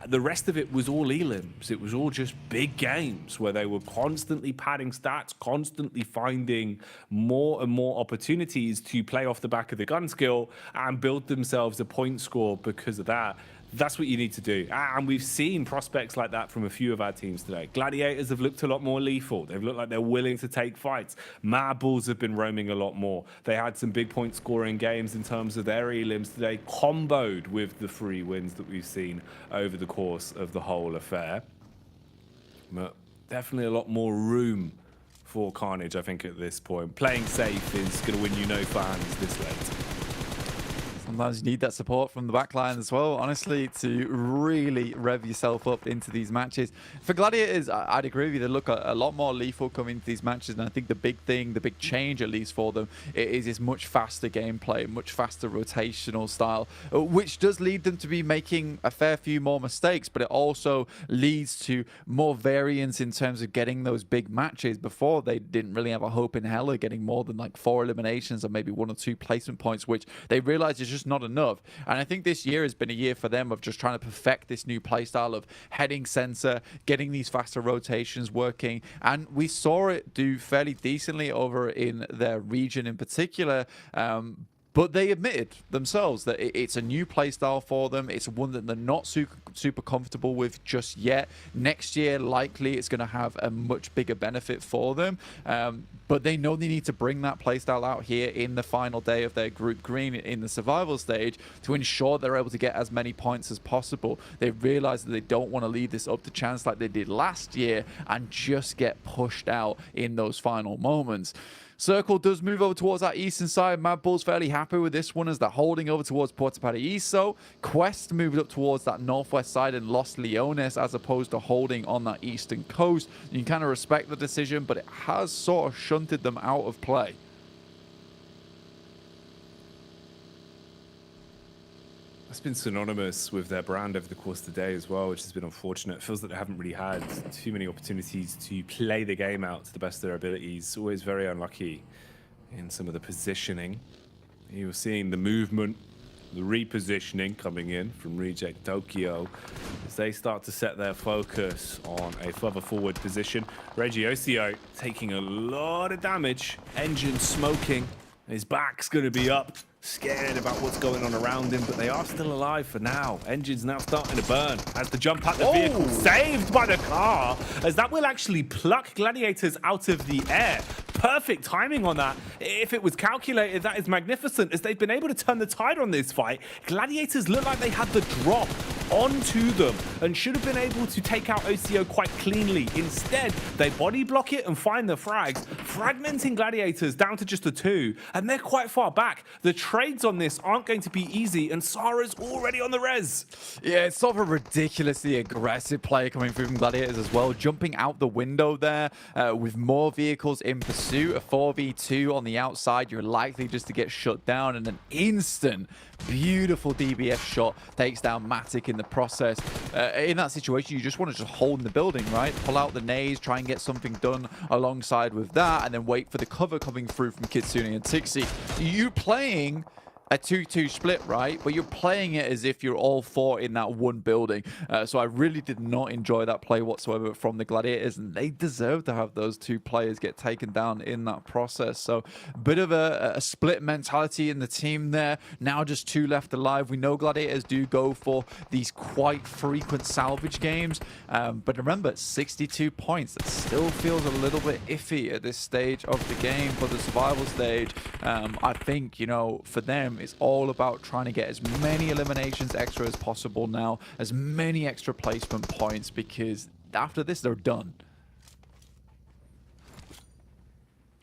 The rest of it was all elims. It was all just big games where they were constantly padding stats, constantly finding more and more opportunities to play off the back of the gun skill and build themselves a point score because of that. That's what you need to do. And we've seen prospects like that from a few of our teams today. Gladiators have looked a lot more lethal. They've looked like they're willing to take fights. Mad Bulls have been roaming a lot more. They had some big point scoring games in terms of their elims today, comboed with the 3 wins that we've seen over the course of the whole affair. But definitely a lot more room for Carnage, I think, at this point. Playing safe is going to win you no fans this late. Sometimes you need that support from the backline as well, honestly, to really rev yourself up into these matches. For Gladiators, I'd agree with you. They look a lot more lethal coming into these matches, and I think the big thing, the big change at least for them, is this much faster gameplay, much faster rotational style, which does lead them to be making a fair few more mistakes, but it also leads to more variance in terms of getting those big matches. Before, they didn't really have a hope in hell of getting more than like 4 eliminations or maybe 1 or 2 placement points, which they realized is just not enough. And I think this year has been a year for them of just trying to perfect this new playstyle of heading center, getting these faster rotations working, and we saw it do fairly decently over in their region in particular. But they admitted themselves that it's a new playstyle for them. It's one that they're not super comfortable with just yet. Next year, likely, it's going to have a much bigger benefit for them. But they know they need to bring that playstyle out here in the final day of their Group Green in the survival stage to ensure they're able to get as many points as possible. They realize that they don't want to leave this up to chance like they did last year and just get pushed out in those final moments. Circle does move over towards that eastern side. Mad Bull's fairly happy with this one as they're holding over towards Puerto Paraíso. Quest moved up towards that northwest side and Los Leones as opposed to holding on that eastern coast. You can kind of respect the decision, but it has sort of shunted them out of play. That's been synonymous with their brand over the course of the day as well, which has been unfortunate. It feels that they haven't really had too many opportunities to play the game out to the best of their abilities. Always very unlucky in some of the positioning. You're seeing the movement, the repositioning coming in from Reject Tokyo as they start to set their focus on a further forward position. Regiocio taking a lot of damage. Engine smoking. His back's going to be up. Scared about what's going on around him, but they are still alive for now. Engine's now starting to burn as the jump at the vehicle saved by the car, as that will actually pluck Gladiators out of the air. Perfect timing on that. If it was calculated, that is magnificent, as they've been able to turn the tide on this fight. Gladiators look like they had the drop onto them and should have been able to take out OCO quite cleanly. Instead, they body block it and find the frags, fragmenting Gladiators down to just a 2, and they're quite far back. The trades on this aren't going to be easy, and Sara's already on the res. Yeah, it's sort of a ridiculously aggressive play coming through from Gladiators as well, jumping out the window there with more vehicles in pursuit. A 4v2 on the outside, you're likely just to get shut down, and an instant beautiful DBF shot takes down Matic in the process. In that situation, you just want to just hold in the building, right? Pull out the nades, try and get something done alongside with that, and then wait for the cover coming through from Kitsune and Tixi. You're playing a 2-2 split, right? But you're playing it as if you're all 4 in that one building. So I really did not enjoy that play whatsoever from the Gladiators, and they deserve to have those 2 players get taken down in that process. So a bit of a split mentality in the team there. Now just 2 left alive. We know Gladiators do go for these quite frequent salvage games, but remember, 62 points. That still feels a little bit iffy at this stage of the game for the survival stage. I think, you know, for them, it's all about trying to get as many eliminations extra as possible now, as many extra placement points, because after this, they're done.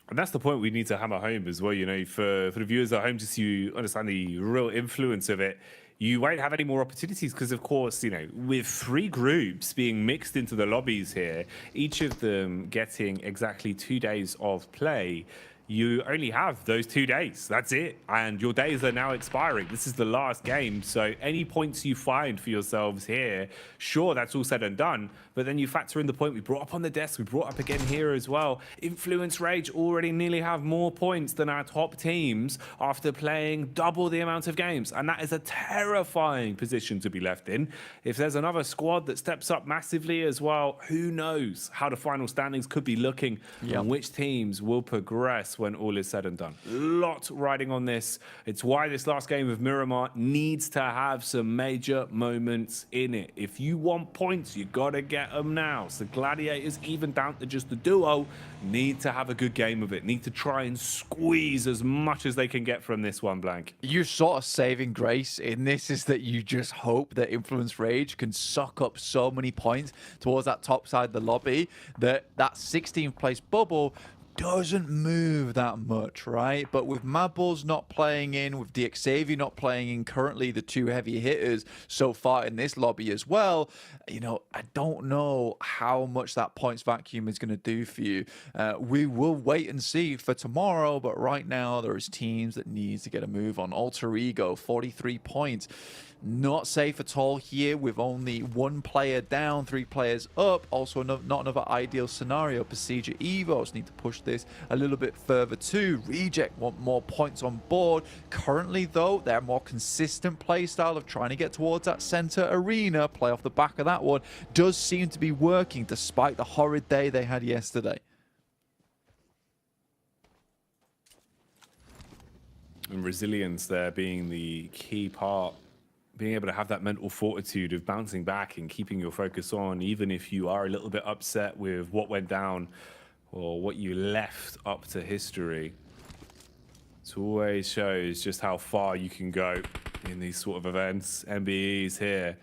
And that's the point we need to hammer home as well, you know, for the viewers at home, just so you understand the real influence of it. You won't have any more opportunities because, of course, you know, with 3 groups being mixed into the lobbies here, each of them getting exactly 2 days of play, you only have those 2 days. That's it. And your days are now expiring. This is the last game. So any points you find for yourselves here, sure, that's all said and done. But then you factor in the point we brought up on the desk, we brought up again here as well. Influence Rage already nearly have more points than our top teams after playing double the amount of games. And that is a terrifying position to be left in. If there's another squad that steps up massively as well, who knows how the final standings could be looking and which teams will progress when all is said and done. Lot riding on this. It's why this last game of Miramar needs to have some major moments in it. If you want points, you gotta get them now. So Gladiators, even down to just the duo, need to have a good game of it. Need to try and squeeze as much as they can get from this one, Blank. Your sort of saving grace in this is that you just hope that Influence Rage can suck up so many points towards that top side of the lobby that that 16th place bubble doesn't move that much, right? But with Mad Bulls not playing in, with DXavier not playing in, currently the 2 heavy hitters so far in this lobby as well, you know, I don't know how much that points vacuum is going to do for you. We will wait and see for tomorrow, but right now there's teams that needs to get a move on. Alter Ego, 43 points. Not safe at all here with only 1 player down, 3 players up. Also not another ideal scenario. Procedure Evos need to push this a little bit further too. Reject want more points on board. Currently though, their more consistent play style of trying to get towards that center arena, play off the back of that one, does seem to be working despite the horrid day they had yesterday. And resilience there being the key part. Being able to have that mental fortitude of bouncing back and keeping your focus on, even if you are a little bit upset with what went down or what you left up to history. It always shows just how far you can go in these sort of events. MBEs here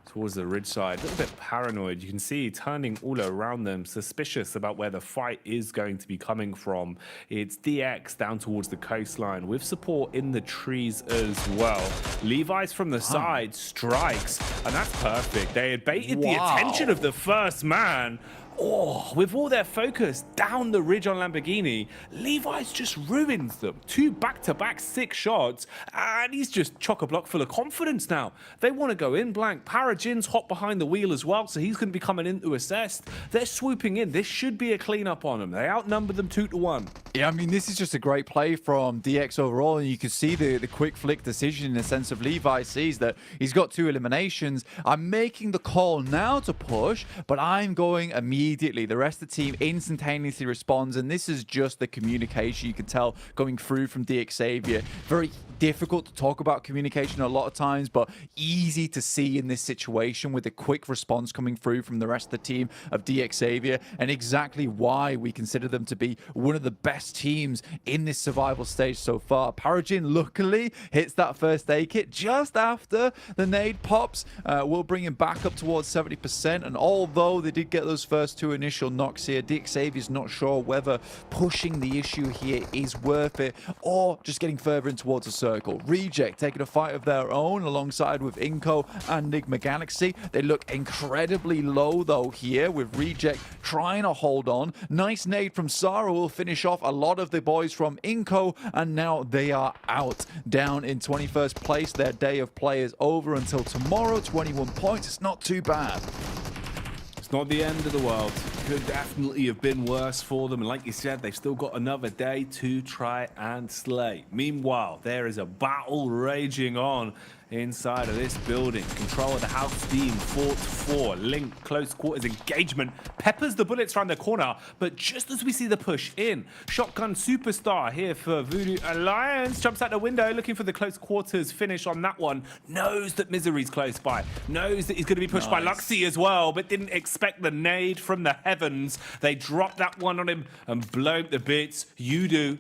towards the ridge side. A little bit paranoid. You can see turning all around them, suspicious about where the fight is going to be coming from. It's DX down towards the coastline with support in the trees as well. Levi's from the side strikes, and that's perfect. They had baited the attention of the first man. Oh, with all their focus down the ridge on Lamborghini, Levi's just ruins them. 2 back-to-back 6 shots, and he's just chock-a-block full of confidence now. They want to go in blank. Parajin's hot behind the wheel as well, so he's going to be coming in to assist. They're swooping in. This should be a clean-up on them. They outnumber them 2-1. Yeah, I mean, this is just a great play from DX overall, and you can see the quick flick decision in the sense of Levi sees that he's got 2 eliminations. I'm making the call now to push, but I'm going immediately. The rest of the team instantaneously responds, and this is just the communication you can tell going through from DX Xavier. Very difficult to talk about communication a lot of times, but easy to see in this situation with a quick response coming through from the rest of the team of DX Xavier, and exactly why we consider them to be one of the best teams in this survival stage so far. Parajin luckily hits that first aid kit just after the nade pops. We'll bring him back up towards 70%, and although they did get those first 2 initial knocks here, DX Xavier's not sure whether pushing the issue here is worth it or just getting further in towards a circle. Reject taking a fight of their own alongside with Inco and Enigma Galaxy. They look incredibly low though here, with Reject trying to hold on. Nice nade from Sara will finish off a lot of the boys from Inco, and now they are out, down in 21st place. Their day of play is over until tomorrow. 21 points. It's not too bad. It's not the end of the world. Could definitely have been worse for them. And like you said, they've still got another day to try and slay. Meanwhile, there is a battle raging on inside of this building. Control of the house team, 4-4. Link, close quarters engagement. Peppers the bullets around the corner. But just as we see the push in, Shotgun Superstar here for Voodoo Alliance. Jumps out the window looking for the close quarters finish on that one. Knows that Misery's close by. Knows that he's going to be pushed by Luxie as well, but didn't expect the nade from the heavens. They dropped that one on him and blow the bits. You do.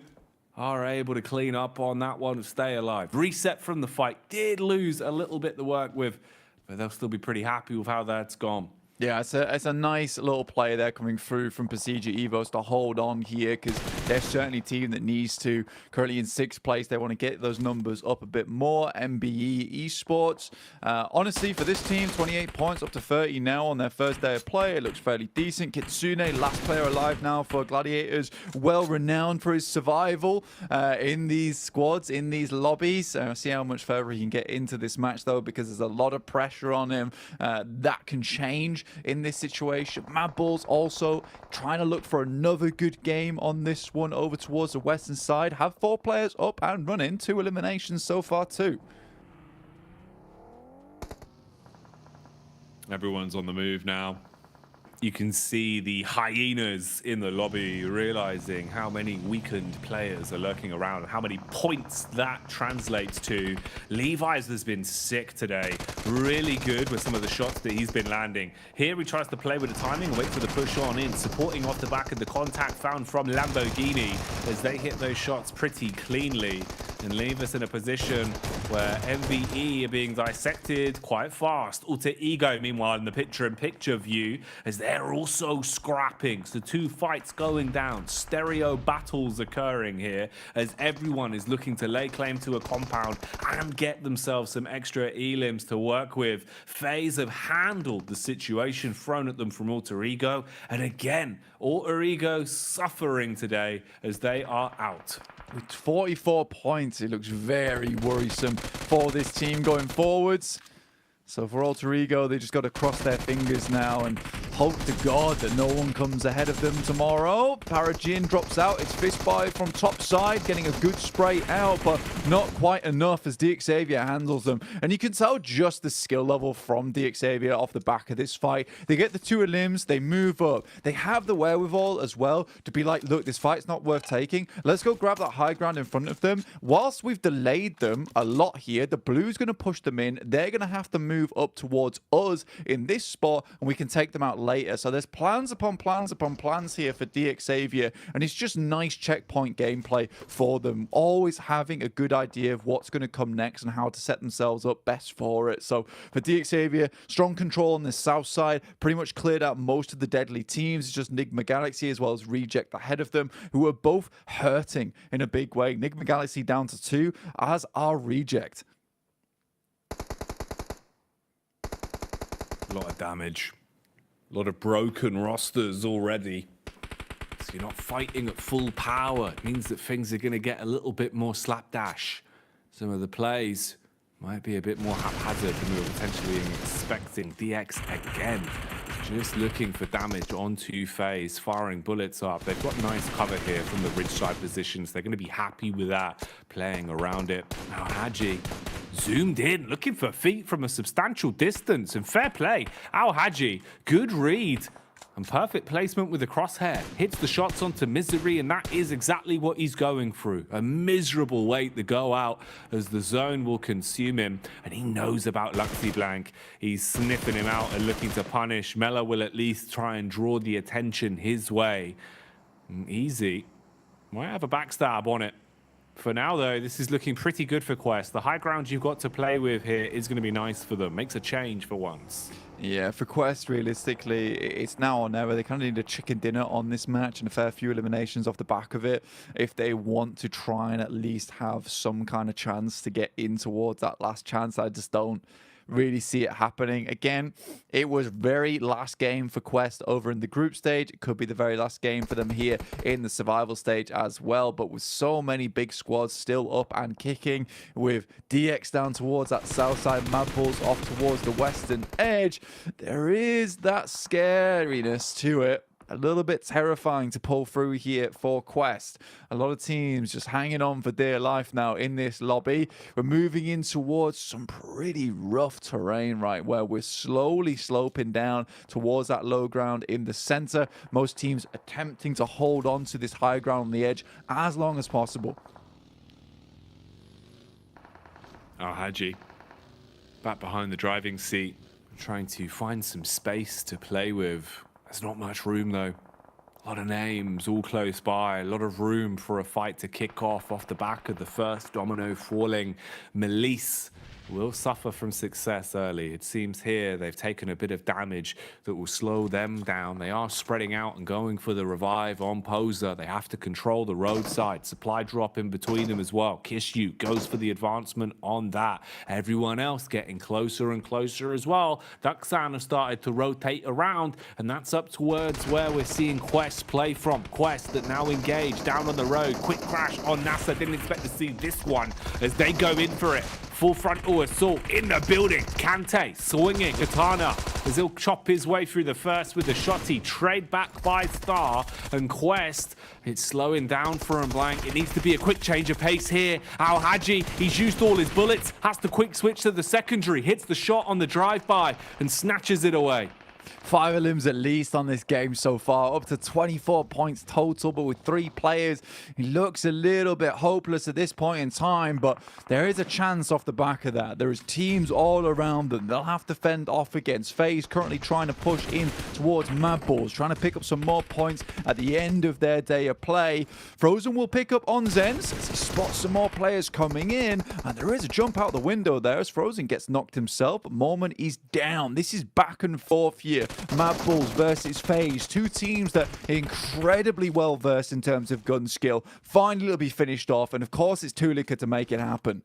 Are able to clean up on that one and stay alive. Reset from the fight. Did lose a little bit to work with, but they'll still be pretty happy with how that's gone. Yeah, it's a nice little play there coming through from Procedure Evos to hold on here, because they're certainly a team that needs to. Currently in 6th place, they want to get those numbers up a bit more. MBE Esports, honestly, for this team, 28 points up to 30 now on their first day of play. It looks fairly decent. Kitsune, last player alive now for Gladiators, well renowned for his survival in these squads, in these lobbies. See how much further he can get into this match though, because there's a lot of pressure on him. That can change in this situation. Mad Bulls also trying to look for another good game on this one over towards the western side. Have 4 players up and running. 2 eliminations so far too. Everyone's on the move now. You can see the hyenas in the lobby realizing how many weakened players are lurking around and how many points that translates to. Levi's has been sick today. Really good with some of the shots that he's been landing. Here he tries to play with the timing and wait for the push on in, supporting off the back of the contact found from Lamborghini as they hit those shots pretty cleanly and leave us in a position where MVE are being dissected quite fast. Alter Ego, meanwhile, in the picture-in-picture view, as they're also scrapping. So 2 fights going down. Stereo battles occurring here as everyone is looking to lay claim to a compound and get themselves some extra elims to work with. FaZe have handled the situation thrown at them from Alter Ego. And again, Alter Ego suffering today as they are out. With 44 points, it looks very worrisome for this team going forwards. So for Alter Ego, they just got to cross their fingers now and hope to God that no one comes ahead of them tomorrow. Parajin drops out. It's Fistby from top side, getting a good spray out, but not quite enough as DX Xavier handles them. And you can tell just the skill level from DX Xavier off the back of this fight. They get the 2 limbs, they move up. They have the wherewithal as well to be like, look, this fight's not worth taking. Let's go grab that high ground in front of them. Whilst we've delayed them a lot here, the blue's going to push them in. They're going to have to move up towards us in this spot, and we can take them out later. So there's plans upon plans upon plans here for DXavier, and it's just nice checkpoint gameplay for them, always having a good idea of what's going to come next and how to set themselves up best for it. So for DXavier, strong control on the south side, pretty much cleared out most of the deadly teams. It's just Nigma Galaxy as well as Reject ahead of them, who are both hurting in a big way. Nigma Galaxy down to 2, as are Reject. A lot of damage. A lot of broken rosters already. So you're not fighting at full power. It means that things are going to get a little bit more slapdash. Some of the plays might be a bit more haphazard than we were potentially expecting. DX again, just looking for damage onto FaZe, firing bullets up. They've got nice cover here from the ridge side positions. They're going to be happy with that, playing around it. Now Haji zoomed in, looking for feet from a substantial distance, and fair play. Al Haji, good read. And perfect placement with the crosshair. Hits the shots onto Misery, and that is exactly what he's going through. A miserable way to go out as the zone will consume him. And he knows about Luxy Blank. He's sniffing him out and looking to punish. Mela will at least try and draw the attention his way. Easy. Might have a backstab on it. For now, though, this is looking pretty good for Quest. The high ground you've got to play with here is going to be nice for them. Makes a change for once. Yeah, for Quest, realistically, it's now or never. They kind of need a chicken dinner on this match and a fair few eliminations off the back of it if they want to try and at least have some kind of chance to get in towards that last chance. I just don't really see it happening. Again, it was very last game for Quest over in the group stage. It could be the very last game for them here in the survival stage as well. But with so many big squads still up and kicking, with DX down towards that south side, Mad Bulls off towards the western edge, there is that scariness to it. A little bit terrifying to pull through here for Quest. A lot of teams just hanging on for dear life now in this lobby. We're moving in towards some pretty rough terrain, right, where we're slowly sloping down towards that low ground in the center. Most teams attempting to hold on to this high ground on the edge as long as possible. Haji, back behind the driving seat, trying to find some space to play with. There's not much room, though. A lot of names all close by. A lot of room for a fight to kick off the back of the first domino falling. Melisse will suffer from success early. It seems here they've taken a bit of damage that will slow them down. They are spreading out and going for the revive on Poser. They have to control the roadside. Supply drop in between them as well. Kishu goes for the advancement on that. Everyone else getting closer and closer as well. Duxan has started to rotate around, and that's up towards where we're seeing Quest play from. Quest that now engaged down on the road. Quick crash on NASA. Didn't expect to see this one as they go in for it. Full frontal assault in the building. Kante swinging Katana as he'll chop his way through the first with the shotty. Trade back by Star, and Quest, it's slowing down for him blank. It needs to be a quick change of pace here. Al Haji, he's used all his bullets, has to quick switch to the secondary, hits the shot on the drive-by and snatches it away. 5 elims at least on this game so far, up to 24 points total, but with 3 players, he looks a little bit hopeless at this point in time, but there is a chance off the back of that. There is teams all around them. They'll have to fend off against. FaZe currently trying to push in towards Mad Bulls, trying to pick up some more points at the end of their day of play. Frozen will pick up on Zens as he spots some more players coming in, and there is a jump out the window there as Frozen gets knocked himself, but Mormon is down. This is back and forth here. Mad Bulls versus FaZe, 2 teams that are incredibly well versed in terms of gun skill. Finally it'll be finished off, and of course it's Tulika to make it happen.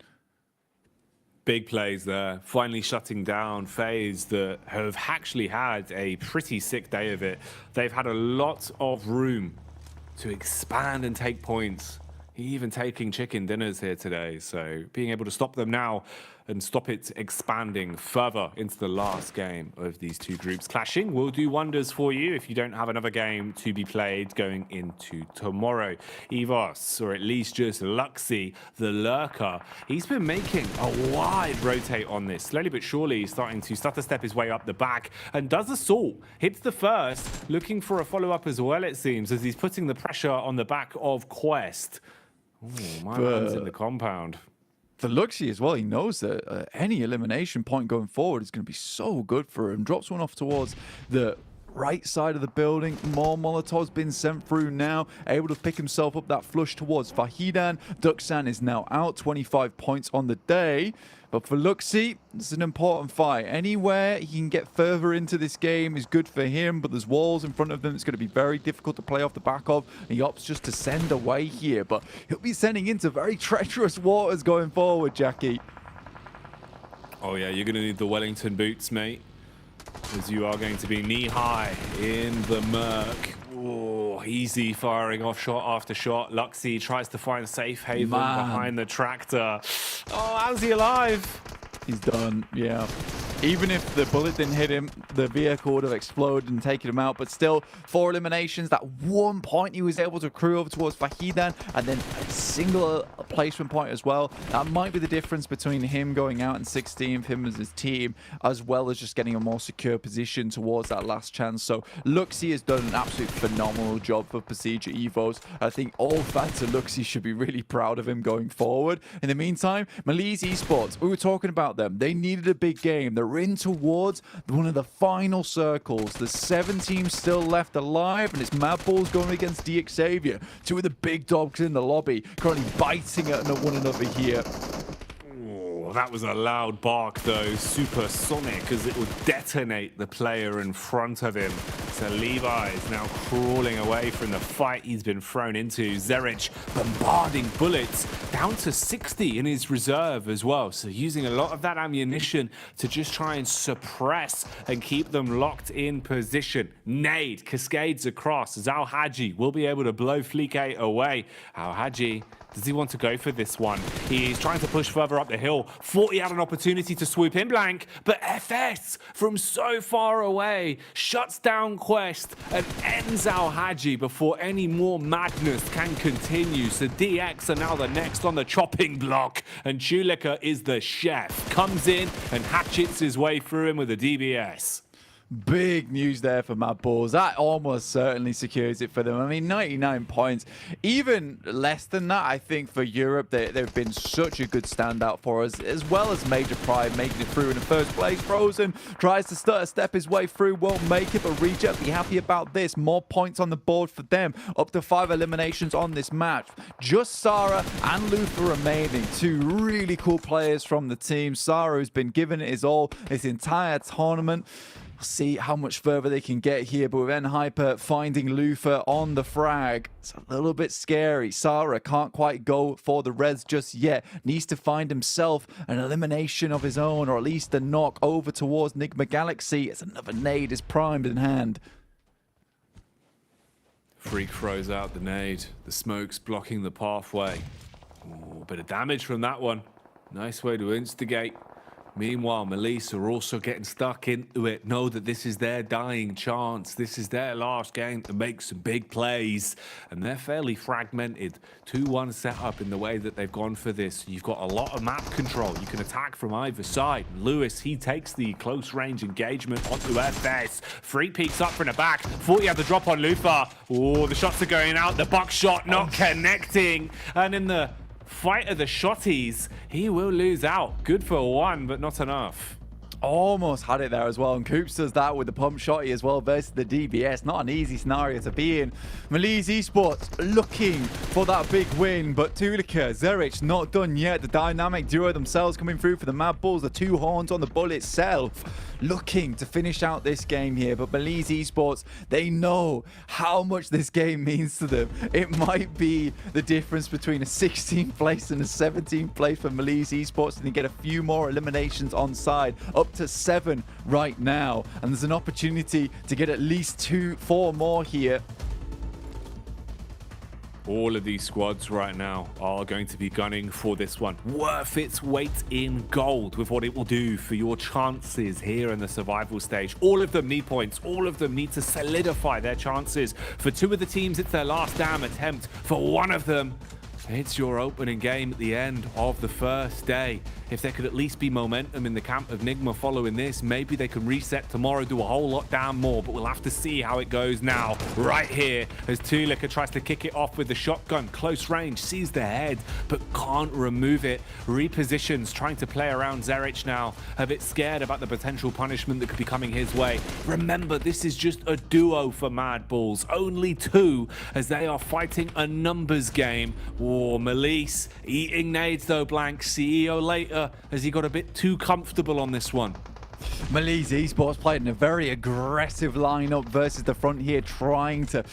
Big plays there, finally shutting down FaZe that have actually had a pretty sick day of it. They've had a lot of room to expand and take points. Even taking chicken dinners here today, so being able to stop them now and stop it expanding further into the last game of these 2 groups clashing will do wonders for you if you don't have another game to be played going into tomorrow. Evos, or at least just Luxy, the lurker, he's been making a wide rotate on this. Slowly but surely he's starting to stutter step his way up the back and does assault. Hits the first, looking for a follow-up as well, it seems, as he's putting the pressure on the back of Quest. Ooh, my man's in the compound. For Luxy as well, he knows that any elimination point going forward is going to be so good for him. Drops one off towards the right side of the building. More Molotovs been sent through now, able to pick himself up that flush towards Fahidan. Duxan is now out, 25 points on the day. But for Luxy, it's an important fight. Anywhere he can get further into this game is good for him, but there's walls in front of them. It's going to be very difficult to play off the back of. He opts just to send away here, but he'll be sending into very treacherous waters going forward, Jackie. Oh yeah, you're going to need the Wellington boots, mate, as you are going to be knee-high in the murk. Oh, easy firing off shot after shot. Luxy tries to find safe haven behind the tractor. Oh, how's he alive? He's done, yeah. Even if the bullet didn't hit him, the vehicle would have exploded and taken him out. But still, 4 eliminations. That 1 point he was able to accrue over towards Fahidan, and then a single placement point as well. That might be the difference between him going out in 16th, him as his team, as well as just getting a more secure position towards that last chance. So Luxy has done an absolutely phenomenal job for Procedure Evos. I think all fans of Luxy should be really proud of him going forward. In the meantime, Malise Esports, we were talking about them. They needed a big game. They're in towards one of the final circles. There's 7 teams still left alive, and it's Mad Balls going against DX Xavier. 2 of the big dogs in the lobby, currently biting at one another here. That was a loud bark though, supersonic, as it would detonate the player in front of him. So Levi is now crawling away from the fight he's been thrown into. Zerich bombarding bullets, down to 60 in his reserve as well. So using a lot of that ammunition to just try and suppress and keep them locked in position. Nade cascades across as Al Haji will be able to blow Flique away. Al Haji, does he want to go for this one? He's trying to push further up the hill. 40 had an opportunity to swoop in blank, but FS from so far away shuts down Quest and ends Al Haji before any more madness can continue. So DX are now the next on the chopping block, and Chulika is the chef. Comes in and hatchets his way through him with a DBS. Big news there for Mad Balls. That almost certainly secures it for them. I mean, 99 points. Even less than that, I think, for Europe. They've been such a good standout for us, as well as Major Pride making it through in the first place. Frozen tries to step his way through, won't make it, but Reject be happy about this. More points on the board for them. Up to 5 eliminations on this match. Just Sarah and Luther remaining. 2 really cool players from the team. Sarah, who's been giving it his all this entire tournament. See how much further they can get here, but with N-Hyper finding Lufa on the frag, it's a little bit scary. Sarah can't quite go for the res just yet. Needs to find himself an elimination of his own, or at least a knock over towards Nigma Galaxy as another nade is primed in hand. Freak throws out the nade. The smoke's blocking the pathway. Ooh, a bit of damage from that one. Nice way to instigate. Meanwhile, Malise are also getting stuck into it. Know that this is their dying chance. This is their last game to make some big plays. And they're fairly fragmented. 2-1 setup in the way that they've gone for this. You've got a lot of map control. You can attack from either side. Lewis, he takes the close range engagement onto FS. Free peeks up from the back. 40 had the drop on Lufa. Oh, the shots are going out. The buckshot not connecting. And in the fight of the shotties, he will lose out. Good for 1, but not enough. Almost had it there as well, and Coops does that with the pump shotty as well versus the DBS. Not an easy scenario to be in. Malise Esports looking for that big win, but Tulika, Zerich not done yet. The dynamic duo themselves coming through for the Mad Bulls. The 2 horns on the bull itself, looking to finish out this game here. But Malise Esports, they know how much this game means to them. It might be the difference between a 16th place and a 17th place for Malise Esports, and they get a few more eliminations on side. Up to 7 right now, and there's an opportunity to get at least 4 more here. All of these squads right now are going to be gunning for this one. Worth its weight in gold with what it will do for your chances here in the survival stage. All of them need points. All of them need to solidify their chances. For 2 of the teams, it's their last damn attempt. For 1 of them, it's your opening game at the end of the first day. if there could at least be momentum in the camp of Nigma following this, maybe they can reset tomorrow, do a whole lot down more, but we'll have to see how it goes now. Right here, as Tulika tries to kick it off with the shotgun, close range, sees the head, but can't remove it. Repositions, trying to play around Zerich now, a bit scared about the potential punishment that could be coming his way. Remember, this is just a duo for Mad Bulls, only 2, as they are fighting a numbers game. Oh, Melise eating nades though, Blank. CEO later, as he got a bit too comfortable on this one. Melise Esports played in a very aggressive lineup versus the front here, trying to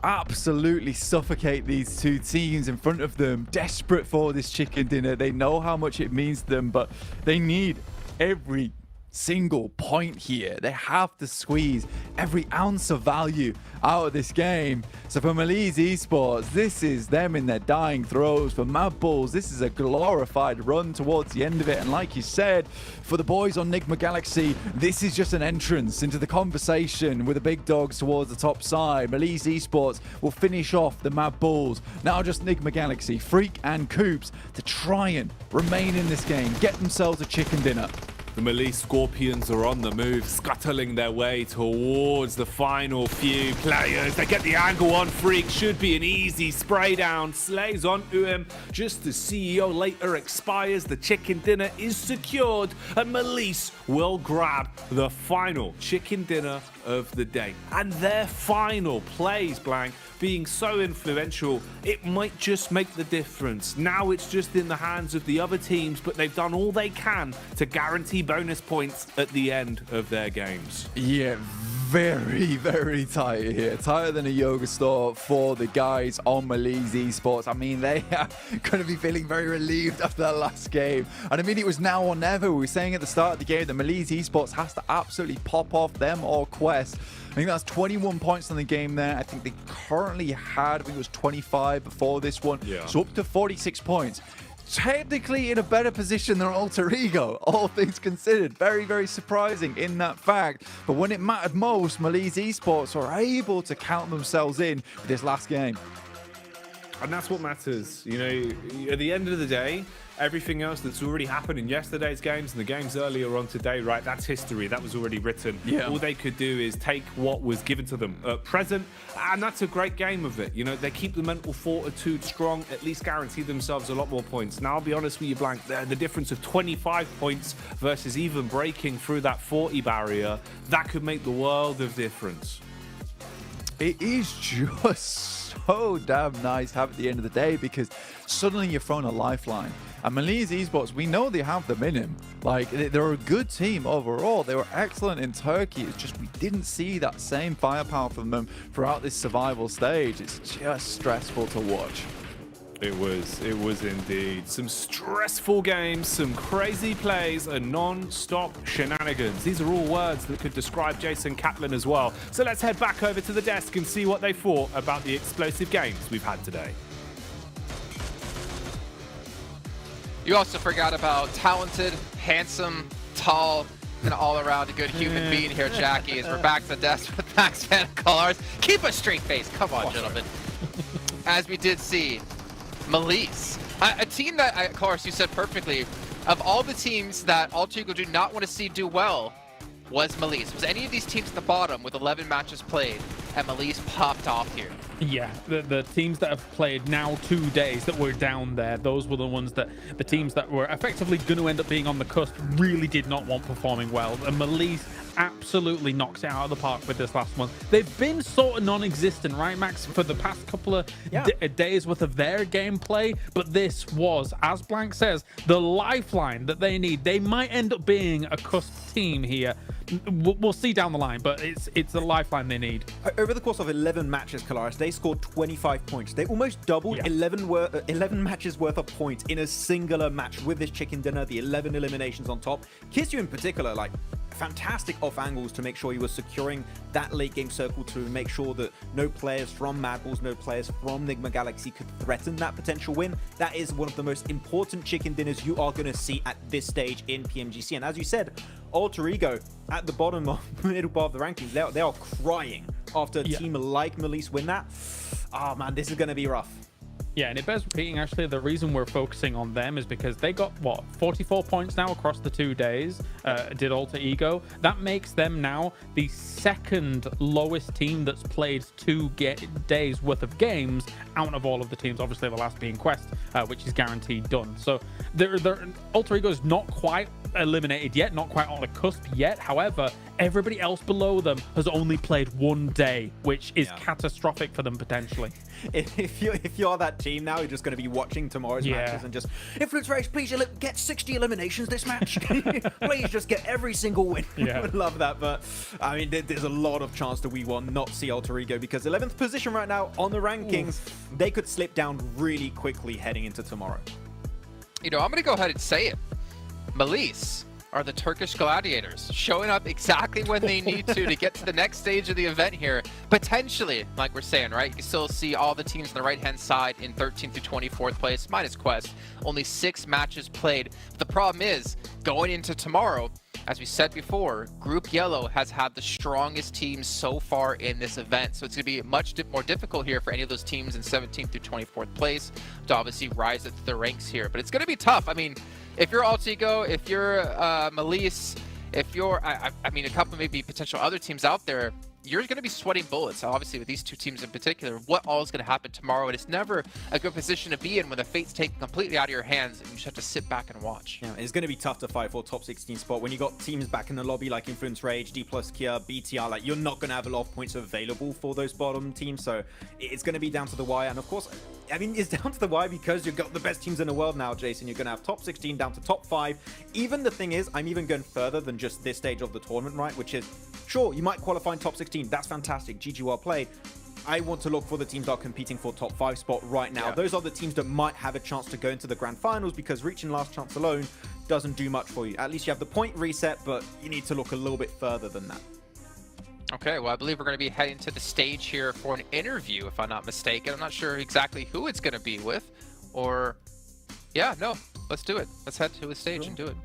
absolutely suffocate these two teams in front of them. Desperate for this chicken dinner. They know how much it means to them, but they need every single point here. They have to squeeze every ounce of value out of this game. So for Melise Esports, this is them in their dying throes. For Mad Bulls, this is a glorified run towards the end of it. And like you said, for the boys on Nigma Galaxy, this is just an entrance into the conversation with the big dogs towards the top side. Melise Esports will finish off the Mad Bulls. Now just Nigma Galaxy, Freak and Coops to try and remain in this game, get themselves a chicken dinner. The Melise Scorpions are on the move, scuttling their way towards the final few players. They get the angle on Freak, should be an easy spray down. Slays onto him just as CEO later expires. The chicken dinner is secured and Melise will grab the final chicken dinner of the day. And their final plays, Blank, being so influential, it might just make the difference. Now it's just in the hands of the other teams, but they've done all they can to guarantee bonus points at the end of their games. Yeah, very, very tight here. Tighter than a yoga store for the guys on Melise Esports. I mean, they are going to be feeling very relieved after that last game. And I mean, it was now or never. We were saying at the start of the game that Melise Esports has to absolutely pop off them or Quest. I think that's 21 points on the game there. I think they currently had, I think it was 25 before this one. Yeah. So up to 46 points. Technically in a better position than Alter Ego, all things considered. Very, very surprising in that fact. But when it mattered most, Melise Esports were able to count themselves in for this last game. And that's what matters. You know, at the end of the day, everything else that's already happened in yesterday's games and the games earlier on today, right, that's history. That was already written. Yeah. All they could do is take what was given to them at present, and that's a great game of it. You know, they keep the mental fortitude strong, at least guarantee themselves a lot more points. Now, I'll be honest with you, Blank, the difference of 25 points versus even breaking through that 40 barrier, that could make the world of difference. It is just so damn nice to have at the end of the day, because suddenly you're thrown a lifeline. And Melise Esports, we know they have them in him. Like, they're a good team overall. They were excellent in Turkey. It's just we didn't see that same firepower from them throughout this survival stage. It's just stressful to watch. It was indeed. Some stressful games, some crazy plays, and non-stop shenanigans. These are all words that could describe Jason Kaplan as well. So let's head back over to the desk and see what they thought about the explosive games we've had today. You also forgot about talented, handsome, tall, and all-around good human being here, Jackie, as we're back to the desk with Max Van Cars. Keep a straight face. Come on, gentlemen. As we did see, Melise, a team that, of course, you said perfectly, of all the teams that Alter Ego do not want to see do well, was Melise. Was any of these teams at the bottom with 11 matches played, and Melise popped off here? Yeah, the teams that have played now 2 days that were down there, those were the ones that, the teams that were effectively going to end up being on the cusp really did not want performing well. And Melise absolutely knocks it out of the park with this last one. They've been sort of non-existent, right, Max, for the past couple of days worth of their gameplay, but this was, as Blank says, the lifeline that they need. They might end up being a cusp team here. We'll see down the line, but it's a lifeline they need. Over the course of 11 matches, Kalaris, they scored 25 points. They almost doubled 11 matches worth of points in a singular match with this chicken dinner, the 11 eliminations on top. Kisyu in particular, like, fantastic off angles to make sure he was securing that late game circle to make sure that no players from Mad Bulls, no players from Nigma Galaxy could threaten that potential win. That is one of the most important chicken dinners you are going to see at this stage in PMGC. And as you said, Alter Ego at the bottom of the middle bar of the rankings, they are crying after a team like Melise win that. Oh man, this is going to be rough. Yeah, and it bears repeating, actually, the reason we're focusing on them is because they got, 44 points now across the 2 days, did Alter Ego. That makes them now the second lowest team that's played 2 days worth of games out of all of the teams, obviously the last being Quest, which is guaranteed done. So Alter Ego is not quite eliminated yet, not quite on the cusp yet. However, everybody else below them has only played 1 day, which is catastrophic for them potentially. If you're that team now, you're just going to be watching tomorrow's matches and just, Influence Race, please get 60 eliminations this match. Please just get every single win. I would love that. But I mean, there's a lot of chance that we will not see Alter Ego because 11th position right now on the rankings, they could slip down really quickly heading into tomorrow. You know, I'm going to go ahead and say it. Melise are the Turkish Gladiators, showing up exactly when they need to get to the next stage of the event here. Potentially, like we're saying, right? You can still see all the teams on the right-hand side in 13th through 24th place, minus Quest. Only 6 matches played. But the problem is, going into tomorrow, as we said before, Group Yellow has had the strongest teams so far in this event. So it's going to be much more difficult here for any of those teams in 17th through 24th place to obviously rise up the ranks here. But it's going to be tough. I mean, if you're Alter Ego, if you're Melise, if you're, I mean, a couple maybe potential other teams out there, you're going to be sweating bullets, obviously, with these 2 teams in particular. What all is going to happen tomorrow? And it's never a good position to be in when the fate's taken completely out of your hands and you just have to sit back and watch. Yeah, it's going to be tough to fight for a top 16 spot when you got teams back in the lobby like Influence Rage, D+, Kia, BTR. Like, you're not going to have a lot of points available for those bottom teams, so it's going to be down to the wire. And of course, I mean, it's down to the wire because you've got the best teams in the world now, Jason. You're going to have top 16 down to top 5. Even the thing is, I'm even going further than just this stage of the tournament, right? Which is, sure, you might qualify in top 16. That's fantastic. GG, well played. I want to look for the teams that are competing for top 5 spot right now. Those are the teams that might have a chance to go into the Grand Finals because reaching last chance alone doesn't do much for you. At least you have the point reset, but you need to look a little bit further than that. Okay, well, I believe we're going to be heading to the stage here for an interview, if I'm not mistaken. I'm not sure exactly who it's going to be with, or... Yeah, no, let's do it. Let's head to the stage and do it.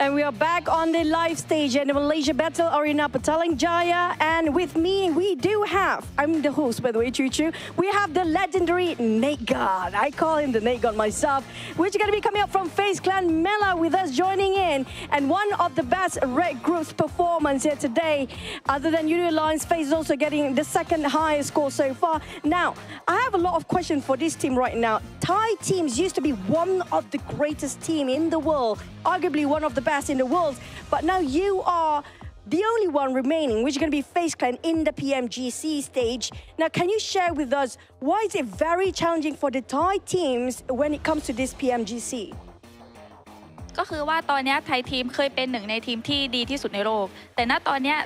And we are back on the live stage in the Malaysia Battle Arena, Petaling Jaya. And with me, we do have, I'm the host, by the way, Choo Choo. We have the legendary Nate God. I call him the Nate God myself, which is going to be coming up from FaZe Clan Mela with us joining in. And one of the best Red Group's performance here today, other than Uni Alliance, FaZe is also getting the 2nd highest score so far. Now, I have a lot of questions for this team right now. Thai teams used to be one of the greatest team in the world, arguably one of the best in the world, but now you are the only one remaining, which is going to be FaZe Clan in the PMGC stage. Now, can you share with us why is it very challenging for the Thai teams when it comes to this PMGC? ก็คือว่าตอนนี้ไทยทีมเคยเป็นหนึ่งในทีมที่ดีที่สุดในโลกแต่ณตอนนี้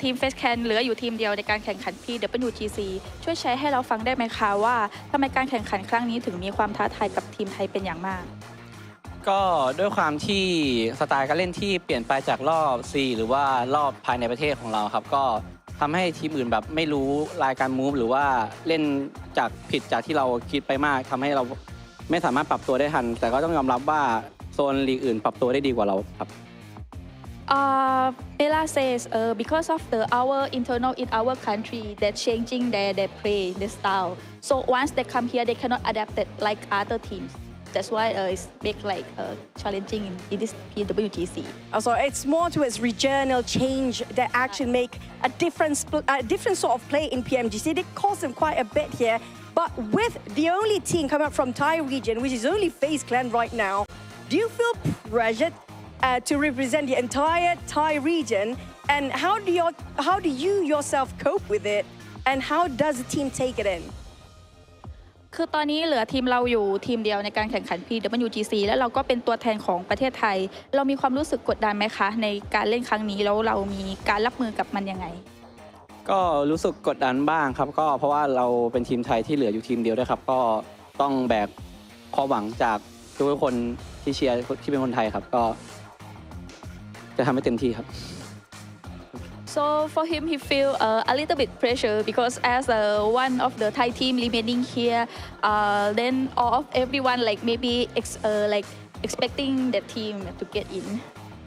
ทีม FaZe Clan เหลืออยู่ทีมเดียวในการแข่งขัน PMGC ช่วยแชร์ให้เราฟังได้ไหมคะว่าทำไมการแข่งขันครั้งนี้ถึงมีความท้าทายกับทีมไทยเป็นอย่างมากก็ด้วยความที่สไตล์การเล่นที่เปลี่ยนไปจากรอบ C หรือว่ารอบภายในประเทศของเราครับก็ทำให้ทีมอื่นแบบไม่รู้รายการมูฟหรือว่าเล่นจากผิดจากที่เราคิดไปมากทำให้เราไม่สามารถปรับตัวได้ทันแต่ก็ต้องยอมรับว่าโซนลีกอื่นปรับตัวได้ดีกว่าเราครับ Ella says because of our internal in our country they're changing their play their style so once they come here they cannot adapt it like other teams That's why it's big like challenging in this PWGC. Also, it's more towards regional change that actually make a different sort of play in PMGC. They cost them quite a bit here. But with the only team coming up from Thai region, which is only FaZe Clan right now, do you feel pressured to represent the entire Thai region? And how do you yourself cope with it? And how does the team take it in? คือตอนนี้เหลือทีมเราอยู่ทีมเดียวในการแข่งขัน PWGC แล้วเราก็เป็นตัวแทนของประเทศไทยเรามีความรู้สึกกดดันไหมคะในการเล่นครั้งนี้แล้วเรามีการรับมือกับมันยังไงก็รู้สึกกดดันบ้างครับก็เพราะว่าเราเป็นทีมไทยที่เหลืออยู่ทีมเดียวด้วยครับก็ต้องแบกความหวังจากทุกคนที่เชียร์ที่เป็นคนไทยครับก็จะทำให้เต็มที่ครับ So for him, he feel a little bit pressure because as one of the Thai team remaining here, then all of everyone like maybe expecting the team to get in.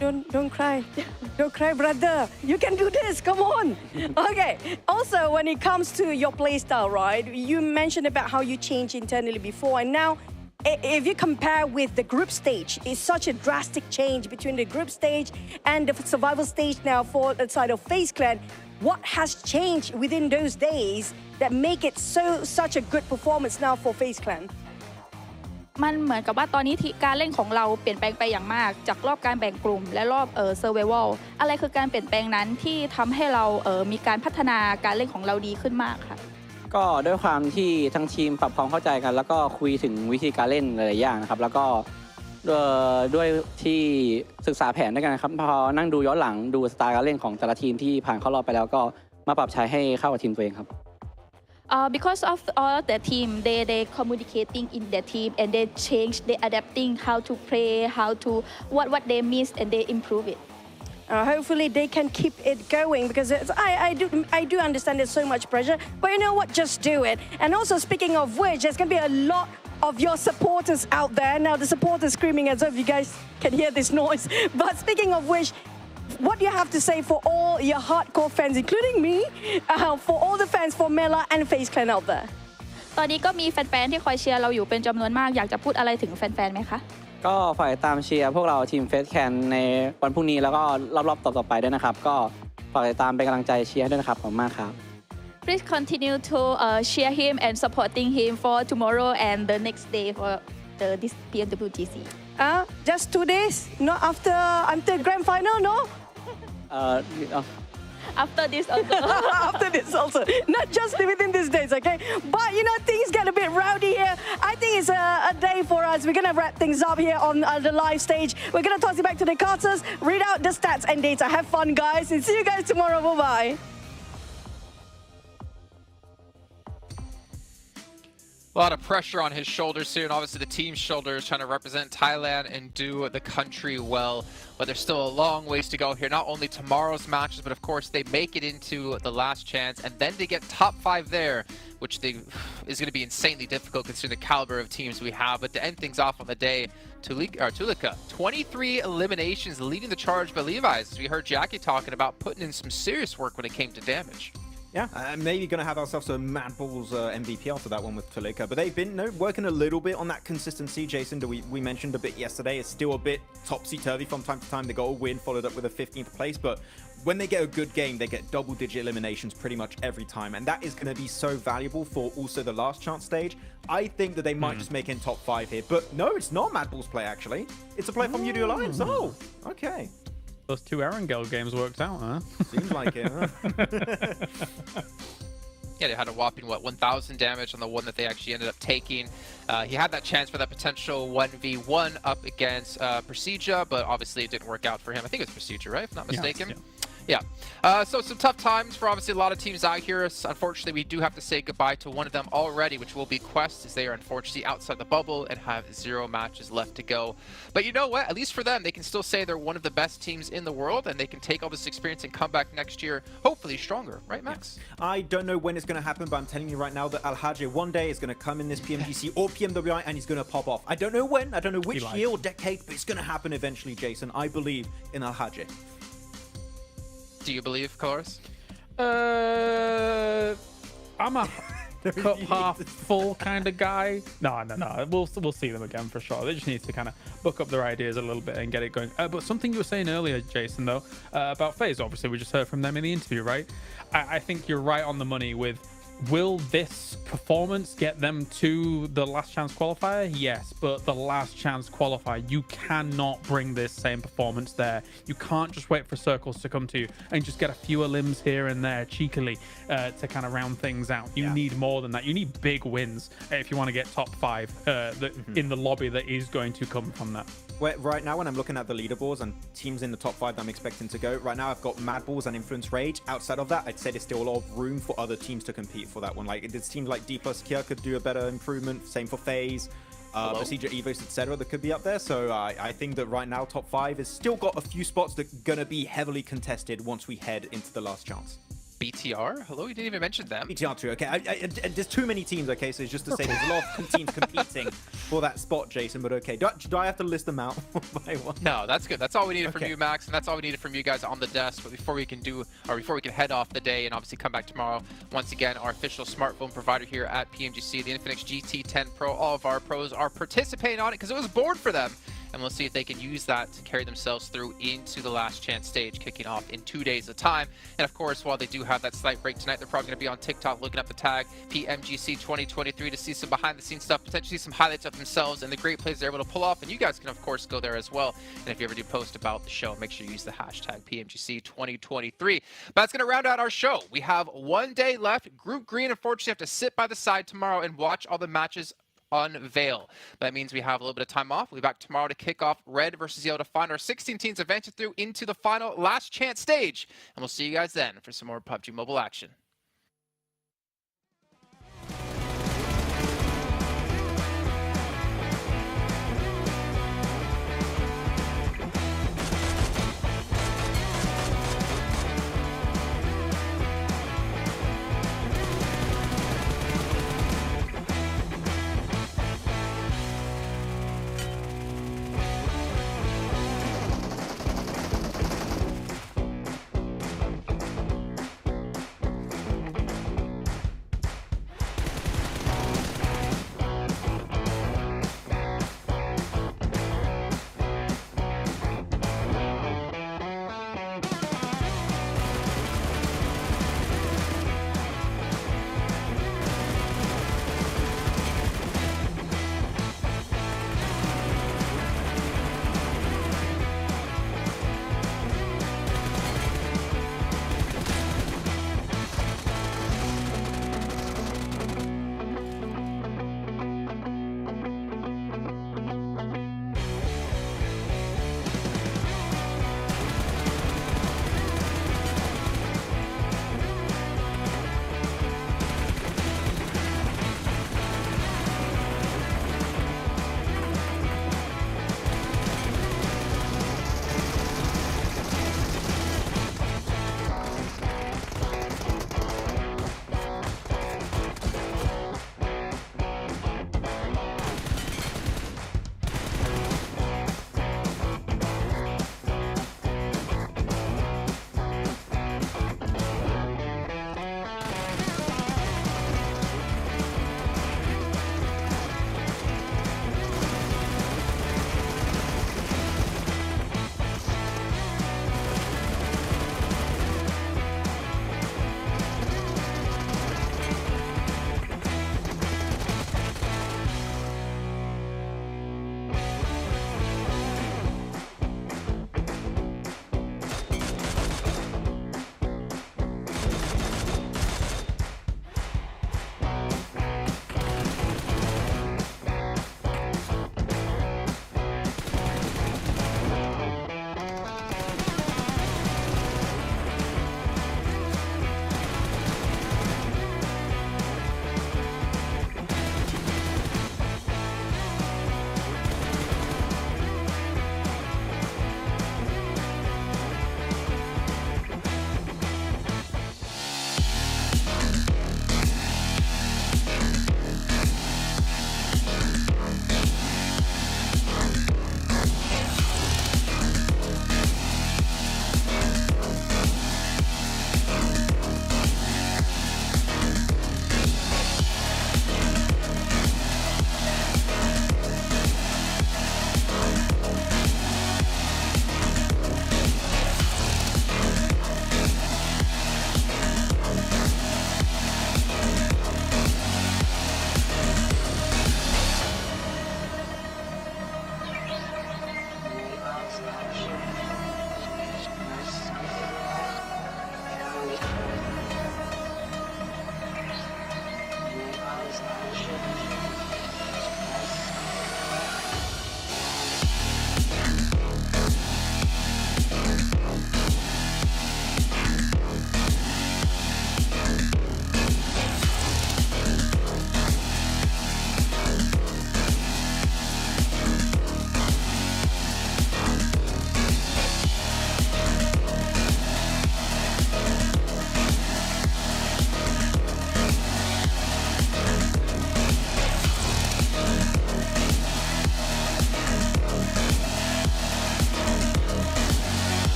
Don't cry. Don't cry, brother. You can do this. Come on. Okay. Also, when it comes to your playstyle, right? You mentioned about how you changed internally before, and now, if you compare with the group stage, it's such a drastic change between the group stage and the survival stage now for the side of FaZe Clan. What has changed within those days that make it such a good performance now for FaZe Clan? มันเหมือนกับว่าตอนนี้การเล่นของเราเปลี่ยนแปลงไปอย่างมากจากรอบการแบ่งกลุ่มและรอบsurvival อะไรคือการเปลี่ยนแปลงนั้นที่ทำให้เรามีการพัฒนาการเล่นของเราดีขึ้นมากค่ะก็ด้วยความที่ทั้งทีมปรับความเข้าใจกันแล้วก็คุยถึงวิธีการเล่นหลายๆอย่างนะครับแล้วก็ด้วยที่ศึกษาแผนด้วยกันครับพอนั่งดูย้อนหลังดูสไตล์การเล่นของแต่ละทีมที่ผ่านเข้ารอบไปแล้วก็มาปรับใช้ให้เข้ากับทีมตัวเองครับbecause of all the team, they communicating in the team and they change, they adapting how to play, how to what they missed and they improve it. Hopefully they can keep it going because I do understand there's so much pressure, but you know what? Just do it. And also speaking of which, there's gonna be a lot of your supporters out there. Now the supporters screaming as if you guys can hear this noise. But speaking of which, what do you have to say for all your hardcore fans, including me, for all the fans for Mela and FaZe Clan out there? ตอนนี้ก็มีแฟนๆที่คอยเชียร์เราอยู่เป็นจำนวนมากอยากจะพูดอะไรถึงแฟนๆไหมคะก็ฝากตามเชียร์พวกเราทีมFaZe Clanในวันพรุ่งนี้แล้วก็รอบๆต่อๆไปด้วยนะครับก็ฝากตามเป็นกำลังใจเชียร์ด้วยนะครับขอบคุณมากครับ Please continue to cheer him and supporting him for tomorrow and the next day for this PMWGC. Just 2 days? Not until Grand Final, no? After this also. After this also. Not just within these days, okay? But you know, things get a bit rowdy here. I think it's a day for us. We're going to wrap things up here on the live stage. We're going to toss it back to the casters, read out the stats and data. Have fun, guys, and see you guys tomorrow. Bye-bye. A lot of pressure on his shoulders here, and obviously the team's shoulders, trying to represent Thailand and do the country well. But there's still a long ways to go here. Not only tomorrow's matches, but of course they make it into the last chance, and then they get top 5 there, which is going to be insanely difficult considering the caliber of teams we have. But to end things off on the day, Tulika, 23 eliminations, leading the charge by Levi's. As we heard Jackie talking about putting in some serious work when it came to damage. Yeah, maybe going to have ourselves a Mad Balls MVP after that one with Tulika. But they've been working a little bit on that consistency, Jason, that we mentioned a bit yesterday. It's still a bit topsy-turvy from time to time. They got a win followed up with a 15th place. But when they get a good game, they get double-digit eliminations pretty much every time. And that is going to be so valuable for also the last chance stage. I think that they might just make in top 5 here. But no, it's not Mad Balls play, actually. It's a play from UD Alliance. Oh, okay. Those 2 Erangel games worked out, huh? Seems like it, huh? Yeah, they had a whopping, 1,000 damage on the one that they actually ended up taking. He had that chance for that potential 1v1 up against Procedure, but obviously it didn't work out for him. I think it was Procedure, right? If not mistaken. Yeah. So some tough times for obviously a lot of teams out here. Unfortunately, we do have to say goodbye to one of them already, which will be Quest, as they are unfortunately outside the bubble and have 0 matches left to go. But you know what? At least for them, they can still say they're one of the best teams in the world, and they can take all this experience and come back next year, hopefully stronger. Right, Max? Yeah. I don't know when it's going to happen, but I'm telling you right now that Al-Hajj one day is going to come in this PMGC or PMWI, and he's going to pop off. I don't know when, I don't know which year or decade, but it's going to happen eventually, Jason. I believe in Al-Hajj. Do you believe, Coloris? I'm a cup half full kind of guy. No. We'll see them again for sure. They just need to kind of book up their ideas a little bit and get it going. But something you were saying earlier, Jason, though, about FaZe, obviously we just heard from them in the interview, right? I think you're right on the money with, will this performance get them to the last chance qualifier? Yes, but the last chance qualifier, you cannot bring this same performance there. You can't just wait for circles to come to you and just get a few limbs here and there cheekily to kind of round things out. You need more than that. You need big wins if you want to get top 5 in the lobby that is going to come from that. Right now, when I'm looking at the leaderboards and teams in the top 5 that I'm expecting to go, right now I've got Mad Balls and Influence Rage. Outside of that, I'd say there's still a lot of room for other teams to compete for that one. Like, it seems like D+ Kia could do a better improvement. Same for FaZe, Procedure, Evos, etc. that could be up there. So I think that right now, top 5 has still got a few spots that are going to be heavily contested once we head into the last chance. BTR? Hello, you didn't even mention them. BTR 2, okay. There's too many teams, okay, so it's just to say there's a lot of teams competing for that spot, Jason, but okay. Do I have to list them out one by one? No, that's good. That's all we needed from you, Max, and that's all we needed from you guys on the desk. But before we can head off the day and obviously come back tomorrow, once again, our official smartphone provider here at PMGC, the Infinix GT10 Pro, all of our pros are participating on it because it was born for them. And we'll see if they can use that to carry themselves through into the last chance stage, kicking off in 2 days of time. And of course, while they do have that slight break tonight, they're probably going to be on TikTok looking up the tag PMGC 2023 to see some behind-the-scenes stuff, potentially some highlights of themselves and the great plays they're able to pull off. And you guys can, of course, go there as well. And if you ever do post about the show, make sure you use the hashtag PMGC 2023. But that's going to round out our show. We have 1 day left. Group Green, unfortunately, have to sit by the side tomorrow and watch all the matches unveil. That means we have a little bit of time off. We'll be back tomorrow to kick off Red versus Yellow to find our 16 teams advancing through into the final last chance stage. And we'll see you guys then for some more PUBG Mobile action.